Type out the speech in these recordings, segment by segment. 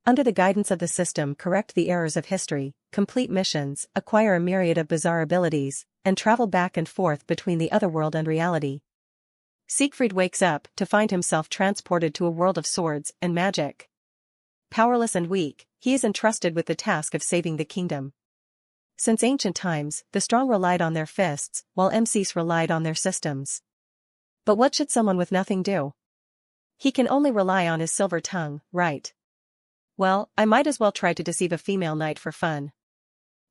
Under the guidance of the system, correct the errors of history, complete missions, acquire a myriad of bizarre abilities, and travel back and forth between the otherworld and reality. Siegfried wakes up to find himself transported to a world of swords and magic. Powerless and weak, he is entrusted with the task of saving the kingdom. Since ancient times, the strong relied on their fists, while MCs relied on their systems. But what should someone with nothing do? He can only rely on his silver tongue, right? Well, I might as well try to deceive a female knight for fun.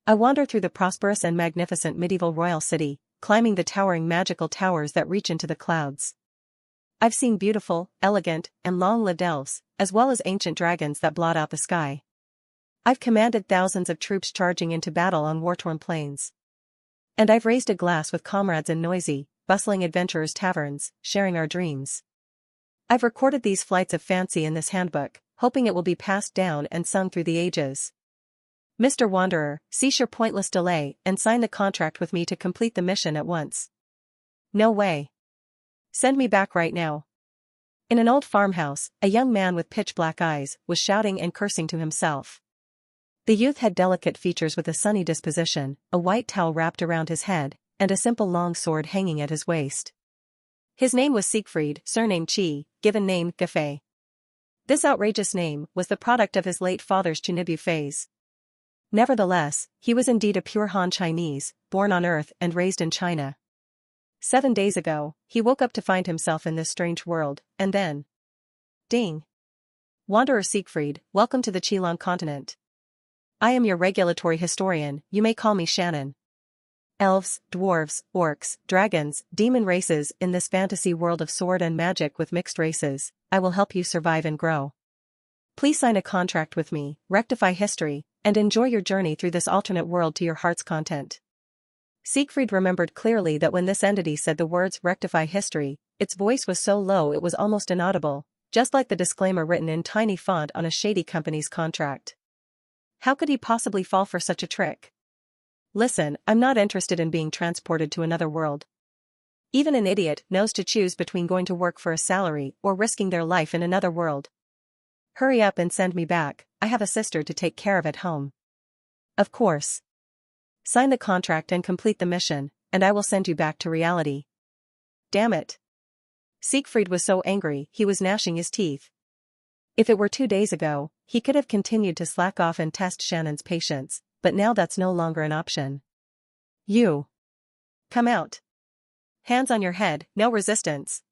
I wander through the prosperous and magnificent medieval royal city, climbing the towering magical towers that reach into the clouds. I've seen beautiful, elegant, and long-lived elves, as well as ancient dragons that blot out the sky. I've commanded thousands of troops charging into battle on war-torn plains. And I've raised a glass with comrades in noisy, bustling adventurers' taverns, sharing our dreams. I've recorded these flights of fancy in this handbook, hoping it will be passed down and sung through the ages. Mr. Wanderer, cease your pointless delay and sign the contract with me to complete the mission at once. No way. Send me back right now. In an old farmhouse, a young man with pitch-black eyes was shouting and cursing to himself. The youth had delicate features with a sunny disposition, a white towel wrapped around his head, and a simple long sword hanging at his waist. His name was Siegfried, surname Chi, given name Gaffey. This outrageous name was the product of his late father's Chinibu phase. Nevertheless, he was indeed a pure Han Chinese, born on Earth and raised in China. 7 days ago, he woke up to find himself in this strange world, and then... Ding! Wanderer Siegfried, welcome to the Qilong continent. I am your regulatory historian, you may call me Shannon. Elves, dwarves, orcs, dragons, demon races, in this fantasy world of sword and magic with mixed races, I will help you survive and grow. Please sign a contract with me, rectify history, and enjoy your journey through this alternate world to your heart's content. Siegfried remembered clearly that when this entity said the words rectify history, its voice was so low it was almost inaudible, just like the disclaimer written in tiny font on a shady company's contract. How could he possibly fall for such a trick? Listen, I'm not interested in being transported to another world. Even an idiot knows to choose between going to work for a salary or risking their life in another world. Hurry up and send me back, I have a sister to take care of at home. Of course. Sign the contract and complete the mission, and I will send you back to reality. Damn it. Siegfried was so angry he was gnashing his teeth. If it were 2 days ago, he could have continued to slack off and test Shannon's patience, but now that's no longer an option. You. Come out. Hands on your head, no resistance.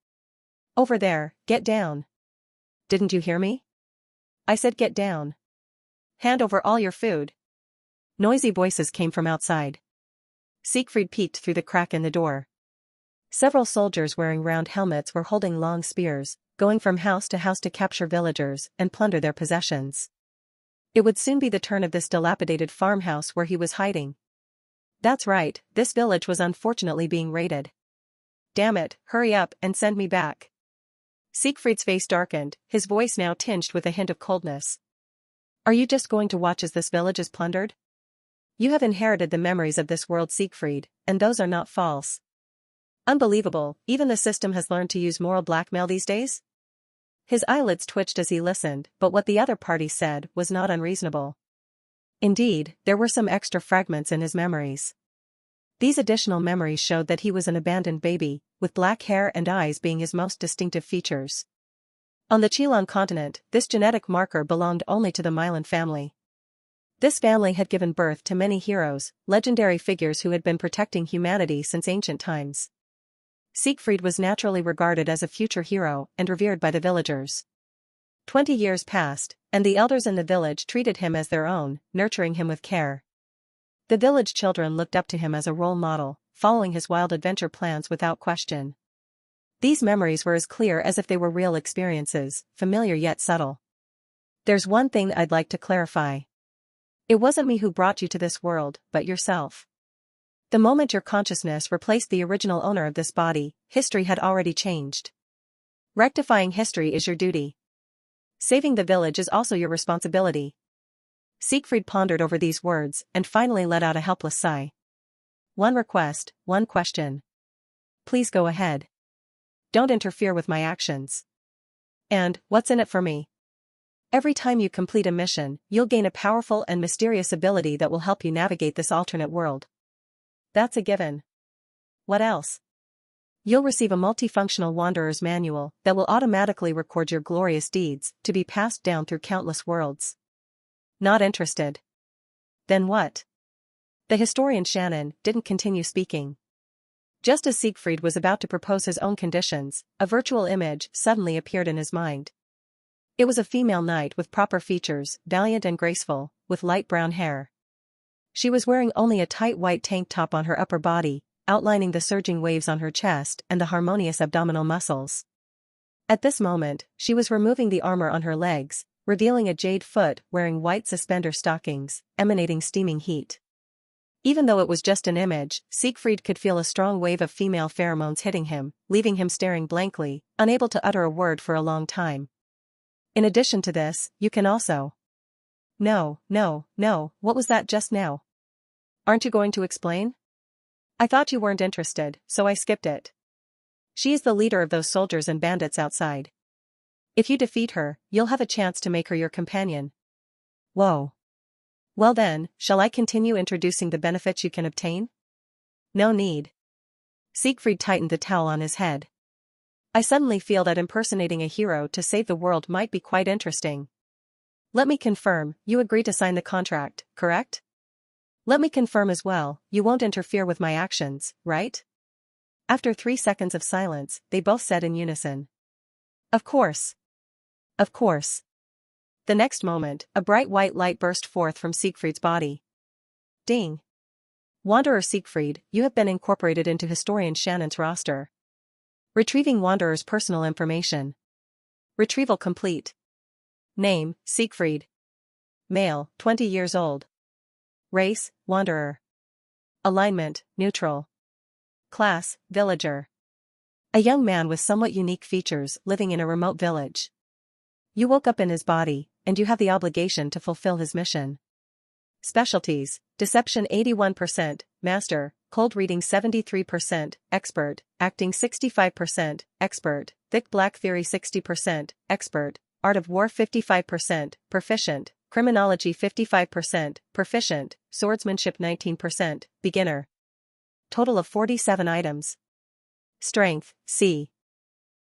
Over there, get down. Didn't you hear me? I said get down. Hand over all your food. Noisy voices came from outside. Siegfried peeked through the crack in the door. Several soldiers wearing round helmets were holding long spears, going from house to capture villagers and plunder their possessions. It would soon be the turn of this dilapidated farmhouse where he was hiding. That's right, this village was unfortunately being raided. Damn it, hurry up and send me back. Siegfried's face darkened, his voice now tinged with a hint of coldness. Are you just going to watch as this village is plundered? You have inherited the memories of this world, Siegfried, and those are not false. Unbelievable, even the system has learned to use moral blackmail these days? His eyelids twitched as he listened, but what the other party said was not unreasonable. Indeed, there were some extra fragments in his memories. These additional memories showed that he was an abandoned baby, with black hair and eyes being his most distinctive features. On the Qilong continent, this genetic marker belonged only to the Milan family. This family had given birth to many heroes, legendary figures who had been protecting humanity since ancient times. Siegfried was naturally regarded as a future hero and revered by the villagers. 20 years passed, and the elders in the village treated him as their own, nurturing him with care. The village children looked up to him as a role model, following his wild adventure plans without question. These memories were as clear as if they were real experiences, familiar yet subtle. There's one thing I'd like to clarify. It wasn't me who brought you to this world, but yourself. The moment your consciousness replaced the original owner of this body, history had already changed. Rectifying history is your duty. Saving the village is also your responsibility. Siegfried pondered over these words and finally let out a helpless sigh. One request, one question. Please go ahead. Don't interfere with my actions. And, what's in it for me? Every time you complete a mission, you'll gain a powerful and mysterious ability that will help you navigate this alternate world. That's a given. What else? You'll receive a multifunctional Wanderer's Manual that will automatically record your glorious deeds to be passed down through countless worlds. Not interested? Then what? The historian Shannon didn't continue speaking. Just as Siegfried was about to propose his own conditions, a virtual image suddenly appeared in his mind. It was a female knight with proper features, valiant and graceful, with light brown hair. She was wearing only a tight white tank top on her upper body, outlining the surging waves on her chest and the harmonious abdominal muscles. At this moment, she was removing the armor on her legs, revealing a jade foot wearing white suspender stockings, emanating steaming heat. Even though it was just an image, Siegfried could feel a strong wave of female pheromones hitting him, leaving him staring blankly, unable to utter a word for a long time. In addition to this, you can also... No, what was that just now? Aren't you going to explain? I thought you weren't interested, so I skipped it. She is the leader of those soldiers and bandits outside. If you defeat her, you'll have a chance to make her your companion. Whoa. Well then, shall I continue introducing the benefits you can obtain? No need. Siegfried tightened the towel on his head. I suddenly feel that impersonating a hero to save the world might be quite interesting. Let me confirm, you agree to sign the contract, correct? Let me confirm as well, you won't interfere with my actions, right? After 3 seconds of silence, they both said in unison. Of course. Of course. The next moment, a bright white light burst forth from Siegfried's body. Ding. Wanderer Siegfried, you have been incorporated into historian Shannon's roster. Retrieving Wanderer's personal information. Retrieval complete. Name, Siegfried. Male, 20 years old. Race, Wanderer. Alignment, neutral. Class, villager. A young man with somewhat unique features living in a remote village. You woke up in his body, and you have the obligation to fulfill his mission. Specialties, Deception 81%, Master, Cold Reading 73%, Expert, Acting 65%, Expert, Thick Black Theory 60%, Expert, Art of War 55%, Proficient, Criminology 55%, Proficient, Swordsmanship 19%, Beginner. Total of 47 items. Strength, C.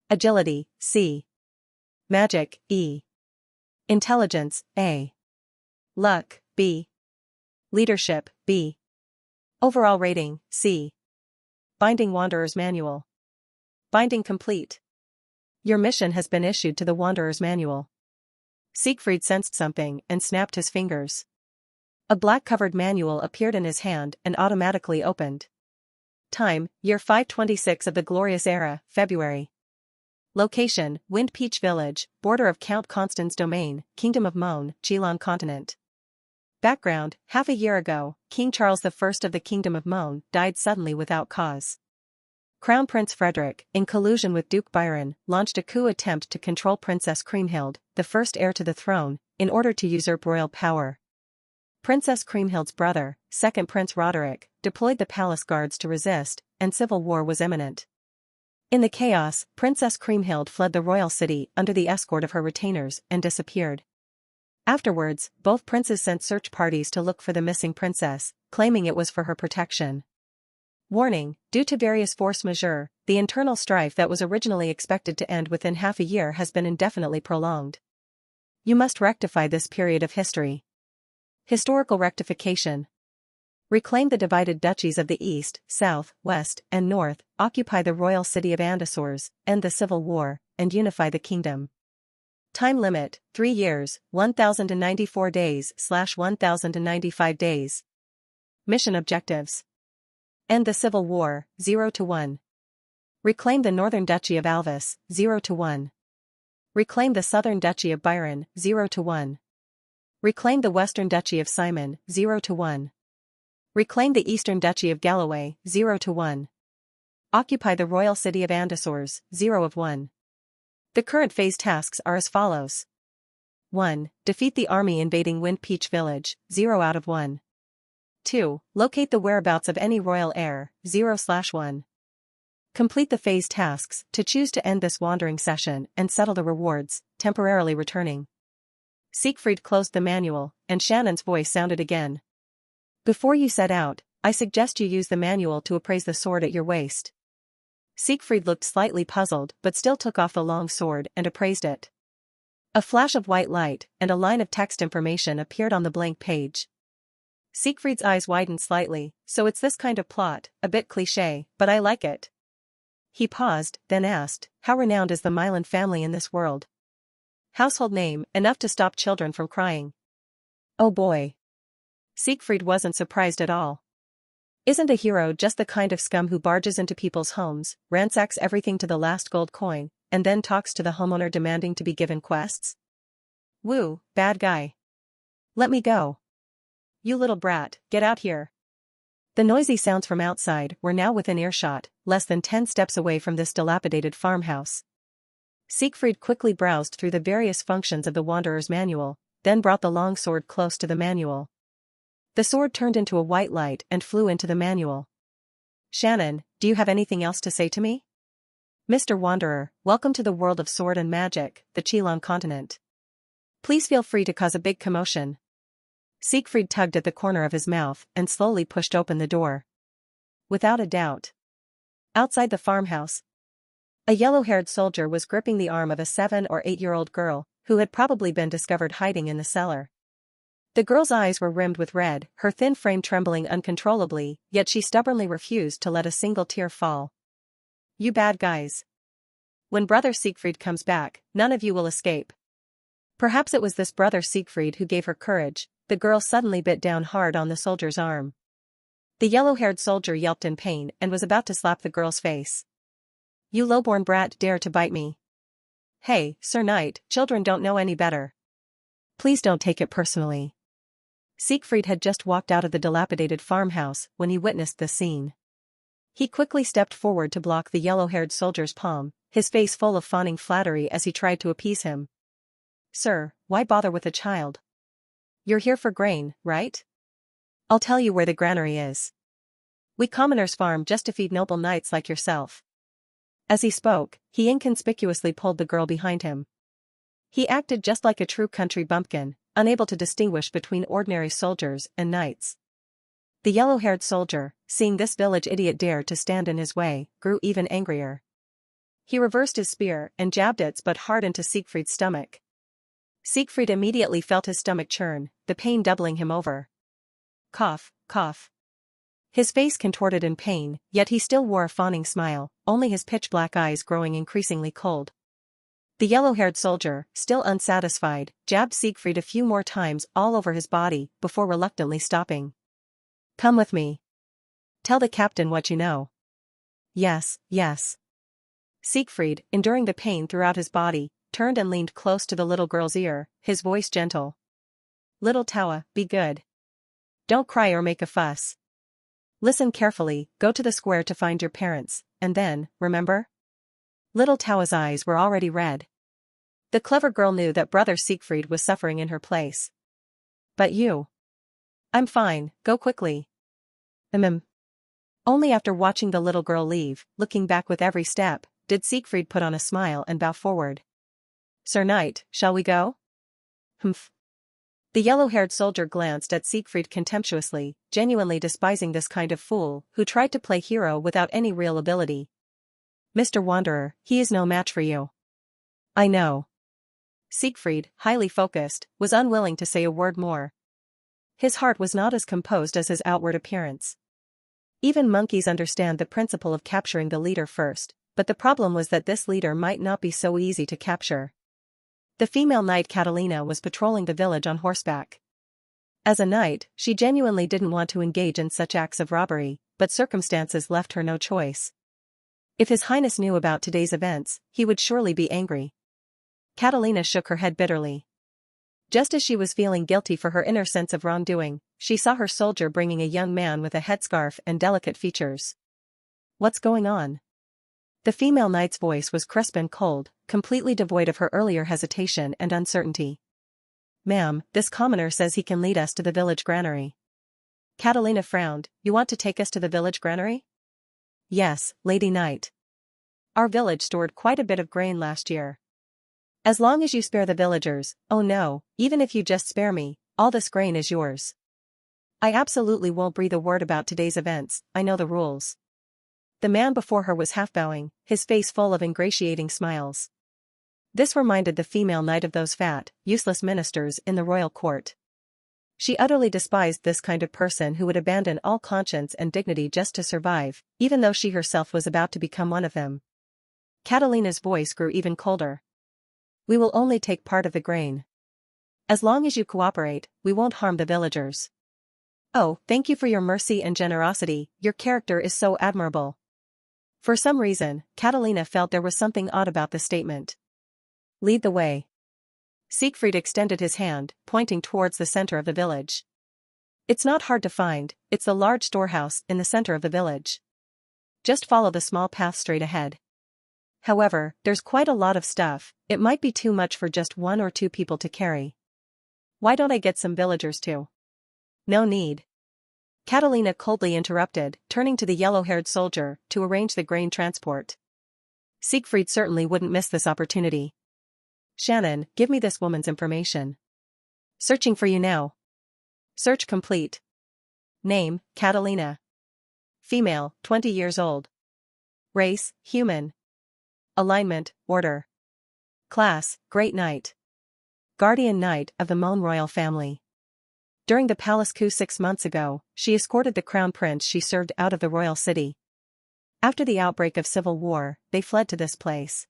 Agility, C. Magic, E. Intelligence, A. Luck, B. Leadership, B. Overall rating, C. Binding Wanderer's Manual. Binding complete. Your mission has been issued to the Wanderer's Manual. Siegfried sensed something and snapped his fingers. A black-covered manual appeared in his hand and automatically opened. Time, year 526 of the Glorious Era, February. Location, Wind Peach Village, border of Count Constance's domain, Kingdom of Mon, Geelon Continent. Background, half a year ago, King Charles I of the Kingdom of Mon died suddenly without cause. Crown Prince Frederick, in collusion with Duke Byron, launched a coup attempt to control Princess Kriemhild, the first heir to the throne, in order to usurp royal power. Princess Kriemhild's brother, second Prince Roderick, deployed the palace guards to resist, and civil war was imminent. In the chaos, Princess Kriemhild fled the royal city under the escort of her retainers and disappeared. Afterwards, both princes sent search parties to look for the missing princess, claiming it was for her protection. Warning, due to various force majeure, the internal strife that was originally expected to end within half a year has been indefinitely prolonged. You must rectify this period of history. Historical rectification. Reclaim the divided duchies of the East, South, West, and North, occupy the royal city of Andasores, end the civil war, and unify the kingdom. Time limit, 3 years, 1094 days/1095 days. Mission objectives. End the civil war, 0-1. Reclaim the northern duchy of Alvis, 0-1. Reclaim the southern duchy of Byron, 0-1. Reclaim the western duchy of Simon, 0-1. Reclaim the eastern duchy of Galloway, 0-1. Occupy the royal city of Andasores, 0-1. The current phase tasks are as follows. 1. Defeat the army invading Wind Peach Village, 0/1. 2. Locate the whereabouts of any royal heir, 0/1. Complete the phase tasks to choose to end this wandering session and settle the rewards, temporarily returning. Siegfried closed the manual, and Shannon's voice sounded again. Before you set out, I suggest you use the manual to appraise the sword at your waist. Siegfried looked slightly puzzled but still took off the long sword and appraised it. A flash of white light and a line of text information appeared on the blank page. Siegfried's eyes widened slightly. So it's this kind of plot, a bit cliché, but I like it. He paused, then asked, how renowned is the Milan family in this world? Household name, enough to stop children from crying. Oh boy. Siegfried wasn't surprised at all. Isn't a hero just the kind of scum who barges into people's homes, ransacks everything to the last gold coin, and then talks to the homeowner demanding to be given quests? Woo, bad guy. Let me go. You little brat, get out here. The noisy sounds from outside were now within earshot, less than 10 steps away from this dilapidated farmhouse. Siegfried quickly browsed through the various functions of the Wanderer's manual, then brought the long sword close to the manual. The sword turned into a white light and flew into the manual. Shannon, do you have anything else to say to me? Mr. Wanderer, welcome to the world of sword and magic, the Chilon continent. Please feel free to cause a big commotion. Siegfried tugged at the corner of his mouth and slowly pushed open the door. Without a doubt. Outside the farmhouse, a yellow-haired soldier was gripping the arm of a 7- or 8-year-old girl, who had probably been discovered hiding in the cellar. The girl's eyes were rimmed with red, her thin frame trembling uncontrollably, yet she stubbornly refused to let a single tear fall. You bad guys. When Brother Siegfried comes back, none of you will escape. Perhaps it was this Brother Siegfried who gave her courage. The girl suddenly bit down hard on the soldier's arm. The yellow-haired soldier yelped in pain and was about to slap the girl's face. You low-born brat dare to bite me. Hey, Sir Knight, children don't know any better. Please don't take it personally. Siegfried had just walked out of the dilapidated farmhouse when he witnessed the scene. He quickly stepped forward to block the yellow-haired soldier's palm, his face full of fawning flattery as he tried to appease him. Sir, why bother with a child? You're here for grain, right? I'll tell you where the granary is. We commoners farm just to feed noble knights like yourself. As he spoke, he inconspicuously pulled the girl behind him. He acted just like a true country bumpkin, unable to distinguish between ordinary soldiers and knights. The yellow-haired soldier, seeing this village idiot dare to stand in his way, grew even angrier. He reversed his spear and jabbed its butt hard into Siegfried's stomach. Siegfried immediately felt his stomach churn, the pain doubling him over. Cough, cough. His face contorted in pain, yet he still wore a fawning smile, only his pitch-black eyes growing increasingly cold. The yellow-haired soldier, still unsatisfied, jabbed Siegfried a few more times all over his body before reluctantly stopping. Come with me. Tell the captain what you know. Yes, yes. Siegfried, enduring the pain throughout his body, turned and leaned close to the little girl's ear, his voice gentle. Little Tawa, be good. Don't cry or make a fuss. Listen carefully, go to the square to find your parents, and then, remember? Little Tawa's eyes were already red. The clever girl knew that Brother Siegfried was suffering in her place. But you? I'm fine, go quickly. Only after watching the little girl leave, looking back with every step, did Siegfried put on a smile and bow forward. Sir Knight, shall we go? Humph. The yellow-haired soldier glanced at Siegfried contemptuously, genuinely despising this kind of fool who tried to play hero without any real ability. Mr. Wanderer, he is no match for you. I know. Siegfried, highly focused, was unwilling to say a word more. His heart was not as composed as his outward appearance. Even monkeys understand the principle of capturing the leader first, but the problem was that this leader might not be so easy to capture. The female knight Catalina was patrolling the village on horseback. As a knight, she genuinely didn't want to engage in such acts of robbery, but circumstances left her no choice. If His Highness knew about today's events, he would surely be angry. Catalina shook her head bitterly. Just as she was feeling guilty for her inner sense of wrongdoing, she saw her soldier bringing a young man with a headscarf and delicate features. What's going on? The female knight's voice was crisp and cold, completely devoid of her earlier hesitation and uncertainty. Ma'am, this commoner says he can lead us to the village granary. Catalina frowned. You want to take us to the village granary? Yes, Lady Knight. Our village stored quite a bit of grain last year. As long as you spare the villagers, oh no, even if you just spare me, all this grain is yours. I absolutely won't breathe a word about today's events, I know the rules. The man before her was half bowing, his face full of ingratiating smiles. This reminded the female knight of those fat, useless ministers in the royal court. She utterly despised this kind of person who would abandon all conscience and dignity just to survive, even though she herself was about to become one of them. Catalina's voice grew even colder. We will only take part of the grain. As long as you cooperate, we won't harm the villagers. Oh, thank you for your mercy and generosity, your character is so admirable. For some reason, Catalina felt there was something odd about the statement. Lead the way. Siegfried extended his hand, pointing towards the center of the village. It's not hard to find, it's the large storehouse in the center of the village. Just follow the small path straight ahead. However, there's quite a lot of stuff, it might be too much for just 1 or 2 people to carry. Why don't I get some villagers too? No need. Catalina coldly interrupted, turning to the yellow-haired soldier to arrange the grain transport. Siegfried certainly wouldn't miss this opportunity. Shannon, give me this woman's information. Searching for you now. Search complete. Name, Catalina. Female, 20 years old. Race, human. Alignment, order. Class, Great Knight. Guardian Knight of the Mon royal family. During the palace coup 6 months ago, she escorted the crown prince she served out of the royal city. After the outbreak of civil war, they fled to this place.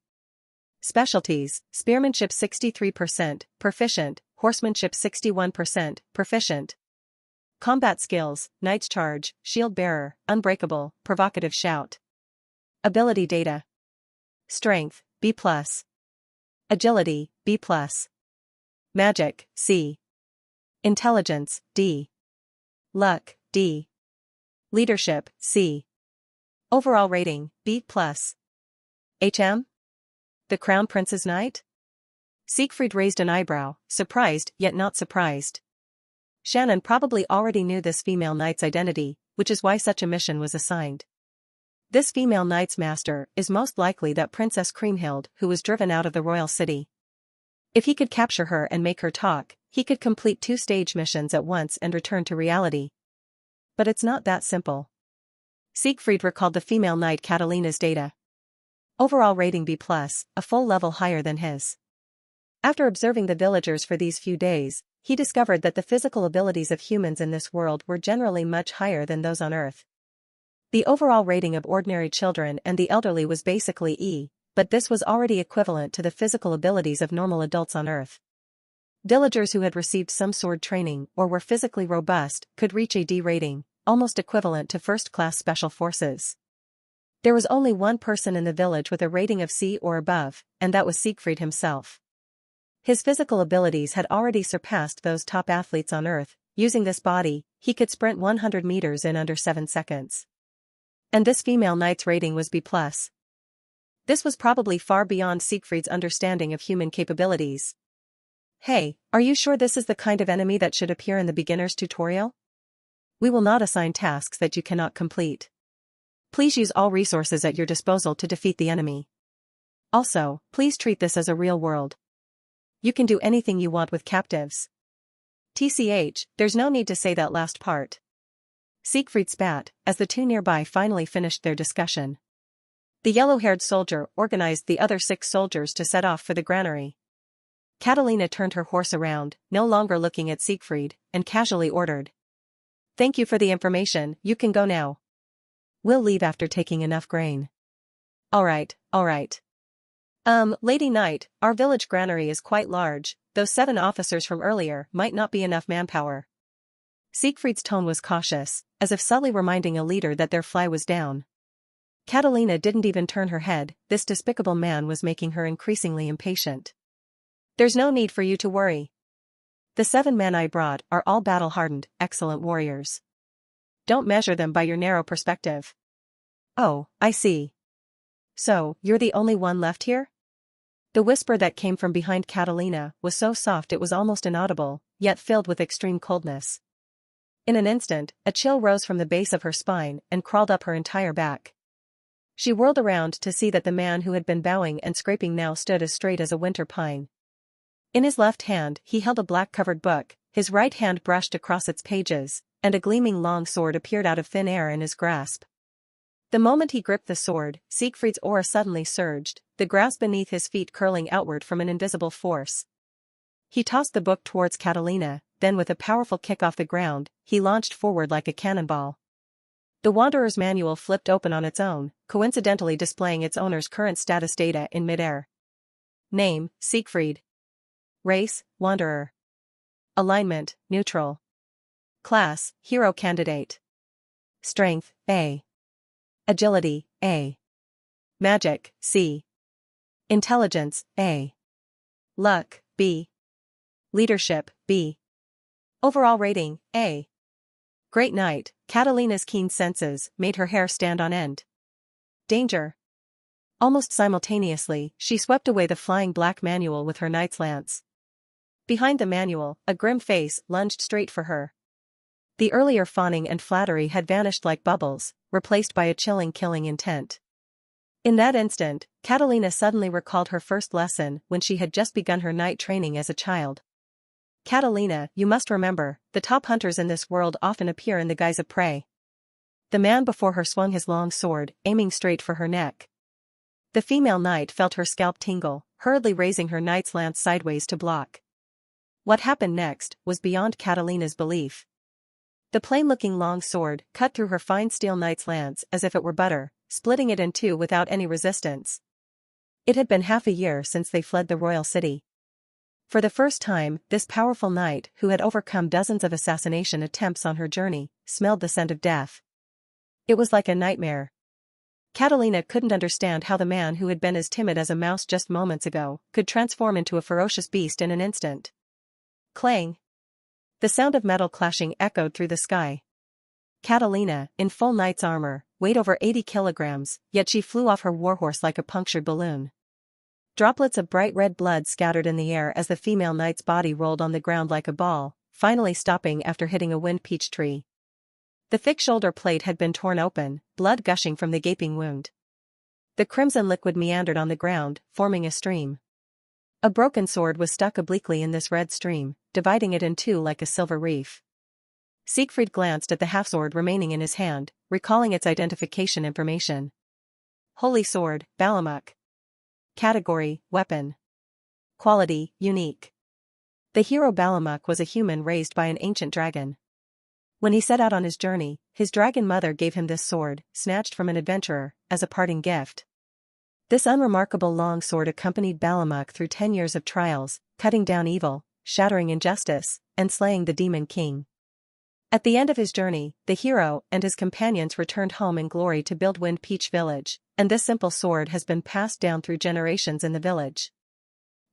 Specialties, spearmanship 63%, proficient, horsemanship 61%, proficient. Combat skills, knight's charge, shield bearer, unbreakable, provocative shout. Ability data. Strength, B+. Agility, B+. Magic, C. Intelligence, D. Luck, D. Leadership, C. Overall rating, B+. HM? The Crown Prince's Knight? Siegfried raised an eyebrow, surprised yet not surprised. Shannon probably already knew this female knight's identity, which is why such a mission was assigned. This female knight's master is most likely that Princess Kriemhild who was driven out of the royal city. If he could capture her and make her talk, he could complete 2 stage missions at once and return to reality. But it's not that simple. Siegfried recalled the female knight Catalina's data. Overall rating B+, a full level higher than his. After observing the villagers for these few days, he discovered that the physical abilities of humans in this world were generally much higher than those on Earth. The overall rating of ordinary children and the elderly was basically E, but this was already equivalent to the physical abilities of normal adults on Earth. Villagers who had received some sword training or were physically robust could reach a D rating, almost equivalent to first-class special forces. There was only one person in the village with a rating of C or above, and that was Siegfried himself. His physical abilities had already surpassed those top athletes on Earth. Using this body, he could sprint 100 meters in under 7 seconds. And this female knight's rating was B+. This was probably far beyond Siegfried's understanding of human capabilities. Hey, are you sure this is the kind of enemy that should appear in the beginner's tutorial? We will not assign tasks that you cannot complete. Please use all resources at your disposal to defeat the enemy. Also, please treat this as a real world. You can do anything you want with captives. TCH, there's no need to say that last part. Siegfried spat, as the 2 nearby finally finished their discussion. The yellow-haired soldier organized the other 6 soldiers to set off for the granary. Catalina turned her horse around, no longer looking at Siegfried, and casually ordered. Thank you for the information, you can go now. We'll leave after taking enough grain. Alright. Lady Knight, our village granary is quite large, those 7 officers from earlier might not be enough manpower. Siegfried's tone was cautious, as if subtly reminding a leader that their fly was down. Catalina didn't even turn her head, this despicable man was making her increasingly impatient. There's no need for you to worry. The 7 men I brought are all battle-hardened, excellent warriors. Don't measure them by your narrow perspective. Oh, I see. So, you're the only one left here? The whisper that came from behind Catalina was so soft it was almost inaudible, yet filled with extreme coldness. In an instant, a chill rose from the base of her spine and crawled up her entire back. She whirled around to see that the man who had been bowing and scraping now stood as straight as a winter pine. In his left hand he held a black-covered book, his right hand brushed across its pages, and a gleaming long sword appeared out of thin air in his grasp. The moment he gripped the sword, Siegfried's aura suddenly surged, the grass beneath his feet curling outward from an invisible force. He tossed the book towards Catalina, then with a powerful kick off the ground, he launched forward like a cannonball. The Wanderer's manual flipped open on its own, coincidentally displaying its owner's current status data in midair. Name, Siegfried. Race, Wanderer. Alignment, neutral. Class, Hero Candidate. Strength, A. Agility, A. Magic, C. Intelligence, A. Luck, B. Leadership, B. Overall rating, A. Great night. Catalina's keen senses made her hair stand on end. Danger. Almost simultaneously, she swept away the flying black manual with her knight's lance. Behind the manual, a grim face lunged straight for her. The earlier fawning and flattery had vanished like bubbles, replaced by a chilling killing intent. In that instant, Catalina suddenly recalled her first lesson when she had just begun her knight training as a child. Catalina, you must remember, the top hunters in this world often appear in the guise of prey. The man before her swung his long sword, aiming straight for her neck. The female knight felt her scalp tingle, hurriedly raising her knight's lance sideways to block. What happened next was beyond Catalina's belief. The plain-looking long sword cut through her fine steel knight's lance as if it were butter, splitting it in two without any resistance. It had been half a year since they fled the royal city. For the first time, this powerful knight, who had overcome dozens of assassination attempts on her journey, smelled the scent of death. It was like a nightmare. Catalina couldn't understand how the man who had been as timid as a mouse just moments ago could transform into a ferocious beast in an instant. Clang! The sound of metal clashing echoed through the sky. Catalina, in full knight's armor, weighed over 80 kilograms, yet she flew off her warhorse like a punctured balloon. Droplets of bright red blood scattered in the air as the female knight's body rolled on the ground like a ball, finally stopping after hitting a wind peach tree. The thick shoulder plate had been torn open, blood gushing from the gaping wound. The crimson liquid meandered on the ground, forming a stream. A broken sword was stuck obliquely in this red stream, dividing it in two like a silver reef. Siegfried glanced at the half-sword remaining in his hand, recalling its identification information. Holy Sword, Balamuk. Category, Weapon. Quality, Unique. The hero Balamuk was a human raised by an ancient dragon. When he set out on his journey, his dragon mother gave him this sword, snatched from an adventurer, as a parting gift. This unremarkable long sword accompanied Balamuk through 10 years of trials, cutting down evil, shattering injustice, and slaying the demon king. At the end of his journey, the hero and his companions returned home in glory to build Wind Peach Village, and this simple sword has been passed down through generations in the village.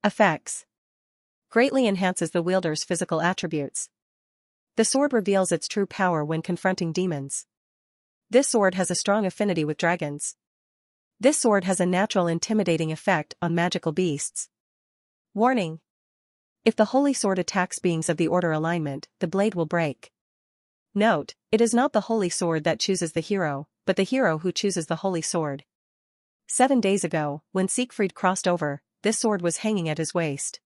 Effects. Greatly enhances the wielder's physical attributes. The sword reveals its true power when confronting demons. This sword has a strong affinity with dragons. This sword has a natural intimidating effect on magical beasts. Warning. If the holy sword attacks beings of the order alignment, the blade will break. Note, it is not the holy sword that chooses the hero, but the hero who chooses the holy sword. 7 days ago, when Siegfried crossed over, this sword was hanging at his waist.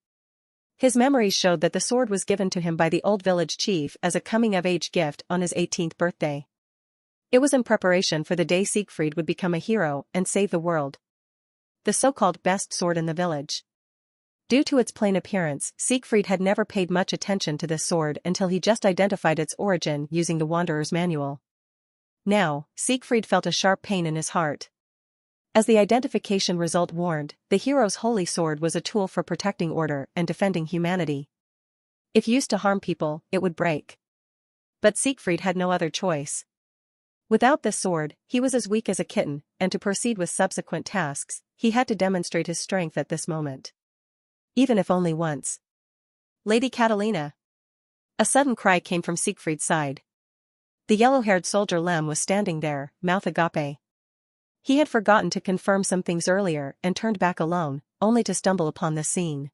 His memories showed that the sword was given to him by the old village chief as a coming-of-age gift on his 18th birthday. It was in preparation for the day Siegfried would become a hero and save the world. The so-called best sword in the village. Due to its plain appearance, Siegfried had never paid much attention to this sword until he just identified its origin using the Wanderer's manual. Now, Siegfried felt a sharp pain in his heart. As the identification result warned, the hero's holy sword was a tool for protecting order and defending humanity. If used to harm people, it would break. But Siegfried had no other choice. Without this sword, he was as weak as a kitten, and to proceed with subsequent tasks, he had to demonstrate his strength at this moment. Even if only once. Lady Catalina. A sudden cry came from Siegfried's side. The yellow-haired soldier Lem was standing there, mouth agape. He had forgotten to confirm some things earlier and turned back alone, only to stumble upon this scene.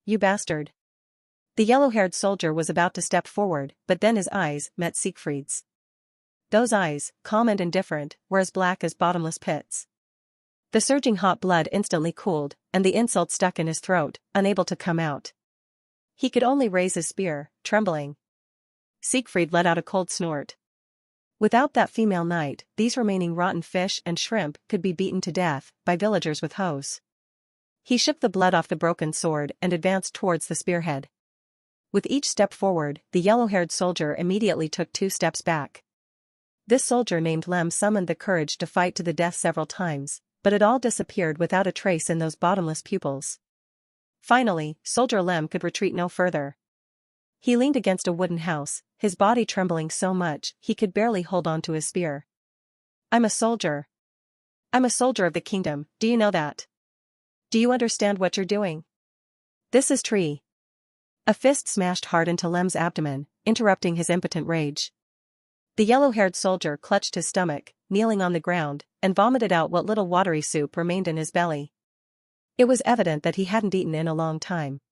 You bastard. The yellow-haired soldier was about to step forward, but then his eyes met Siegfried's. Those eyes, calm and indifferent, were as black as bottomless pits. The surging hot blood instantly cooled, and the insult stuck in his throat, unable to come out. He could only raise his spear, trembling. Siegfried let out a cold snort. Without that female knight, these remaining rotten fish and shrimp could be beaten to death by villagers with hoes. He shook the blood off the broken sword and advanced towards the spearhead. With each step forward, the yellow-haired soldier immediately took 2 steps back. This soldier named Lem summoned the courage to fight to the death several times, but it all disappeared without a trace in those bottomless pupils. Finally, Soldier Lem could retreat no further. He leaned against a wooden house, his body trembling so much he could barely hold on to his spear. "I'm a soldier. I'm a soldier of the kingdom, do you know that? Do you understand what you're doing? This is tree." A fist smashed hard into Lem's abdomen, interrupting his impotent rage. The yellow-haired soldier clutched his stomach, kneeling on the ground, and vomited out what little watery soup remained in his belly. It was evident that he hadn't eaten in a long time.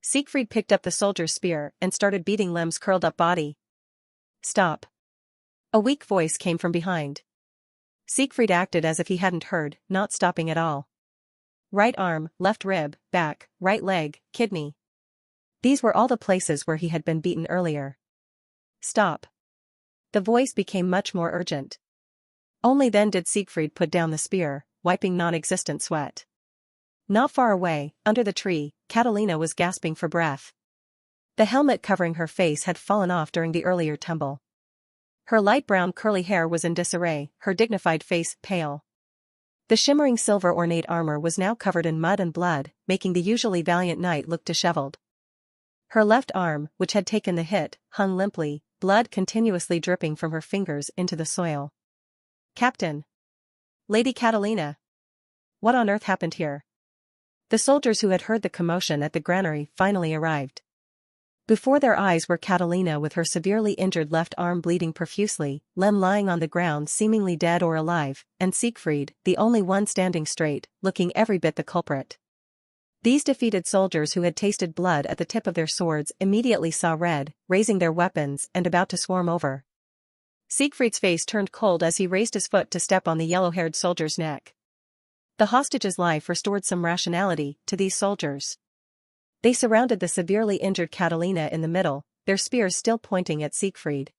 Siegfried picked up the soldier's spear and started beating Lem's curled-up body. "Stop." A weak voice came from behind. Siegfried acted as if he hadn't heard, not stopping at all. Right arm, left rib, back, right leg, kidney. These were all the places where he had been beaten earlier. "Stop." The voice became much more urgent. Only then did Siegfried put down the spear, wiping non-existent sweat. Not far away, under the tree, Catalina was gasping for breath. The helmet covering her face had fallen off during the earlier tumble. Her light brown curly hair was in disarray, her dignified face pale. The shimmering silver ornate armor was now covered in mud and blood, making the usually valiant knight look disheveled. Her left arm, which had taken the hit, hung limply, blood continuously dripping from her fingers into the soil. "Captain! Lady Catalina! What on earth happened here?" The soldiers who had heard the commotion at the granary finally arrived. Before their eyes were Catalina with her severely injured left arm bleeding profusely, Lem lying on the ground seemingly dead or alive, and Siegfried, the only one standing straight, looking every bit the culprit. These defeated soldiers who had tasted blood at the tip of their swords immediately saw red, raising their weapons and about to swarm over. Siegfried's face turned cold as he raised his foot to step on the yellow-haired soldier's neck. The hostage's life restored some rationality to these soldiers. They surrounded the severely injured Catalina in the middle, their spears still pointing at Siegfried.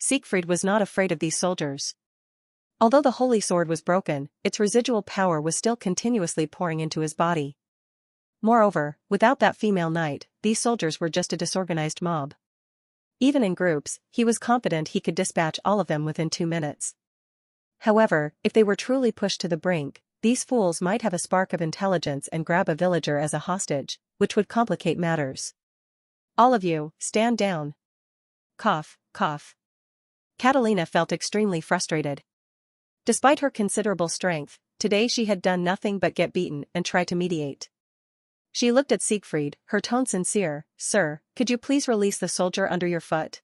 Siegfried was not afraid of these soldiers. Although the holy sword was broken, its residual power was still continuously pouring into his body. Moreover, without that female knight, these soldiers were just a disorganized mob. Even in groups, he was confident he could dispatch all of them within 2 minutes. However, if they were truly pushed to the brink, these fools might have a spark of intelligence and grab a villager as a hostage, which would complicate matters. "All of you, stand down." Cough, cough. Catalina felt extremely frustrated. Despite her considerable strength, today she had done nothing but get beaten and try to mediate. She looked at Siegfried, her tone sincere. "Sir, could you please release the soldier under your foot?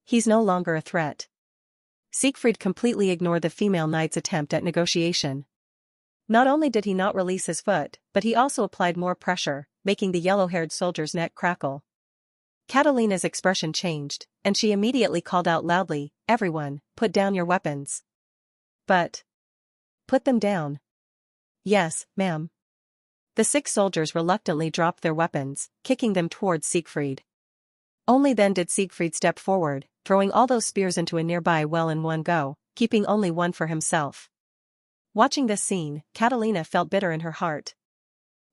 He's no longer a threat." Siegfried completely ignored the female knight's attempt at negotiation. Not only did he not release his foot, but he also applied more pressure, making the yellow-haired soldier's neck crackle. Catalina's expression changed, and she immediately called out loudly, "Everyone, put down your weapons." "But..." "Put them down." "Yes, ma'am." The 6 soldiers reluctantly dropped their weapons, kicking them towards Siegfried. Only then did Siegfried step forward, throwing all those spears into a nearby well in one go, keeping only one for himself. Watching this scene, Catalina felt bitter in her heart.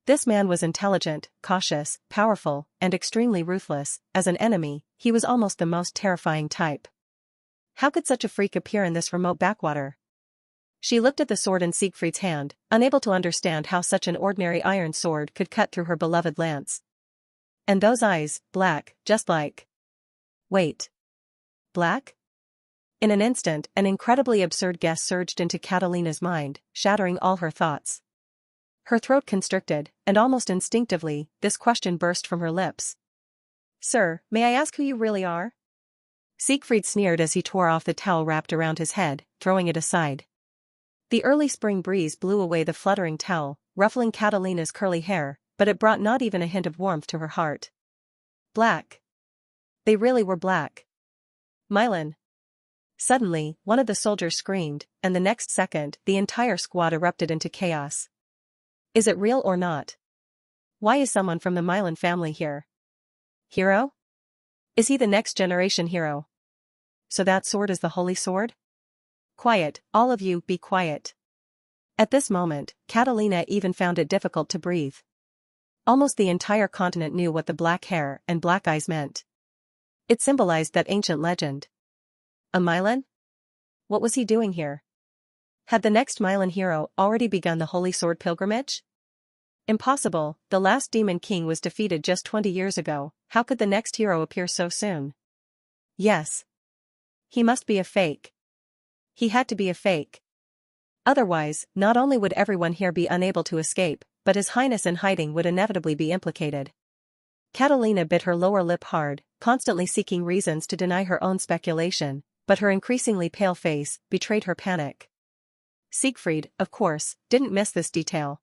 This man was intelligent, cautious, powerful, and extremely ruthless. As an enemy, he was almost the most terrifying type. How could such a freak appear in this remote backwater? She looked at the sword in Siegfried's hand, unable to understand how such an ordinary iron sword could cut through her beloved lance. And those eyes, black, just like... Wait. Black? In an instant, an incredibly absurd guess surged into Catalina's mind, shattering all her thoughts. Her throat constricted, and almost instinctively, this question burst from her lips. "Sir, may I ask who you really are?" Siegfried sneered as he tore off the towel wrapped around his head, throwing it aside. The early spring breeze blew away the fluttering towel, ruffling Catalina's curly hair, but it brought not even a hint of warmth to her heart. Black. They really were black. Milan. Suddenly, one of the soldiers screamed, and the next second, the entire squad erupted into chaos. Is it real or not? Why is someone from the Milan family here? Hero? Is he the next generation hero? So that sword is the holy sword? Quiet, all of you, be quiet. At this moment, Catalina even found it difficult to breathe. Almost the entire continent knew what the black hair and black eyes meant. It symbolized that ancient legend. A Milan? What was he doing here? Had the next Milan hero already begun the Holy Sword pilgrimage? Impossible, the last demon king was defeated just 20 years ago, how could the next hero appear so soon? Yes. He must be a fake. He had to be a fake. Otherwise, not only would everyone here be unable to escape, but His Highness in hiding would inevitably be implicated. Catalina bit her lower lip hard, constantly seeking reasons to deny her own speculation, but her increasingly pale face betrayed her panic. Siegfried, of course, didn't miss this detail.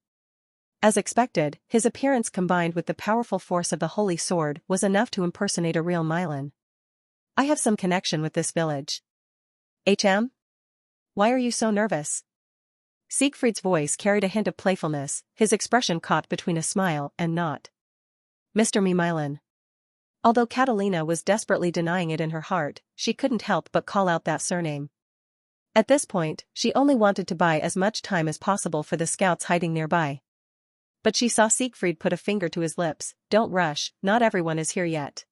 As expected, his appearance combined with the powerful force of the Holy Sword was enough to impersonate a real Milan. I have some connection with this village. HM? Why are you so nervous? Siegfried's voice carried a hint of playfulness, his expression caught between a smile and not. Mr. Milan. Although Catalina was desperately denying it in her heart, she couldn't help but call out that surname. At this point, she only wanted to buy as much time as possible for the scouts hiding nearby. But she saw Siegfried put a finger to his lips. Don't rush, not everyone is here yet.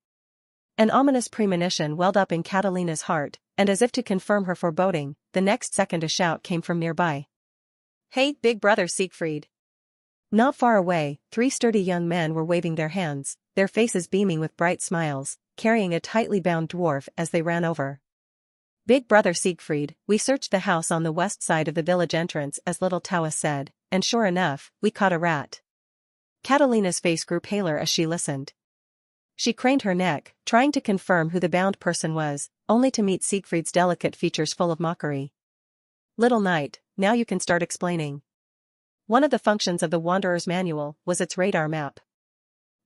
An ominous premonition welled up in Catalina's heart, and as if to confirm her foreboding, the next second a shout came from nearby. Hey, big brother Siegfried! Not far away, 3 sturdy young men were waving their hands, their faces beaming with bright smiles, carrying a tightly bound dwarf as they ran over. Big brother Siegfried, we searched the house on the west side of the village entrance as little Tawa said, and sure enough, we caught a rat. Catalina's face grew paler as she listened. She craned her neck, trying to confirm who the bound person was, only to meet Siegfried's delicate features full of mockery. Little knight, now you can start explaining. One of the functions of the Wanderer's Manual was its radar map.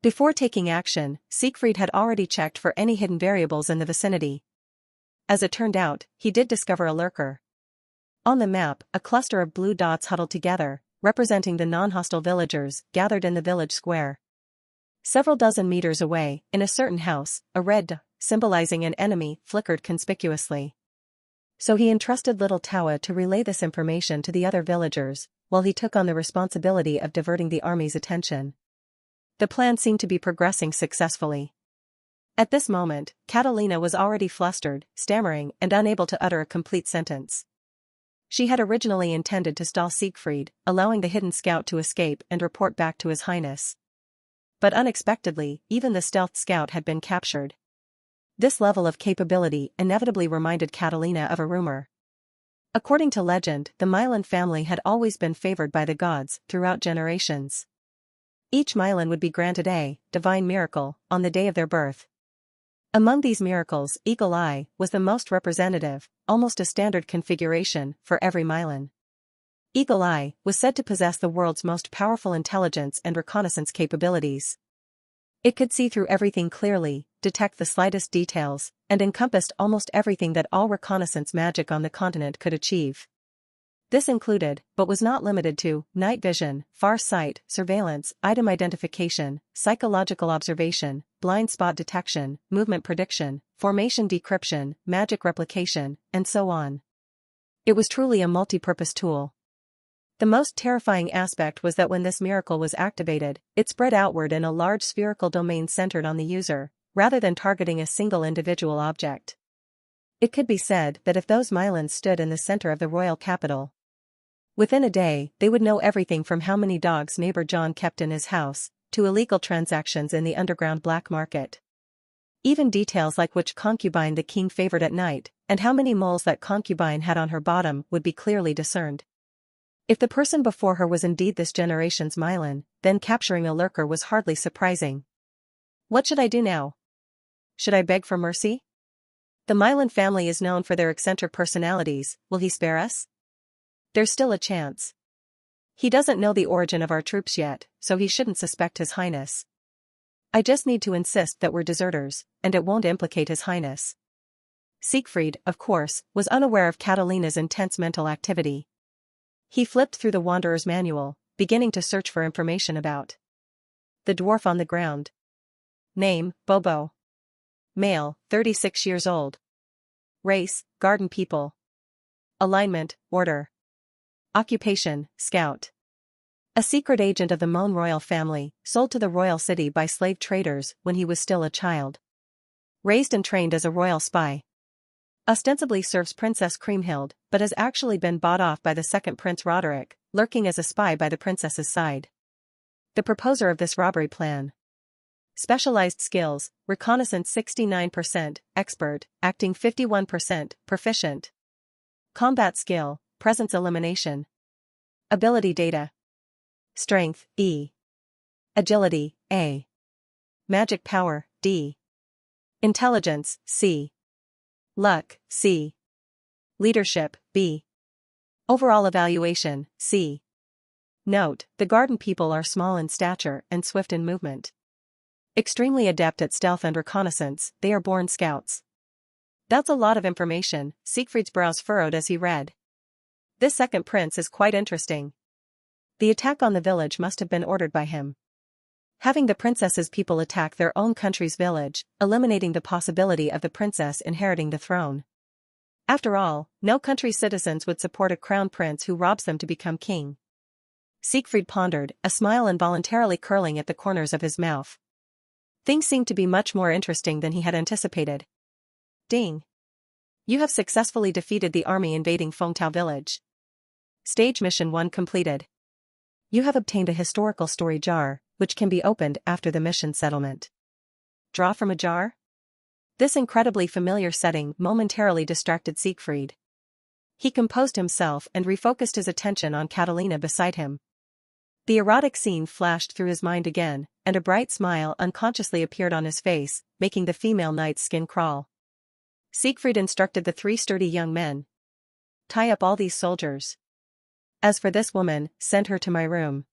Before taking action, Siegfried had already checked for any hidden variables in the vicinity. As it turned out, he did discover a lurker. On the map, a cluster of blue dots huddled together, representing the non-hostile villagers gathered in the village square. Several dozen meters away, in a certain house, a red dot, symbolizing an enemy, flickered conspicuously. So he entrusted little Tawa to relay this information to the other villagers, while he took on the responsibility of diverting the army's attention. The plan seemed to be progressing successfully. At this moment, Catalina was already flustered, stammering, and unable to utter a complete sentence. She had originally intended to stall Siegfried, allowing the hidden scout to escape and report back to His Highness. But unexpectedly, even the stealth scout had been captured. This level of capability inevitably reminded Catalina of a rumor. According to legend, the Milan family had always been favored by the gods throughout generations. Each Milan would be granted a divine miracle on the day of their birth. Among these miracles, Eagle Eye was the most representative, almost a standard configuration for every Milan. Eagle Eye was said to possess the world's most powerful intelligence and reconnaissance capabilities. It could see through everything clearly, detect the slightest details, and encompassed almost everything that all reconnaissance magic on the continent could achieve. This included, but was not limited to, night vision, far sight, surveillance, item identification, psychological observation, blind spot detection, movement prediction, formation decryption, magic replication, and so on. It was truly a multi-purpose tool. The most terrifying aspect was that when this miracle was activated, it spread outward in a large spherical domain centered on the user, rather than targeting a single individual object. It could be said that if those Milans stood in the center of the royal capital, within a day, they would know everything from how many dogs neighbor John kept in his house, to illegal transactions in the underground black market. Even details like which concubine the king favored at night, and how many moles that concubine had on her bottom would be clearly discerned. If the person before her was indeed this generation's Milan, then capturing a lurker was hardly surprising. What should I do now? Should I beg for mercy? The Milan family is known for their eccentric personalities, will he spare us? There's still a chance. He doesn't know the origin of our troops yet, so he shouldn't suspect His Highness. I just need to insist that we're deserters, and it won't implicate His Highness. Siegfried, of course, was unaware of Catalina's intense mental activity. He flipped through the Wanderer's manual, beginning to search for information about the dwarf on the ground. Name, Bobo. Male, 36 years old. Race, garden people. Alignment, order. Occupation, scout. A secret agent of the Mon royal family, sold to the royal city by slave traders when he was still a child. Raised and trained as a royal spy. Ostensibly serves Princess Kriemhild, but has actually been bought off by the second Prince Roderick, lurking as a spy by the princess's side. The proposer of this robbery plan. Specialized skills, reconnaissance 69%, expert, acting 51%, proficient. Combat skill, presence elimination. Ability data. Strength, E. Agility, A. Magic power, D. Intelligence, C. Luck, C. Leadership, B. Overall evaluation, C. Note, the garden people are small in stature and swift in movement. Extremely adept at stealth and reconnaissance, they are born scouts. That's a lot of information, Siegfried's brows furrowed as he read. This second prince is quite interesting. The attack on the village must have been ordered by him. Having the princess's people attack their own country's village, eliminating the possibility of the princess inheriting the throne. After all, no country's citizens would support a crown prince who robs them to become king. Siegfried pondered, a smile involuntarily curling at the corners of his mouth. Things seemed to be much more interesting than he had anticipated. Ding. You have successfully defeated the army invading Fengtao village. Stage Mission 1 completed. You have obtained a historical story jar, which can be opened after the mission settlement. Draw from a jar? This incredibly familiar setting momentarily distracted Siegfried. He composed himself and refocused his attention on Catalina beside him. The erotic scene flashed through his mind again, and a bright smile unconsciously appeared on his face, making the female knight's skin crawl. Siegfried instructed the three sturdy young men. Tie up all these soldiers. As for this woman, send her to my room.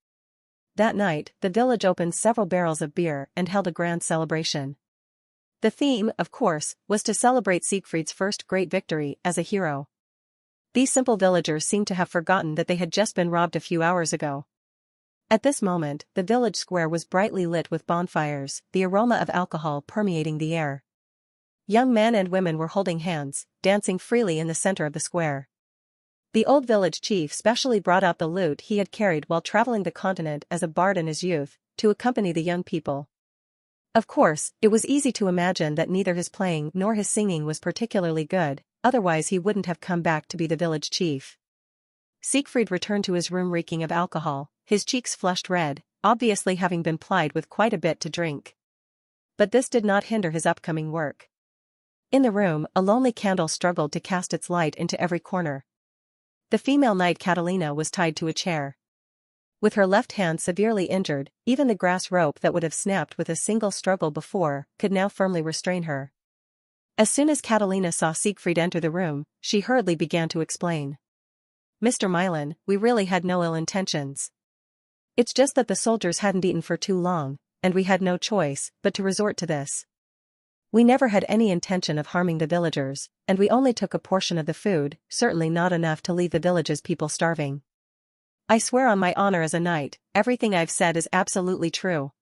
That night, the village opened several barrels of beer and held a grand celebration. The theme, of course, was to celebrate Siegfried's first great victory as a hero. These simple villagers seemed to have forgotten that they had just been robbed a few hours ago. At this moment, the village square was brightly lit with bonfires, the aroma of alcohol permeating the air. Young men and women were holding hands, dancing freely in the center of the square. The old village chief specially brought out the lute he had carried while traveling the continent as a bard in his youth, to accompany the young people. Of course, it was easy to imagine that neither his playing nor his singing was particularly good, otherwise he wouldn't have come back to be the village chief. Siegfried returned to his room reeking of alcohol, his cheeks flushed red, obviously having been plied with quite a bit to drink. But this did not hinder his upcoming work. In the room, a lonely candle struggled to cast its light into every corner. The female knight Catalina was tied to a chair. With her left hand severely injured, even the grass rope that would have snapped with a single struggle before, could now firmly restrain her. As soon as Catalina saw Siegfried enter the room, she hurriedly began to explain. Mr. Milan, we really had no ill intentions. It's just that the soldiers hadn't eaten for too long, and we had no choice but to resort to this. We never had any intention of harming the villagers, and we only took a portion of the food, certainly not enough to leave the village's people starving. I swear on my honor as a knight, everything I've said is absolutely true.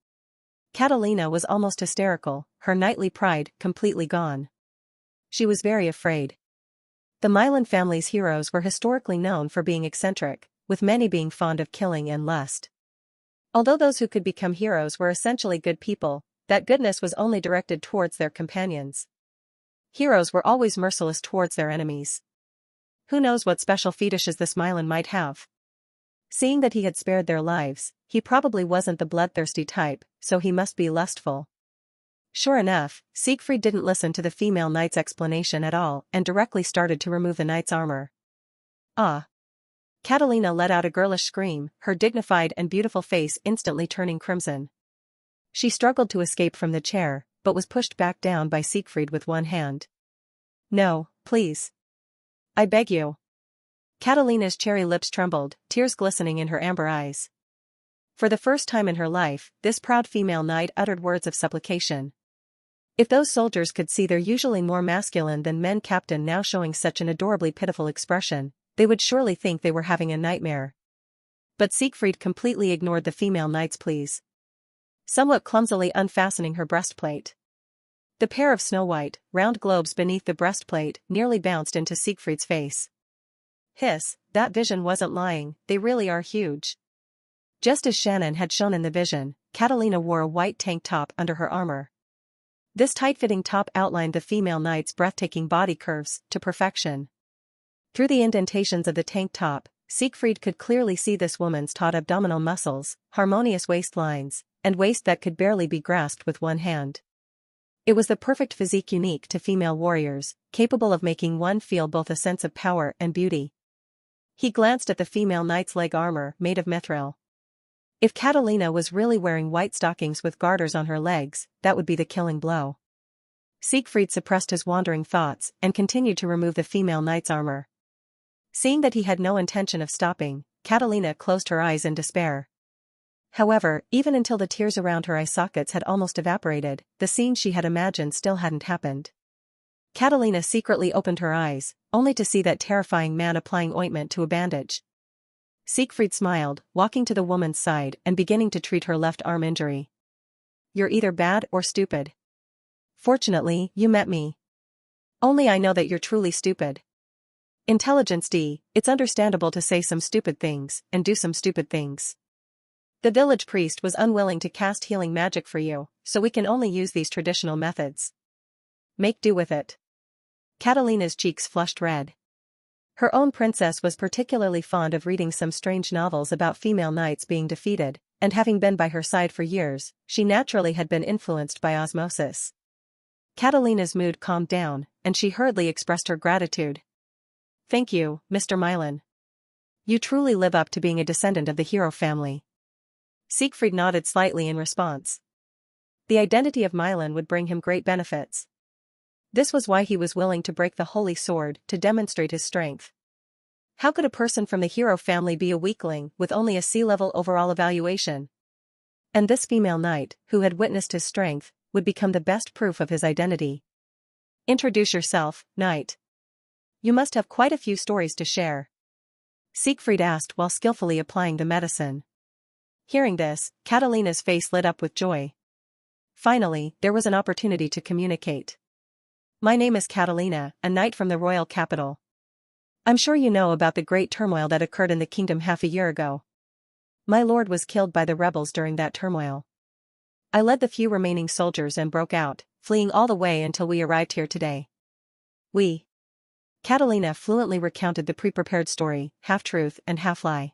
Catalina was almost hysterical, her knightly pride completely gone. She was very afraid. The Milan family's heroes were historically known for being eccentric, with many being fond of killing and lust. Although those who could become heroes were essentially good people, that goodness was only directed towards their companions. Heroes were always merciless towards their enemies. Who knows what special fetishes this Milan might have? Seeing that he had spared their lives, he probably wasn't the bloodthirsty type, so he must be lustful. Sure enough, Siegfried didn't listen to the female knight's explanation at all and directly started to remove the knight's armor. Ah! Catalina let out a girlish scream, her dignified and beautiful face instantly turning crimson. She struggled to escape from the chair, but was pushed back down by Siegfried with one hand. No, please. I beg you. Catalina's cherry lips trembled, tears glistening in her amber eyes. For the first time in her life, this proud female knight uttered words of supplication. If those soldiers could see their usually more masculine than men captain now showing such an adorably pitiful expression, they would surely think they were having a nightmare. But Siegfried completely ignored the female knight's pleas, somewhat clumsily unfastening her breastplate. The pair of snow-white, round globes beneath the breastplate nearly bounced into Siegfried's face. Hiss, that vision wasn't lying, they really are huge. Just as Shannon had shown in the vision, Catalina wore a white tank top under her armor. This tight-fitting top outlined the female knight's breathtaking body curves to perfection. Through the indentations of the tank top, Siegfried could clearly see this woman's taut abdominal muscles, harmonious waistlines, and waist that could barely be grasped with one hand. It was the perfect physique unique to female warriors, capable of making one feel both a sense of power and beauty. He glanced at the female knight's leg armor made of mithril. If Catalina was really wearing white stockings with garters on her legs, that would be the killing blow. Siegfried suppressed his wandering thoughts and continued to remove the female knight's armor. Seeing that he had no intention of stopping, Catalina closed her eyes in despair. However, even until the tears around her eye sockets had almost evaporated, the scene she had imagined still hadn't happened. Catalina secretly opened her eyes, only to see that terrifying man applying ointment to a bandage. Siegfried smiled, walking to the woman's side and beginning to treat her left arm injury. You're either bad or stupid. Fortunately, you met me. Only I know that you're truly stupid. Intelligence D, it's understandable to say some stupid things and do some stupid things. The village priest was unwilling to cast healing magic for you, so we can only use these traditional methods. Make do with it. Catalina's cheeks flushed red. Her own princess was particularly fond of reading some strange novels about female knights being defeated, and having been by her side for years, she naturally had been influenced by osmosis. Catalina's mood calmed down, and she hurriedly expressed her gratitude. Thank you, Mr. Milan. You truly live up to being a descendant of the hero family. Siegfried nodded slightly in response. The identity of Milan would bring him great benefits. This was why he was willing to break the holy sword to demonstrate his strength. How could a person from the hero family be a weakling with only a C-level overall evaluation? And this female knight, who had witnessed his strength, would become the best proof of his identity. Introduce yourself, knight. You must have quite a few stories to share. Siegfried asked while skillfully applying the medicine. Hearing this, Catalina's face lit up with joy. Finally, there was an opportunity to communicate. My name is Catalina, a knight from the royal capital. I'm sure you know about the great turmoil that occurred in the kingdom half a year ago. My lord was killed by the rebels during that turmoil. I led the few remaining soldiers and broke out, fleeing all the way until we arrived here today. Catalina fluently recounted the pre-prepared story, half-truth and half-lie.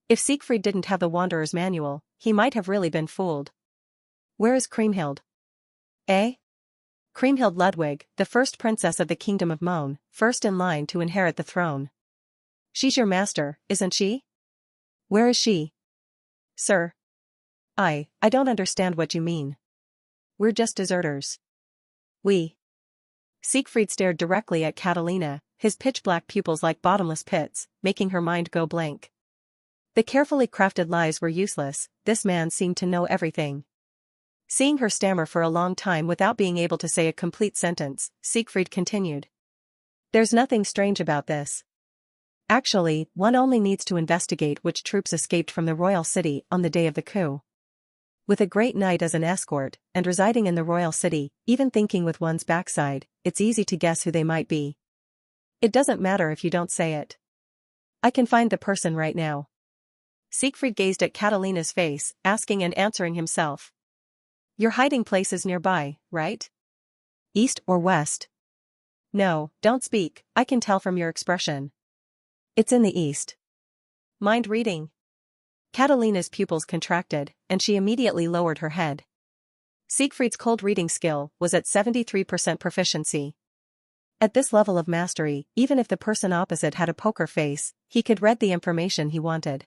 If Siegfried didn't have the Wanderer's manual, he might have really been fooled. Where is Kriemhild? Kriemhild Ludwig, the first princess of the Kingdom of Moan, first in line to inherit the throne. She's your master, isn't she? Where is she? Sir. I don't understand what you mean. We're just deserters. Siegfried stared directly at Catalina, his pitch-black pupils like bottomless pits, making her mind go blank. The carefully crafted lies were useless, this man seemed to know everything. Seeing her stammer for a long time without being able to say a complete sentence, Siegfried continued. There's nothing strange about this. Actually, one only needs to investigate which troops escaped from the royal city on the day of the coup. With a great knight as an escort, and residing in the royal city, even thinking with one's backside, it's easy to guess who they might be. It doesn't matter if you don't say it. I can find the person right now. Siegfried gazed at Catalina's face, asking and answering himself. Your hiding place is nearby, right? East or west? No, don't speak, I can tell from your expression. It's in the east. Mind reading? Catalina's pupils contracted, and she immediately lowered her head. Siegfried's cold reading skill was at 73% proficiency. At this level of mastery, even if the person opposite had a poker face, he could read the information he wanted.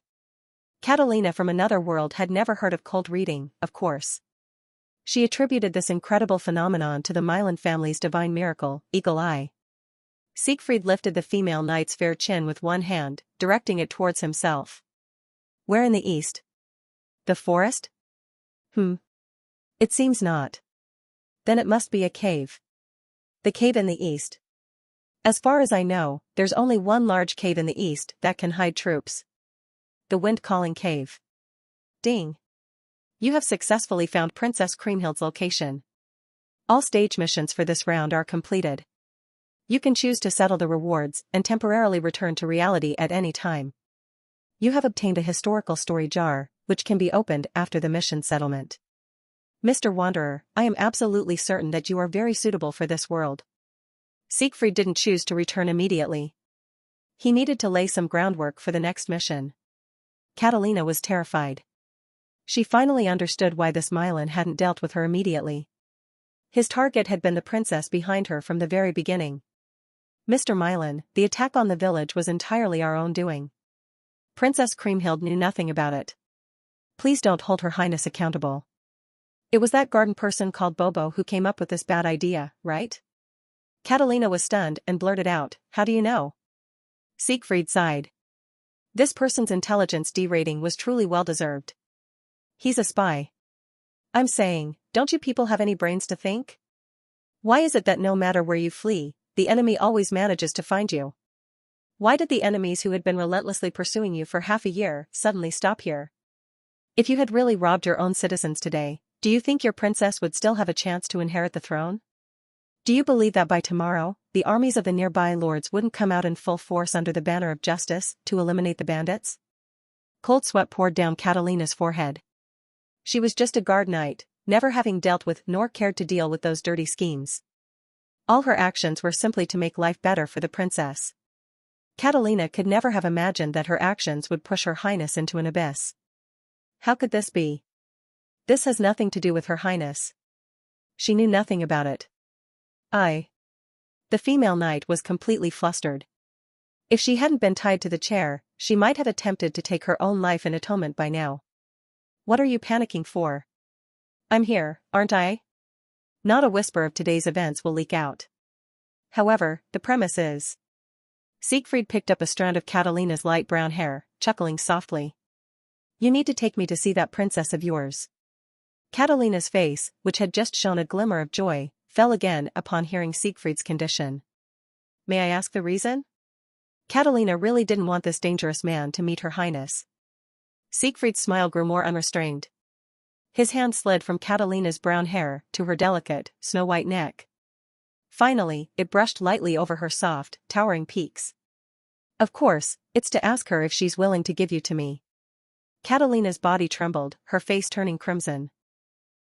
Catalina from another world had never heard of cold reading, of course. She attributed this incredible phenomenon to the Milan family's divine miracle, Eagle Eye. Siegfried lifted the female knight's fair chin with one hand, directing it towards himself. Where in the east? The forest? It seems not. Then it must be a cave. The cave in the east. As far as I know, there's only one large cave in the east that can hide troops. The Wind-Calling Cave. Ding. You have successfully found Princess Creamhild's location. All stage missions for this round are completed. You can choose to settle the rewards and temporarily return to reality at any time. You have obtained a historical story jar, which can be opened after the mission settlement. Mr. Wanderer, I am absolutely certain that you are very suitable for this world. Siegfried didn't choose to return immediately. He needed to lay some groundwork for the next mission. Catalina was terrified. She finally understood why this Mylan hadn't dealt with her immediately. His target had been the princess behind her from the very beginning. Mr. Mylan, the attack on the village was entirely our own doing. Princess Creamhild knew nothing about it. Please don't hold Her Highness accountable. It was that garden person called Bobo who came up with this bad idea, right? Catalina was stunned and blurted out, "How do you know?" Siegfried sighed. This person's intelligence D rating was truly well-deserved. He's a spy. I'm saying, don't you people have any brains to think? Why is it that no matter where you flee, the enemy always manages to find you? Why did the enemies who had been relentlessly pursuing you for half a year suddenly stop here? If you had really robbed your own citizens today, do you think your princess would still have a chance to inherit the throne? Do you believe that by tomorrow, the armies of the nearby lords wouldn't come out in full force under the banner of justice to eliminate the bandits? Cold sweat poured down Catalina's forehead. She was just a guard knight, never having dealt with nor cared to deal with those dirty schemes. All her actions were simply to make life better for the princess. Catalina could never have imagined that her actions would push Her Highness into an abyss. How could this be? This has nothing to do with Her Highness. She knew nothing about it. The female knight was completely flustered. If she hadn't been tied to the chair, she might have attempted to take her own life in atonement by now. What are you panicking for? I'm here, aren't I? Not a whisper of today's events will leak out. However, the premise is. Siegfried picked up a strand of Catalina's light brown hair, chuckling softly. You need to take me to see that princess of yours. Catalina's face, which had just shown a glimmer of joy, fell again upon hearing Siegfried's condition. May I ask the reason? Catalina really didn't want this dangerous man to meet Her Highness. Siegfried's smile grew more unrestrained. His hand slid from Catalina's brown hair to her delicate, snow-white neck. Finally, it brushed lightly over her soft, towering peaks. Of course, it's to ask her if she's willing to give you to me. Catalina's body trembled, her face turning crimson.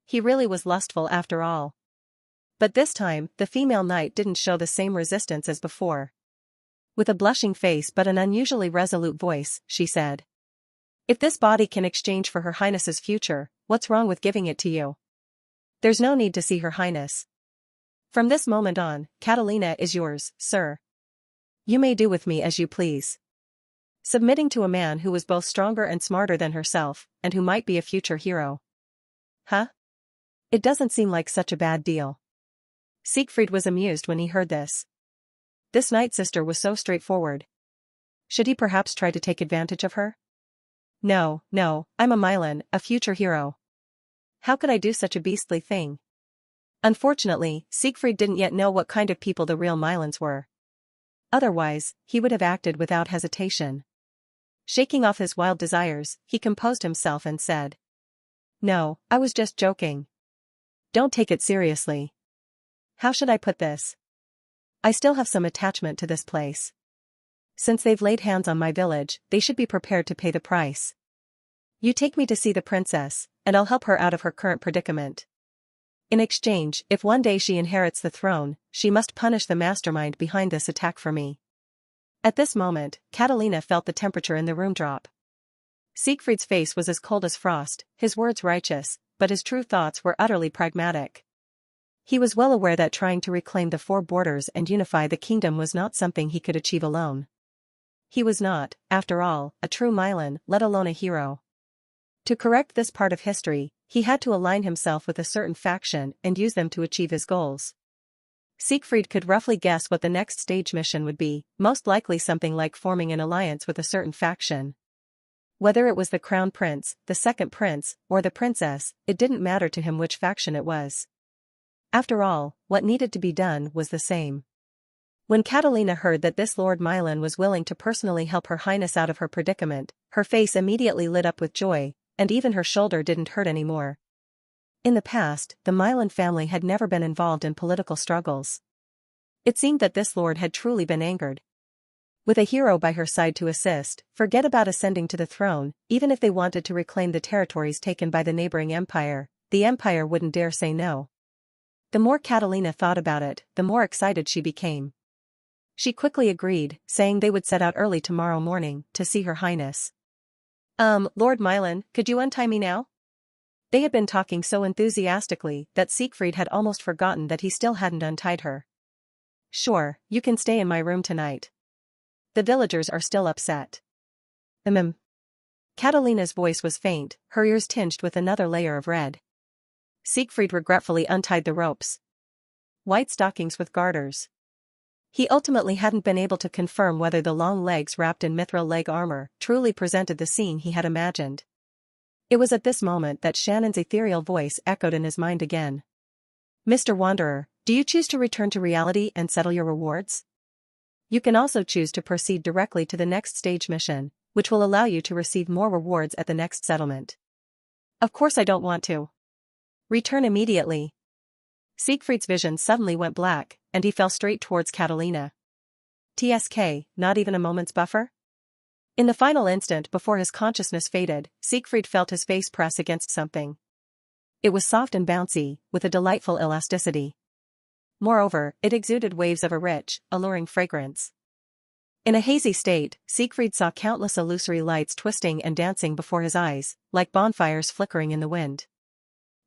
He really was lustful after all. But this time, the female knight didn't show the same resistance as before. With a blushing face but an unusually resolute voice, she said. If this body can exchange for Her Highness's future, what's wrong with giving it to you? There's no need to see Her Highness. From this moment on, Catalina is yours, sir. You may do with me as you please. Submitting to a man who was both stronger and smarter than herself, and who might be a future hero. Huh? It doesn't seem like such a bad deal. Siegfried was amused when he heard this. This night sister was so straightforward. Should he perhaps try to take advantage of her? No, I'm a Mylan, a future hero. How could I do such a beastly thing? Unfortunately, Siegfried didn't yet know what kind of people the real Mylans were. Otherwise, he would have acted without hesitation. Shaking off his wild desires, he composed himself and said. No, I was just joking. Don't take it seriously. How should I put this? I still have some attachment to this place. Since they've laid hands on my village, they should be prepared to pay the price. You take me to see the princess, and I'll help her out of her current predicament. In exchange, if one day she inherits the throne, she must punish the mastermind behind this attack for me. At this moment, Catalina felt the temperature in the room drop. Siegfried's face was as cold as frost, his words righteous, but his true thoughts were utterly pragmatic. He was well aware that trying to reclaim the four borders and unify the kingdom was not something he could achieve alone. He was not, after all, a true Mylan, let alone a hero. To correct this part of history, he had to align himself with a certain faction and use them to achieve his goals. Siegfried could roughly guess what the next stage mission would be, most likely something like forming an alliance with a certain faction. Whether it was the crown prince, the second prince, or the princess, it didn't matter to him which faction it was. After all, what needed to be done was the same. When Catalina heard that this Lord Milan was willing to personally help Her Highness out of her predicament, her face immediately lit up with joy, and even her shoulder didn't hurt anymore. In the past, the Milan family had never been involved in political struggles. It seemed that this lord had truly been angered. With a hero by her side to assist, forget about ascending to the throne, even if they wanted to reclaim the territories taken by the neighboring empire, the empire wouldn't dare say no. The more Catalina thought about it, the more excited she became. She quickly agreed, saying they would set out early tomorrow morning to see Her Highness. Lord Milan, could you untie me now? They had been talking so enthusiastically that Siegfried had almost forgotten that he still hadn't untied her. Sure, you can stay in my room tonight. The villagers are still upset. Catalina's voice was faint, her ears tinged with another layer of red. Siegfried regretfully untied the ropes. White stockings with garters. He ultimately hadn't been able to confirm whether the long legs wrapped in mithril leg armor truly presented the scene he had imagined. It was at this moment that Shannon's ethereal voice echoed in his mind again. Mr. Wanderer, do you choose to return to reality and settle your rewards? You can also choose to proceed directly to the next stage mission, which will allow you to receive more rewards at the next settlement. Of course I don't want to. Return immediately. Siegfried's vision suddenly went black, and he fell straight towards Catalina. TSK, not even a moment's buffer? In the final instant before his consciousness faded, Siegfried felt his face press against something. It was soft and bouncy, with a delightful elasticity. Moreover, it exuded waves of a rich, alluring fragrance. In a hazy state, Siegfried saw countless illusory lights twisting and dancing before his eyes, like bonfires flickering in the wind.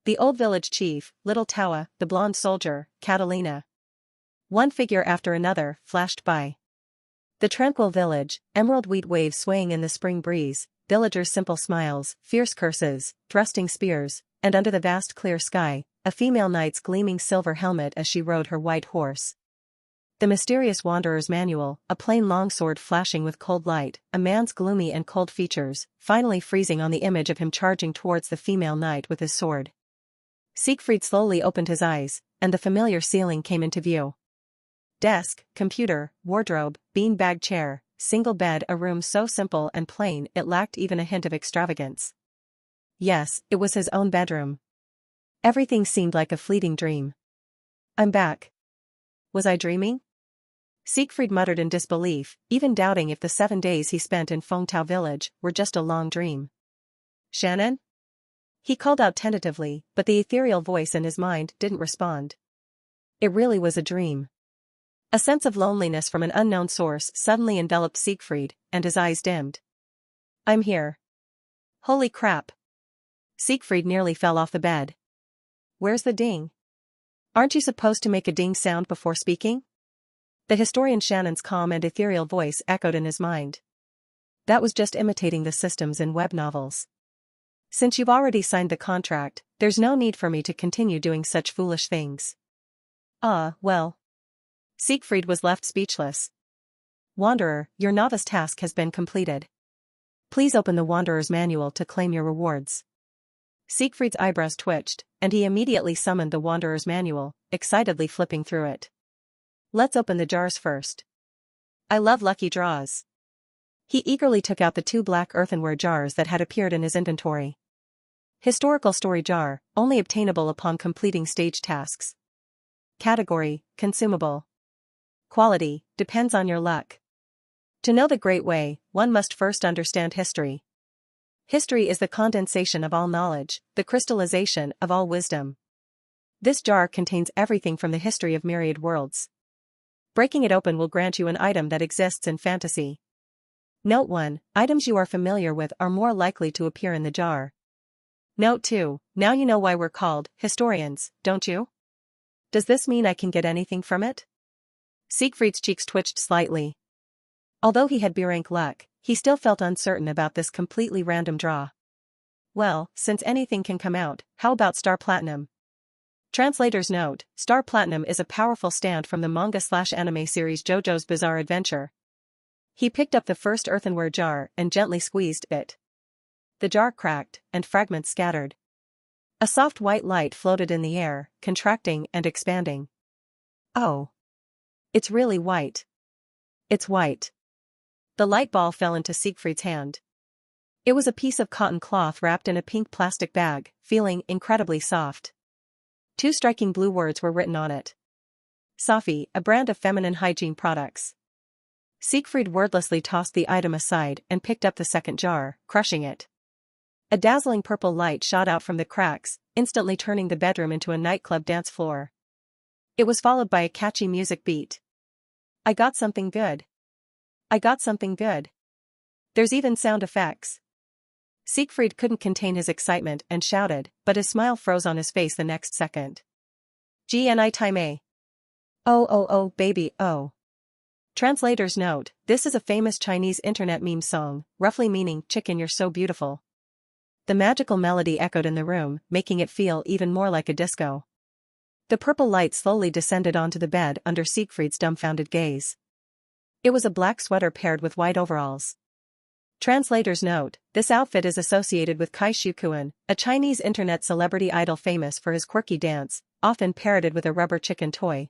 The old village chief, little Taua, the blonde soldier, Catalina. One figure after another flashed by. The tranquil village, emerald wheat waves swaying in the spring breeze, villagers' simple smiles, fierce curses, thrusting spears, and under the vast clear sky, a female knight's gleaming silver helmet as she rode her white horse. The mysterious wanderer's manual, a plain longsword flashing with cold light, a man's gloomy and cold features, finally freezing on the image of him charging towards the female knight with his sword. Siegfried slowly opened his eyes, and the familiar ceiling came into view. Desk, computer, wardrobe, bean-bag chair, single bed, a room so simple and plain it lacked even a hint of extravagance. Yes, it was his own bedroom. Everything seemed like a fleeting dream. I'm back. Was I dreaming? Siegfried muttered in disbelief, even doubting if the 7 days he spent in Fengtao village were just a long dream. Shannon? He called out tentatively, but the ethereal voice in his mind didn't respond. It really was a dream. A sense of loneliness from an unknown source suddenly enveloped Siegfried, and his eyes dimmed. I'm here. Holy crap. Siegfried nearly fell off the bed. Where's the ding? Aren't you supposed to make a ding sound before speaking? The historian Shannon's calm and ethereal voice echoed in his mind. That was just imitating the systems in web novels. Since you've already signed the contract, there's no need for me to continue doing such foolish things. Well. Siegfried was left speechless. Wanderer, your novice task has been completed. Please open the Wanderer's manual to claim your rewards. Siegfried's eyebrows twitched, and he immediately summoned the Wanderer's manual, excitedly flipping through it. Let's open the jars first. I love lucky draws. He eagerly took out the 2 black earthenware jars that had appeared in his inventory. Historical story jar, only obtainable upon completing stage tasks. Category, consumable. Quality, depends on your luck. To know the great way, one must first understand history. History is the condensation of all knowledge, the crystallization of all wisdom. This jar contains everything from the history of myriad worlds. Breaking it open will grant you an item that exists in fantasy. Note 1, items you are familiar with are more likely to appear in the jar. Note 2, now you know why we're called historians, don't you? Does this mean I can get anything from it? Siegfried's cheeks twitched slightly. Although he had B-rank luck, he still felt uncertain about this completely random draw. Well, since anything can come out, how about Star Platinum? Translator's note, Star Platinum is a powerful stand from the manga/anime series JoJo's Bizarre Adventure. He picked up the first earthenware jar and gently squeezed it. The jar cracked, and fragments scattered. A soft white light floated in the air, contracting and expanding. Oh. It's really white. It's white. The light ball fell into Siegfried's hand. It was a piece of cotton cloth wrapped in a pink plastic bag, feeling incredibly soft. 2 striking blue words were written on it. Safi, a brand of feminine hygiene products. Siegfried wordlessly tossed the item aside and picked up the second jar, crushing it. A dazzling purple light shot out from the cracks, instantly turning the bedroom into a nightclub dance floor. It was followed by a catchy music beat. I got something good. I got something good. There's even sound effects. Siegfried couldn't contain his excitement and shouted, but his smile froze on his face the next second. Gni time a. Oh, baby, oh. Translator's note: this is a famous Chinese internet meme song, roughly meaning, chicken you're so beautiful. The magical melody echoed in the room, making it feel even more like a disco. The purple light slowly descended onto the bed under Siegfried's dumbfounded gaze. It was a black sweater paired with white overalls. Translator's note: this outfit is associated with Kai Shukuan, a Chinese internet celebrity idol famous for his quirky dance, often parroted with a rubber chicken toy.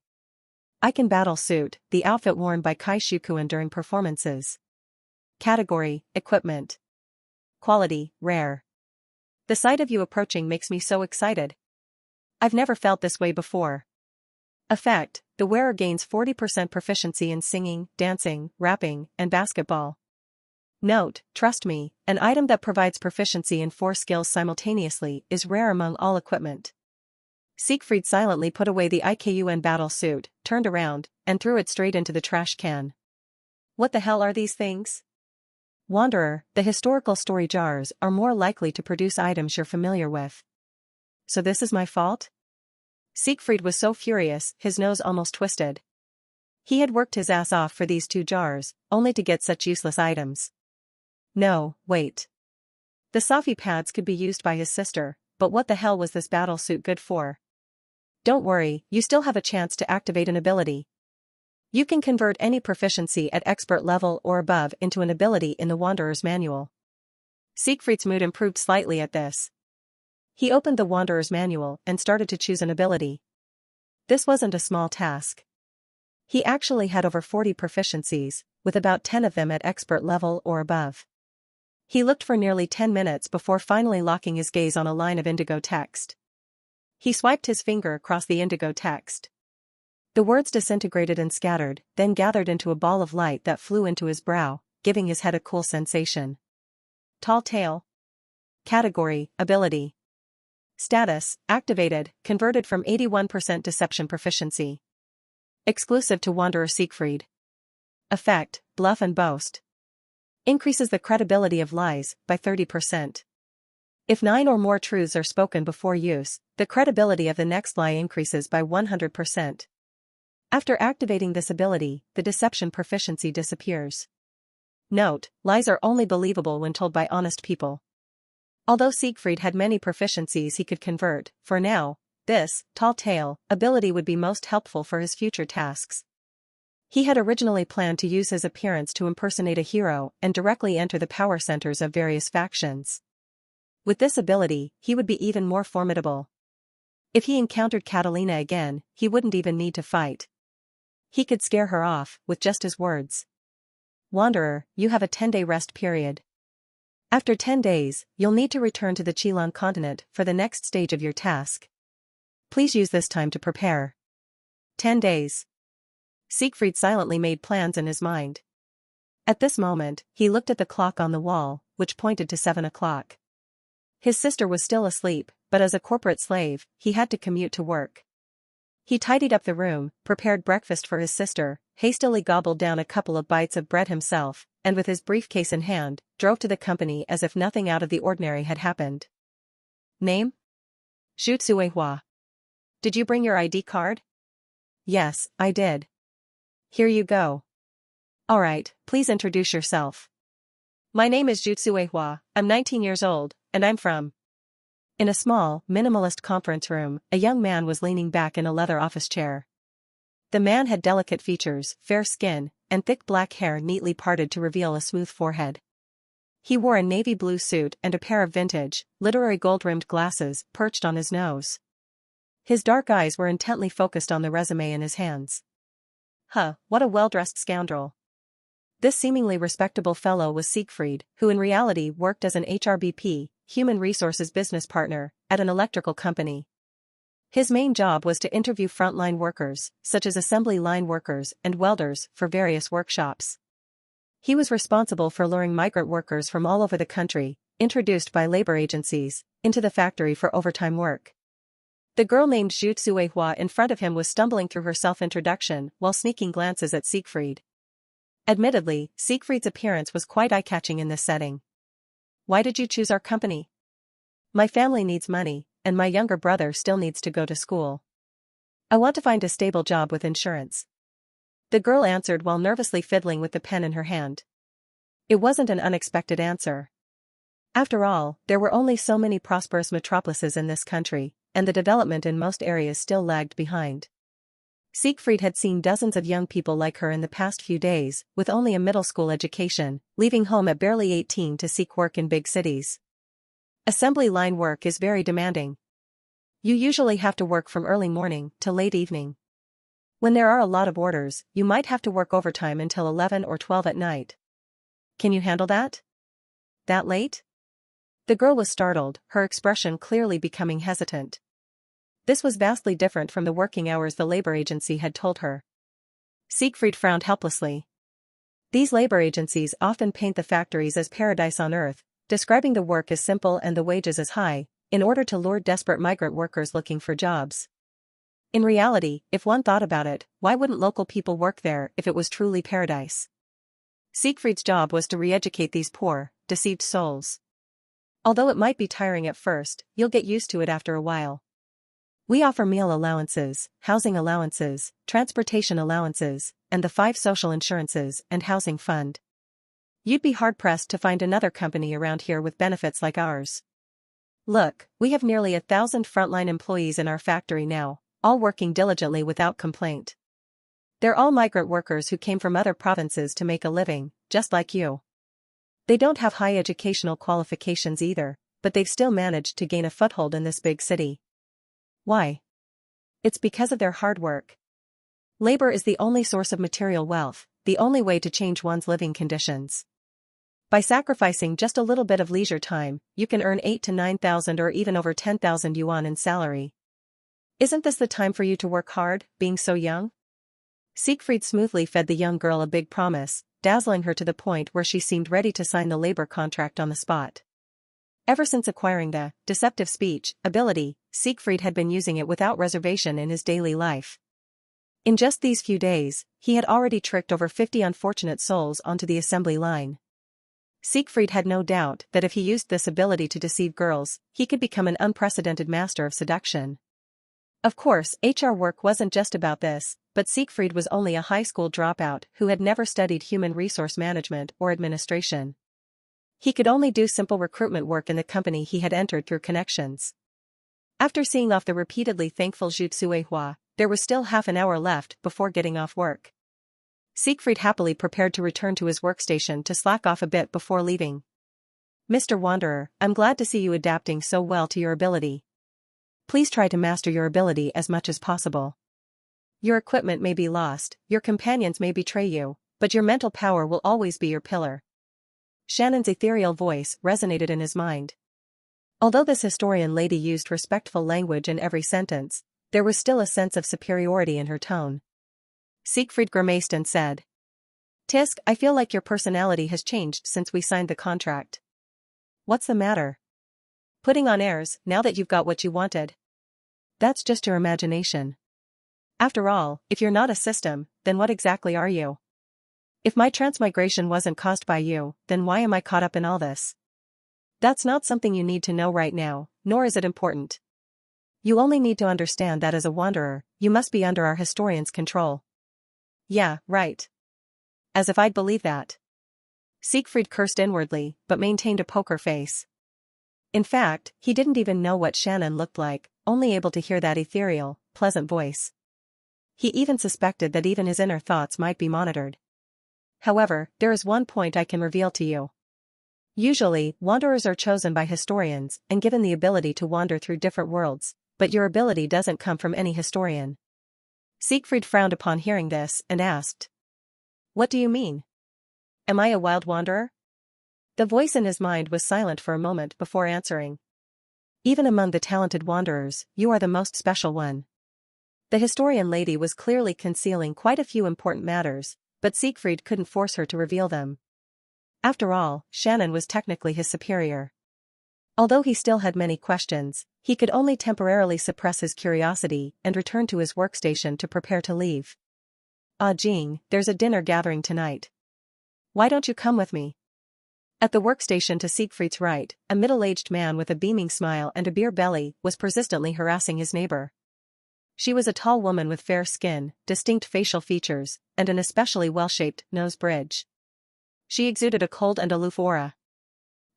Icon battle suit, the outfit worn by Kai Shukuan during performances. Category: equipment. Quality: rare. The sight of you approaching makes me so excited. I've never felt this way before. Effect: the wearer gains 40% proficiency in singing, dancing, rapping, and basketball. Note: trust me, an item that provides proficiency in 4 skills simultaneously is rare among all equipment. Siegfried silently put away the IKUN battle suit, turned around, and threw it straight into the trash can. What the hell are these things? Wanderer, the historical story jars are more likely to produce items you're familiar with. So this is my fault? Siegfried was so furious, his nose almost twisted. He had worked his ass off for these 2 jars, only to get such useless items. No, wait. The Safi pads could be used by his sister, but what the hell was this battle suit good for? Don't worry, you still have a chance to activate an ability. You can convert any proficiency at expert level or above into an ability in the Wanderer's manual. Siegfried's mood improved slightly at this. He opened the Wanderer's manual and started to choose an ability. This wasn't a small task. He actually had over 40 proficiencies, with about 10 of them at expert level or above. He looked for nearly 10 minutes before finally locking his gaze on a line of indigo text. He swiped his finger across the indigo text. The words disintegrated and scattered, then gathered into a ball of light that flew into his brow, giving his head a cool sensation. Tall tale. Category: ability. Status: activated, converted from 81% deception proficiency. Exclusive to Wanderer Siegfried. Effect: bluff and boast. Increases the credibility of lies by 30%. If 9 or more truths are spoken before use, the credibility of the next lie increases by 100%. After activating this ability, the deception proficiency disappears. Note: lies are only believable when told by honest people. Although Siegfried had many proficiencies he could convert, for now, this, tall tale, ability would be most helpful for his future tasks. He had originally planned to use his appearance to impersonate a hero and directly enter the power centers of various factions. With this ability, he would be even more formidable. If he encountered Catalina again, he wouldn't even need to fight. He could scare her off with just his words. Wanderer, you have a 10-day rest period. After 10 days, you'll need to return to the Chilan continent for the next stage of your task. Please use this time to prepare. 10 days. Siegfried silently made plans in his mind. At this moment, he looked at the clock on the wall, which pointed to 7 o'clock. His sister was still asleep, but as a corporate slave, he had to commute to work. He tidied up the room, prepared breakfast for his sister, hastily gobbled down a couple of bites of bread himself, and with his briefcase in hand, drove to the company as if nothing out of the ordinary had happened. Name? Zhu Tsuehua. Did you bring your ID card? Yes, I did. Here you go. Alright, please introduce yourself. My name is Zhu Tsuehua, I'm 19 years old, and I'm from... In a small, minimalist conference room, a young man was leaning back in a leather office chair. The man had delicate features, fair skin, and thick black hair neatly parted to reveal a smooth forehead. He wore a navy blue suit and a pair of vintage, literary gold-rimmed glasses perched on his nose. His dark eyes were intently focused on the resume in his hands. What a well-dressed scoundrel. This seemingly respectable fellow was Siegfried, who in reality worked as an HRBP, human resources business partner, at an electrical company. His main job was to interview frontline workers, such as assembly line workers and welders, for various workshops. He was responsible for luring migrant workers from all over the country, introduced by labor agencies, into the factory for overtime work. The girl named Zhu Tsuehua in front of him was stumbling through her self-introduction while sneaking glances at Siegfried. Admittedly, Siegfried's appearance was quite eye-catching in this setting. "Why did you choose our company?" "My family needs money, and my younger brother still needs to go to school. I want to find a stable job with insurance," the girl answered while nervously fiddling with the pen in her hand. It wasn't an unexpected answer. After all, there were only so many prosperous metropolises in this country, and the development in most areas still lagged behind. Siegfried had seen dozens of young people like her in the past few days, with only a middle school education, leaving home at barely 18 to seek work in big cities. Assembly line work is very demanding. You usually have to work from early morning to late evening. When there are a lot of orders, you might have to work overtime until 11 or 12 at night. Can you handle that? That late? The girl was startled, her expression clearly becoming hesitant. This was vastly different from the working hours the labor agency had told her. Siegfried frowned helplessly. These labor agencies often paint the factories as paradise on earth, describing the work as simple and the wages as high, in order to lure desperate migrant workers looking for jobs. In reality, if one thought about it, why wouldn't local people work there if it was truly paradise? Siegfried's job was to re-educate these poor, deceived souls. Although it might be tiring at first, you'll get used to it after a while. We offer meal allowances, housing allowances, transportation allowances, and the 5 social insurances and housing fund. You'd be hard-pressed to find another company around here with benefits like ours. Look, we have nearly 1,000 frontline employees in our factory now, all working diligently without complaint. They're all migrant workers who came from other provinces to make a living, just like you. They don't have high educational qualifications either, but they've still managed to gain a foothold in this big city. Why? It's because of their hard work. Labor is the only source of material wealth, the only way to change one's living conditions. By sacrificing just a little bit of leisure time, you can earn 8,000 to 9,000 or even over 10,000 yuan in salary. Isn't this the time for you to work hard, being so young? Siegfried smoothly fed the young girl a big promise, dazzling her to the point where she seemed ready to sign the labor contract on the spot. Ever since acquiring the deceptive speech ability, Siegfried had been using it without reservation in his daily life. In just these few days, he had already tricked over 50 unfortunate souls onto the assembly line. Siegfried had no doubt that if he used this ability to deceive girls, he could become an unprecedented master of seduction. Of course, HR work wasn't just about this, but Siegfried was only a high school dropout who had never studied human resource management or administration. He could only do simple recruitment work in the company he had entered through connections. After seeing off the repeatedly thankful Zhu Tsuehua, there was still half an hour left before getting off work. Siegfried happily prepared to return to his workstation to slack off a bit before leaving. "Mr. Wanderer, I'm glad to see you adapting so well to your ability. Please try to master your ability as much as possible. Your equipment may be lost, your companions may betray you, but your mental power will always be your pillar." Shannon's ethereal voice resonated in his mind. Although this historian lady used respectful language in every sentence, there was still a sense of superiority in her tone. Siegfried grimaced and said, "Tisk, I feel like your personality has changed since we signed the contract. What's the matter? Putting on airs, now that you've got what you wanted? That's just your imagination. After all, if you're not a system, then what exactly are you? If my transmigration wasn't caused by you, then why am I caught up in all this? That's not something you need to know right now, nor is it important. You only need to understand that as a wanderer, you must be under our historian's control." "Yeah, right. As if I'd believe that." Siegfried cursed inwardly, but maintained a poker face. In fact, he didn't even know what Shannon looked like, only able to hear that ethereal, pleasant voice. He even suspected that even his inner thoughts might be monitored. "However, there is one point I can reveal to you. Usually, wanderers are chosen by historians and given the ability to wander through different worlds, but your ability doesn't come from any historian. Siegfried frowned upon hearing this and asked, "What do you mean? Am I a wild wanderer?" The voice in his mind was silent for a moment before answering. "Even among the talented wanderers, you are the most special one." The historian lady was clearly concealing quite a few important matters, but Siegfried couldn't force her to reveal them. After all, Shannon was technically his superior. Although he still had many questions, he could only temporarily suppress his curiosity and return to his workstation to prepare to leave. "Ah Jing, there's a dinner gathering tonight. Why don't you come with me?" At the workstation to Siegfried's right, a middle-aged man with a beaming smile and a beer belly was persistently harassing his neighbor. She was a tall woman with fair skin, distinct facial features, and an especially well-shaped nose bridge. She exuded a cold and aloof aura.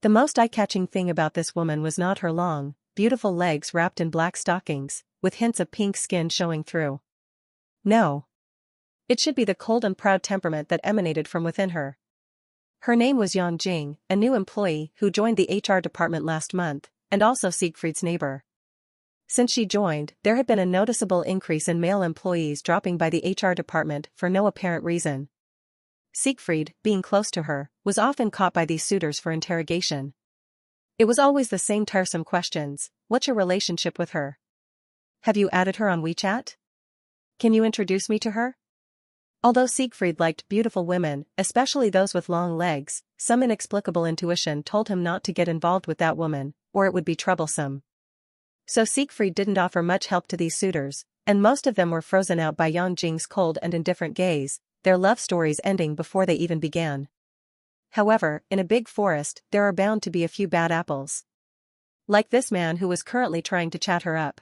The most eye-catching thing about this woman was not her long, beautiful legs wrapped in black stockings, with hints of pink skin showing through. No. It should be the cold and proud temperament that emanated from within her. Her name was Yang Jing, a new employee who joined the HR department last month, and also Siegfried's neighbor. Since she joined, there had been a noticeable increase in male employees dropping by the HR department for no apparent reason. Siegfried, being close to her, was often caught by these suitors for interrogation. It was always the same tiresome questions. What's your relationship with her? Have you added her on WeChat? Can you introduce me to her? Although Siegfried liked beautiful women, especially those with long legs, some inexplicable intuition told him not to get involved with that woman, or it would be troublesome. So Siegfried didn't offer much help to these suitors, and most of them were frozen out by Yang Jing's cold and indifferent gaze, their love stories ending before they even began. However, in a big forest, there are bound to be a few bad apples. Like this man who was currently trying to chat her up.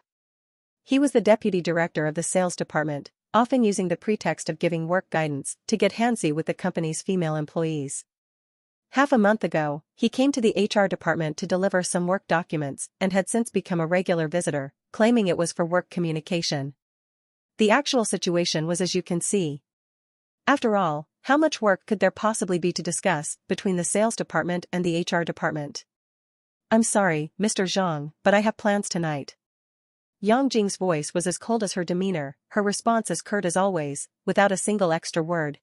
He was the deputy director of the sales department, often using the pretext of giving work guidance to get handsy with the company's female employees. Half a month ago, he came to the HR department to deliver some work documents and had since become a regular visitor, claiming it was for work communication. The actual situation was as you can see. After all, how much work could there possibly be to discuss between the sales department and the HR department? "I'm sorry, Mr. Zhang, but I have plans tonight." Yang Jing's voice was as cold as her demeanor, her response as curt as always, without a single extra word.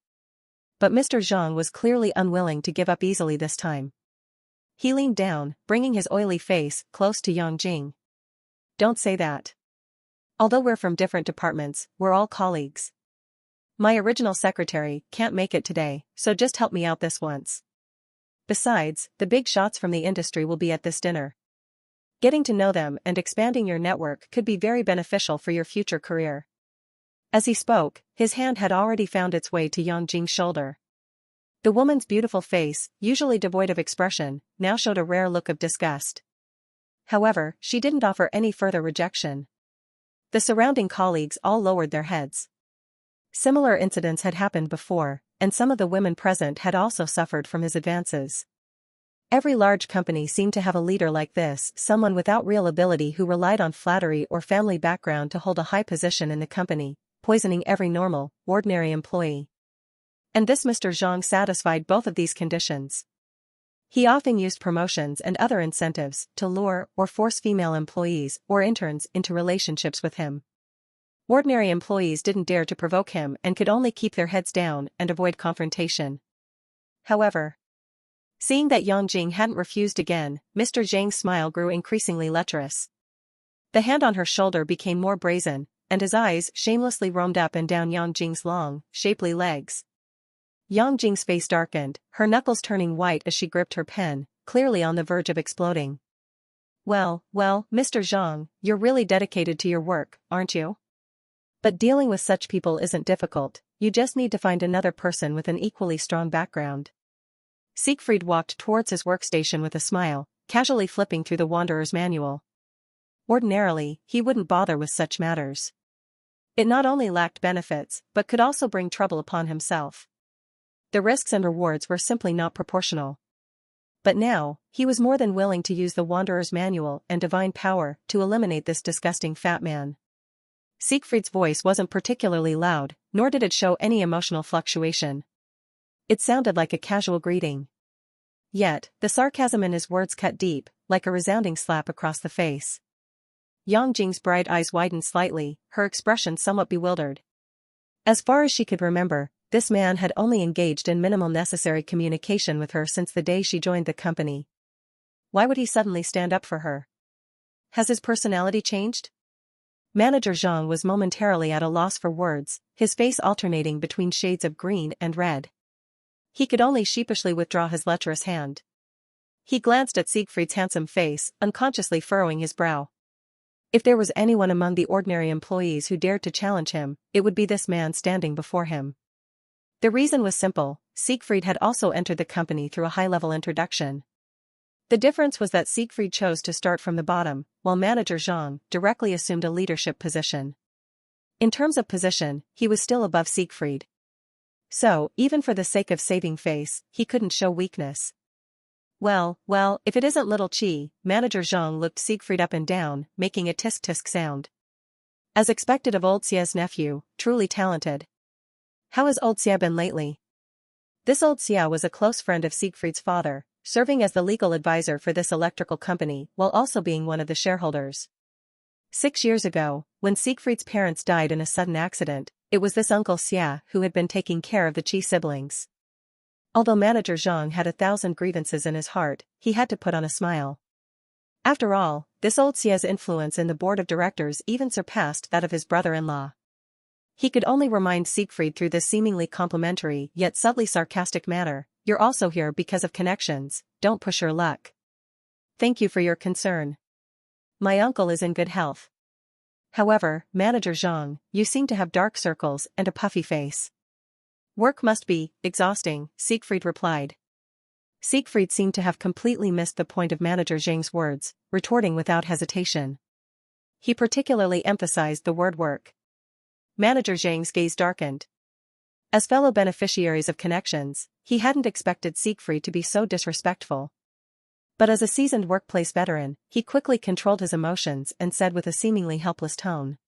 But Mr. Zhang was clearly unwilling to give up easily this time. He leaned down, bringing his oily face close to Yang Jing. "Don't say that. Although we're from different departments, we're all colleagues. My original secretary can't make it today, so just help me out this once. Besides, the big shots from the industry will be at this dinner. Getting to know them and expanding your network could be very beneficial for your future career." As he spoke, his hand had already found its way to Yang Jing's shoulder. The woman's beautiful face, usually devoid of expression, now showed a rare look of disgust. However, she didn't offer any further rejection. The surrounding colleagues all lowered their heads. Similar incidents had happened before, and some of the women present had also suffered from his advances. Every large company seemed to have a leader like this, someone without real ability who relied on flattery or family background to hold a high position in the company, poisoning every normal, ordinary employee. And this Mr. Zhang satisfied both of these conditions. He often used promotions and other incentives to lure or force female employees or interns into relationships with him. Ordinary employees didn't dare to provoke him and could only keep their heads down and avoid confrontation. However, seeing that Yang Jing hadn't refused again, Mr. Zhang's smile grew increasingly lecherous. The hand on her shoulder became more brazen, and his eyes shamelessly roamed up and down Yang Jing's long, shapely legs. Yang Jing's face darkened, her knuckles turning white as she gripped her pen, clearly on the verge of exploding. Well, Mr. Zhang, you're really dedicated to your work, aren't you? But dealing with such people isn't difficult, you just need to find another person with an equally strong background." Siegfried walked towards his workstation with a smile, casually flipping through the Wanderer's manual. Ordinarily, he wouldn't bother with such matters. It not only lacked benefits, but could also bring trouble upon himself. The risks and rewards were simply not proportional. But now, he was more than willing to use the Wanderer's manual and divine power to eliminate this disgusting fat man. Siegfried's voice wasn't particularly loud, nor did it show any emotional fluctuation. It sounded like a casual greeting. Yet, the sarcasm in his words cut deep, like a resounding slap across the face. Yang Jing's bright eyes widened slightly, her expression somewhat bewildered. As far as she could remember, this man had only engaged in minimal necessary communication with her since the day she joined the company. Why would he suddenly stand up for her? Has his personality changed? Manager Zhang was momentarily at a loss for words, his face alternating between shades of green and red. He could only sheepishly withdraw his lecherous hand. He glanced at Siegfried's handsome face, unconsciously furrowing his brow. If there was anyone among the ordinary employees who dared to challenge him, it would be this man standing before him. The reason was simple: Siegfried had also entered the company through a high-level introduction. The difference was that Siegfried chose to start from the bottom, while Manager Zhang directly assumed a leadership position. In terms of position, he was still above Siegfried. So, even for the sake of saving face, he couldn't show weakness. Well, if it isn't little Qi, Manager Zhang looked Siegfried up and down, making a tisk-tisk sound. As expected of old Xia's nephew, truly talented. How has old Xia been lately? This old Xia was a close friend of Siegfried's father, serving as the legal advisor for this electrical company while also being one of the shareholders. 6 years ago, when Siegfried's parents died in a sudden accident, it was this Uncle Xia who had been taking care of the Qi siblings. Although Manager Zhang had 1,000 grievances in his heart, he had to put on a smile. After all, this old Xia's influence in the board of directors even surpassed that of his brother-in-law. He could only remind Siegfried through this seemingly complimentary yet subtly sarcastic manner, "You're also here because of connections, don't push your luck. Thank you for your concern. My uncle is in good health. However, Manager Zhang, you seem to have dark circles and a puffy face." "Work must be exhausting," Siegfried replied. Siegfried seemed to have completely missed the point of Manager Zhang's words, retorting without hesitation. He particularly emphasized the word work. Manager Zhang's gaze darkened. As fellow beneficiaries of connections, he hadn't expected Siegfried to be so disrespectful. But as a seasoned workplace veteran, he quickly controlled his emotions and said with a seemingly helpless tone,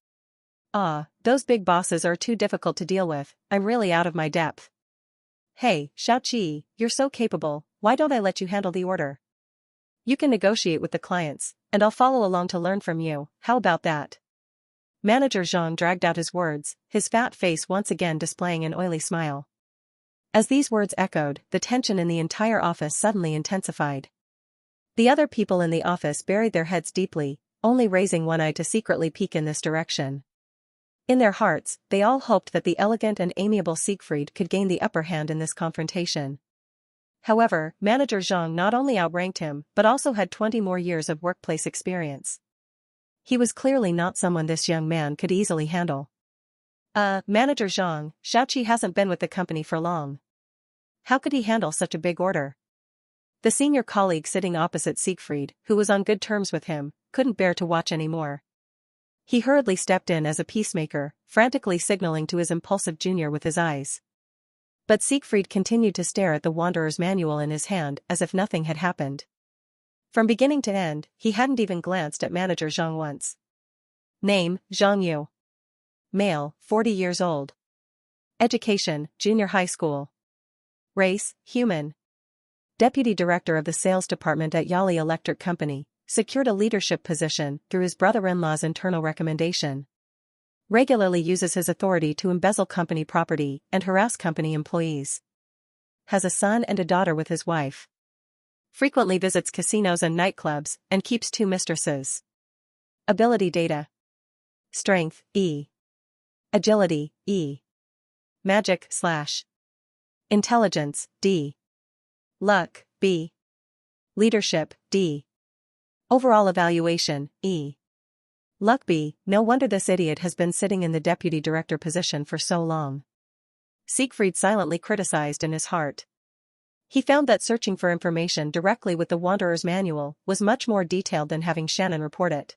"Those big bosses are too difficult to deal with, I'm really out of my depth. Hey, Xiaoqi, you're so capable, why don't I let you handle the order? You can negotiate with the clients, and I'll follow along to learn from you, how about that?" Manager Zhang dragged out his words, his fat face once again displaying an oily smile. As these words echoed, the tension in the entire office suddenly intensified. The other people in the office buried their heads deeply, only raising one eye to secretly peek in this direction. In their hearts, they all hoped that the elegant and amiable Siegfried could gain the upper hand in this confrontation. However, Manager Zhang not only outranked him but also had 20 more years of workplace experience. He was clearly not someone this young man could easily handle. Manager Zhang, Xiaoqi hasn't been with the company for long. How could he handle such a big order?" The senior colleague sitting opposite Siegfried, who was on good terms with him, couldn't bear to watch anymore. He hurriedly stepped in as a peacemaker, frantically signaling to his impulsive junior with his eyes. But Siegfried continued to stare at the Wanderer's manual in his hand as if nothing had happened. From beginning to end, he hadn't even glanced at Manager Zhang once. Name, Zhang Yu. Male, 40 years old. Education, junior high school. Race, human. Deputy Director of the Sales Department at Yali Electric Company, secured a leadership position through his brother-in-law's internal recommendation. Regularly uses his authority to embezzle company property and harass company employees. Has a son and a daughter with his wife. Frequently visits casinos and nightclubs, and keeps 2 mistresses. Ability data. Strength, E. Agility, E. Magic, / Intelligence, D. Luck, B. Leadership, D. Overall evaluation, E. Luck, B. No wonder this idiot has been sitting in the deputy director position for so long. Siegfried silently criticized in his heart. He found that searching for information directly with the Wanderer's manual was much more detailed than having Shannon report it.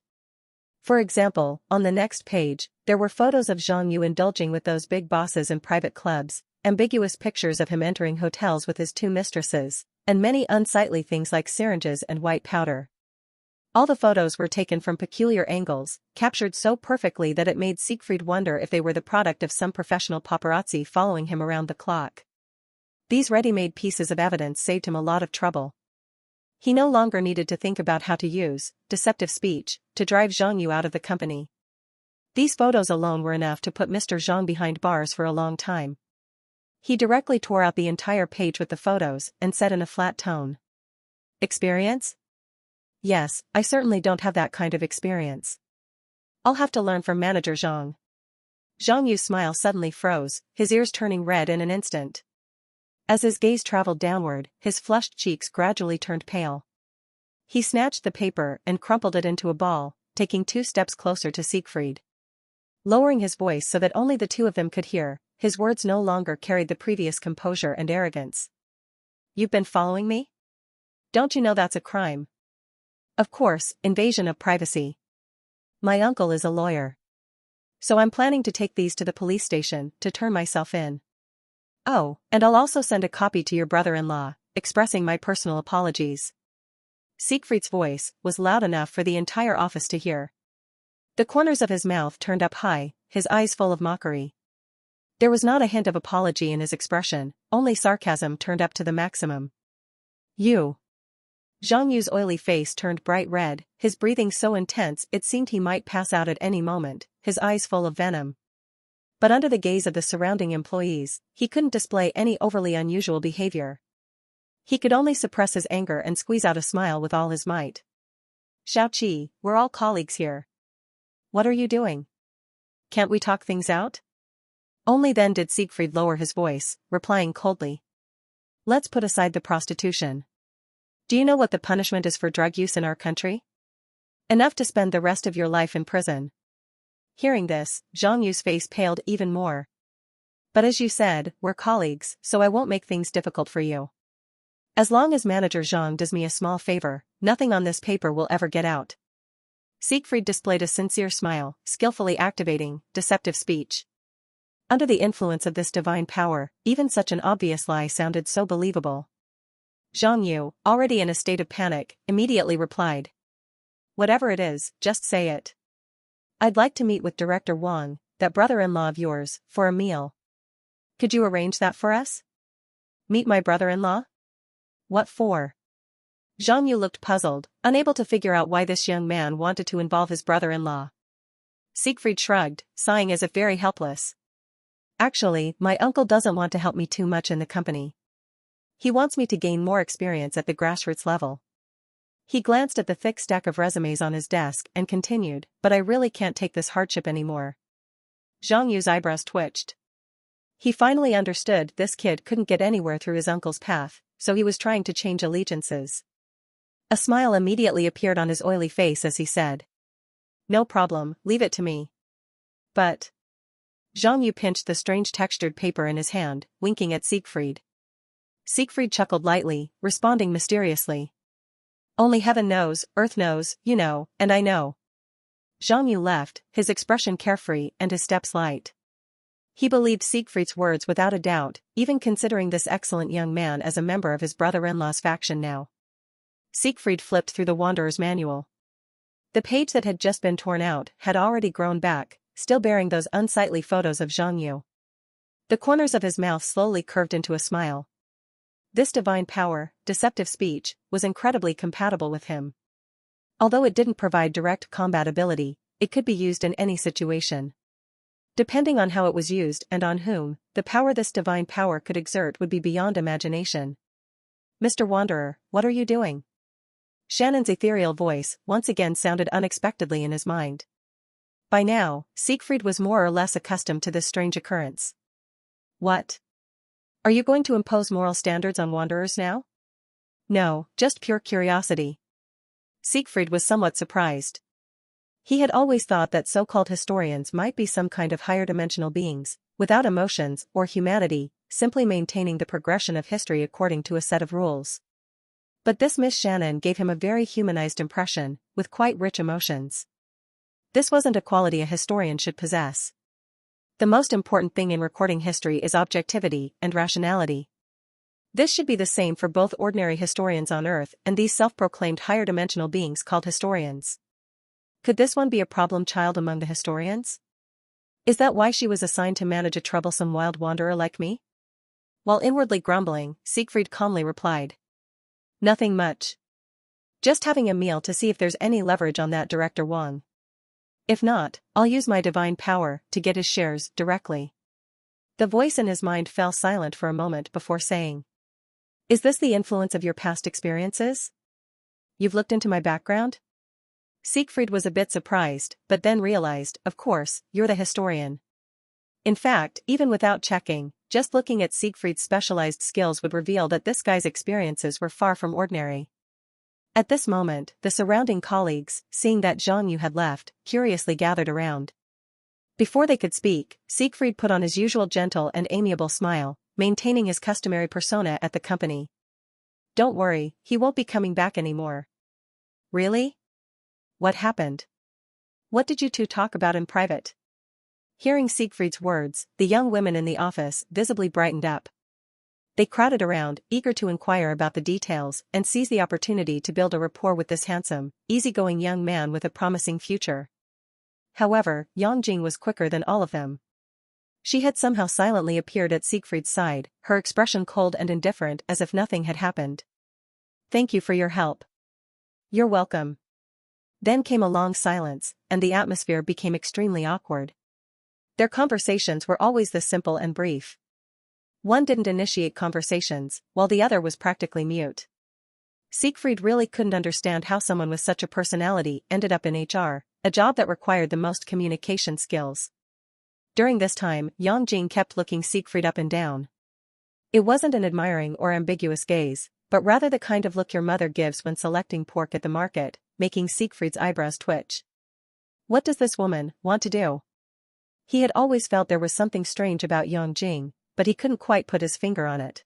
For example, on the next page, there were photos of Zhang Yu indulging with those big bosses in private clubs, ambiguous pictures of him entering hotels with his 2 mistresses, and many unsightly things like syringes and white powder. All the photos were taken from peculiar angles, captured so perfectly that it made Siegfried wonder if they were the product of some professional paparazzi following him around the clock. These ready-made pieces of evidence saved him a lot of trouble. He no longer needed to think about how to use deceptive speech to drive Zhang Yu out of the company. These photos alone were enough to put Mr. Zhang behind bars for a long time. He directly tore out the entire page with the photos and said in a flat tone. Experience? Yes, I certainly don't have that kind of experience. I'll have to learn from Manager Zhang. Zhang Yu's smile suddenly froze, his ears turning red in an instant. As his gaze traveled downward, his flushed cheeks gradually turned pale. He snatched the paper and crumpled it into a ball, taking 2 steps closer to Siegfried. Lowering his voice so that only the two of them could hear, his words no longer carried the previous composure and arrogance. You've been following me? Don't you know that's a crime? Of course, invasion of privacy. My uncle is a lawyer. So I'm planning to take these to the police station to turn myself in. Oh, and I'll also send a copy to your brother-in-law, expressing my personal apologies. Siegfried's voice was loud enough for the entire office to hear. The corners of his mouth turned up high, his eyes full of mockery. There was not a hint of apology in his expression, only sarcasm turned up to the maximum. You. Zhang Yu's oily face turned bright red, his breathing so intense it seemed he might pass out at any moment, his eyes full of venom. But under the gaze of the surrounding employees, he couldn't display any overly unusual behavior. He could only suppress his anger and squeeze out a smile with all his might. Xiaoqi, we're all colleagues here. What are you doing? Can't we talk things out? Only then did Siegfried lower his voice, replying coldly. Let's put aside the prostitution. Do you know what the punishment is for drug use in our country? Enough to spend the rest of your life in prison. Hearing this, Zhang Yu's face paled even more. But as you said, we're colleagues, so I won't make things difficult for you. As long as Manager Zhang does me a small favor, nothing on this paper will ever get out. Siegfried displayed a sincere smile, skillfully activating deceptive speech. Under the influence of this divine power, even such an obvious lie sounded so believable. Zhang Yu, already in a state of panic, immediately replied. Whatever it is, just say it. I'd like to meet with Director Wang, that brother-in-law of yours, for a meal. Could you arrange that for us? Meet my brother-in-law? What for? Zhang Yu looked puzzled, unable to figure out why this young man wanted to involve his brother-in-law. Siegfried shrugged, sighing as if very helpless. Actually, my uncle doesn't want to help me too much in the company. He wants me to gain more experience at the grassroots level. He glanced at the thick stack of resumes on his desk and continued, but I really can't take this hardship anymore. Zhang Yu's eyebrows twitched. He finally understood this kid couldn't get anywhere through his uncle's path, so he was trying to change allegiances. A smile immediately appeared on his oily face as he said. No problem, leave it to me. But. Zhang Yu pinched the strange textured paper in his hand, winking at Siegfried. Siegfried chuckled lightly, responding mysteriously. Only heaven knows, earth knows, you know, and I know. Zhang Yu left, his expression carefree and his steps light. He believed Siegfried's words without a doubt, even considering this excellent young man as a member of his brother-in-law's faction now. Siegfried flipped through the Wanderer's manual. The page that had just been torn out had already grown back, still bearing those unsightly photos of Zhang Yu. The corners of his mouth slowly curved into a smile. This divine power, deceptive speech, was incredibly compatible with him. Although it didn't provide direct combat ability, it could be used in any situation. Depending on how it was used and on whom, the power this divine power could exert would be beyond imagination. Mr. Wanderer, what are you doing? Shannon's ethereal voice once again sounded unexpectedly in his mind. By now, Siegfried was more or less accustomed to this strange occurrence. What? Are you going to impose moral standards on wanderers now? No, just pure curiosity. Siegfried was somewhat surprised. He had always thought that so-called historians might be some kind of higher dimensional beings, without emotions or humanity, simply maintaining the progression of history according to a set of rules. But this Miss Shannon gave him a very humanized impression, with quite rich emotions. This wasn't a quality a historian should possess. The most important thing in recording history is objectivity and rationality. This should be the same for both ordinary historians on Earth and these self-proclaimed higher dimensional beings called historians. Could this one be a problem child among the historians? Is that why she was assigned to manage a troublesome wild wanderer like me? While inwardly grumbling, Siegfried calmly replied. Nothing much. Just having a meal to see if there's any leverage on that Director Wang. If not, I'll use my divine power to get his shares directly. The voice in his mind fell silent for a moment before saying, "Is this the influence of your past experiences? You've looked into my background?" Siegfried was a bit surprised, but then realized, of course, you're the historian. In fact, even without checking, just looking at Siegfried's specialized skills would reveal that this guy's experiences were far from ordinary. At this moment, the surrounding colleagues, seeing that Zhang Yu had left, curiously gathered around. Before they could speak, Siegfried put on his usual gentle and amiable smile, maintaining his customary persona at the company. "Don't worry, he won't be coming back anymore." "Really? What happened? What did you two talk about in private?" Hearing Siegfried's words, the young women in the office visibly brightened up. They crowded around, eager to inquire about the details and seize the opportunity to build a rapport with this handsome, easygoing young man with a promising future. However, Yang Jing was quicker than all of them. She had somehow silently appeared at Siegfried's side, her expression cold and indifferent as if nothing had happened. "Thank you for your help." "You're welcome." Then came a long silence, and the atmosphere became extremely awkward. Their conversations were always this simple and brief. One didn't initiate conversations, while the other was practically mute. Siegfried really couldn't understand how someone with such a personality ended up in HR, a job that required the most communication skills. During this time, Yang Jing kept looking Siegfried up and down. It wasn't an admiring or ambiguous gaze, but rather the kind of look your mother gives when selecting pork at the market, making Siegfried's eyebrows twitch. What does this woman want to do? He had always felt there was something strange about Yang Jing, but he couldn't quite put his finger on it.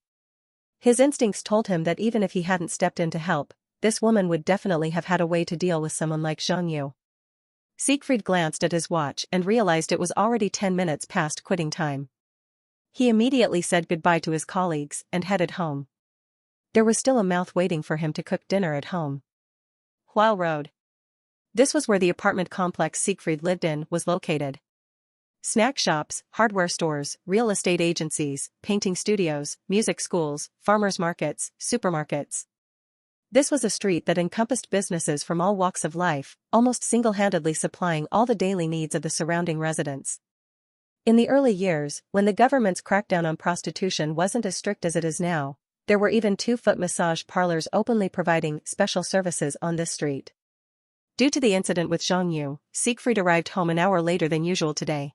His instincts told him that even if he hadn't stepped in to help, this woman would definitely have had a way to deal with someone like Zhang Yu. Siegfried glanced at his watch and realized it was already 10 minutes past quitting time. He immediately said goodbye to his colleagues and headed home. There was still a mouth waiting for him to cook dinner at home. Huao Road. This was where the apartment complex Siegfried lived in was located. Snack shops, hardware stores, real estate agencies, painting studios, music schools, farmers markets, supermarkets. This was a street that encompassed businesses from all walks of life, almost single-handedly supplying all the daily needs of the surrounding residents. In the early years, when the government's crackdown on prostitution wasn't as strict as it is now, there were even 2-foot massage parlors openly providing special services on this street. Due to the incident with Zhang Yu, Siegfried arrived home an hour later than usual today.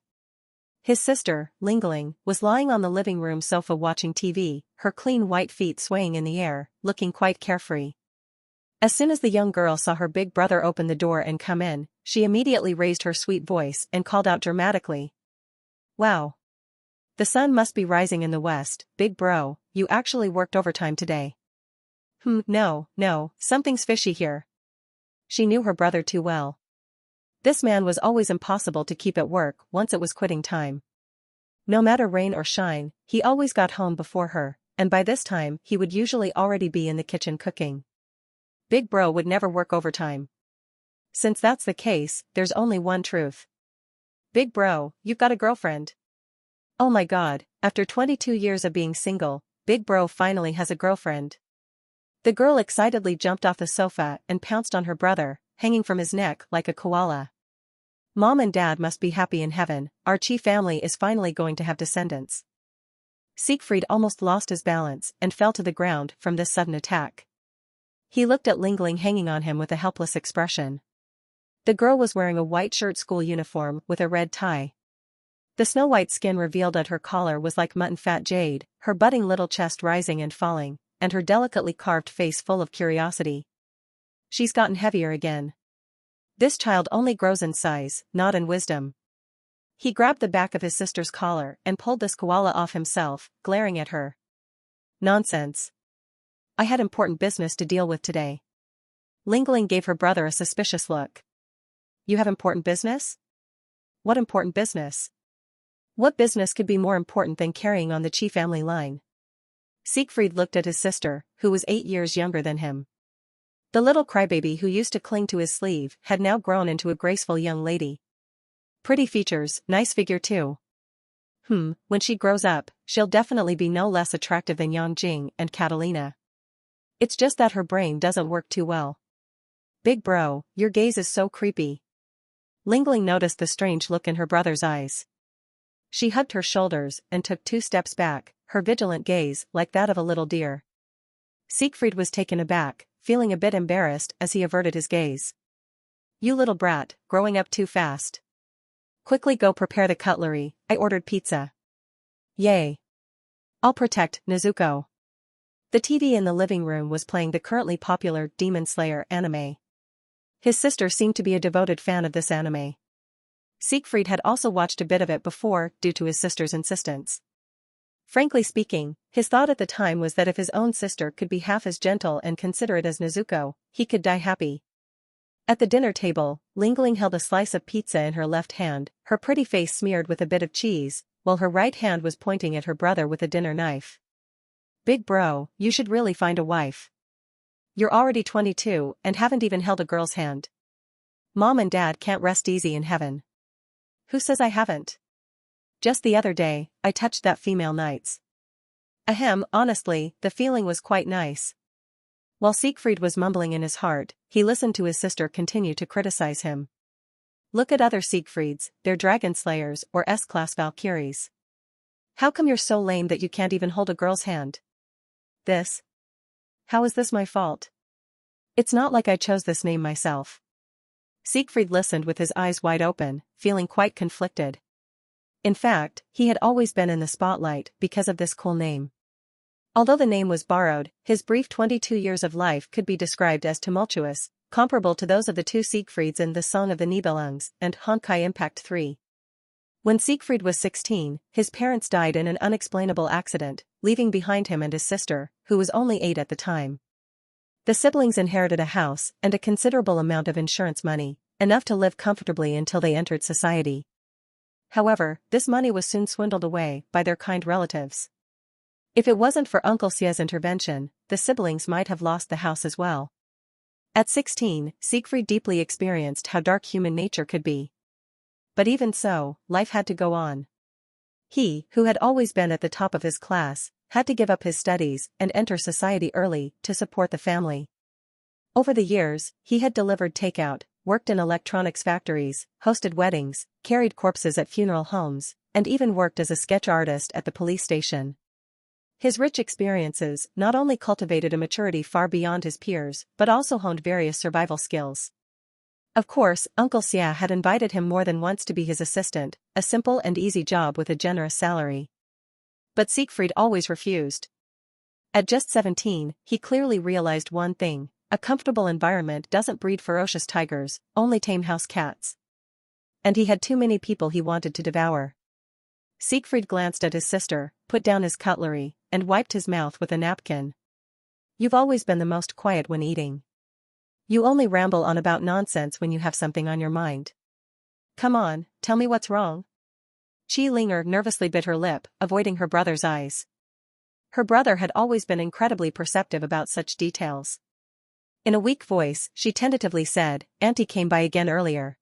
His sister, Lingling, was lying on the living room sofa watching TV, her clean white feet swaying in the air, looking quite carefree. As soon as the young girl saw her big brother open the door and come in, she immediately raised her sweet voice and called out dramatically. "Wow! The sun must be rising in the west, big bro, you actually worked overtime today." No, something's fishy here." She knew her brother too well. This man was always impossible to keep at work once it was quitting time. No matter rain or shine, he always got home before her, and by this time he would usually already be in the kitchen cooking. Big bro would never work overtime. Since that's the case, there's only one truth. "Big bro, you've got a girlfriend." Oh my god, after 22 years of being single, Big bro finally has a girlfriend. The girl excitedly jumped off the sofa and pounced on her brother, hanging from his neck like a koala. "Mom and Dad must be happy in heaven, our Chi family is finally going to have descendants." Siegfried almost lost his balance and fell to the ground from this sudden attack. He looked at Lingling hanging on him with a helpless expression. The girl was wearing a white shirt school uniform with a red tie. The snow-white skin revealed at her collar was like mutton fat jade, her budding little chest rising and falling, and her delicately carved face full of curiosity. She's gotten heavier again. This child only grows in size, not in wisdom. He grabbed the back of his sister's collar and pulled this koala off himself, glaring at her. "Nonsense. I had important business to deal with today." Lingling gave her brother a suspicious look. "You have important business? What important business? What business could be more important than carrying on the Chi family line?" Siegfried looked at his sister, who was 8 years younger than him. The little crybaby who used to cling to his sleeve had now grown into a graceful young lady. Pretty features, nice figure too. When she grows up, she'll definitely be no less attractive than Yang Jing and Catalina. It's just that her brain doesn't work too well. Big bro, your gaze is so creepy. Lingling noticed the strange look in her brother's eyes. She hugged her shoulders and took 2 steps back, her vigilant gaze like that of a little deer. Siegfried was taken aback, feeling a bit embarrassed as he averted his gaze. You little brat, growing up too fast. Quickly go prepare the cutlery, I ordered pizza. Yay. I'll protect Nezuko. The TV in the living room was playing the currently popular Demon Slayer anime. His sister seemed to be a devoted fan of this anime. Siegfried had also watched a bit of it before, due to his sister's insistence. Frankly speaking, his thought at the time was that if his own sister could be half as gentle and considerate as Nezuko, he could die happy. At the dinner table, Lingling held a slice of pizza in her left hand, her pretty face smeared with a bit of cheese, while her right hand was pointing at her brother with a dinner knife. Big bro, you should really find a wife. You're already 22 and haven't even held a girl's hand. Mom and Dad can't rest easy in heaven. Who says I haven't? Just the other day, I touched that female knight's. Ahem, honestly, the feeling was quite nice. While Siegfried was mumbling in his heart, he listened to his sister continue to criticize him. Look at other Siegfrieds, they're dragon slayers or S-class Valkyries. How come you're so lame that you can't even hold a girl's hand? How is this my fault? It's not like I chose this name myself. Siegfried listened with his eyes wide open, feeling quite conflicted. In fact, he had always been in the spotlight because of this cool name. Although the name was borrowed, his brief 22 years of life could be described as tumultuous, comparable to those of the 2 Siegfrieds in The Song of the Nibelungs and Honkai Impact 3. When Siegfried was 16, his parents died in an unexplainable accident, leaving behind him and his sister, who was only 8 at the time. The siblings inherited a house and a considerable amount of insurance money, enough to live comfortably until they entered society. However, this money was soon swindled away by their kind relatives. If it wasn't for Uncle Xia's intervention, the siblings might have lost the house as well. At 16, Siegfried deeply experienced how dark human nature could be. But even so, life had to go on. He, who had always been at the top of his class, had to give up his studies and enter society early to support the family. Over the years, he had delivered takeout, worked in electronics factories, hosted weddings, carried corpses at funeral homes, and even worked as a sketch artist at the police station. His rich experiences not only cultivated a maturity far beyond his peers but also honed various survival skills. Of course, Uncle Xia had invited him more than once to be his assistant, a simple and easy job with a generous salary. But Siegfried always refused. At just 17, he clearly realized one thing: a comfortable environment doesn't breed ferocious tigers, only tame house cats. And he had too many people he wanted to devour. Siegfried glanced at his sister, put down his cutlery, and wiped his mouth with a napkin. You've always been the most quiet when eating. You only ramble on about nonsense when you have something on your mind. Come on, tell me what's wrong. Qi Linger nervously bit her lip, avoiding her brother's eyes. Her brother had always been incredibly perceptive about such details. In a weak voice, she tentatively said, Auntie came by again earlier.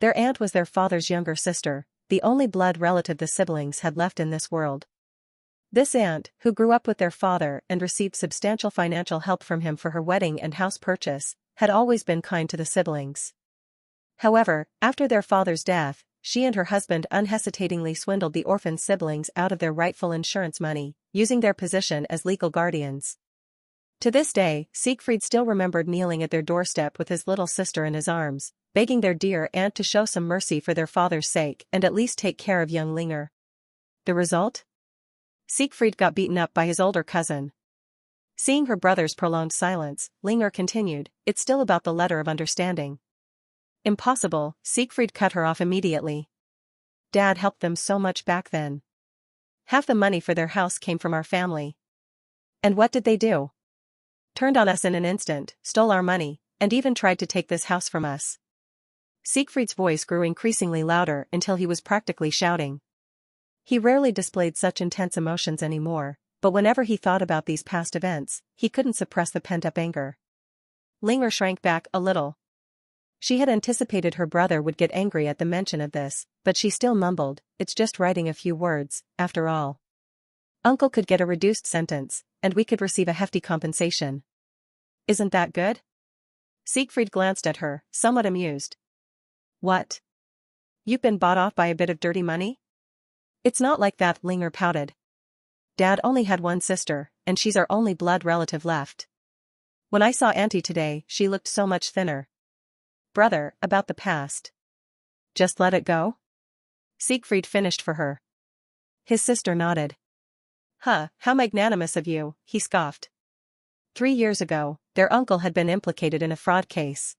Their aunt was their father's younger sister, the only blood relative the siblings had left in this world. This aunt, who grew up with their father and received substantial financial help from him for her wedding and house purchase, had always been kind to the siblings. However, after their father's death, she and her husband unhesitatingly swindled the orphan siblings out of their rightful insurance money, using their position as legal guardians. To this day, Siegfried still remembered kneeling at their doorstep with his little sister in his arms, begging their dear aunt to show some mercy for their father's sake and at least take care of young Linger. The result? Siegfried got beaten up by his older cousin. Seeing her brother's prolonged silence, Linger continued, It's still about the letter of understanding. Impossible, Siegfried cut her off immediately. Dad helped them so much back then. Half the money for their house came from our family. And what did they do? Turned on us in an instant, stole our money, and even tried to take this house from us. Siegfried's voice grew increasingly louder until he was practically shouting. He rarely displayed such intense emotions anymore, but whenever he thought about these past events, he couldn't suppress the pent-up anger. Linger shrank back a little. She had anticipated her brother would get angry at the mention of this, but she still mumbled, It's just writing a few words, after all. Uncle could get a reduced sentence, and we could receive a hefty compensation. Isn't that good? Siegfried glanced at her, somewhat amused. What? You've been bought off by a bit of dirty money? It's not like that, Linger pouted. Dad only had one sister, and she's our only blood relative left. When I saw Auntie today, she looked so much thinner. Brother, about the past. Just let it go? Siegfried finished for her. His sister nodded. Huh, how magnanimous of you, he scoffed. 3 years ago, their uncle had been implicated in a fraud case.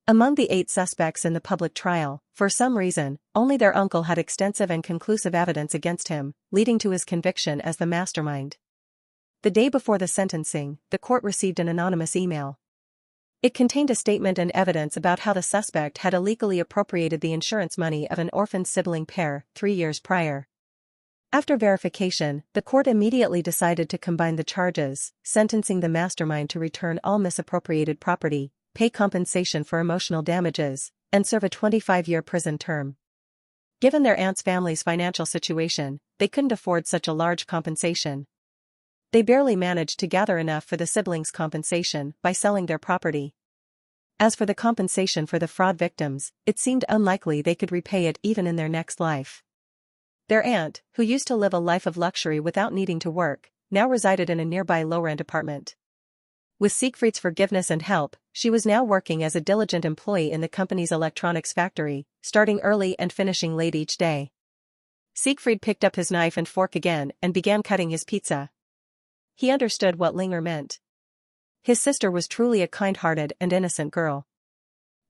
Among the 8 suspects in the public trial, for some reason, only their uncle had extensive and conclusive evidence against him, leading to his conviction as the mastermind. The day before the sentencing, the court received an anonymous email. It contained a statement and evidence about how the suspect had illegally appropriated the insurance money of an orphaned sibling pair 3 years prior. After verification, the court immediately decided to combine the charges, sentencing the mastermind to return all misappropriated property, pay compensation for emotional damages, and serve a 25-year prison term. Given their aunt's family's financial situation, they couldn't afford such a large compensation. They barely managed to gather enough for the siblings' compensation by selling their property. As for the compensation for the fraud victims, it seemed unlikely they could repay it even in their next life. Their aunt, who used to live a life of luxury without needing to work, now resided in a nearby low-rent apartment. With Siegfried's forgiveness and help, she was now working as a diligent employee in the company's electronics factory, starting early and finishing late each day. Siegfried picked up his knife and fork again and began cutting his pizza. He understood what Linger meant. His sister was truly a kind-hearted and innocent girl.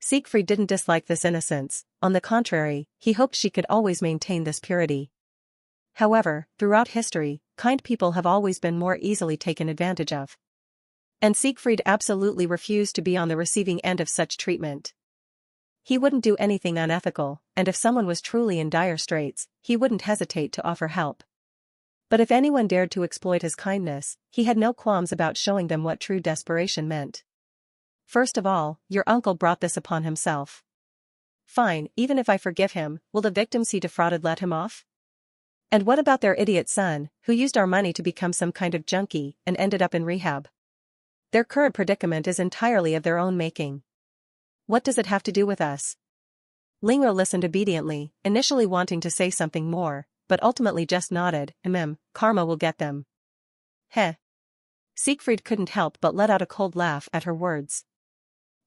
Siegfried didn't dislike this innocence, on the contrary, he hoped she could always maintain this purity. However, throughout history, kind people have always been more easily taken advantage of. And Siegfried absolutely refused to be on the receiving end of such treatment. He wouldn't do anything unethical, and if someone was truly in dire straits, he wouldn't hesitate to offer help. But if anyone dared to exploit his kindness, he had no qualms about showing them what true desperation meant. First of all, your uncle brought this upon himself. Fine, even if I forgive him, will the victims he defrauded let him off? And what about their idiot son, who used our money to become some kind of junkie and ended up in rehab? Their current predicament is entirely of their own making. What does it have to do with us? Linger listened obediently, initially wanting to say something more, but ultimately just nodded, karma will get them. Heh. Siegfried couldn't help but let out a cold laugh at her words.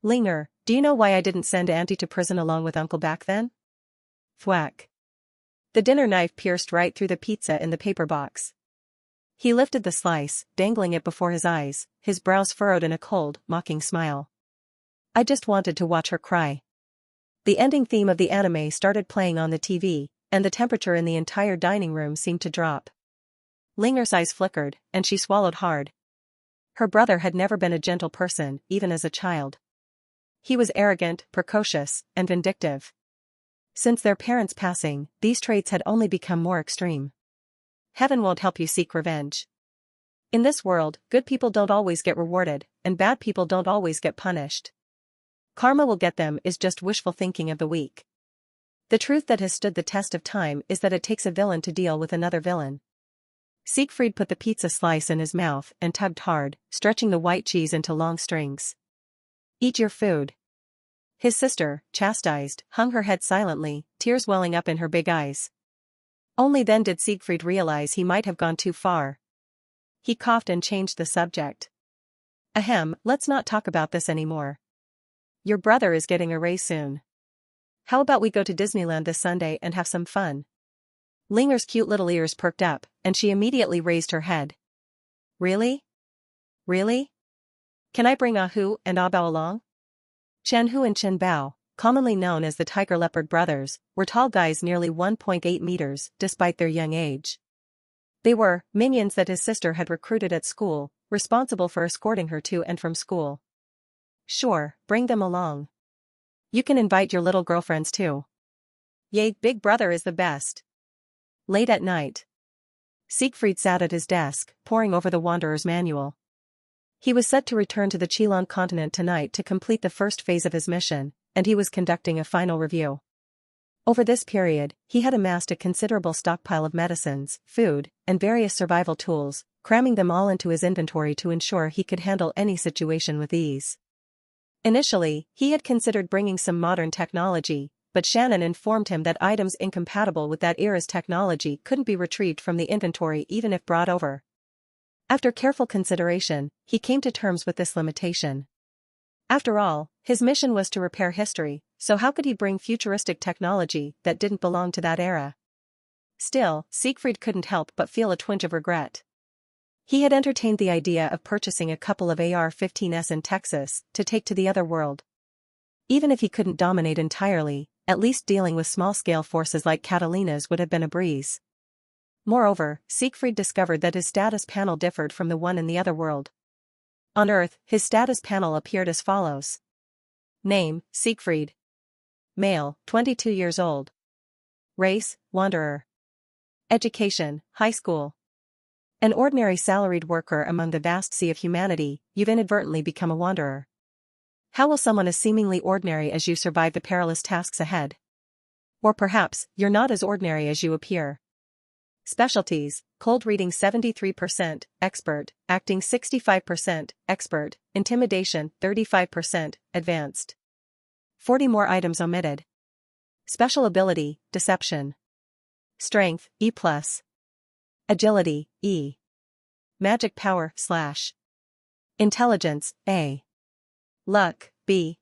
Linger, do you know why I didn't send Auntie to prison along with Uncle back then? Thwack. The dinner knife pierced right through the pizza in the paper box. He lifted the slice, dangling it before his eyes, his brows furrowed in a cold, mocking smile. I just wanted to watch her cry. The ending theme of the anime started playing on the TV, and the temperature in the entire dining room seemed to drop. Linger's eyes flickered, and she swallowed hard. Her brother had never been a gentle person, even as a child. He was arrogant, precocious, and vindictive. Since their parents' passing, these traits had only become more extreme. Heaven won't help you seek revenge. In this world, good people don't always get rewarded, and bad people don't always get punished. Karma will get them is just wishful thinking of the weak. The truth that has stood the test of time is that it takes a villain to deal with another villain. Siegfried put the pizza slice in his mouth and tugged hard, stretching the white cheese into long strings. Eat your food. His sister, chastised, hung her head silently, tears welling up in her big eyes. Only then did Siegfried realize he might have gone too far. He coughed and changed the subject. Ahem, let's not talk about this anymore. Your brother is getting a raise soon. How about we go to Disneyland this Sunday and have some fun? Linger's cute little ears perked up, and she immediately raised her head. Really? Really? Can I bring Ahu and Abao along? Chen-Hu and Chen-Bao, commonly known as the Tiger Leopard brothers, were tall guys nearly 1.8 meters, despite their young age. They were minions that his sister had recruited at school, responsible for escorting her to and from school. Sure, bring them along. You can invite your little girlfriends too. Yay, Big Brother is the best. Late at night, Siegfried sat at his desk, poring over the Wanderer's manual. He was set to return to the Qilong continent tonight to complete the first phase of his mission, and he was conducting a final review. Over this period, he had amassed a considerable stockpile of medicines, food, and various survival tools, cramming them all into his inventory to ensure he could handle any situation with ease. Initially, he had considered bringing some modern technology, but Shannon informed him that items incompatible with that era's technology couldn't be retrieved from the inventory even if brought over. After careful consideration, he came to terms with this limitation. After all, his mission was to repair history, so how could he bring futuristic technology that didn't belong to that era? Still, Siegfried couldn't help but feel a twinge of regret. He had entertained the idea of purchasing a couple of AR-15s in Texas to take to the other world. Even if he couldn't dominate entirely, at least dealing with small-scale forces like Catalina's would have been a breeze. Moreover, Siegfried discovered that his status panel differed from the one in the other world. On Earth, his status panel appeared as follows. Name, Siegfried. Male, 22 years old. Race, wanderer. Education, high school. An ordinary salaried worker among the vast sea of humanity, you've inadvertently become a wanderer. How will someone as seemingly ordinary as you survive the perilous tasks ahead? Or perhaps, you're not as ordinary as you appear. Specialties, cold reading 73%, expert, acting 65%, expert, intimidation 35%, advanced. 40 more items omitted. Special ability, deception. Strength, E+. Agility, E. Magic power, / Intelligence, A. Luck, B.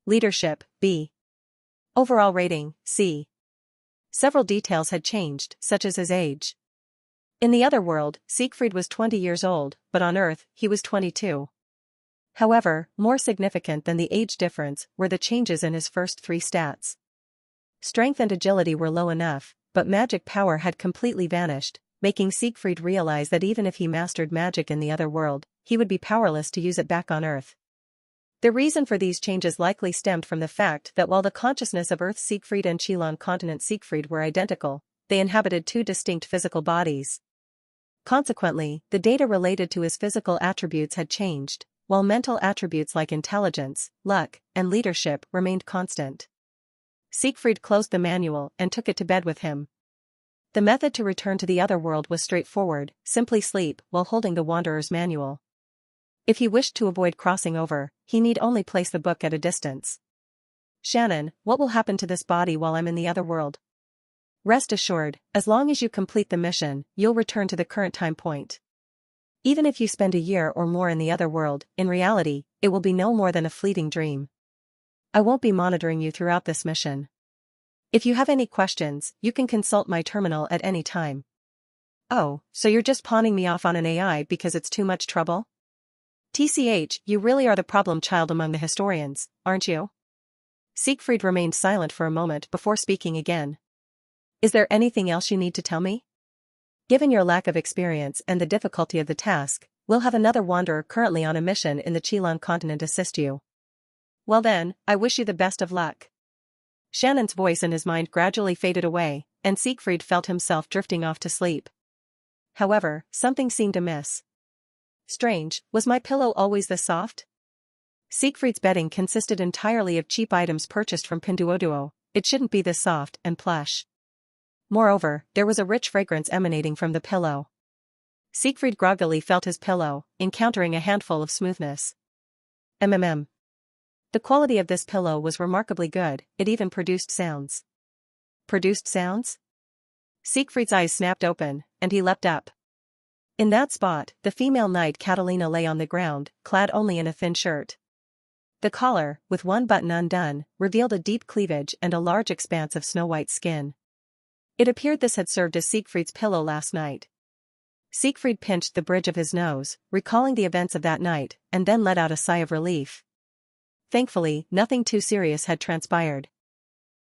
Leadership, B. Overall rating, C. Several details had changed, such as his age. In the other world, Siegfried was 20 years old, but on Earth, he was 22. However, more significant than the age difference were the changes in his first three stats. Strength and agility were low enough, but magic power had completely vanished, making Siegfried realize that even if he mastered magic in the other world, he would be powerless to use it back on Earth. The reason for these changes likely stemmed from the fact that while the consciousness of Earth Siegfried and Chilon continent Siegfried were identical, they inhabited two distinct physical bodies. Consequently, the data related to his physical attributes had changed, while mental attributes like intelligence, luck, and leadership remained constant. Siegfried closed the manual and took it to bed with him. The method to return to the other world was straightforward, simply sleep while holding the Wanderer's manual. If he wished to avoid crossing over, he need only place the book at a distance. Shannon, what will happen to this body while I'm in the other world? Rest assured, as long as you complete the mission, you'll return to the current time point. Even if you spend a year or more in the other world, in reality, it will be no more than a fleeting dream. I won't be monitoring you throughout this mission. If you have any questions, you can consult my terminal at any time. Oh, so you're just pawning me off on an AI because it's too much trouble? TCH, you really are the problem child among the historians, aren't you? Siegfried remained silent for a moment before speaking again. Is there anything else you need to tell me? Given your lack of experience and the difficulty of the task, we'll have another wanderer currently on a mission in the Chilon continent assist you. Well then, I wish you the best of luck. Shannon's voice in his mind gradually faded away, and Siegfried felt himself drifting off to sleep. However, something seemed amiss. Strange, was my pillow always this soft? Siegfried's bedding consisted entirely of cheap items purchased from Pinduoduo, it shouldn't be this soft and plush. Moreover, there was a rich fragrance emanating from the pillow. Siegfried groggily felt his pillow, encountering a handful of smoothness. The quality of this pillow was remarkably good, it even produced sounds. Produced sounds? Siegfried's eyes snapped open, and he leapt up. In that spot, the female knight Catalina lay on the ground, clad only in a thin shirt. The collar, with one button undone, revealed a deep cleavage and a large expanse of snow-white skin. It appeared this had served as Siegfried's pillow last night. Siegfried pinched the bridge of his nose, recalling the events of that night, and then let out a sigh of relief. Thankfully, nothing too serious had transpired.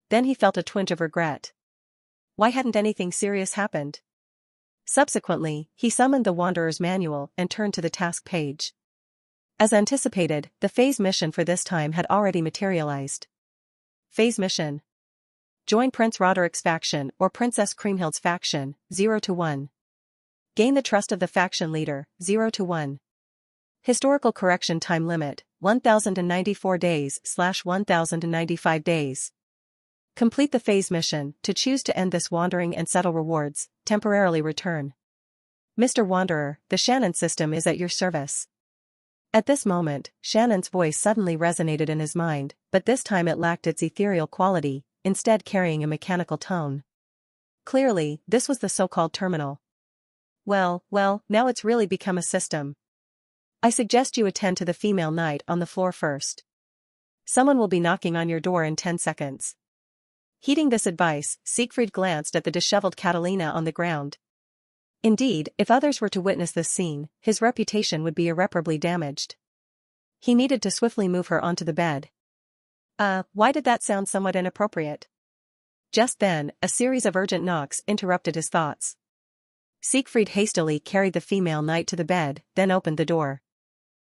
Then he felt a twinge of regret. Why hadn't anything serious happened? Subsequently, he summoned the Wanderer's manual and turned to the task page. As anticipated, the phase mission for this time had already materialized. Phase mission. Join Prince Roderick's faction or Princess Kriemhild's faction, 0-1. Gain the trust of the faction leader, 0-1. Historical correction time limit, 1094 days/1095 days. Complete the phase mission. To choose to end this wandering and settle rewards, temporarily return. Mr. Wanderer, the Shannon system is at your service. At this moment, Shannon's voice suddenly resonated in his mind, but this time it lacked its ethereal quality, instead carrying a mechanical tone. Clearly, this was the so-called terminal. Well, now it's really become a system. I suggest you attend to the female knight on the floor first. Someone will be knocking on your door in 10 seconds. Heeding this advice, Siegfried glanced at the disheveled Catalina on the ground. Indeed, if others were to witness this scene, his reputation would be irreparably damaged. He needed to swiftly move her onto the bed. Why did that sound somewhat inappropriate? Just then, a series of urgent knocks interrupted his thoughts. Siegfried hastily carried the female knight to the bed, then opened the door.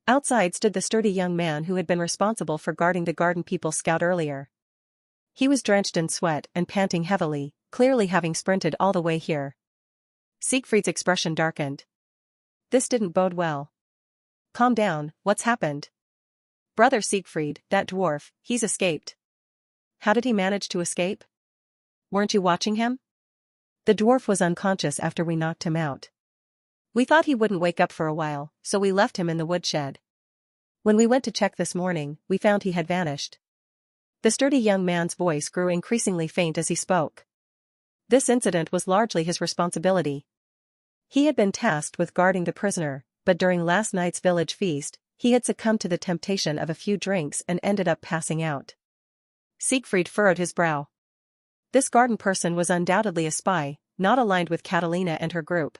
Outside stood the sturdy young man who had been responsible for guarding the Garden People's Scout earlier. He was drenched in sweat and panting heavily, clearly having sprinted all the way here. Siegfried's expression darkened. This didn't bode well. Calm down, what's happened? Brother Siegfried, that dwarf, he's escaped. How did he manage to escape? Weren't you watching him? The dwarf was unconscious after we knocked him out. We thought he wouldn't wake up for a while, so we left him in the woodshed. When we went to check this morning, we found he had vanished. The sturdy young man's voice grew increasingly faint as he spoke. This incident was largely his responsibility. He had been tasked with guarding the prisoner, but during last night's village feast, he had succumbed to the temptation of a few drinks and ended up passing out. Siegfried furrowed his brow. This garden person was undoubtedly a spy, not aligned with Catalina and her group.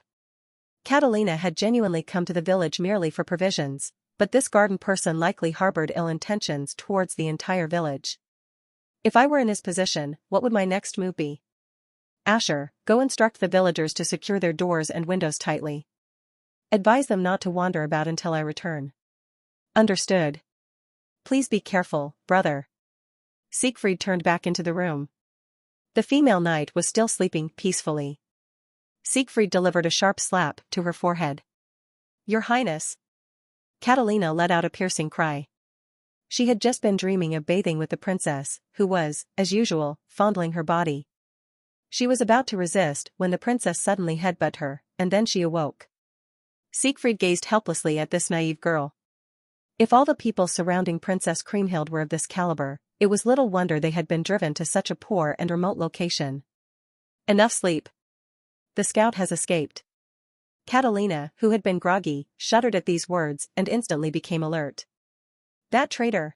Catalina had genuinely come to the village merely for provisions, but this garden person likely harbored ill intentions towards the entire village. If I were in his position, what would my next move be? Asher, go instruct the villagers to secure their doors and windows tightly. Advise them not to wander about until I return. Understood. Please be careful, brother. Siegfried turned back into the room. The female knight was still sleeping peacefully. Siegfried delivered a sharp slap to her forehead. Your Highness. Catalina let out a piercing cry. She had just been dreaming of bathing with the princess, who was, as usual, fondling her body. She was about to resist when the princess suddenly headbutted her, and then she awoke. Siegfried gazed helplessly at this naive girl. If all the people surrounding Princess Kriemhild were of this caliber, it was little wonder they had been driven to such a poor and remote location. Enough sleep. The scout has escaped. Catalina, who had been groggy, shuddered at these words and instantly became alert. That traitor.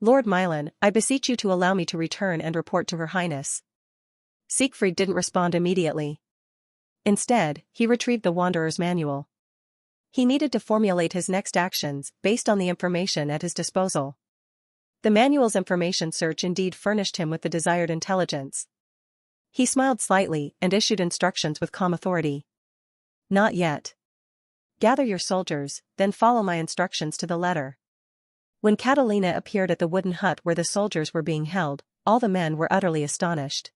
Lord Milan, I beseech you to allow me to return and report to Her Highness. Siegfried didn't respond immediately. Instead, he retrieved the Wanderer's manual. He needed to formulate his next actions based on the information at his disposal. The manual's information search indeed furnished him with the desired intelligence. He smiled slightly and issued instructions with calm authority. Not yet. Gather your soldiers, then follow my instructions to the letter. When Catalina appeared at the wooden hut where the soldiers were being held, all the men were utterly astonished.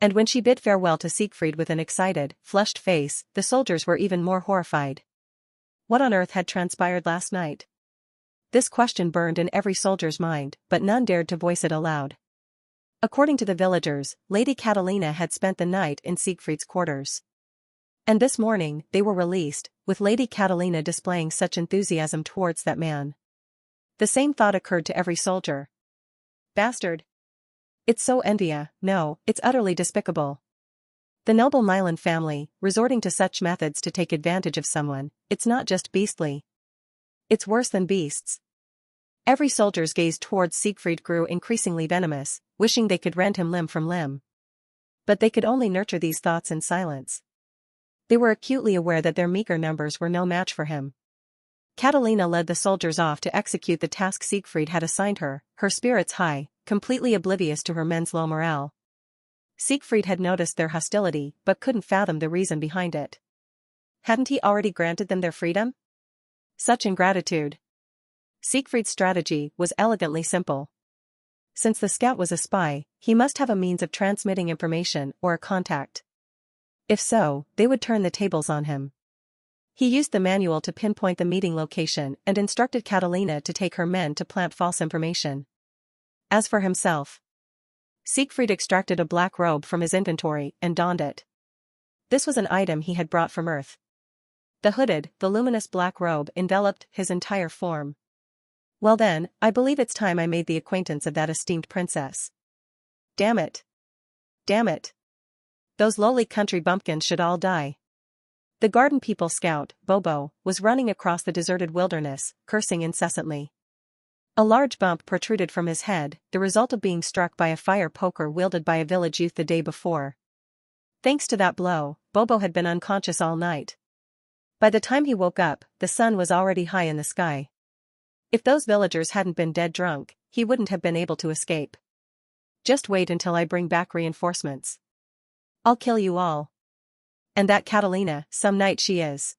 And when she bid farewell to Siegfried with an excited, flushed face, the soldiers were even more horrified. What on earth had transpired last night? This question burned in every soldier's mind, but none dared to voice it aloud. According to the villagers, Lady Catalina had spent the night in Siegfried's quarters. And this morning, they were released, with Lady Catalina displaying such enthusiasm towards that man. The same thought occurred to every soldier. Bastard. It's so envious, no, it's utterly despicable. The noble Milan family, resorting to such methods to take advantage of someone, it's not just beastly. It's worse than beasts. Every soldier's gaze towards Siegfried grew increasingly venomous, wishing they could rend him limb from limb. But they could only nurture these thoughts in silence. They were acutely aware that their meager numbers were no match for him. Catalina led the soldiers off to execute the task Siegfried had assigned her, her spirits high, completely oblivious to her men's low morale. Siegfried had noticed their hostility but couldn't fathom the reason behind it. Hadn't he already granted them their freedom? Such ingratitude. Siegfried's strategy was elegantly simple. Since the scout was a spy, he must have a means of transmitting information or a contact. If so, they would turn the tables on him. He used the manual to pinpoint the meeting location and instructed Catalina to take her men to plant false information. As for himself, Siegfried extracted a black robe from his inventory and donned it. This was an item he had brought from Earth. The luminous black robe enveloped his entire form. Well then, I believe it's time I made the acquaintance of that esteemed princess. Damn it. Damn it. Those lowly country bumpkins should all die. The garden people scout, Bobo, was running across the deserted wilderness, cursing incessantly. A large bump protruded from his head, the result of being struck by a fire poker wielded by a village youth the day before. Thanks to that blow, Bobo had been unconscious all night. By the time he woke up, the sun was already high in the sky. If those villagers hadn't been dead drunk, he wouldn't have been able to escape. Just wait until I bring back reinforcements. I'll kill you all. And that Catalina, some knight she is.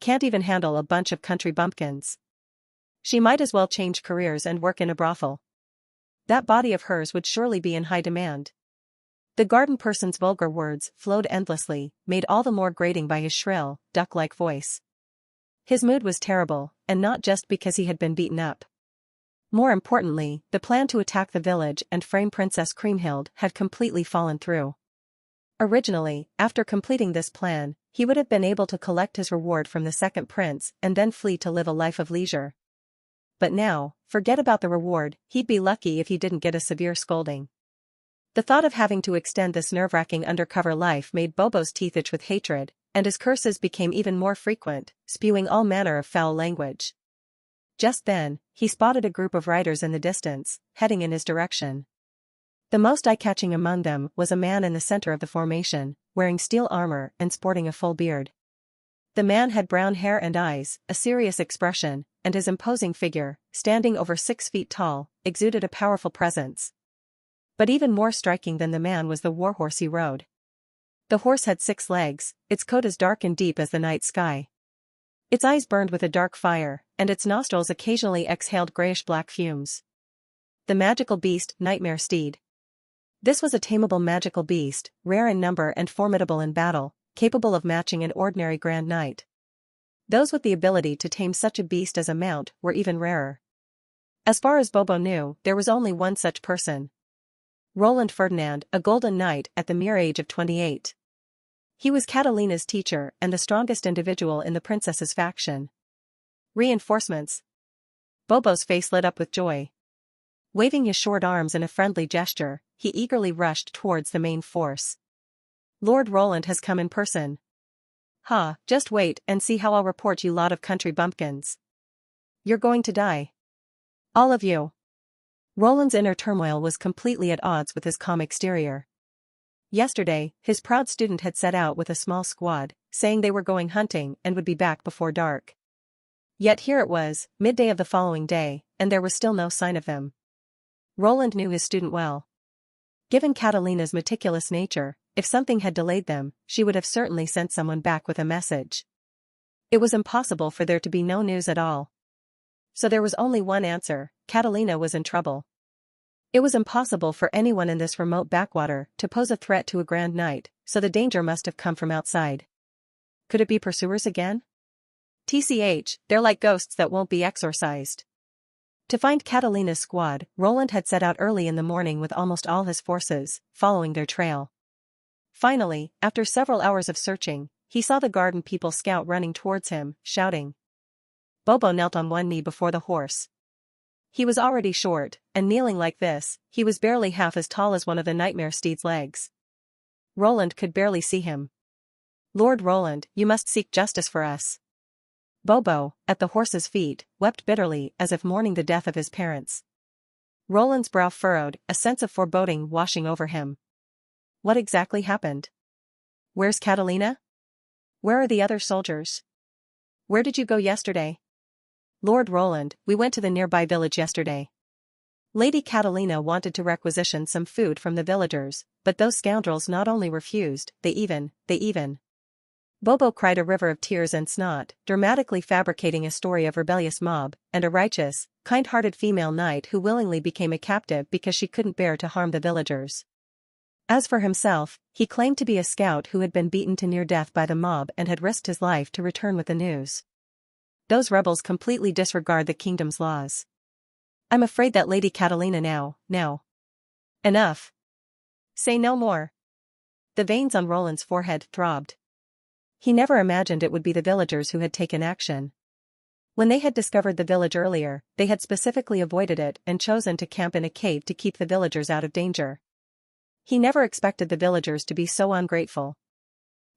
Can't even handle a bunch of country bumpkins. She might as well change careers and work in a brothel. That body of hers would surely be in high demand. The garden person's vulgar words flowed endlessly, made all the more grating by his shrill, duck-like voice. His mood was terrible, and not just because he had been beaten up. More importantly, the plan to attack the village and frame Princess Kriemhild had completely fallen through. Originally, after completing this plan, he would have been able to collect his reward from the second prince and then flee to live a life of leisure. But now, forget about the reward, he'd be lucky if he didn't get a severe scolding. The thought of having to extend this nerve-wracking undercover life made Bobo's teeth itch with hatred, and his curses became even more frequent, spewing all manner of foul language. Just then, he spotted a group of riders in the distance, heading in his direction. The most eye-catching among them was a man in the center of the formation, wearing steel armor and sporting a full beard. The man had brown hair and eyes, a serious expression, and his imposing figure, standing over 6 feet tall, exuded a powerful presence. But even more striking than the man was the warhorse he rode. The horse had 6 legs, its coat as dark and deep as the night sky. Its eyes burned with a dark fire, and its nostrils occasionally exhaled grayish-black fumes. The magical beast, Nightmare Steed. This was a tameable magical beast, rare in number and formidable in battle, capable of matching an ordinary Grand Knight. Those with the ability to tame such a beast as a mount were even rarer. As far as Bobo knew, there was only one such person. Roland Ferdinand, a golden knight at the mere age of 28. He was Catalina's teacher and the strongest individual in the princess's faction. Reinforcements. Bobo's face lit up with joy. Waving his short arms in a friendly gesture, he eagerly rushed towards the main force. Lord Roland has come in person. Ha, just wait and see how I'll report you lot of country bumpkins. You're going to die. All of you. Roland's inner turmoil was completely at odds with his calm exterior. Yesterday, his proud student had set out with a small squad, saying they were going hunting and would be back before dark. Yet here it was, midday of the following day, and there was still no sign of them. Roland knew his student well. Given Catalina's meticulous nature, if something had delayed them, she would have certainly sent someone back with a message. It was impossible for there to be no news at all. So there was only one answer: Catalina was in trouble. It was impossible for anyone in this remote backwater to pose a threat to a Grand Knight, so the danger must have come from outside. Could it be pursuers again? TCH, they're like ghosts that won't be exorcised. To find Catalina's squad, Roland had set out early in the morning with almost all his forces, following their trail. Finally, after several hours of searching, he saw the garden people scout running towards him, shouting. Bobo knelt on one knee before the horse. He was already short, and kneeling like this, he was barely half as tall as one of the Nightmare Steed's legs. Roland could barely see him. Lord Roland, you must seek justice for us. Bobo, at the horse's feet, wept bitterly as if mourning the death of his parents. Roland's brow furrowed, a sense of foreboding washing over him. What exactly happened? Where's Catalina? Where are the other soldiers? Where did you go yesterday? Lord Roland, we went to the nearby village yesterday. Lady Catalina wanted to requisition some food from the villagers, but those scoundrels not only refused, they even. Bobo cried a river of tears and snot, dramatically fabricating a story of rebellious mob, and a righteous, kind-hearted female knight who willingly became a captive because she couldn't bear to harm the villagers. As for himself, he claimed to be a scout who had been beaten to near death by the mob and had risked his life to return with the news. Those rebels completely disregard the kingdom's laws. I'm afraid that Lady Catalina now. Enough. Say no more. The veins on Roland's forehead throbbed. He never imagined it would be the villagers who had taken action. When they had discovered the village earlier, they had specifically avoided it and chosen to camp in a cave to keep the villagers out of danger. He never expected the villagers to be so ungrateful.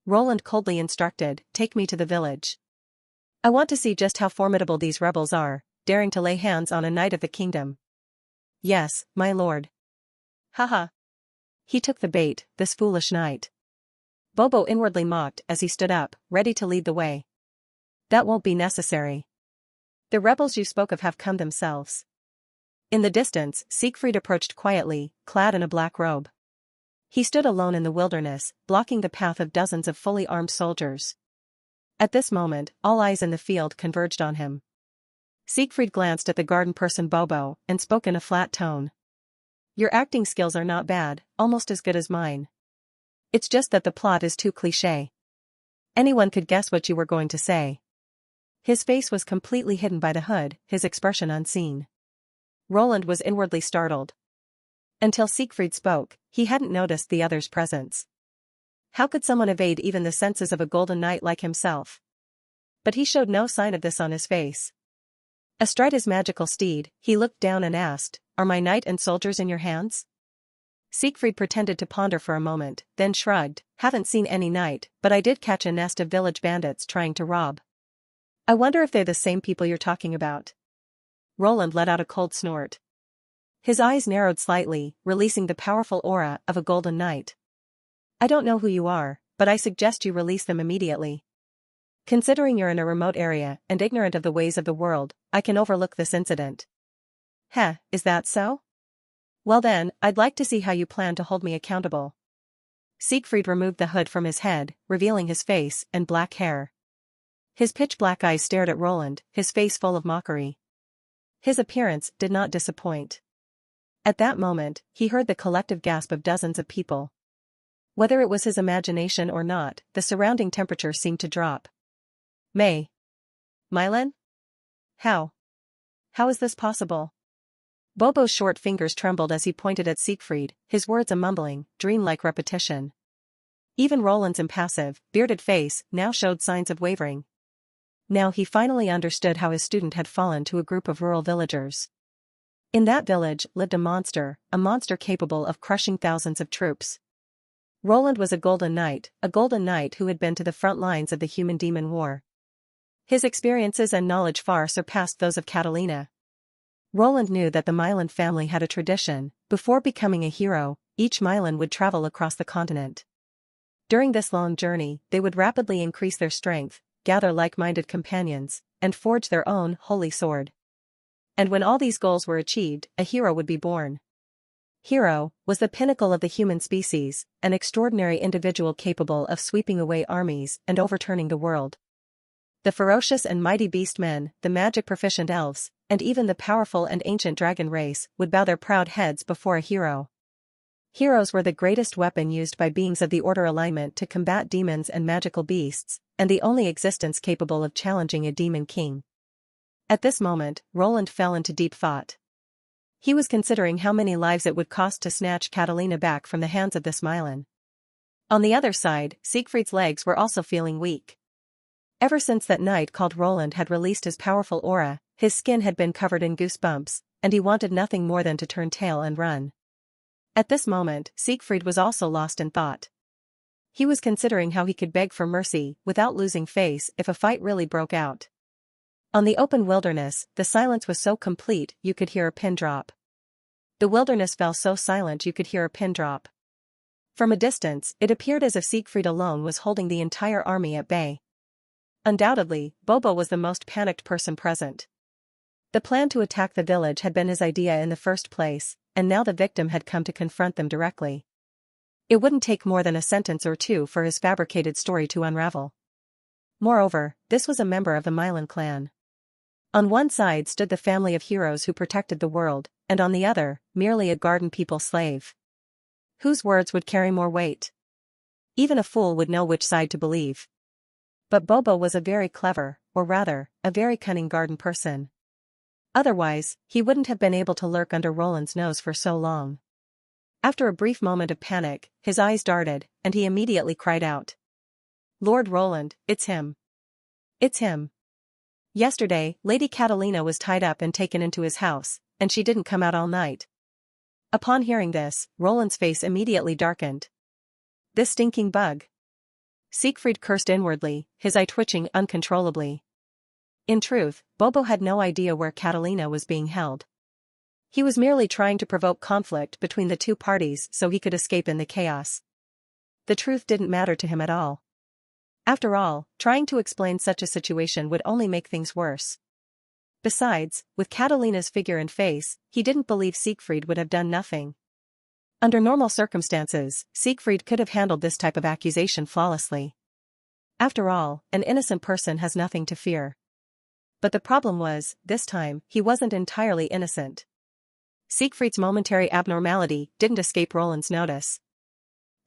Roland coldly instructed, "Take me to the village. I want to see just how formidable these rebels are, daring to lay hands on a knight of the kingdom." "Yes, my lord." "Haha." He took the bait, this foolish knight. Bobo inwardly mocked as he stood up, ready to lead the way. "That won't be necessary. The rebels you spoke of have come themselves." In the distance, Siegfried approached quietly, clad in a black robe. He stood alone in the wilderness, blocking the path of dozens of fully armed soldiers. At this moment, all eyes in the field converged on him. Siegfried glanced at the garden person Bobo and spoke in a flat tone. "Your acting skills are not bad, almost as good as mine. It's just that the plot is too cliché. Anyone could guess what you were going to say." His face was completely hidden by the hood, his expression unseen. Roland was inwardly startled. Until Siegfried spoke, he hadn't noticed the other's presence. How could someone evade even the senses of a golden knight like himself? But he showed no sign of this on his face. Astride his magical steed, he looked down and asked, "Are my knight and soldiers in your hands?" Siegfried pretended to ponder for a moment, then shrugged, "Haven't seen any knight, but I did catch a nest of village bandits trying to rob. I wonder if they're the same people you're talking about." Roland let out a cold snort. His eyes narrowed slightly, releasing the powerful aura of a golden knight. "I don't know who you are, but I suggest you release them immediately. Considering you're in a remote area and ignorant of the ways of the world, I can overlook this incident." "Heh, is that so? Well then, I'd like to see how you plan to hold me accountable." Siegfried removed the hood from his head, revealing his face and black hair. His pitch-black eyes stared at Roland, his face full of mockery. His appearance did not disappoint. At that moment, he heard the collective gasp of dozens of people. Whether it was his imagination or not, the surrounding temperature seemed to drop. Mylan? How is this possible?" Bobo's short fingers trembled as he pointed at Siegfried, his words a mumbling, dreamlike repetition. Even Roland's impassive, bearded face now showed signs of wavering. Now he finally understood how his student had fallen to a group of rural villagers. In that village lived a monster capable of crushing thousands of troops. Roland was a golden knight who had been to the front lines of the human-demon war. His experiences and knowledge far surpassed those of Catalina. Roland knew that the Mylan family had a tradition. Before becoming a hero, each Mylan would travel across the continent. During this long journey, they would rapidly increase their strength, gather like-minded companions, and forge their own holy sword. And when all these goals were achieved, a hero would be born. Hero was the pinnacle of the human species, an extraordinary individual capable of sweeping away armies and overturning the world. The ferocious and mighty beast men, the magic-proficient elves, and even the powerful and ancient dragon race would bow their proud heads before a hero. Heroes were the greatest weapon used by beings of the Order alignment to combat demons and magical beasts, and the only existence capable of challenging a demon king. At this moment, Roland fell into deep thought. He was considering how many lives it would cost to snatch Catalina back from the hands of this Mylan. On the other side, Siegfried's legs were also feeling weak. Ever since that night called Roland had released his powerful aura, his skin had been covered in goosebumps, and he wanted nothing more than to turn tail and run. At this moment, Siegfried was also lost in thought. He was considering how he could beg for mercy without losing face if a fight really broke out. On the open wilderness, the silence was so complete you could hear a pin drop. The wilderness fell so silent you could hear a pin drop. From a distance, it appeared as if Siegfried alone was holding the entire army at bay. Undoubtedly, Bobo was the most panicked person present. The plan to attack the village had been his idea in the first place, and now the victim had come to confront them directly. It wouldn't take more than a sentence or two for his fabricated story to unravel. Moreover, this was a member of the Mylan clan. On one side stood the family of heroes who protected the world, and on the other, merely a garden people slave. Whose words would carry more weight? Even a fool would know which side to believe. But Bobo was a very clever, or rather, a very cunning garden person. Otherwise, he wouldn't have been able to lurk under Roland's nose for so long. After a brief moment of panic, his eyes darted, and he immediately cried out. Lord Roland, it's him. It's him. Yesterday, Lady Catalina was tied up and taken into his house, and she didn't come out all night. Upon hearing this, Roland's face immediately darkened. This stinking bug. Siegfried cursed inwardly, his eye twitching uncontrollably. In truth, Bobo had no idea where Catalina was being held. He was merely trying to provoke conflict between the two parties so he could escape in the chaos. The truth didn't matter to him at all. After all, trying to explain such a situation would only make things worse. Besides, with Catalina's figure and face, he didn't believe Siegfried would have done nothing. Under normal circumstances, Siegfried could have handled this type of accusation flawlessly. After all, an innocent person has nothing to fear. But the problem was, this time, he wasn't entirely innocent. Siegfried's momentary abnormality didn't escape Roland's notice.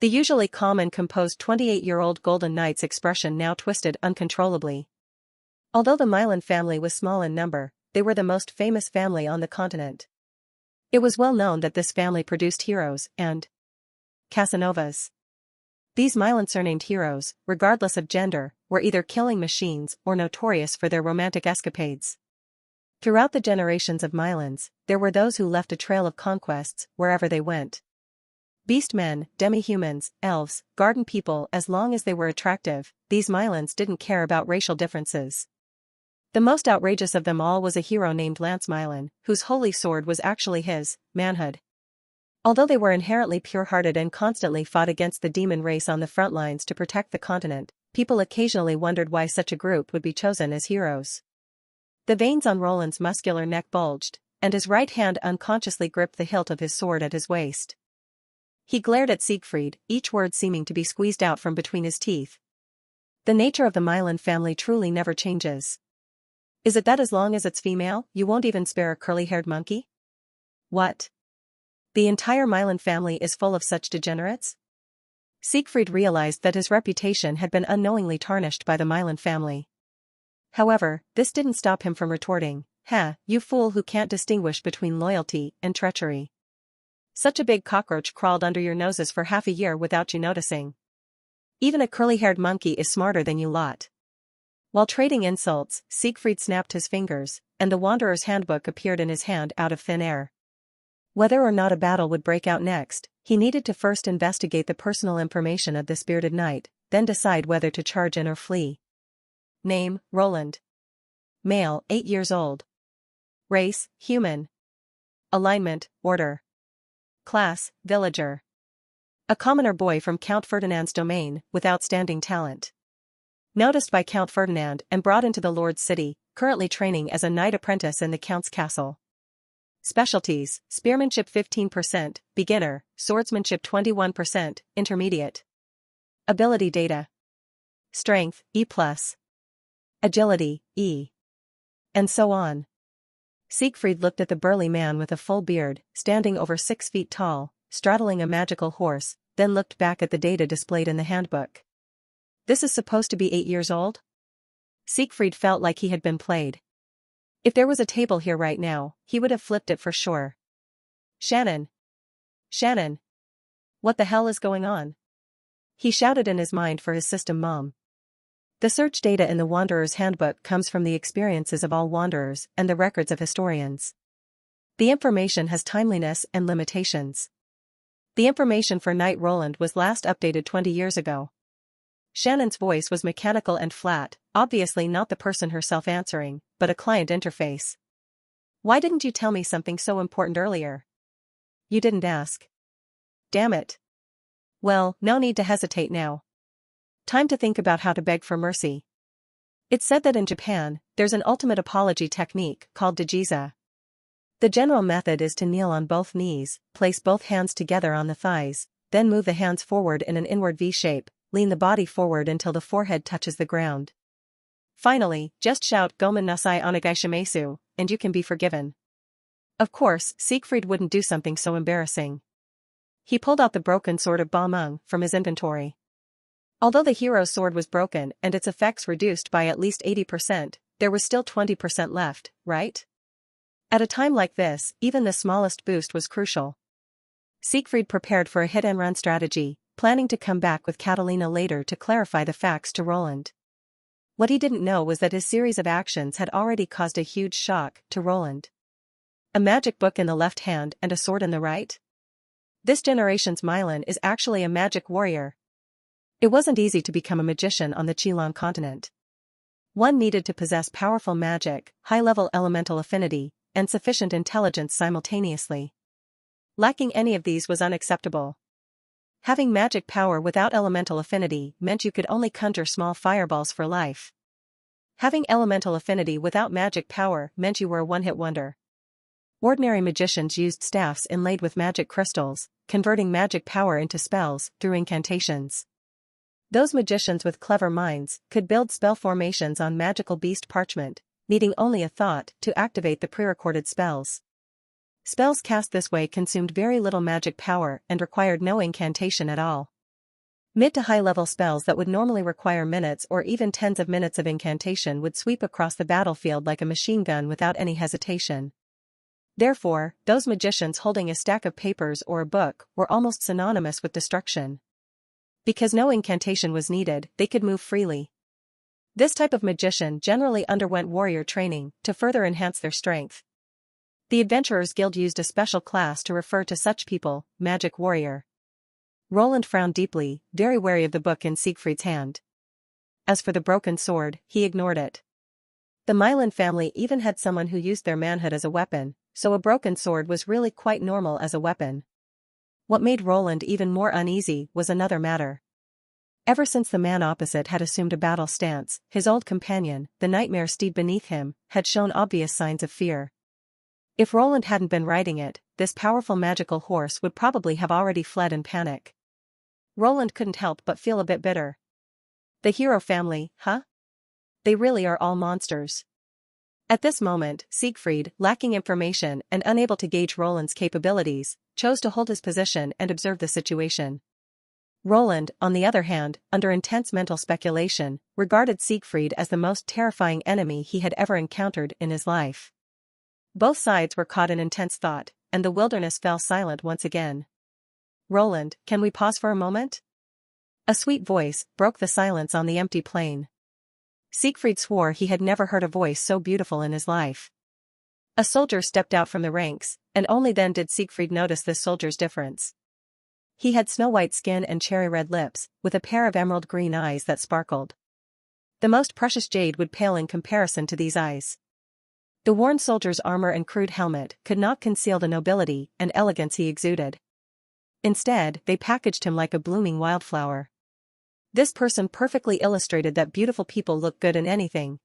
The usually calm and composed 28-year-old Golden Knight's expression now twisted uncontrollably. Although the Milan family was small in number, they were the most famous family on the continent. It was well known that this family produced heroes and Casanovas. These Milan surnamed heroes, regardless of gender, were either killing machines or notorious for their romantic escapades. Throughout the generations of Milans, there were those who left a trail of conquests wherever they went. Beastmen, demi-humans, elves, garden people, as long as they were attractive, these Milans didn't care about racial differences. The most outrageous of them all was a hero named Lance Milan, whose holy sword was actually his, manhood. Although they were inherently pure-hearted and constantly fought against the demon race on the front lines to protect the continent, people occasionally wondered why such a group would be chosen as heroes. The veins on Roland's muscular neck bulged, and his right hand unconsciously gripped the hilt of his sword at his waist. He glared at Siegfried, each word seeming to be squeezed out from between his teeth. The nature of the Milan family truly never changes. Is it that as long as it's female, you won't even spare a curly-haired monkey? What? The entire Milan family is full of such degenerates? Siegfried realized that his reputation had been unknowingly tarnished by the Milan family. However, this didn't stop him from retorting, you fool who can't distinguish between loyalty and treachery. Such a big cockroach crawled under your noses for half a year without you noticing. Even a curly-haired monkey is smarter than you lot. While trading insults, Siegfried snapped his fingers, and the Wanderer's handbook appeared in his hand out of thin air. Whether or not a battle would break out next, he needed to first investigate the personal information of this bearded knight, then decide whether to charge in or flee. Name, Roland. Male, 8 years old. Race, human. Alignment, order. Class, villager. A commoner boy from Count Ferdinand's domain, with outstanding talent. Noticed by Count Ferdinand and brought into the Lord's city, currently training as a knight apprentice in the Count's castle. Specialties, spearmanship 15%, beginner, swordsmanship 21%, intermediate. Ability data. Strength, E+. Agility, E. And so on. Siegfried looked at the burly man with a full beard, standing over 6 feet tall, straddling a magical horse, then looked back at the data displayed in the handbook. This is supposed to be 8 years old? Siegfried felt like he had been played. If there was a table here right now, he would have flipped it for sure. Shannon! Shannon! What the hell is going on? He shouted in his mind for his system mom. The search data in the Wanderer's Handbook comes from the experiences of all wanderers and the records of historians. The information has timeliness and limitations. The information for Knight Roland was last updated 20 years ago. Shannon's voice was mechanical and flat, obviously not the person herself answering, but a client interface. Why didn't you tell me something so important earlier? You didn't ask. Damn it. Well, no need to hesitate now. Time to think about how to beg for mercy. It's said that in Japan, there's an ultimate apology technique called dajiza. The general method is to kneel on both knees, place both hands together on the thighs, then move the hands forward in an inward V shape, lean the body forward until the forehead touches the ground. Finally, just shout Gomen Nasai Onegaishimasu, and you can be forgiven. Of course, Siegfried wouldn't do something so embarrassing. He pulled out the broken sword of Ba Meng from his inventory. Although the hero's sword was broken and its effects reduced by at least 80%, there was still 20% left, right? At a time like this, even the smallest boost was crucial. Siegfried prepared for a hit-and-run strategy, planning to come back with Catalina later to clarify the facts to Roland. What he didn't know was that his series of actions had already caused a huge shock to Roland. A magic book in the left hand and a sword in the right? This generation's Mylan is actually a magic warrior. It wasn't easy to become a magician on the Qilong continent. One needed to possess powerful magic, high-level elemental affinity, and sufficient intelligence simultaneously. Lacking any of these was unacceptable. Having magic power without elemental affinity meant you could only conjure small fireballs for life. Having elemental affinity without magic power meant you were a one-hit wonder. Ordinary magicians used staffs inlaid with magic crystals, converting magic power into spells through incantations. Those magicians with clever minds could build spell formations on magical beast parchment, needing only a thought to activate the pre-recorded spells. Spells cast this way consumed very little magic power and required no incantation at all. Mid to high-level spells that would normally require minutes or even tens of minutes of incantation would sweep across the battlefield like a machine gun without any hesitation. Therefore, those magicians holding a stack of papers or a book were almost synonymous with destruction. Because no incantation was needed, they could move freely. This type of magician generally underwent warrior training to further enhance their strength. The Adventurers Guild used a special class to refer to such people, magic warrior. Roland frowned deeply, very wary of the book in Siegfried's hand. As for the broken sword, he ignored it. The Mylan family even had someone who used their manhood as a weapon, so a broken sword was really quite normal as a weapon. What made Roland even more uneasy was another matter. Ever since the man opposite had assumed a battle stance, his old companion, the nightmare steed beneath him, had shown obvious signs of fear. If Roland hadn't been riding it, this powerful magical horse would probably have already fled in panic. Roland couldn't help but feel a bit bitter. The hero family, huh? They really are all monsters. At this moment, Siegfried, lacking information and unable to gauge Roland's capabilities, chose to hold his position and observe the situation. Roland, on the other hand, under intense mental speculation, regarded Siegfried as the most terrifying enemy he had ever encountered in his life. Both sides were caught in intense thought, and the wilderness fell silent once again. "Roland, can we pause for a moment?" A sweet voice broke the silence on the empty plain. Siegfried swore he had never heard a voice so beautiful in his life. A soldier stepped out from the ranks, and only then did Siegfried notice this soldier's difference. He had snow-white skin and cherry-red lips, with a pair of emerald-green eyes that sparkled. The most precious jade would pale in comparison to these eyes. The worn soldier's armor and crude helmet could not conceal the nobility and elegance he exuded. Instead, they packaged him like a blooming wildflower. This person perfectly illustrated that beautiful people look good in anything.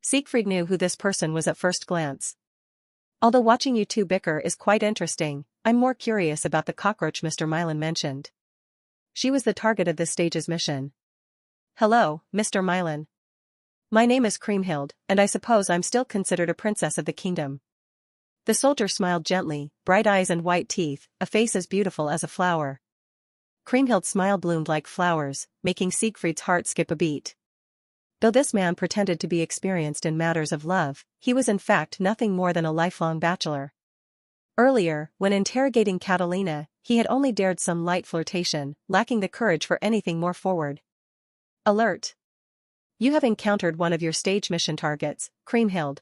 Siegfried knew who this person was at first glance. "Although watching you two bicker is quite interesting, I'm more curious about the cockroach Mr. Mylan mentioned." She was the target of this stage's mission. "Hello, Mr. Mylan. My name is Kriemhild, and I suppose I'm still considered a princess of the kingdom." The soldier smiled gently, bright eyes and white teeth, a face as beautiful as a flower. Kriemhild's smile bloomed like flowers, making Siegfried's heart skip a beat. Though this man pretended to be experienced in matters of love, he was in fact nothing more than a lifelong bachelor. Earlier, when interrogating Catalina, he had only dared some light flirtation, lacking the courage for anything more forward. "Alert! You have encountered one of your stage mission targets, Kriemhild.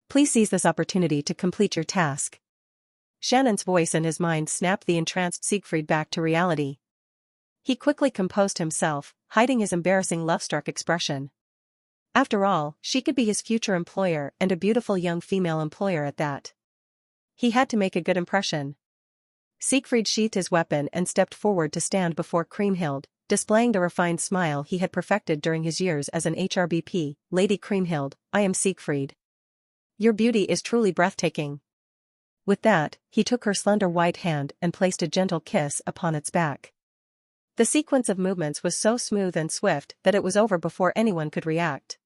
Please seize this opportunity to complete your task." Shannon's voice in his mind snapped the entranced Siegfried back to reality. He quickly composed himself, hiding his embarrassing love-struck expression. After all, she could be his future employer and a beautiful young female employer at that. He had to make a good impression. Siegfried sheathed his weapon and stepped forward to stand before Kriemhild, displaying the refined smile he had perfected during his years as an HRBP. "Lady Kriemhild, I am Siegfried. Your beauty is truly breathtaking." With that, he took her slender white hand and placed a gentle kiss upon its back. The sequence of movements was so smooth and swift that it was over before anyone could react.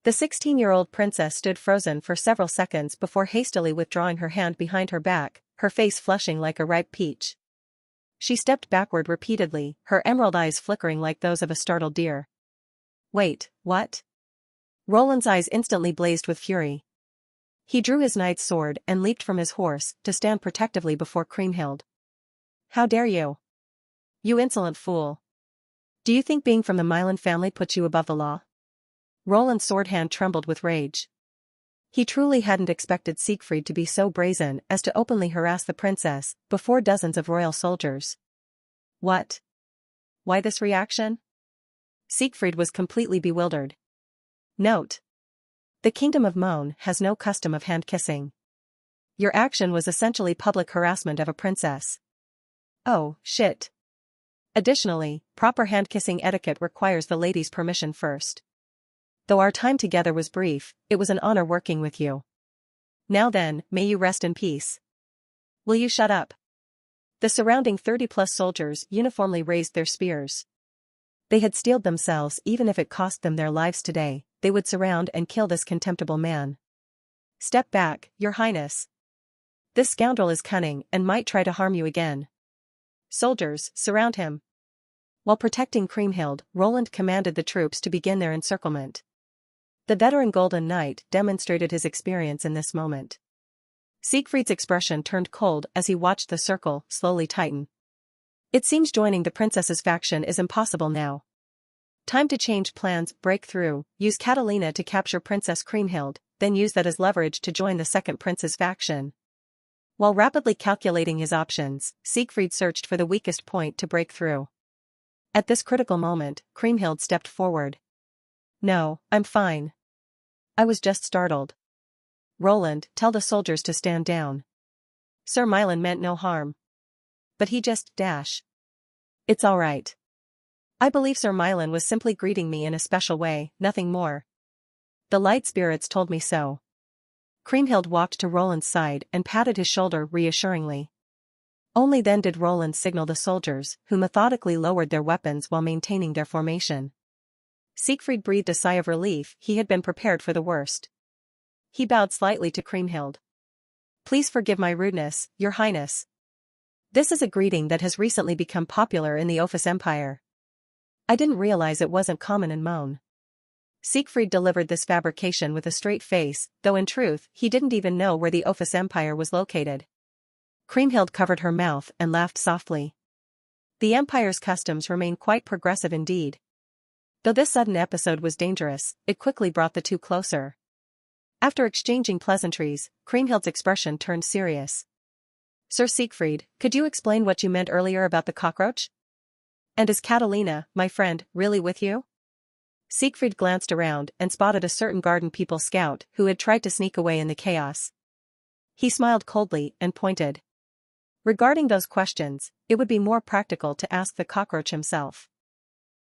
The 16-year-old princess stood frozen for several seconds before hastily withdrawing her hand behind her back, her face flushing like a ripe peach. She stepped backward repeatedly, her emerald eyes flickering like those of a startled deer. "Wait, what?" Roland's eyes instantly blazed with fury. He drew his knight's sword and leaped from his horse to stand protectively before Kriemhild. "How dare you?" You insolent fool. Do you think being from the Milan family puts you above the law? Roland's sword hand trembled with rage. He truly hadn't expected Siegfried to be so brazen as to openly harass the princess before dozens of royal soldiers. What? Why this reaction? Siegfried was completely bewildered. Note: the Kingdom of Mon has no custom of hand-kissing. Your action was essentially public harassment of a princess. Oh, shit. Additionally, proper hand-kissing etiquette requires the lady's permission first. Though our time together was brief, it was an honor working with you. Now then, may you rest in peace. Will you shut up? The surrounding 30-plus soldiers uniformly raised their spears. They had steeled themselves. Even if it cost them their lives today, they would surround and kill this contemptible man. Step back, Your Highness. This scoundrel is cunning and might try to harm you again. Soldiers, surround him. While protecting Kriemhild, Roland commanded the troops to begin their encirclement. The veteran Golden Knight demonstrated his experience in this moment. Siegfried's expression turned cold as he watched the circle slowly tighten. It seems joining the princess's faction is impossible now. Time to change plans. Break through, use Catalina to capture Princess Kriemhild, then use that as leverage to join the second prince's faction. While rapidly calculating his options, Siegfried searched for the weakest point to break through. At this critical moment, Kriemhild stepped forward. No, I'm fine. I was just startled. Roland, tell the soldiers to stand down. Sir Milan meant no harm. But he just dash. It's all right. I believe Sir Milan was simply greeting me in a special way, nothing more. The light spirits told me so. Kriemhild walked to Roland's side and patted his shoulder reassuringly. Only then did Roland signal the soldiers, who methodically lowered their weapons while maintaining their formation. Siegfried breathed a sigh of relief. He had been prepared for the worst. He bowed slightly to Kriemhild. Please forgive my rudeness, Your Highness. This is a greeting that has recently become popular in the Ophis Empire. I didn't realize it wasn't common in Mon. Siegfried delivered this fabrication with a straight face, though in truth, he didn't even know where the Ophis Empire was located. Kriemhild covered her mouth and laughed softly. The Empire's customs remain quite progressive indeed. Though this sudden episode was dangerous, it quickly brought the two closer. After exchanging pleasantries, Kriemhild's expression turned serious. Sir Siegfried, could you explain what you meant earlier about the cockroach? And is Catalina, my friend, really with you? Siegfried glanced around and spotted a certain Garden People scout who had tried to sneak away in the chaos. He smiled coldly and pointed. Regarding those questions, it would be more practical to ask the cockroach himself.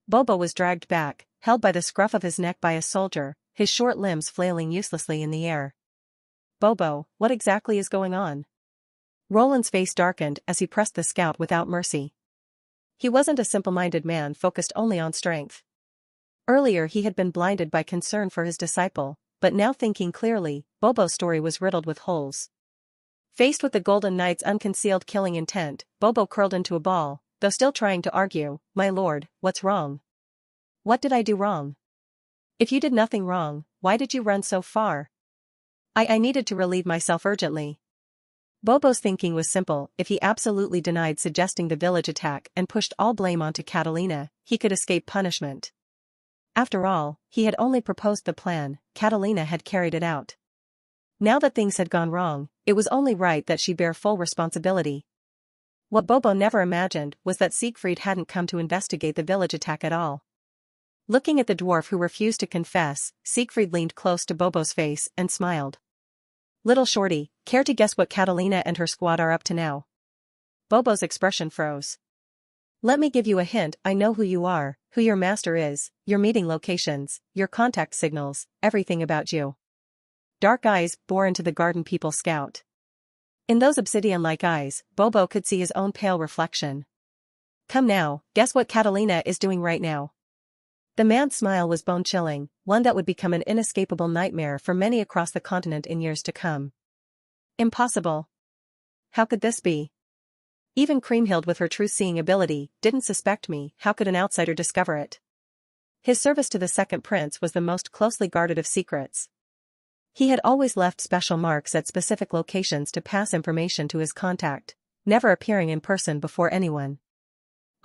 Bobo was dragged back, held by the scruff of his neck by a soldier, his short limbs flailing uselessly in the air. Bobo, what exactly is going on? Roland's face darkened as he pressed the scout without mercy. He wasn't a simple-minded man focused only on strength. Earlier he had been blinded by concern for his disciple, but now thinking clearly, Bobo's story was riddled with holes. Faced with the Golden Knight's unconcealed killing intent, Bobo curled into a ball, though still trying to argue, My lord, what's wrong? What did I do wrong? If you did nothing wrong, why did you run so far? I needed to relieve myself urgently. Bobo's thinking was simple. If he absolutely denied suggesting the village attack and pushed all blame onto Catalina, he could escape punishment. After all, he had only proposed the plan, Catalina had carried it out. Now that things had gone wrong, it was only right that she bear full responsibility. What Bobo never imagined was that Siegfried hadn't come to investigate the village attack at all. Looking at the dwarf who refused to confess, Siegfried leaned close to Bobo's face and smiled. Little shorty, care to guess what Catalina and her squad are up to now? Bobo's expression froze. Let me give you a hint. I know who you are, who your master is, your meeting locations, your contact signals, everything about you. Dark eyes bore into the Garden People scout. In those obsidian-like eyes, Bobo could see his own pale reflection. Come now, guess what Catalina is doing right now. The man's smile was bone-chilling, one that would become an inescapable nightmare for many across the continent in years to come. Impossible. How could this be? Even Kriemhild with her truth-seeing ability didn't suspect me. How could an outsider discover it? His service to the second prince was the most closely guarded of secrets. He had always left special marks at specific locations to pass information to his contact, never appearing in person before anyone.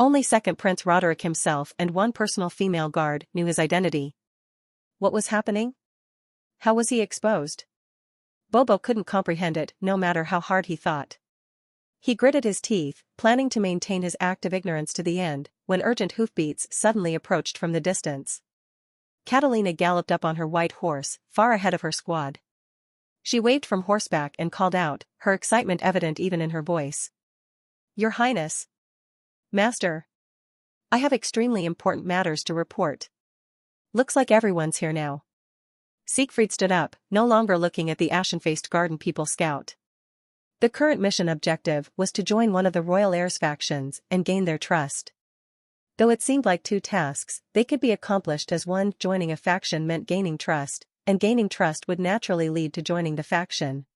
Only second Prince Roderick himself and one personal female guard knew his identity. What was happening? How was he exposed? Bobo couldn't comprehend it, no matter how hard he thought. He gritted his teeth, planning to maintain his act of ignorance to the end, when urgent hoofbeats suddenly approached from the distance. Catalina galloped up on her white horse, far ahead of her squad. She waved from horseback and called out, her excitement evident even in her voice. "Your Highness. Master. I have extremely important matters to report. Looks like everyone's here now." Siegfried stood up, no longer looking at the ashen-faced garden people scout. The current mission objective was to join one of the royal heirs' factions and gain their trust. Though it seemed like two tasks, they could be accomplished as one. Joining a faction meant gaining trust, and gaining trust would naturally lead to joining the faction.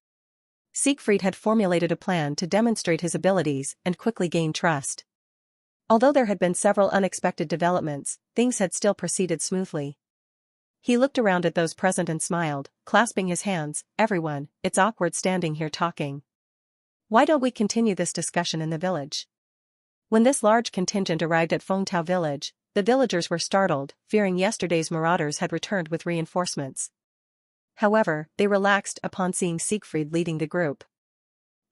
Siegfried had formulated a plan to demonstrate his abilities and quickly gain trust. Although there had been several unexpected developments, things had still proceeded smoothly. He looked around at those present and smiled, clasping his hands. "Everyone, it's awkward standing here talking. Why don't we continue this discussion in the village?" When this large contingent arrived at Fengtao village, the villagers were startled, fearing yesterday's marauders had returned with reinforcements. However, they relaxed upon seeing Siegfried leading the group.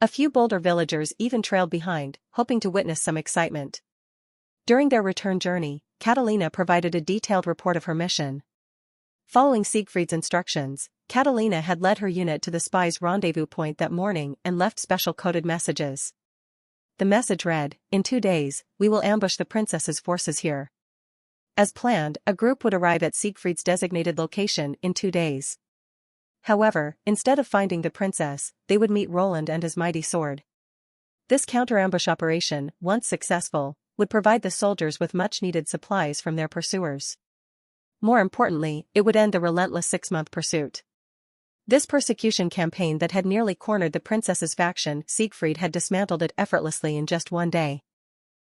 A few bolder villagers even trailed behind, hoping to witness some excitement. During their return journey, Catalina provided a detailed report of her mission. Following Siegfried's instructions, Catalina had led her unit to the spies' rendezvous point that morning and left special coded messages. The message read, "In 2 days, we will ambush the princess's forces here." As planned, a group would arrive at Siegfried's designated location in 2 days. However, instead of finding the princess, they would meet Roland and his mighty sword. This counter-ambush operation, once successful, would provide the soldiers with much-needed supplies from their pursuers. More importantly, it would end the relentless 6-month pursuit. This persecution campaign that had nearly cornered the princess's faction, Siegfried had dismantled it effortlessly in just 1 day.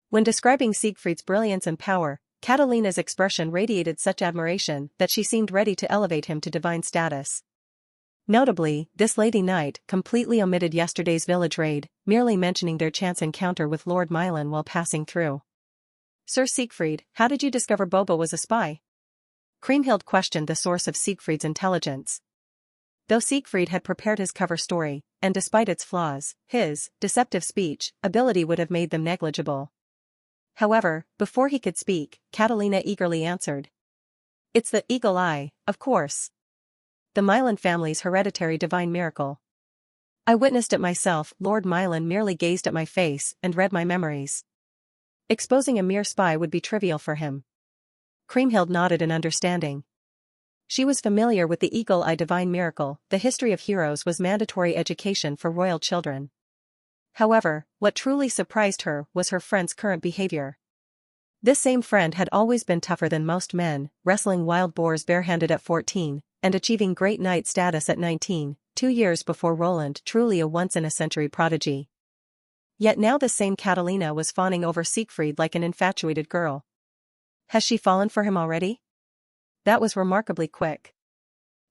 When describing Siegfried's brilliance and power, Catalina's expression radiated such admiration that she seemed ready to elevate him to divine status. Notably, this lady knight completely omitted yesterday's village raid, merely mentioning their chance encounter with Lord Milan while passing through. "Sir Siegfried, how did you discover Bobo was a spy?" Kriemhild questioned the source of Siegfried's intelligence. Though Siegfried had prepared his cover story, and despite its flaws, his deceptive speech ability would have made them negligible. However, before he could speak, Catalina eagerly answered. "It's the eagle eye, of course. The Milan family's hereditary divine miracle. I witnessed it myself. Lord Milan merely gazed at my face and read my memories. Exposing a mere spy would be trivial for him." Kriemhild nodded in understanding. She was familiar with the Eagle Eye divine miracle. The history of heroes was mandatory education for royal children. However, what truly surprised her was her friend's current behavior. This same friend had always been tougher than most men, wrestling wild boars barehanded at 14, and achieving great knight status at 19, 2 years before Roland, truly a once-in-a-century prodigy. Yet now the same Catalina was fawning over Siegfried like an infatuated girl. Has she fallen for him already? That was remarkably quick.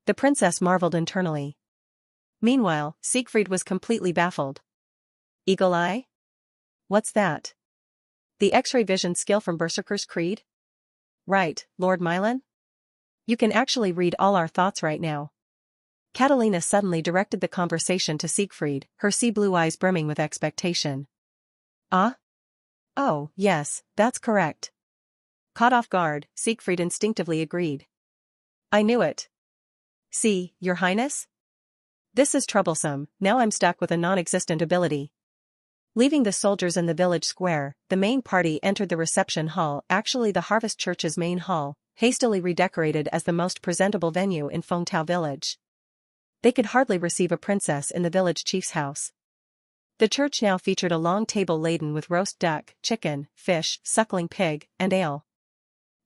The princess marveled internally. Meanwhile, Siegfried was completely baffled. Eagle Eye? What's that? The X-ray vision skill from Berserker's Creed? Right, Lord Milan? You can actually read all our thoughts right now. Catalina suddenly directed the conversation to Siegfried, her sea-blue eyes brimming with expectation. Ah? Oh, yes, that's correct. Caught off guard, Siegfried instinctively agreed. I knew it. See, Your Highness? This is troublesome. Now I'm stuck with a non-existent ability. Leaving the soldiers in the village square, the main party entered the reception hall, actually the Harvest Church's main hall, hastily redecorated as the most presentable venue in Fengtao village. They could hardly receive a princess in the village chief's house. The church now featured a long table laden with roast duck, chicken, fish, suckling pig, and ale.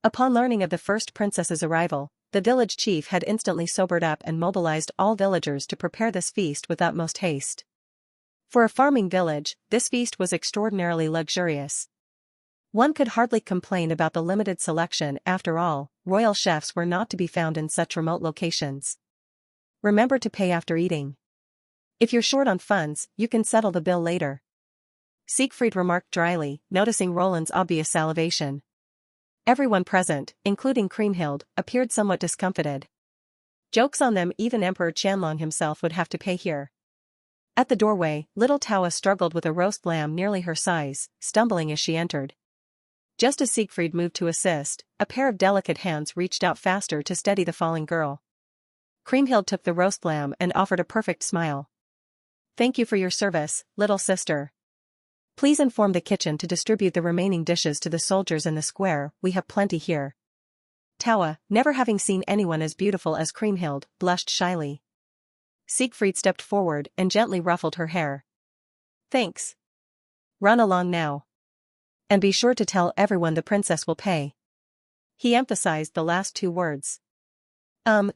Upon learning of the first princess's arrival, the village chief had instantly sobered up and mobilized all villagers to prepare this feast with utmost haste. For a farming village, this feast was extraordinarily luxurious. One could hardly complain about the limited selection. After all, royal chefs were not to be found in such remote locations. Remember to pay after eating. If you're short on funds, you can settle the bill later. Siegfried remarked dryly, noticing Roland's obvious salivation. Everyone present, including Kriemhild, appeared somewhat discomfited. Joke's on them, even Emperor Qianlong himself would have to pay here. At the doorway, little Tawa struggled with a roast lamb nearly her size, stumbling as she entered. Just as Siegfried moved to assist, a pair of delicate hands reached out faster to steady the falling girl. Kriemhild took the roast lamb and offered a perfect smile. "Thank you for your service, little sister. Please inform the kitchen to distribute the remaining dishes to the soldiers in the square, we have plenty here." Tawa, never having seen anyone as beautiful as Kriemhild, blushed shyly. Siegfried stepped forward and gently ruffled her hair. "Thanks. Run along now. And be sure to tell everyone the princess will pay." He emphasized the last two words.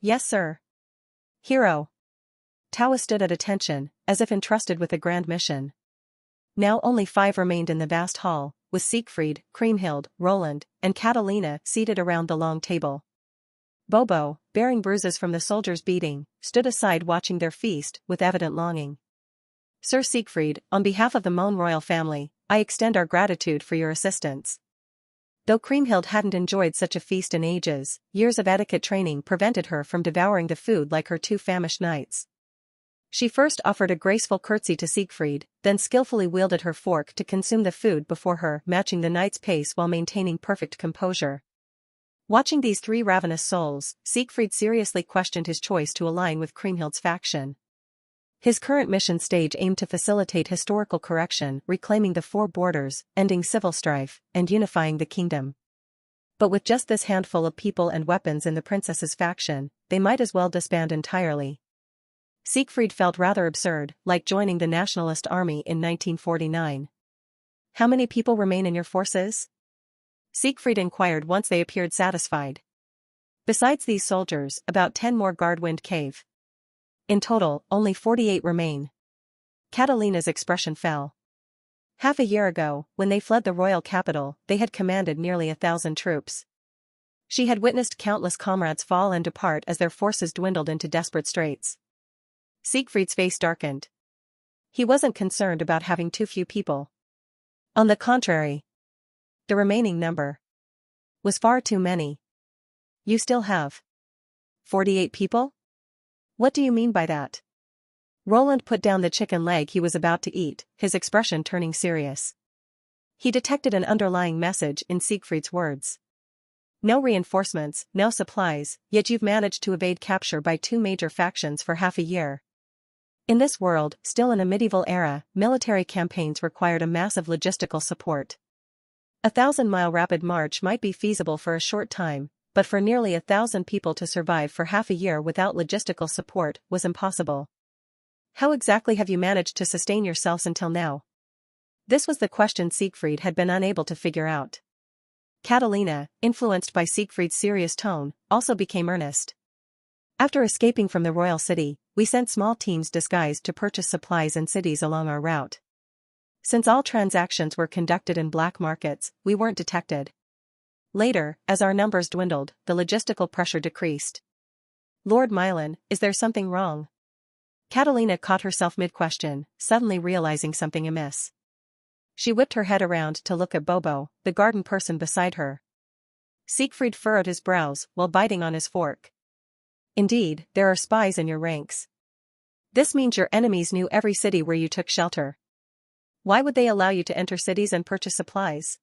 Yes sir. Hero." Tawa stood at attention, as if entrusted with a grand mission. Now only 5 remained in the vast hall, with Siegfried, Kriemhild, Roland, and Catalina seated around the long table. Bobo, bearing bruises from the soldiers' beating, stood aside watching their feast with evident longing. "Sir Siegfried, on behalf of the Mohn royal family, I extend our gratitude for your assistance." Though Kriemhild hadn't enjoyed such a feast in ages, years of etiquette training prevented her from devouring the food like her 2 famished knights. She first offered a graceful curtsy to Siegfried, then skillfully wielded her fork to consume the food before her, matching the knight's pace while maintaining perfect composure. Watching these 3 ravenous souls, Siegfried seriously questioned his choice to align with Kriemhild's faction. His current mission stage aimed to facilitate historical correction, reclaiming the 4 borders, ending civil strife, and unifying the kingdom. But with just this handful of people and weapons in the princess's faction, they might as well disband entirely. Siegfried felt rather absurd, like joining the nationalist army in 1949. "How many people remain in your forces?" Siegfried inquired once they appeared satisfied. "Besides these soldiers, about 10 more guard Wind Cave. In total, only 48 remain." Catalina's expression fell. Half a year ago, when they fled the royal capital, they had commanded nearly 1,000 troops. She had witnessed countless comrades fall and depart as their forces dwindled into desperate straits. Siegfried's face darkened. He wasn't concerned about having too few people. On the contrary, the remaining number was far too many. "You still have 48 people? What do you mean by that?" Roland put down the chicken leg he was about to eat, his expression turning serious. He detected an underlying message in Siegfried's words. "No reinforcements, no supplies, yet you've managed to evade capture by 2 major factions for half a year." In this world, still in a medieval era, military campaigns required a massive logistical support. A 1,000-mile rapid march might be feasible for a short time, but for nearly 1,000 people to survive for half a year without logistical support was impossible. "How exactly have you managed to sustain yourselves until now?" This was the question Siegfried had been unable to figure out. Catalina, influenced by Siegfried's serious tone, also became earnest. "After escaping from the royal city, we sent small teams disguised to purchase supplies in cities along our route. Since all transactions were conducted in black markets, we weren't detected. Later, as our numbers dwindled, the logistical pressure decreased." "Lord Milan, is there something wrong?" Catalina caught herself mid-question, suddenly realizing something amiss. She whipped her head around to look at Bobo, the garden person beside her. Siegfried furrowed his brows while biting on his fork. "Indeed, there are spies in your ranks. This means your enemies knew every city where you took shelter. Why would they allow you to enter cities and purchase supplies?"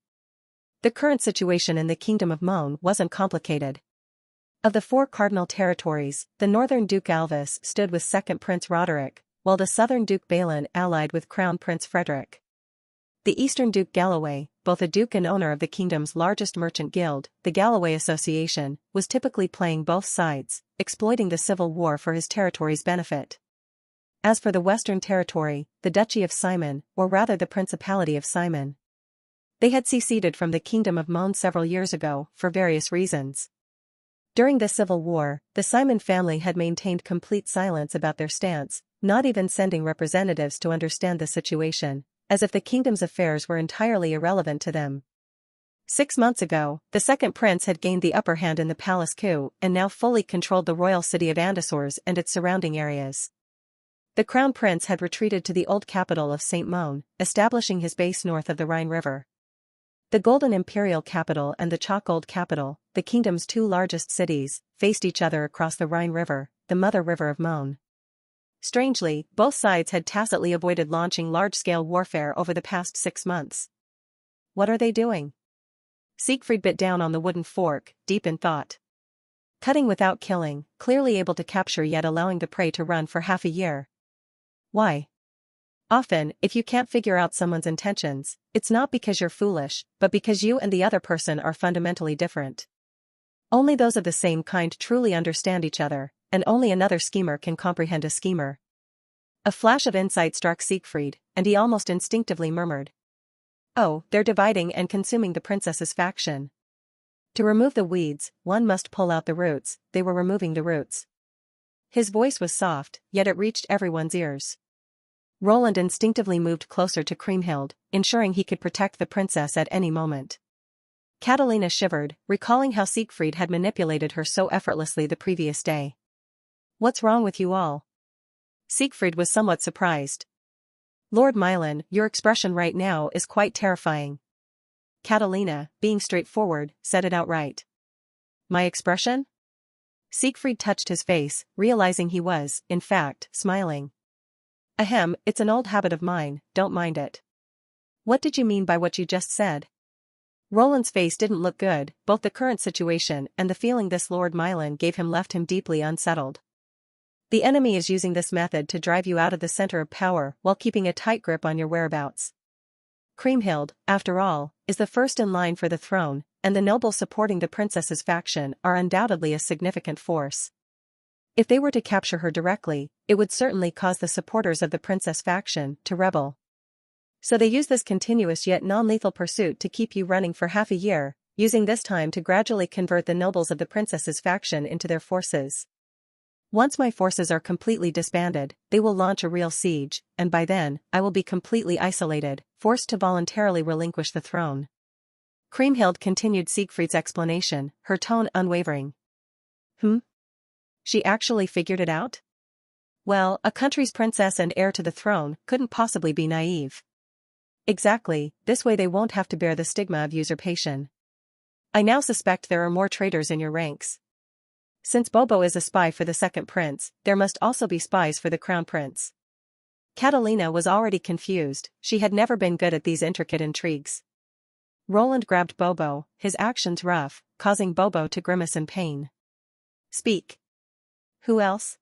The current situation in the Kingdom of Mohn wasn't complicated. Of the 4 cardinal territories, the northern Duke Alvis stood with second Prince Roderick, while the southern Duke Balin allied with Crown Prince Frederick. The eastern Duke Galloway, both a duke and owner of the kingdom's largest merchant guild, the Galloway Association, was typically playing both sides, exploiting the civil war for his territory's benefit. As for the western territory, the Duchy of Simon, or rather the Principality of Simon, they had seceded from the Kingdom of Mohn several years ago, for various reasons. During the Civil War, the Simon family had maintained complete silence about their stance, not even sending representatives to understand the situation, as if the kingdom's affairs were entirely irrelevant to them. 6 months ago, the second prince had gained the upper hand in the palace coup and now fully controlled the royal city of Andesors and its surrounding areas. The crown prince had retreated to the old capital of Saint Mon, establishing his base north of the Rhine River. The Golden Imperial capital and the Chalk-Gold capital, the kingdom's two largest cities, faced each other across the Rhine River, the mother river of Mon. Strangely, both sides had tacitly avoided launching large-scale warfare over the past 6 months. What are they doing? Siegfried bit down on the wooden fork, deep in thought. Cutting without killing, clearly able to capture yet allowing the prey to run for half a year. Why? Often, if you can't figure out someone's intentions, it's not because you're foolish, but because you and the other person are fundamentally different. Only those of the same kind truly understand each other, and only another schemer can comprehend a schemer. A flash of insight struck Siegfried, and he almost instinctively murmured. Oh, they're dividing and consuming the princess's faction. To remove the weeds, one must pull out the roots. They were removing the roots. His voice was soft, yet it reached everyone's ears. Roland instinctively moved closer to Kriemhild, ensuring he could protect the princess at any moment. Catalina shivered, recalling how Siegfried had manipulated her so effortlessly the previous day. What's wrong with you all? Siegfried was somewhat surprised. Lord Milan, your expression right now is quite terrifying. Catalina, being straightforward, said it outright. My expression? Siegfried touched his face, realizing he was, in fact, smiling. Ahem, it's an old habit of mine, don't mind it. What did you mean by what you just said? Roland's face didn't look good, both the current situation and the feeling this Lord Milan gave him left him deeply unsettled. The enemy is using this method to drive you out of the center of power while keeping a tight grip on your whereabouts. Kriemhild, after all, is the first in line for the throne, and the nobles supporting the princess's faction are undoubtedly a significant force. If they were to capture her directly, it would certainly cause the supporters of the princess faction to rebel. So they use this continuous yet non-lethal pursuit to keep you running for half a year, using this time to gradually convert the nobles of the princess's faction into their forces. Once my forces are completely disbanded, they will launch a real siege, and by then, I will be completely isolated, forced to voluntarily relinquish the throne. Kriemhild continued Siegfried's explanation, her tone unwavering. She actually figured it out? Well, a country's princess and heir to the throne couldn't possibly be naive. Exactly, this way they won't have to bear the stigma of usurpation. I now suspect there are more traitors in your ranks. Since Bobo is a spy for the second prince, there must also be spies for the crown prince. Catalina was already confused, she had never been good at these intricate intrigues. Roland grabbed Bobo, his actions rough, causing Bobo to grimace in pain. Speak. Who else?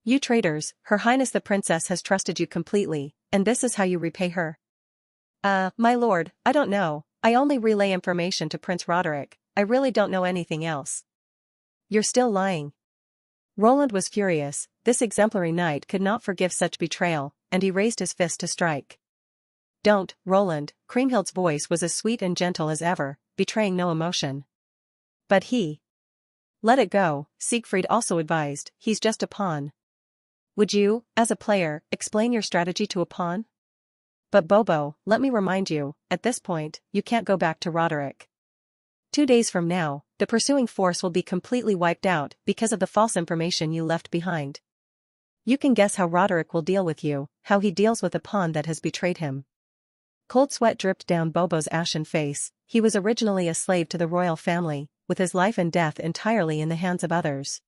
You traitors, Her Highness the Princess has trusted you completely, and this is how you repay her? My lord, I don't know, I only relay information to Prince Roderick, I really don't know anything else. You're still lying. Roland was furious, this exemplary knight could not forgive such betrayal, and he raised his fist to strike. Don't, Roland, Kriemhild's voice was as sweet and gentle as ever, betraying no emotion. But he. Let it go, Siegfried also advised, he's just a pawn. Would you, as a player, explain your strategy to a pawn? But Bobo, let me remind you, at this point, you can't go back to Roderick. 2 days from now, the pursuing force will be completely wiped out because of the false information you left behind. You can guess how Roderick will deal with you, how he deals with a pawn that has betrayed him. Cold sweat dripped down Bobo's ashen face, he was originally a slave to the royal family, with his life and death entirely in the hands of others.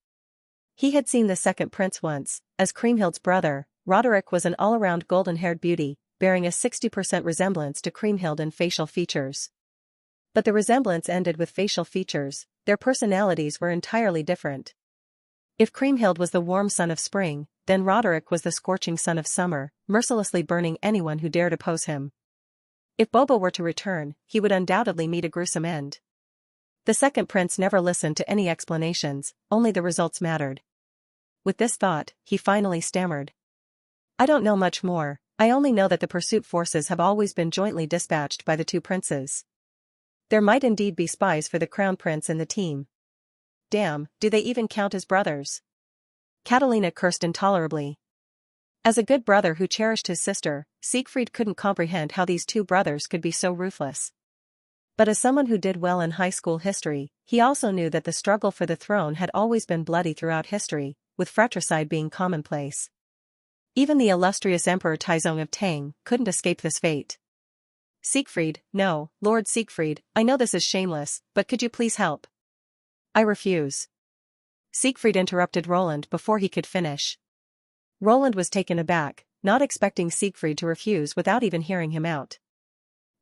He had seen the second prince once, as Kriemhild's brother. Roderick was an all-around golden-haired beauty, bearing a 60% resemblance to Kriemhild in facial features. But the resemblance ended with facial features, their personalities were entirely different. If Kriemhild was the warm sun of spring, then Roderick was the scorching sun of summer, mercilessly burning anyone who dared oppose him. If Bobo were to return, he would undoubtedly meet a gruesome end. The second prince never listened to any explanations, only the results mattered. With this thought, he finally stammered. I don't know much more, I only know that the pursuit forces have always been jointly dispatched by the two princes. There might indeed be spies for the crown prince in the team. Damn, do they even count as brothers? Catalina cursed intolerably. As a good brother who cherished his sister, Siegfried couldn't comprehend how these two brothers could be so ruthless. But as someone who did well in high school history, he also knew that the struggle for the throne had always been bloody throughout history, with fratricide being commonplace. Even the illustrious Emperor Taizong of Tang couldn't escape this fate. Siegfried, no, Lord Siegfried, I know this is shameless, but could you please help? I refuse. Siegfried interrupted Roland before he could finish. Roland was taken aback, not expecting Siegfried to refuse without even hearing him out.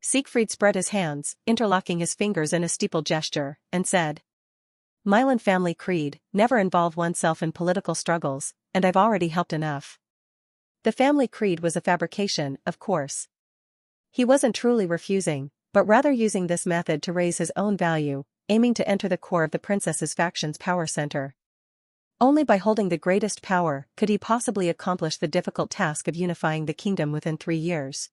Siegfried spread his hands, interlocking his fingers in a steeple gesture, and said, Milan family creed, never involve oneself in political struggles, and I've already helped enough. The family creed was a fabrication, of course. He wasn't truly refusing, but rather using this method to raise his own value, aiming to enter the core of the princess's faction's power center. Only by holding the greatest power could he possibly accomplish the difficult task of unifying the kingdom within 3 years.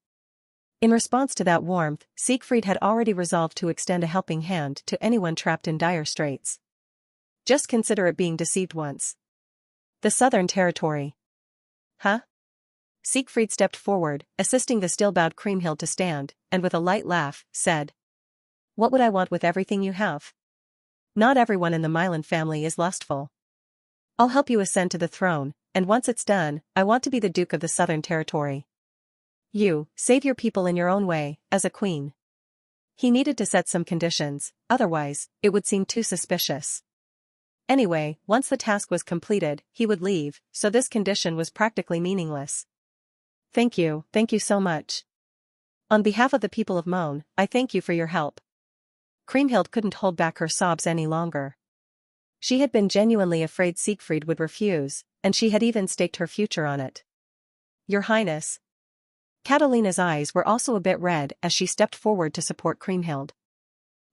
In response to that warmth, Siegfried had already resolved to extend a helping hand to anyone trapped in dire straits. Just consider it being deceived once. The Southern Territory. Huh? Siegfried stepped forward, assisting the still-bowed Kriemhild to stand, and with a light laugh, said, What would I want with everything you have? Not everyone in the Milan family is lustful. I'll help you ascend to the throne, and once it's done, I want to be the Duke of the Southern Territory. You, save your people in your own way, as a queen. He needed to set some conditions, otherwise, it would seem too suspicious. Anyway, once the task was completed, he would leave, so this condition was practically meaningless. Thank you so much. On behalf of the people of Moan, I thank you for your help. Kriemhild couldn't hold back her sobs any longer. She had been genuinely afraid Siegfried would refuse, and she had even staked her future on it. Your Highness. Catalina's eyes were also a bit red as she stepped forward to support Kriemhild.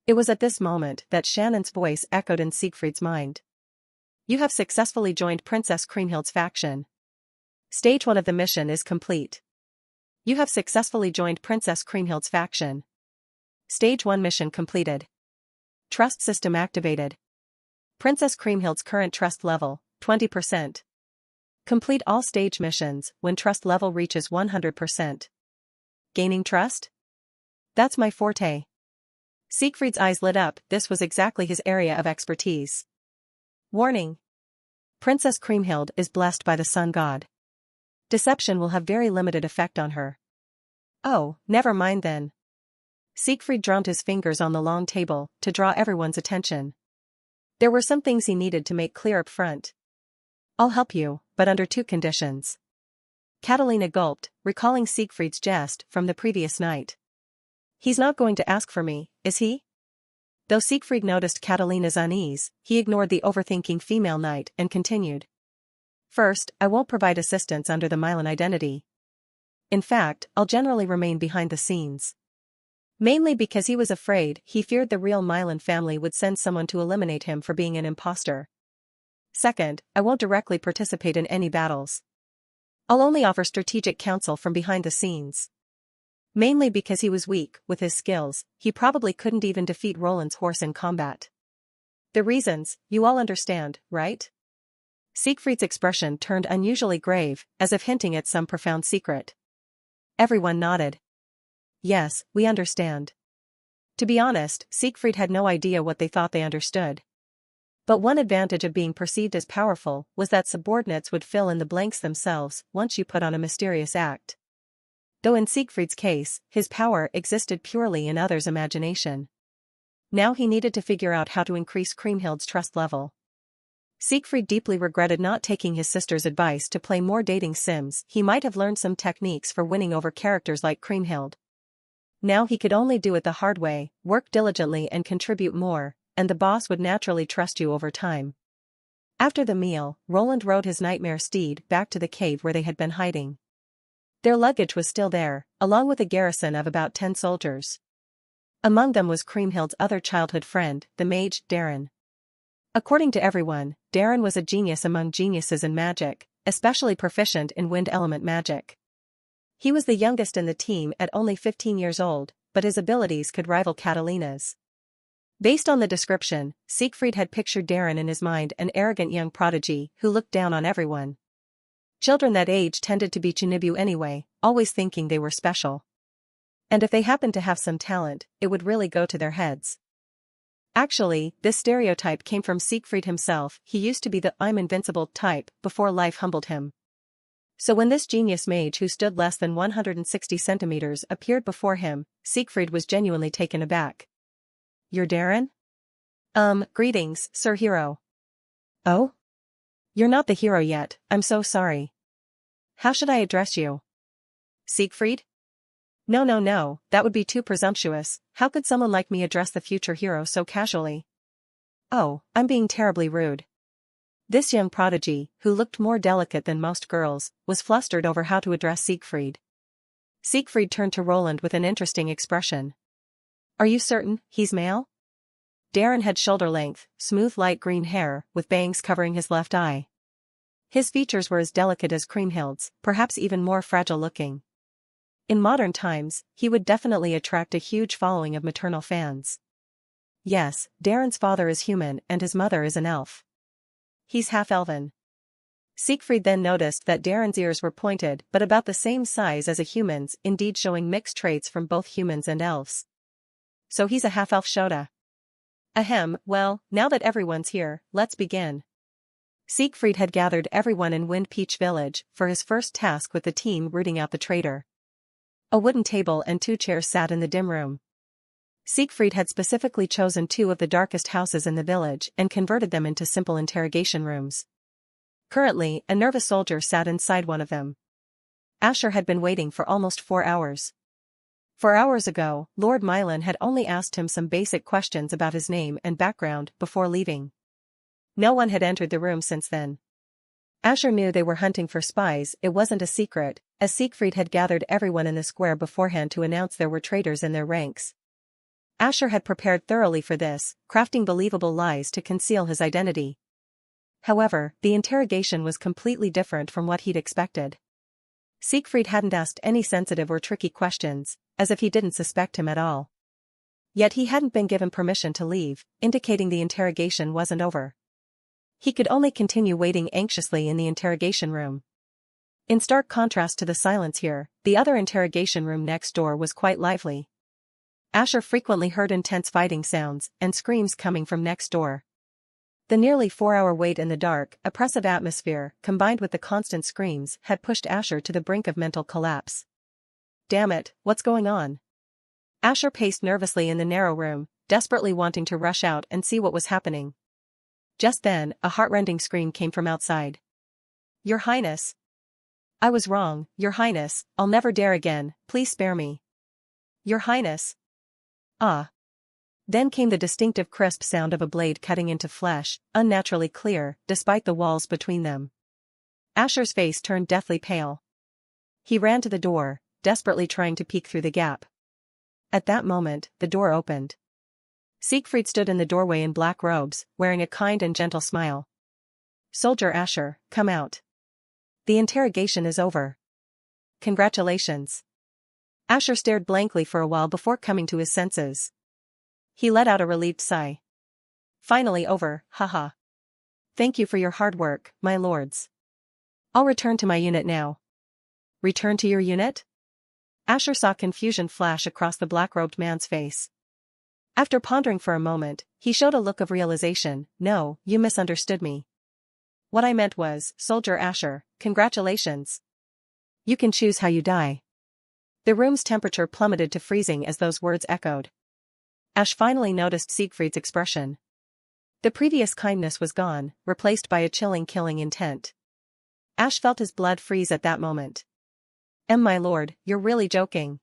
It was at this moment that Shannon's voice echoed in Siegfried's mind. You have successfully joined Princess Kriemhild's faction. Stage 1 of the mission is complete. You have successfully joined Princess Kriemhild's faction. Stage 1 mission completed. Trust system activated. Princess Kriemhild's current trust level, 20%. Complete all stage missions when trust level reaches 100%. Gaining trust? That's my forte. Siegfried's eyes lit up, this was exactly his area of expertise. Warning. Princess Kriemhild is blessed by the sun god. Deception will have very limited effect on her. Oh, never mind then. Siegfried drummed his fingers on the long table to draw everyone's attention. There were some things he needed to make clear up front. I'll help you, but under 2 conditions. Catalina gulped, recalling Siegfried's jest from the previous night. He's not going to ask for me, is he? Though Siegfried noticed Catalina's unease, he ignored the overthinking female knight and continued. First, I won't provide assistance under the Milan identity. In fact, I'll generally remain behind the scenes. Mainly because he was afraid, he feared the real Milan family would send someone to eliminate him for being an imposter. Second, I won't directly participate in any battles. I'll only offer strategic counsel from behind the scenes. Mainly because he was weak, with his skills, he probably couldn't even defeat Roland's horse in combat. The reasons, you all understand, right? Siegfried's expression turned unusually grave, as if hinting at some profound secret. Everyone nodded. Yes, we understand. To be honest, Siegfried had no idea what they thought they understood. But one advantage of being perceived as powerful was that subordinates would fill in the blanks themselves once you put on a mysterious act. Though in Siegfried's case, his power existed purely in others' imagination. Now he needed to figure out how to increase Kriemhild's trust level. Siegfried deeply regretted not taking his sister's advice to play more dating sims. He might have learned some techniques for winning over characters like Kriemhild. Now he could only do it the hard way, work diligently and contribute more, and the boss would naturally trust you over time. After the meal, Roland rode his nightmare steed back to the cave where they had been hiding. Their luggage was still there, along with a garrison of about 10 soldiers. Among them was Kriemhild's other childhood friend, the mage, Darren. According to everyone, Darren was a genius among geniuses in magic, especially proficient in wind element magic. He was the youngest in the team at only 15 years old, but his abilities could rival Catalina's. Based on the description, Siegfried had pictured Darren in his mind, an arrogant young prodigy who looked down on everyone. Children that age tended to be chinibu anyway, always thinking they were special. And if they happened to have some talent, it would really go to their heads. Actually, this stereotype came from Siegfried himself. He used to be the "I'm invincible" type before life humbled him. So when this genius mage who stood less than 160 centimeters appeared before him, Siegfried was genuinely taken aback. "You're Darren?" Greetings, Sir Hero." "Oh? You're not the hero yet, I'm so sorry. How should I address you?" "Siegfried?" No, no, no, that would be too presumptuous. How could someone like me address the future hero so casually?" "Oh, I'm being terribly rude." This young prodigy, who looked more delicate than most girls, was flustered over how to address Siegfried. Siegfried turned to Roland with an interesting expression. "Are you certain he's male?" Darren had shoulder-length, smooth light green hair, with bangs covering his left eye. His features were as delicate as Kriemhild's, perhaps even more fragile-looking. In modern times, he would definitely attract a huge following of maternal fans. Yes, Darren's father is human and his mother is an elf. He's half-elven. Siegfried then noticed that Darren's ears were pointed but about the same size as a human's, indeed showing mixed traits from both humans and elves. So he's a half-elf Shota. Ahem, well, now that everyone's here, let's begin. Siegfried had gathered everyone in Wind Peach Village for his first task with the team rooting out the traitor. A wooden table and 2 chairs sat in the dim room. Siegfried had specifically chosen 2 of the darkest houses in the village and converted them into simple interrogation rooms. Currently, a nervous soldier sat inside one of them. Asher had been waiting for almost 4 hours. 4 hours ago, Lord Mylan had only asked him some basic questions about his name and background before leaving. No one had entered the room since then. Asher knew they were hunting for spies. It wasn't a secret, as Siegfried had gathered everyone in the square beforehand to announce there were traitors in their ranks. Asher had prepared thoroughly for this, crafting believable lies to conceal his identity. However, the interrogation was completely different from what he'd expected. Siegfried hadn't asked any sensitive or tricky questions, as if he didn't suspect him at all. Yet he hadn't been given permission to leave, indicating the interrogation wasn't over. He could only continue waiting anxiously in the interrogation room. In stark contrast to the silence here, the other interrogation room next door was quite lively. Asher frequently heard intense fighting sounds and screams coming from next door. The nearly 4-hour wait in the dark, oppressive atmosphere, combined with the constant screams, had pushed Asher to the brink of mental collapse. Damn it, what's going on? Asher paced nervously in the narrow room, desperately wanting to rush out and see what was happening. Just then, a heart-rending scream came from outside. "Your Highness!" "I was wrong, Your Highness, I'll never dare again, please spare me." "Your Highness!" "Ah." Then came the distinctive crisp sound of a blade cutting into flesh, unnaturally clear, despite the walls between them. Asher's face turned deathly pale. He ran to the door, desperately trying to peek through the gap. At that moment, the door opened. Siegfried stood in the doorway in black robes, wearing a kind and gentle smile. "Soldier Asher, come out. The interrogation is over." "Congratulations." Asher stared blankly for a while before coming to his senses. He let out a relieved sigh. "Finally over, haha. Thank you for your hard work, my lords. I'll return to my unit now." "Return to your unit?" Asher saw confusion flash across the black-robed man's face. After pondering for a moment, he showed a look of realization. "No, you misunderstood me. What I meant was, Soldier Asher, congratulations. You can choose how you die." The room's temperature plummeted to freezing as those words echoed. Ash finally noticed Siegfried's expression. The previous kindness was gone, replaced by a chilling killing intent. Ash felt his blood freeze at that moment. My lord, you're really joking."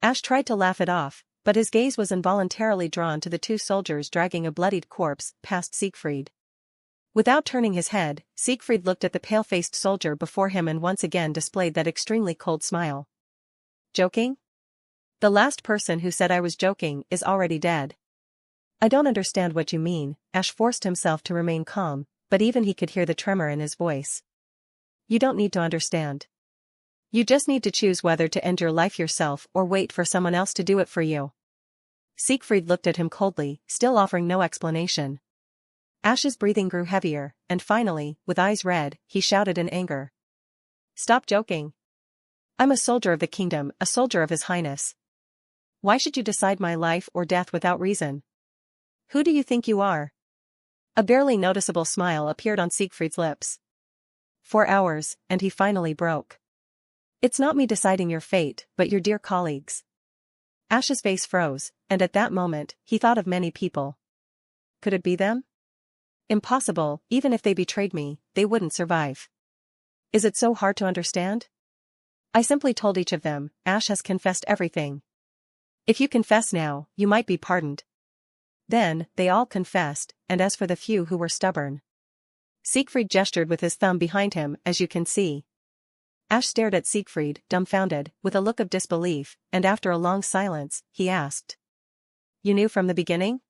Ash tried to laugh it off, but his gaze was involuntarily drawn to the 2 soldiers dragging a bloodied corpse past Siegfried. Without turning his head, Siegfried looked at the pale-faced soldier before him and once again displayed that extremely cold smile. "Joking? The last person who said I was joking is already dead." "I don't understand what you mean." Ash forced himself to remain calm, but even he could hear the tremor in his voice. "You don't need to understand. You just need to choose whether to end your life yourself or wait for someone else to do it for you." Siegfried looked at him coldly, still offering no explanation. Ash's breathing grew heavier, and finally, with eyes red, he shouted in anger. "Stop joking. I'm a soldier of the kingdom, a soldier of His Highness. Why should you decide my life or death without reason? Who do you think you are?" A barely noticeable smile appeared on Siegfried's lips. 4 hours, and he finally broke. It's not me deciding your fate, but your dear colleagues. Ash's face froze, and at that moment, he thought of many people. Could it be them? Impossible, even if they betrayed me, they wouldn't survive. Is it so hard to understand? I simply told each of them, Ash has confessed everything. If you confess now, you might be pardoned. Then, they all confessed, and as for the few who were stubborn. Siegfried gestured with his thumb behind him, as you can see. Ash stared at Siegfried, dumbfounded, with a look of disbelief, and after a long silence, he asked. You knew from the beginning?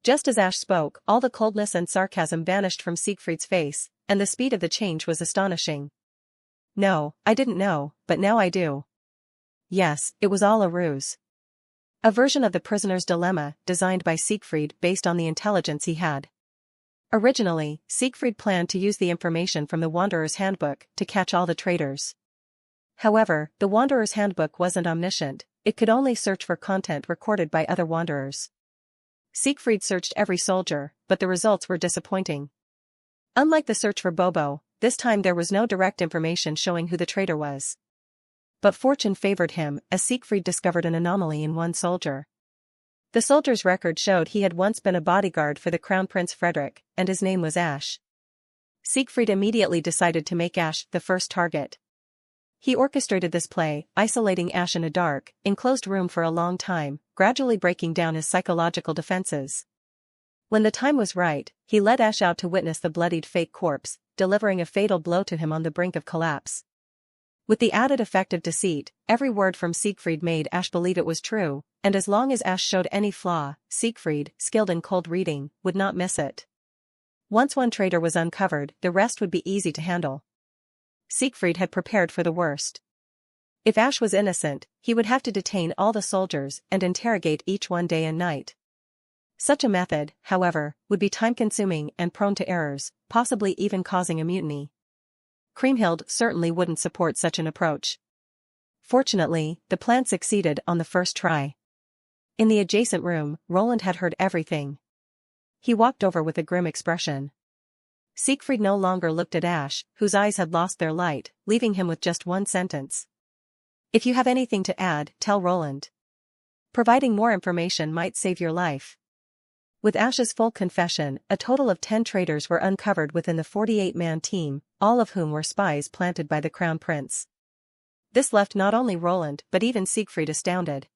Just as Ash spoke, all the coldness and sarcasm vanished from Siegfried's face, and the speed of the change was astonishing. No, I didn't know, but now I do. Yes, it was all a ruse. A version of the prisoner's dilemma, designed by Siegfried based on the intelligence he had. Originally, Siegfried planned to use the information from the Wanderer's Handbook to catch all the traitors. However, the Wanderer's Handbook wasn't omniscient, it could only search for content recorded by other wanderers. Siegfried searched every soldier, but the results were disappointing. Unlike the search for Bobo, this time there was no direct information showing who the traitor was. But fortune favored him, as Siegfried discovered an anomaly in one soldier. The soldier's record showed he had once been a bodyguard for the Crown Prince Frederick, and his name was Ash. Siegfried immediately decided to make Ash the first target. He orchestrated this play, isolating Ash in a dark, enclosed room for a long time, gradually breaking down his psychological defenses. When the time was right, he led Ash out to witness the bloodied fake corpse, delivering a fatal blow to him on the brink of collapse. With the added effect of deceit, every word from Siegfried made Ash believe it was true, and as long as Ash showed any flaw, Siegfried, skilled in cold reading, would not miss it. Once one traitor was uncovered, the rest would be easy to handle. Siegfried had prepared for the worst. If Ash was innocent, he would have to detain all the soldiers and interrogate each one day and night. Such a method, however, would be time-consuming and prone to errors, possibly even causing a mutiny. Kriemhild certainly wouldn't support such an approach. Fortunately, the plan succeeded on the first try. In the adjacent room, Roland had heard everything. He walked over with a grim expression. Siegfried no longer looked at Ash, whose eyes had lost their light, leaving him with just one sentence. If you have anything to add, tell Roland. Providing more information might save your life. With Ash's full confession, a total of 10 traitors were uncovered within the 48-man team, all of whom were spies planted by the Crown Prince. This left not only Roland but even Siegfried astounded.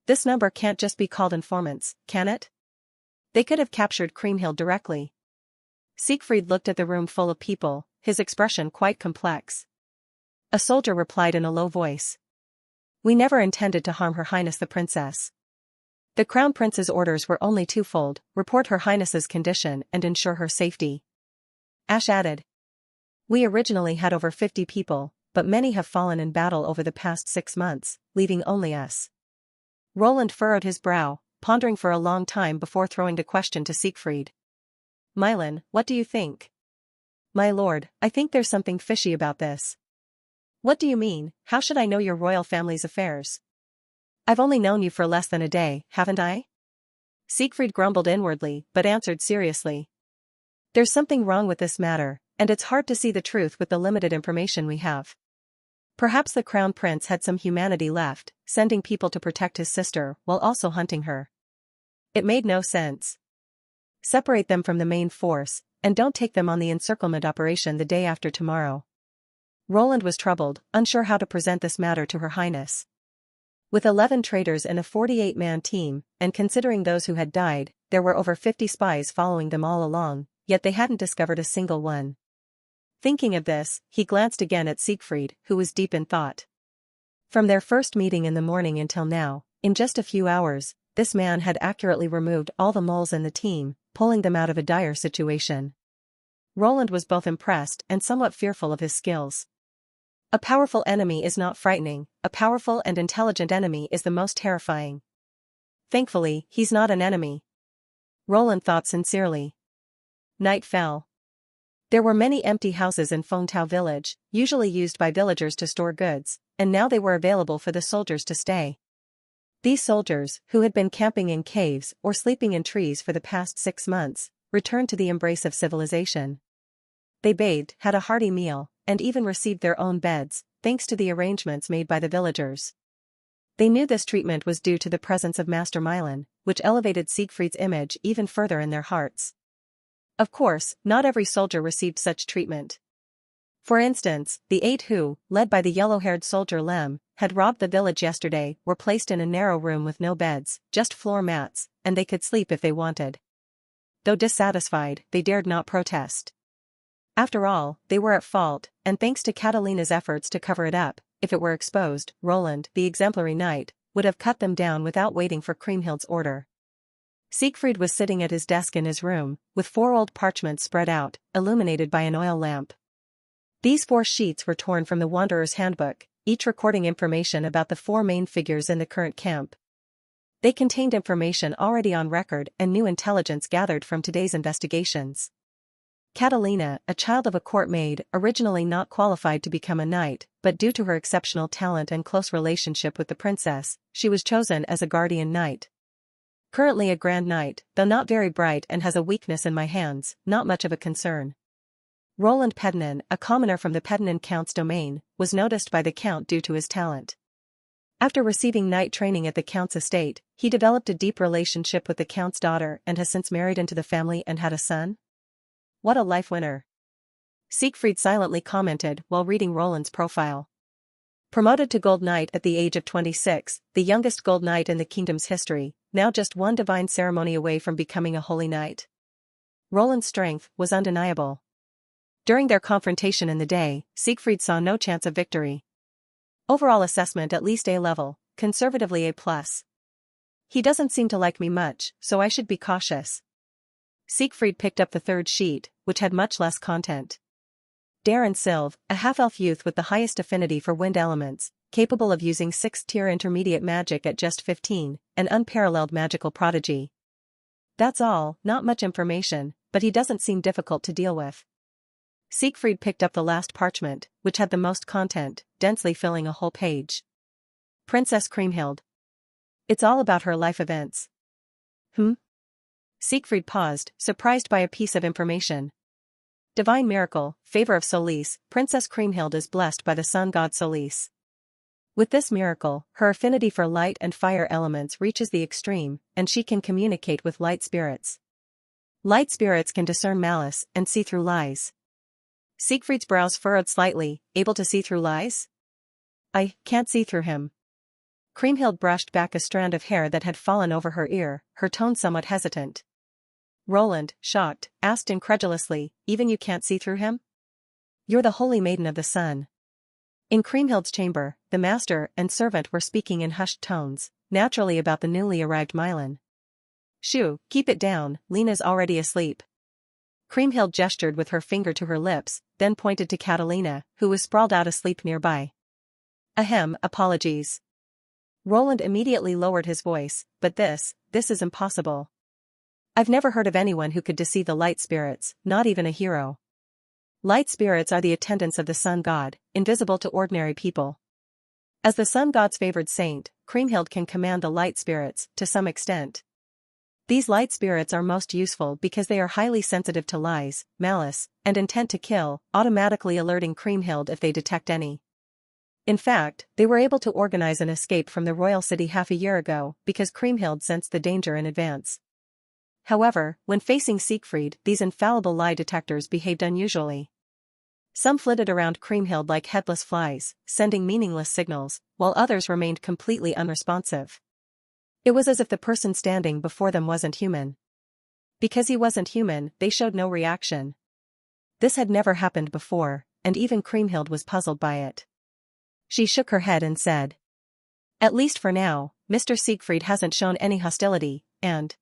This number can't just be called informants, can it? They could have captured Kriemhild directly. Siegfried looked at the room full of people, his expression quite complex. A soldier replied in a low voice. We never intended to harm Her Highness the Princess. The Crown Prince's orders were only twofold: report Her Highness's condition and ensure her safety. Ash added. We originally had over 50 people, but many have fallen in battle over the past 6 months, leaving only us. Roland furrowed his brow, pondering for a long time before throwing the question to Siegfried. Mylan, what do you think? My lord, I think there's something fishy about this. What do you mean? How should I know your royal family's affairs? I've only known you for less than a day, haven't I? Siegfried grumbled inwardly, but answered seriously. There's something wrong with this matter, and it's hard to see the truth with the limited information we have. Perhaps the Crown Prince had some humanity left, sending people to protect his sister while also hunting her. It made no sense. Separate them from the main force, and don't take them on the encirclement operation the day after tomorrow. Roland was troubled, unsure how to present this matter to Her Highness. With 11 traitors in a 48-man team, and considering those who had died, there were over 50 spies following them all along, yet they hadn't discovered a single one. Thinking of this, he glanced again at Siegfried, who was deep in thought. From their first meeting in the morning until now, in just a few hours, this man had accurately removed all the moles in the team, pulling them out of a dire situation. Roland was both impressed and somewhat fearful of his skills. A powerful enemy is not frightening, a powerful and intelligent enemy is the most terrifying. Thankfully, he's not an enemy. Roland thought sincerely. Night fell. There were many empty houses in Fengtao village, usually used by villagers to store goods, and now they were available for the soldiers to stay. These soldiers, who had been camping in caves or sleeping in trees for the past 6 months, returned to the embrace of civilization. They bathed, had a hearty meal, and even received their own beds, thanks to the arrangements made by the villagers. They knew this treatment was due to the presence of Master Milan, which elevated Siegfried's image even further in their hearts. Of course, not every soldier received such treatment. For instance, the 8 who, led by the yellow-haired soldier Lem, had robbed the village yesterday, were placed in a narrow room with no beds, just floor mats, and they could sleep if they wanted. Though dissatisfied, they dared not protest. After all, they were at fault, and thanks to Catalina's efforts to cover it up, if it were exposed, Roland, the exemplary knight, would have cut them down without waiting for Kriemhild's order. Siegfried was sitting at his desk in his room, with 4 old parchments spread out, illuminated by an oil lamp. These 4 sheets were torn from the Wanderer's Handbook, each recording information about the 4 main figures in the current camp. They contained information already on record and new intelligence gathered from today's investigations. Catalina, a child of a court maid, originally not qualified to become a knight, but due to her exceptional talent and close relationship with the princess, she was chosen as a guardian knight. Currently a grand knight, though not very bright and has a weakness in my hands, not much of a concern. Roland Pedinin, a commoner from the Pedinin Count's domain, was noticed by the Count due to his talent. After receiving knight training at the Count's estate, he developed a deep relationship with the Count's daughter and has since married into the family and had a son. What a life winner! Siegfried silently commented while reading Roland's profile. Promoted to Gold Knight at the age of 26, the youngest Gold Knight in the kingdom's history, now just one divine ceremony away from becoming a holy knight. Roland's strength was undeniable. During their confrontation in the day, Siegfried saw no chance of victory. Overall assessment at least A level, conservatively A+. He doesn't seem to like me much, so I should be cautious. Siegfried picked up the 3rd sheet, which had much less content. Darren Sylve, a half-elf youth with the highest affinity for wind elements, capable of using 6th-tier intermediate magic at just 15, an unparalleled magical prodigy. That's all, not much information, but he doesn't seem difficult to deal with. Siegfried picked up the last parchment, which had the most content, densely filling a whole page. Princess Kriemhild. It's all about her life events. Siegfried paused, surprised by a piece of information. Divine miracle, favor of Solis, Princess Kriemhild is blessed by the sun god Solis. With this miracle, her affinity for light and fire elements reaches the extreme, and she can communicate with light spirits. Light spirits can discern malice and see through lies. Siegfried's brows furrowed slightly, able to see through lies? I can't see through him. Kriemhild brushed back a strand of hair that had fallen over her ear, her tone somewhat hesitant. Roland, shocked, asked incredulously, even you can't see through him? You're the holy maiden of the sun. In Kriemhild's chamber, the master and servant were speaking in hushed tones, naturally about the newly arrived Milan. Shoo, keep it down, Lena's already asleep. Kriemhild gestured with her finger to her lips, then pointed to Catalina, who was sprawled out asleep nearby. Ahem, apologies. Roland immediately lowered his voice, but this is impossible. I've never heard of anyone who could deceive the light spirits, not even a hero. Light spirits are the attendants of the sun god, invisible to ordinary people. As the sun god's favored saint, Kriemhild can command the light spirits, to some extent. These light spirits are most useful because they are highly sensitive to lies, malice, and intent to kill, automatically alerting Kriemhild if they detect any. In fact, they were able to organize an escape from the royal city half a year ago because Kriemhild sensed the danger in advance. However, when facing Siegfried, these infallible lie detectors behaved unusually. Some flitted around Kriemhild like headless flies, sending meaningless signals, while others remained completely unresponsive. It was as if the person standing before them wasn't human. Because he wasn't human, they showed no reaction. This had never happened before, and even Kriemhild was puzzled by it. She shook her head and said, "At least for now, Mr. Siegfried hasn't shown any hostility, and..."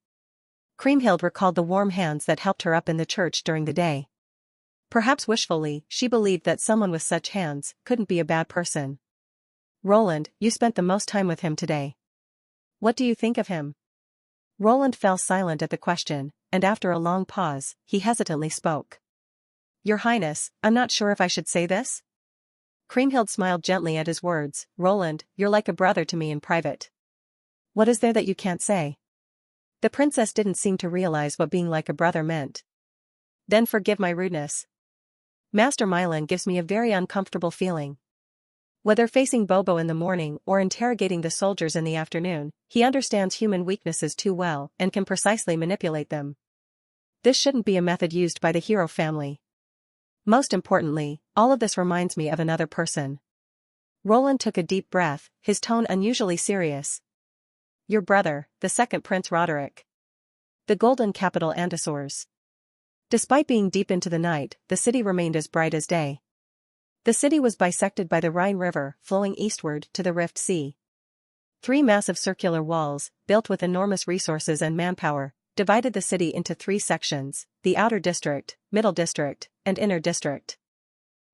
Kriemhild recalled the warm hands that helped her up in the church during the day. Perhaps wishfully, she believed that someone with such hands couldn't be a bad person. Roland, you spent the most time with him today. What do you think of him? Roland fell silent at the question, and after a long pause, he hesitantly spoke. Your Highness, I'm not sure if I should say this? Kriemhild smiled gently at his words. Roland, you're like a brother to me in private. What is there that you can't say? The princess didn't seem to realize what being like a brother meant. Then forgive my rudeness. Master Mylan gives me a very uncomfortable feeling. Whether facing Bobo in the morning or interrogating the soldiers in the afternoon, he understands human weaknesses too well and can precisely manipulate them. This shouldn't be a method used by the hero family. Most importantly, all of this reminds me of another person. Roland took a deep breath, his tone unusually serious. Your brother, the second Prince Roderick. The Golden Capital Andosores. Despite being deep into the night, the city remained as bright as day. The city was bisected by the Rhine River, flowing eastward to the Rift Sea. 3 massive circular walls, built with enormous resources and manpower, divided the city into 3 sections: the Outer District, Middle District, and Inner District.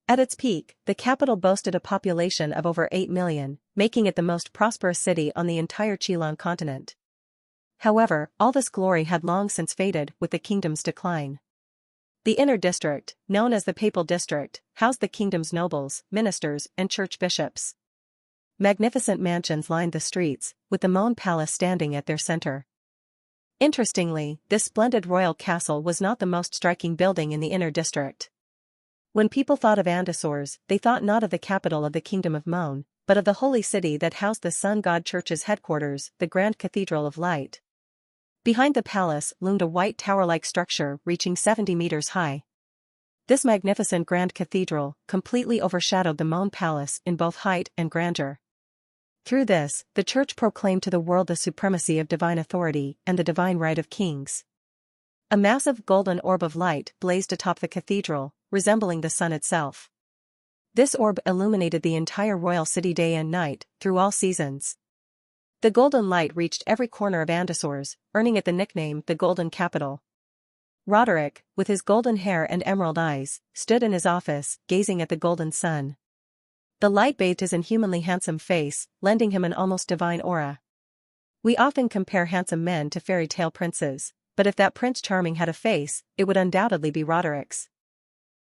At its peak, the capital boasted a population of over 8 million, making it the most prosperous city on the entire Chilan continent. However, all this glory had long since faded with the kingdom's decline. The Inner District, known as the Papal District, housed the kingdom's nobles, ministers, and church bishops. Magnificent mansions lined the streets, with the Mohn Palace standing at their center. Interestingly, this splendid royal castle was not the most striking building in the Inner District. When people thought of Andosores, they thought not of the capital of the Kingdom of Mohn, but of the holy city that housed the Sun God Church's headquarters, the Grand Cathedral of Light. Behind the palace loomed a white tower-like structure reaching 70 meters high. This magnificent grand cathedral completely overshadowed the Mohn Palace in both height and grandeur. Through this, the church proclaimed to the world the supremacy of divine authority and the divine right of kings. A massive golden orb of light blazed atop the cathedral, resembling the sun itself. This orb illuminated the entire royal city day and night, through all seasons. The golden light reached every corner of Andosores, earning it the nickname the Golden Capital. Roderick, with his golden hair and emerald eyes, stood in his office, gazing at the golden sun. The light bathed his inhumanly handsome face, lending him an almost divine aura. We often compare handsome men to fairy tale princes, but if that Prince Charming had a face, it would undoubtedly be Roderick's.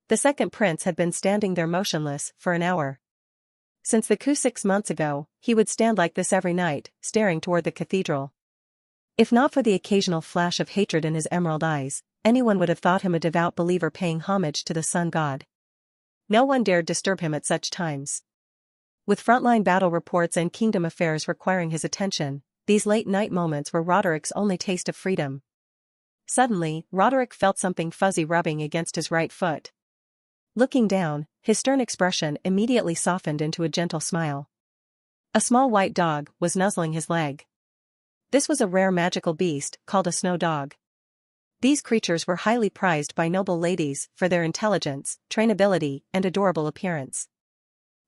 The second prince had been standing there motionless for an hour. Since the coup 6 months ago, he would stand like this every night, staring toward the cathedral. If not for the occasional flash of hatred in his emerald eyes, anyone would have thought him a devout believer paying homage to the sun god. No one dared disturb him at such times. With frontline battle reports and kingdom affairs requiring his attention, these late-night moments were Roderick's only taste of freedom. Suddenly, Roderick felt something fuzzy rubbing against his right foot. Looking down, his stern expression immediately softened into a gentle smile. A small white dog was nuzzling his leg. This was a rare magical beast called a snow dog. These creatures were highly prized by noble ladies for their intelligence, trainability, and adorable appearance.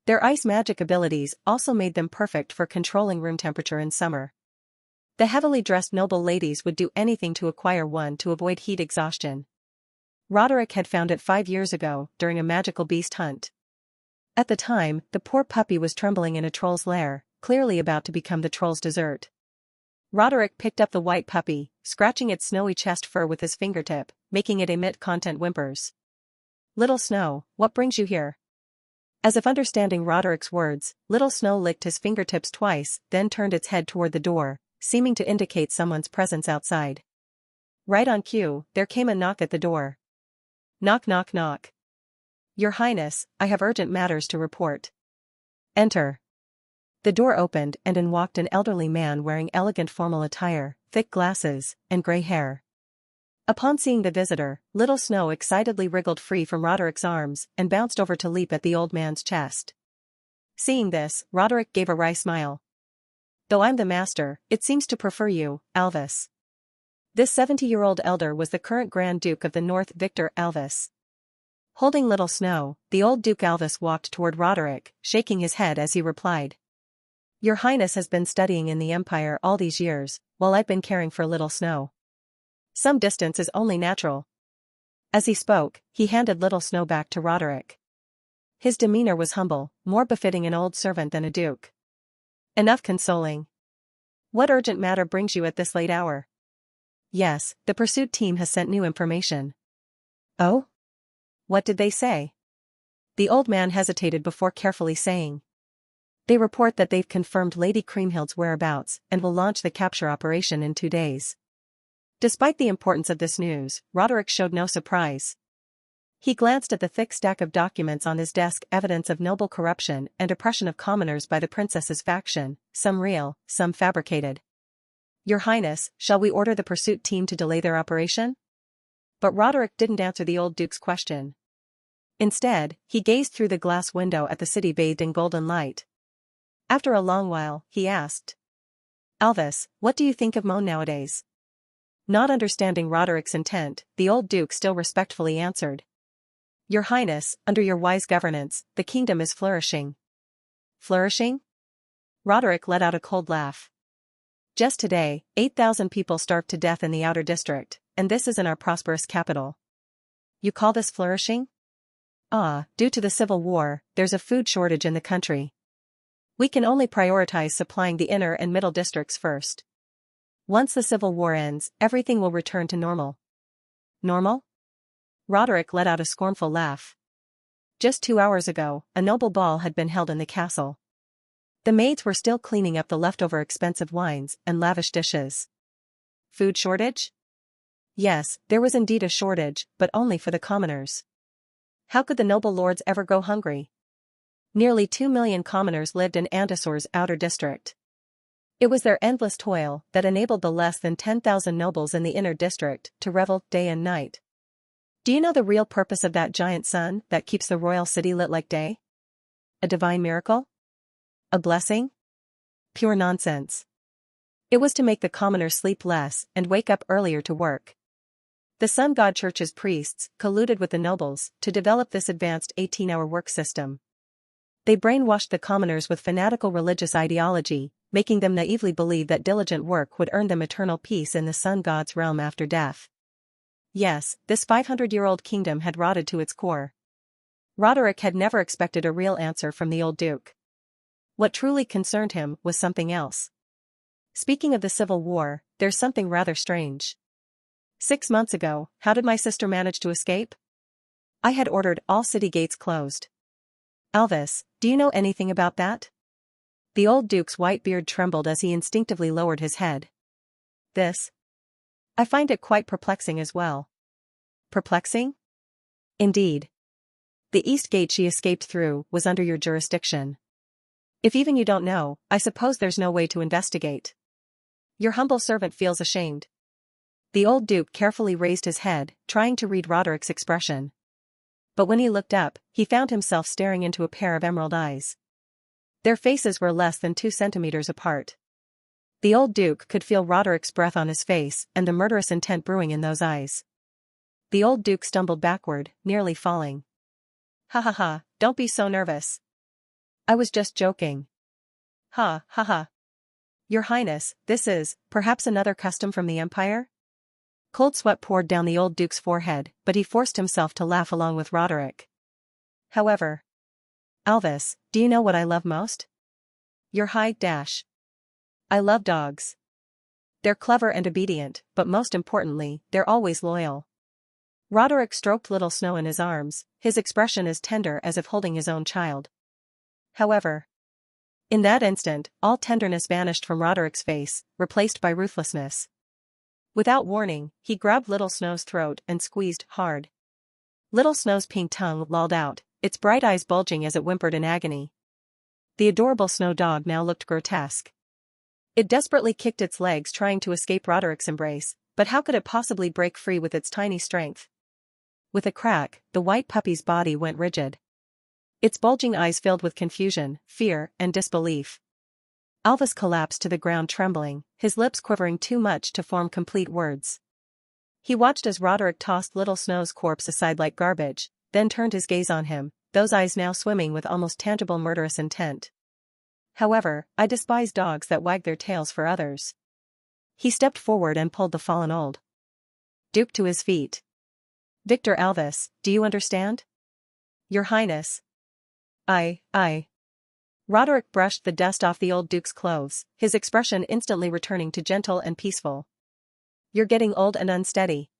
Their ice magic abilities also made them perfect for controlling room temperature in summer. The heavily dressed noble ladies would do anything to acquire one to avoid heat exhaustion. Roderick had found it 5 years ago, during a magical beast hunt. At the time, the poor puppy was trembling in a troll's lair, clearly about to become the troll's dessert. Roderick picked up the white puppy, scratching its snowy chest fur with his fingertip, making it emit content whimpers. "Little Snow, what brings you here?" As if understanding Roderick's words, Little Snow licked his fingertips twice, then turned its head toward the door, seeming to indicate someone's presence outside. Right on cue, there came a knock at the door. Knock knock knock. "Your Highness, I have urgent matters to report." "Enter." The door opened and in walked an elderly man wearing elegant formal attire, thick glasses, and gray hair. Upon seeing the visitor, Little Snow excitedly wriggled free from Roderick's arms and bounced over to leap at the old man's chest. Seeing this, Roderick gave a wry smile. "Though I'm the master, it seems to prefer you, Alvis." This 70-year-old elder was the current Grand Duke of the North, Victor Alvis. Holding Little Snow, the old Duke Alvis walked toward Roderick, shaking his head as he replied. "Your Highness has been studying in the Empire all these years, while I've been caring for Little Snow. Some distance is only natural." As he spoke, he handed Little Snow back to Roderick. His demeanor was humble, more befitting an old servant than a duke. "Enough consoling. What urgent matter brings you at this late hour?" "Yes, the pursuit team has sent new information." "Oh? What did they say?" The old man hesitated before carefully saying. "They report that they've confirmed Lady Kriemhild's whereabouts and will launch the capture operation in 2 days. Despite the importance of this news, Roderick showed no surprise. He glanced at the thick stack of documents on his desk, evidence of noble corruption and oppression of commoners by the princess's faction, some real, some fabricated. Your Highness, shall we order the pursuit team to delay their operation? But Roderick didn't answer the old duke's question. Instead, he gazed through the glass window at the city bathed in golden light. After a long while, he asked, Alvis, what do you think of Moan nowadays? Not understanding Roderick's intent, the old duke still respectfully answered. Your Highness, under your wise governance, the kingdom is flourishing. Flourishing? Roderick let out a cold laugh. Just today, 8,000 people starved to death in the outer district, and this is in our prosperous capital. You call this flourishing? Due to the civil war, there's a food shortage in the country. We can only prioritize supplying the inner and middle districts first. Once the civil war ends, everything will return to normal. Normal? Roderick let out a scornful laugh. Just 2 hours ago, a noble ball had been held in the castle. The maids were still cleaning up the leftover expensive wines and lavish dishes. Food shortage? Yes, there was indeed a shortage, but only for the commoners. How could the noble lords ever go hungry? Nearly 2 million commoners lived in Andasor's outer district. It was their endless toil that enabled the less than 10,000 nobles in the inner district to revel day and night. Do you know the real purpose of that giant sun that keeps the royal city lit like day? A divine miracle? A blessing? Pure nonsense. It was to make the commoners sleep less and wake up earlier to work. The Sun God Church's priests colluded with the nobles to develop this advanced 18-hour work system. They brainwashed the commoners with fanatical religious ideology, making them naively believe that diligent work would earn them eternal peace in the Sun God's realm after death. Yes, this 500-year-old kingdom had rotted to its core. Roderick had never expected a real answer from the old duke. What truly concerned him was something else. Speaking of the Civil War, there's something rather strange. 6 months ago, how did my sister manage to escape? I had ordered all city gates closed. Alvis, do you know anything about that? The old duke's white beard trembled as he instinctively lowered his head. I find it quite perplexing as well. Perplexing? Indeed. The east gate she escaped through was under your jurisdiction. If even you don't know, I suppose there's no way to investigate. Your humble servant feels ashamed. The old duke carefully raised his head, trying to read Roderick's expression. But when he looked up, he found himself staring into a pair of emerald eyes. Their faces were less than 2 centimeters apart. The old duke could feel Roderick's breath on his face and the murderous intent brewing in those eyes. The old duke stumbled backward, nearly falling. Ha ha ha, don't be so nervous. I was just joking. Ha ha ha. Your Highness, this is, perhaps another custom from the Empire? Cold sweat poured down the old duke's forehead, but he forced himself to laugh along with Roderick. However. Alvis, do you know what I love most? Your High Dash. I love dogs. They're clever and obedient, but most importantly, they're always loyal. Roderick stroked Little Snow in his arms, his expression as tender as if holding his own child. However. In that instant, all tenderness vanished from Roderick's face, replaced by ruthlessness. Without warning, he grabbed Little Snow's throat and squeezed hard. Little Snow's pink tongue lolled out, its bright eyes bulging as it whimpered in agony. The adorable snow dog now looked grotesque. It desperately kicked its legs trying to escape Roderick's embrace, but how could it possibly break free with its tiny strength? With a crack, the white puppy's body went rigid. Its bulging eyes filled with confusion, fear, and disbelief. Alvis collapsed to the ground trembling, his lips quivering too much to form complete words. He watched as Roderick tossed Little Snow's corpse aside like garbage, then turned his gaze on him, those eyes now swimming with almost tangible murderous intent. However, I despise dogs that wag their tails for others. He stepped forward and pulled the fallen old duke to his feet. Victor Alvis, do you understand? Your Highness. I. Roderick brushed the dust off the old duke's clothes, his expression instantly returning to gentle and peaceful. You're getting old and unsteady.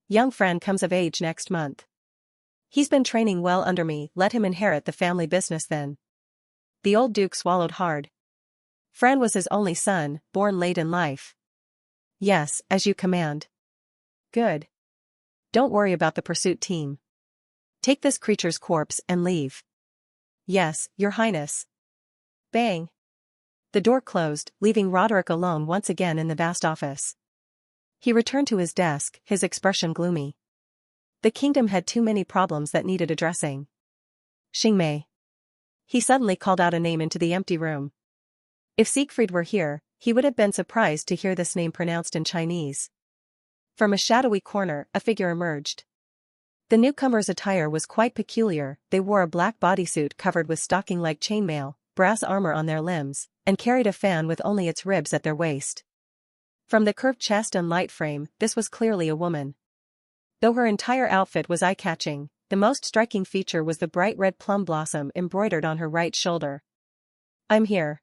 Young Fran comes of age next month. He's been training well under me, let him inherit the family business then. The old duke swallowed hard. Fran was his only son, born late in life. Yes, as you command. Good. Don't worry about the pursuit team. Take this creature's corpse and leave. Yes, Your Highness. Bang. The door closed, leaving Roderick alone once again in the vast office. He returned to his desk, his expression gloomy. The kingdom had too many problems that needed addressing. Xingmei. He suddenly called out a name into the empty room. If Siegfried were here, he would have been surprised to hear this name pronounced in Chinese. From a shadowy corner, a figure emerged. The newcomer's attire was quite peculiar. They wore a black bodysuit covered with stocking-like chainmail, brass armor on their limbs, and carried a fan with only its ribs at their waist. From the curved chest and light frame, this was clearly a woman. Though her entire outfit was eye-catching, the most striking feature was the bright red plum blossom embroidered on her right shoulder. I'm here.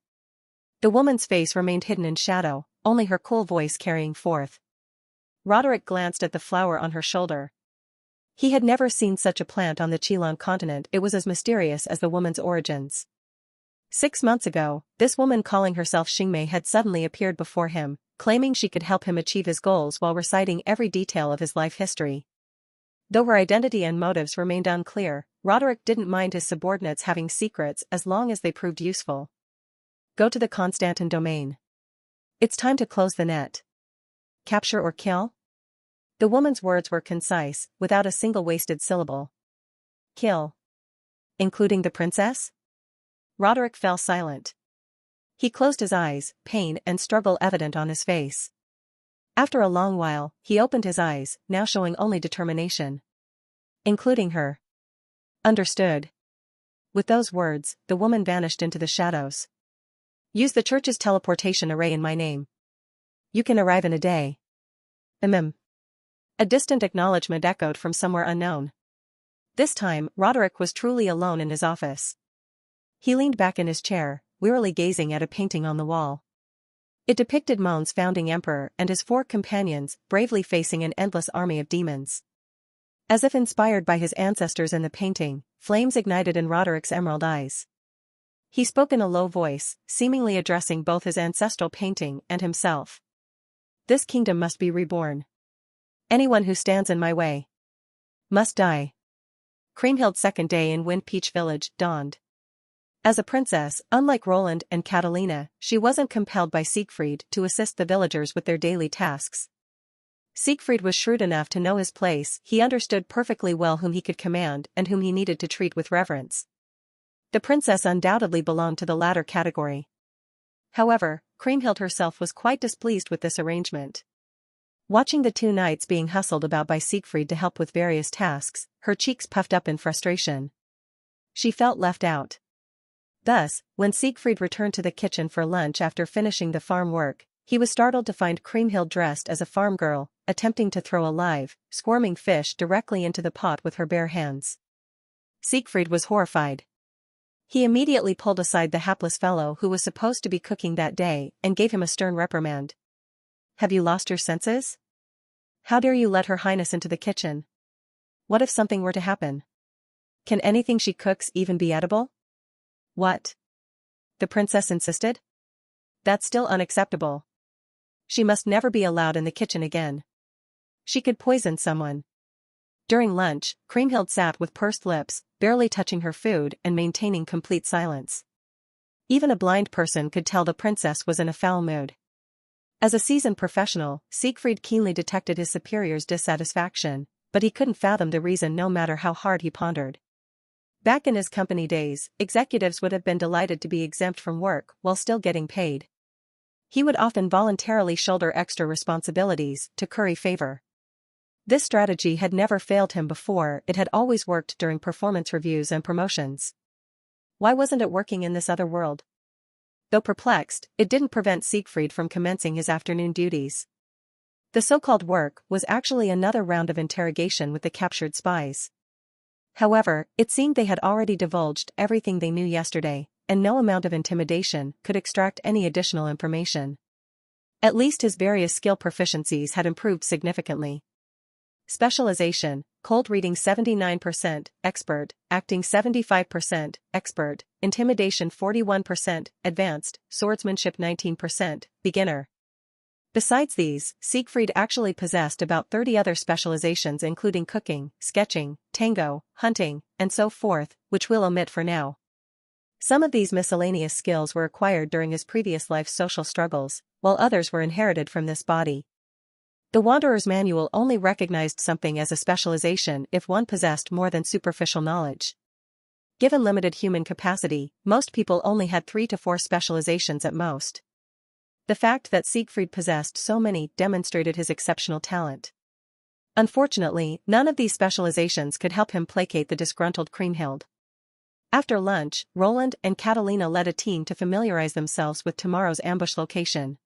The woman's face remained hidden in shadow, only her cool voice carrying forth. Roderick glanced at the flower on her shoulder. He had never seen such a plant on the Qilong continent. It was as mysterious as the woman's origins. 6 months ago, this woman calling herself Xingmei had suddenly appeared before him, claiming she could help him achieve his goals while reciting every detail of his life history. Though her identity and motives remained unclear, Roderick didn't mind his subordinates having secrets as long as they proved useful. Go to the Constantin domain. It's time to close the net. Capture or kill? The woman's words were concise, without a single wasted syllable. Kill. Including the princess? Roderick fell silent. He closed his eyes, pain and struggle evident on his face. After a long while, he opened his eyes, now showing only determination. Including her. Understood. With those words, the woman vanished into the shadows. Use the church's teleportation array in my name. You can arrive in a day. A distant acknowledgement echoed from somewhere unknown. This time, Roderick was truly alone in his office. He leaned back in his chair, wearily gazing at a painting on the wall. It depicted Mon's founding emperor and his 4 companions, bravely facing an endless army of demons. As if inspired by his ancestors in the painting, flames ignited in Roderick's emerald eyes. He spoke in a low voice, seemingly addressing both his ancestral painting and himself. This kingdom must be reborn. Anyone who stands in my way must die. Kriemhild's second day in Wind Peach Village dawned. As a princess, unlike Roland and Catalina, she wasn't compelled by Siegfried to assist the villagers with their daily tasks. Siegfried was shrewd enough to know his place. He understood perfectly well whom he could command and whom he needed to treat with reverence. The princess undoubtedly belonged to the latter category. However, Kriemhild herself was quite displeased with this arrangement. Watching the 2 knights being hustled about by Siegfried to help with various tasks, her cheeks puffed up in frustration. She felt left out. Thus, when Siegfried returned to the kitchen for lunch after finishing the farm work, he was startled to find Kriemhild dressed as a farm girl, attempting to throw a live, squirming fish directly into the pot with her bare hands. Siegfried was horrified. He immediately pulled aside the hapless fellow who was supposed to be cooking that day and gave him a stern reprimand. Have you lost your senses? How dare you let Her Highness into the kitchen? What if something were to happen? Can anything she cooks even be edible? What? The princess insisted. That's still unacceptable. She must never be allowed in the kitchen again. She could poison someone. During lunch, Kriemhild sat with pursed lips, barely touching her food and maintaining complete silence. Even a blind person could tell the princess was in a foul mood. As a seasoned professional, Siegfried keenly detected his superior's dissatisfaction, but he couldn't fathom the reason no matter how hard he pondered. Back in his company days, executives would have been delighted to be exempt from work while still getting paid. He would often voluntarily shoulder extra responsibilities to curry favor. This strategy had never failed him before. It had always worked during performance reviews and promotions. Why wasn't it working in this other world? Though perplexed, it didn't prevent Siegfried from commencing his afternoon duties. The so-called work was actually another round of interrogation with the captured spies. However, it seemed they had already divulged everything they knew yesterday, and no amount of intimidation could extract any additional information. At least his various skill proficiencies had improved significantly. Specialization, cold reading 79%, expert, acting 75%, expert, intimidation 41%, advanced, swordsmanship 19%, beginner. Besides these, Siegfried actually possessed about 30 other specializations including cooking, sketching, tango, hunting, and so forth, which we'll omit for now. Some of these miscellaneous skills were acquired during his previous life's social struggles, while others were inherited from this body. The Wanderer's Manual only recognized something as a specialization if one possessed more than superficial knowledge. Given limited human capacity, most people only had 3 to 4 specializations at most. The fact that Siegfried possessed so many demonstrated his exceptional talent. Unfortunately, none of these specializations could help him placate the disgruntled Kriemhild. After lunch, Roland and Catalina led a team to familiarize themselves with tomorrow's ambush location.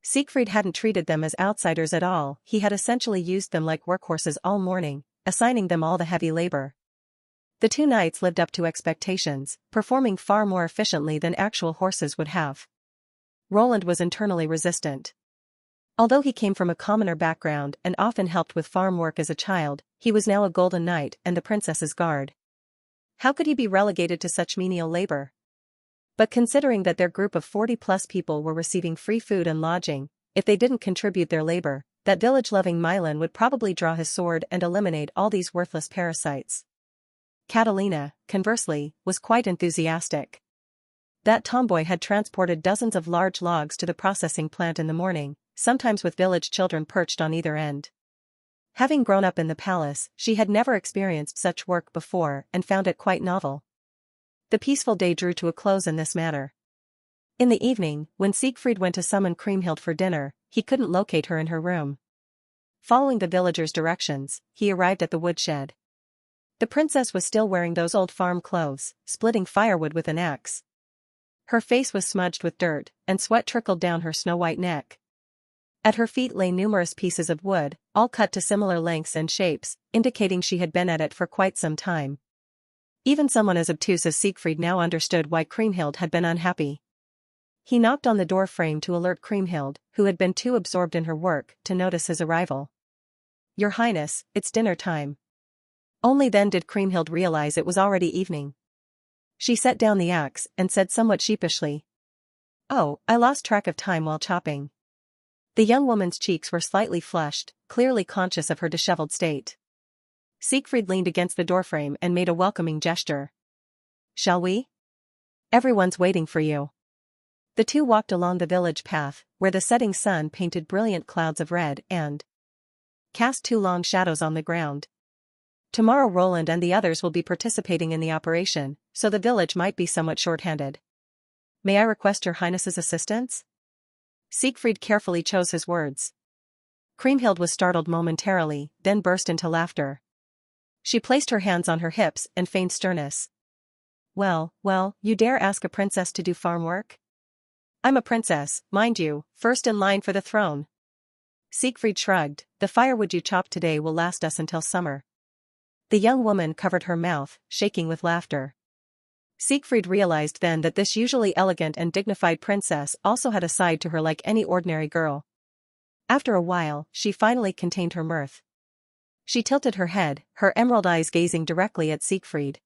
Siegfried hadn't treated them as outsiders at all, he had essentially used them like workhorses all morning, assigning them all the heavy labor. The 2 knights lived up to expectations, performing far more efficiently than actual horses would have. Roland was internally resistant. Although he came from a commoner background and often helped with farm work as a child, he was now a golden knight and the princess's guard. How could he be relegated to such menial labor? But considering that their group of 40-plus people were receiving free food and lodging, if they didn't contribute their labor, that village-loving Milan would probably draw his sword and eliminate all these worthless parasites. Catalina, conversely, was quite enthusiastic. That tomboy had transported dozens of large logs to the processing plant in the morning, sometimes with village children perched on either end. Having grown up in the palace, she had never experienced such work before and found it quite novel. The peaceful day drew to a close in this manner. In the evening, when Siegfried went to summon Kriemhild for dinner, he couldn't locate her in her room. Following the villagers' directions, he arrived at the woodshed. The princess was still wearing those old farm clothes, splitting firewood with an axe. Her face was smudged with dirt, and sweat trickled down her snow-white neck. At her feet lay numerous pieces of wood, all cut to similar lengths and shapes, indicating she had been at it for quite some time. Even someone as obtuse as Siegfried now understood why Kriemhild had been unhappy. He knocked on the door frame to alert Kriemhild, who had been too absorbed in her work to notice his arrival. "Your Highness, it's dinner time." Only then did Kriemhild realize it was already evening. She set down the axe and said somewhat sheepishly, "Oh, I lost track of time while chopping." The young woman's cheeks were slightly flushed, clearly conscious of her disheveled state. Siegfried leaned against the doorframe and made a welcoming gesture. "Shall we? Everyone's waiting for you." The two walked along the village path, where the setting sun painted brilliant clouds of red and cast 2 long shadows on the ground. Tomorrow Roland and the others will be participating in the operation, so the village might be somewhat short-handed. "May I request your Highness's assistance?" Siegfried carefully chose his words. Kriemhild was startled momentarily, then burst into laughter. She placed her hands on her hips and feigned sternness. Well, you dare ask a princess to do farm work? I'm a princess, mind you, first in line for the throne." Siegfried shrugged. "The firewood you chopped today will last us until summer." The young woman covered her mouth, shaking with laughter. Siegfried realized then that this usually elegant and dignified princess also had a side to her like any ordinary girl. After a while, she finally contained her mirth. She tilted her head, her emerald eyes gazing directly at Siegfried.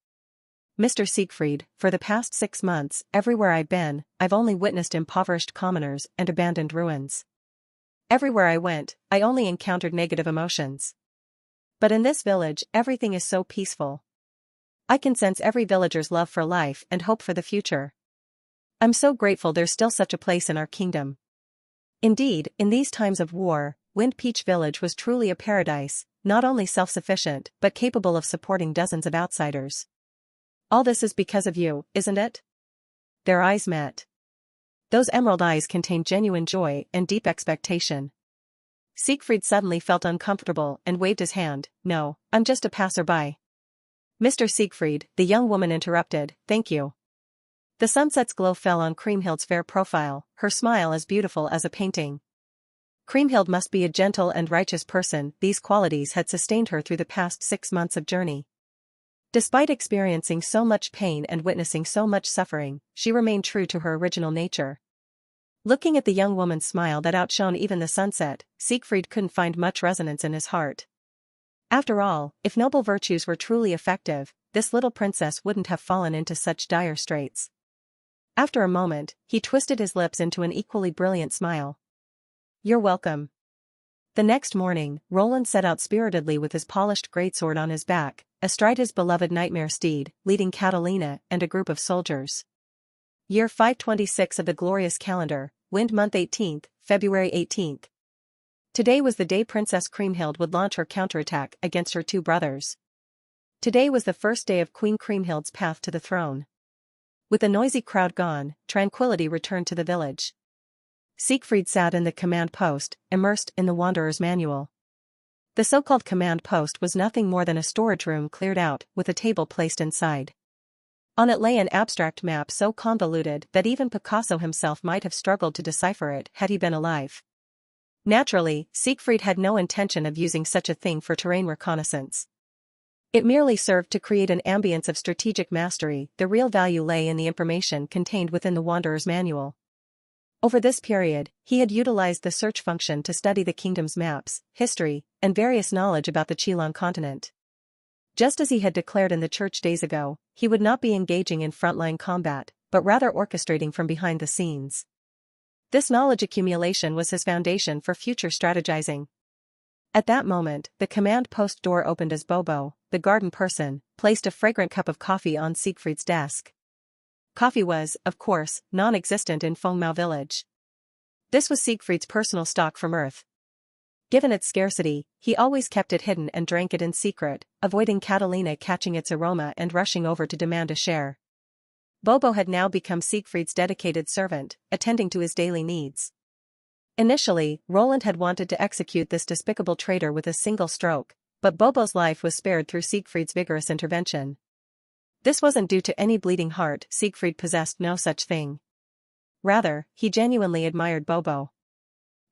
"Mr. Siegfried, for the past 6 months, everywhere I've been, I've only witnessed impoverished commoners and abandoned ruins. Everywhere I went, I only encountered negative emotions. But in this village, everything is so peaceful. I can sense every villager's love for life and hope for the future. I'm so grateful there's still such a place in our kingdom." Indeed, in these times of war, Wind Peach Village was truly a paradise, not only self-sufficient but capable of supporting dozens of outsiders. "All this is because of you, isn't it?" Their eyes met. Those emerald eyes contained genuine joy and deep expectation. Siegfried suddenly felt uncomfortable and waved his hand. "No, I'm just a passerby." "Mr. Siegfried," the young woman interrupted, "thank you." The sunset's glow fell on Kriemhild's fair profile, her smile as beautiful as a painting. Kriemhild must be a gentle and righteous person. These qualities had sustained her through the past 6 months of journey. Despite experiencing so much pain and witnessing so much suffering, she remained true to her original nature. Looking at the young woman's smile that outshone even the sunset, Siegfried couldn't find much resonance in his heart. After all, if noble virtues were truly effective, this little princess wouldn't have fallen into such dire straits. After a moment, he twisted his lips into an equally brilliant smile. You're welcome. The next morning, Roland set out spiritedly with his polished greatsword on his back, astride his beloved nightmare steed, leading Catalina and a group of soldiers. Year 526 of the glorious calendar, wind month 18th, February 18th. Today was the day Princess Kriemhild would launch her counterattack against her two brothers. Today was the first day of Queen Kriemhild's path to the throne. With the noisy crowd gone, tranquility returned to the village. Siegfried sat in the command post, immersed in the Wanderer's Manual. The so-called command post was nothing more than a storage room cleared out, with a table placed inside. On it lay an abstract map so convoluted that even Picasso himself might have struggled to decipher it had he been alive. Naturally, Siegfried had no intention of using such a thing for terrain reconnaissance. It merely served to create an ambience of strategic mastery. The real value lay in the information contained within the Wanderer's Manual. Over this period, he had utilized the search function to study the kingdom's maps, history, and various knowledge about the Qilong continent. Just as he had declared in the church days ago, he would not be engaging in frontline combat, but rather orchestrating from behind the scenes. This knowledge accumulation was his foundation for future strategizing. At that moment, the command post door opened as Bobo, the garden person, placed a fragrant cup of coffee on Siegfried's desk. Coffee was, of course, non-existent in Fengmao village. This was Siegfried's personal stock from Earth. Given its scarcity, he always kept it hidden and drank it in secret, avoiding Catalina catching its aroma and rushing over to demand a share. Bobo had now become Siegfried's dedicated servant, attending to his daily needs. Initially, Roland had wanted to execute this despicable traitor with a single stroke, but Bobo's life was spared through Siegfried's vigorous intervention. This wasn't due to any bleeding heart. Siegfried possessed no such thing. Rather, he genuinely admired Bobo.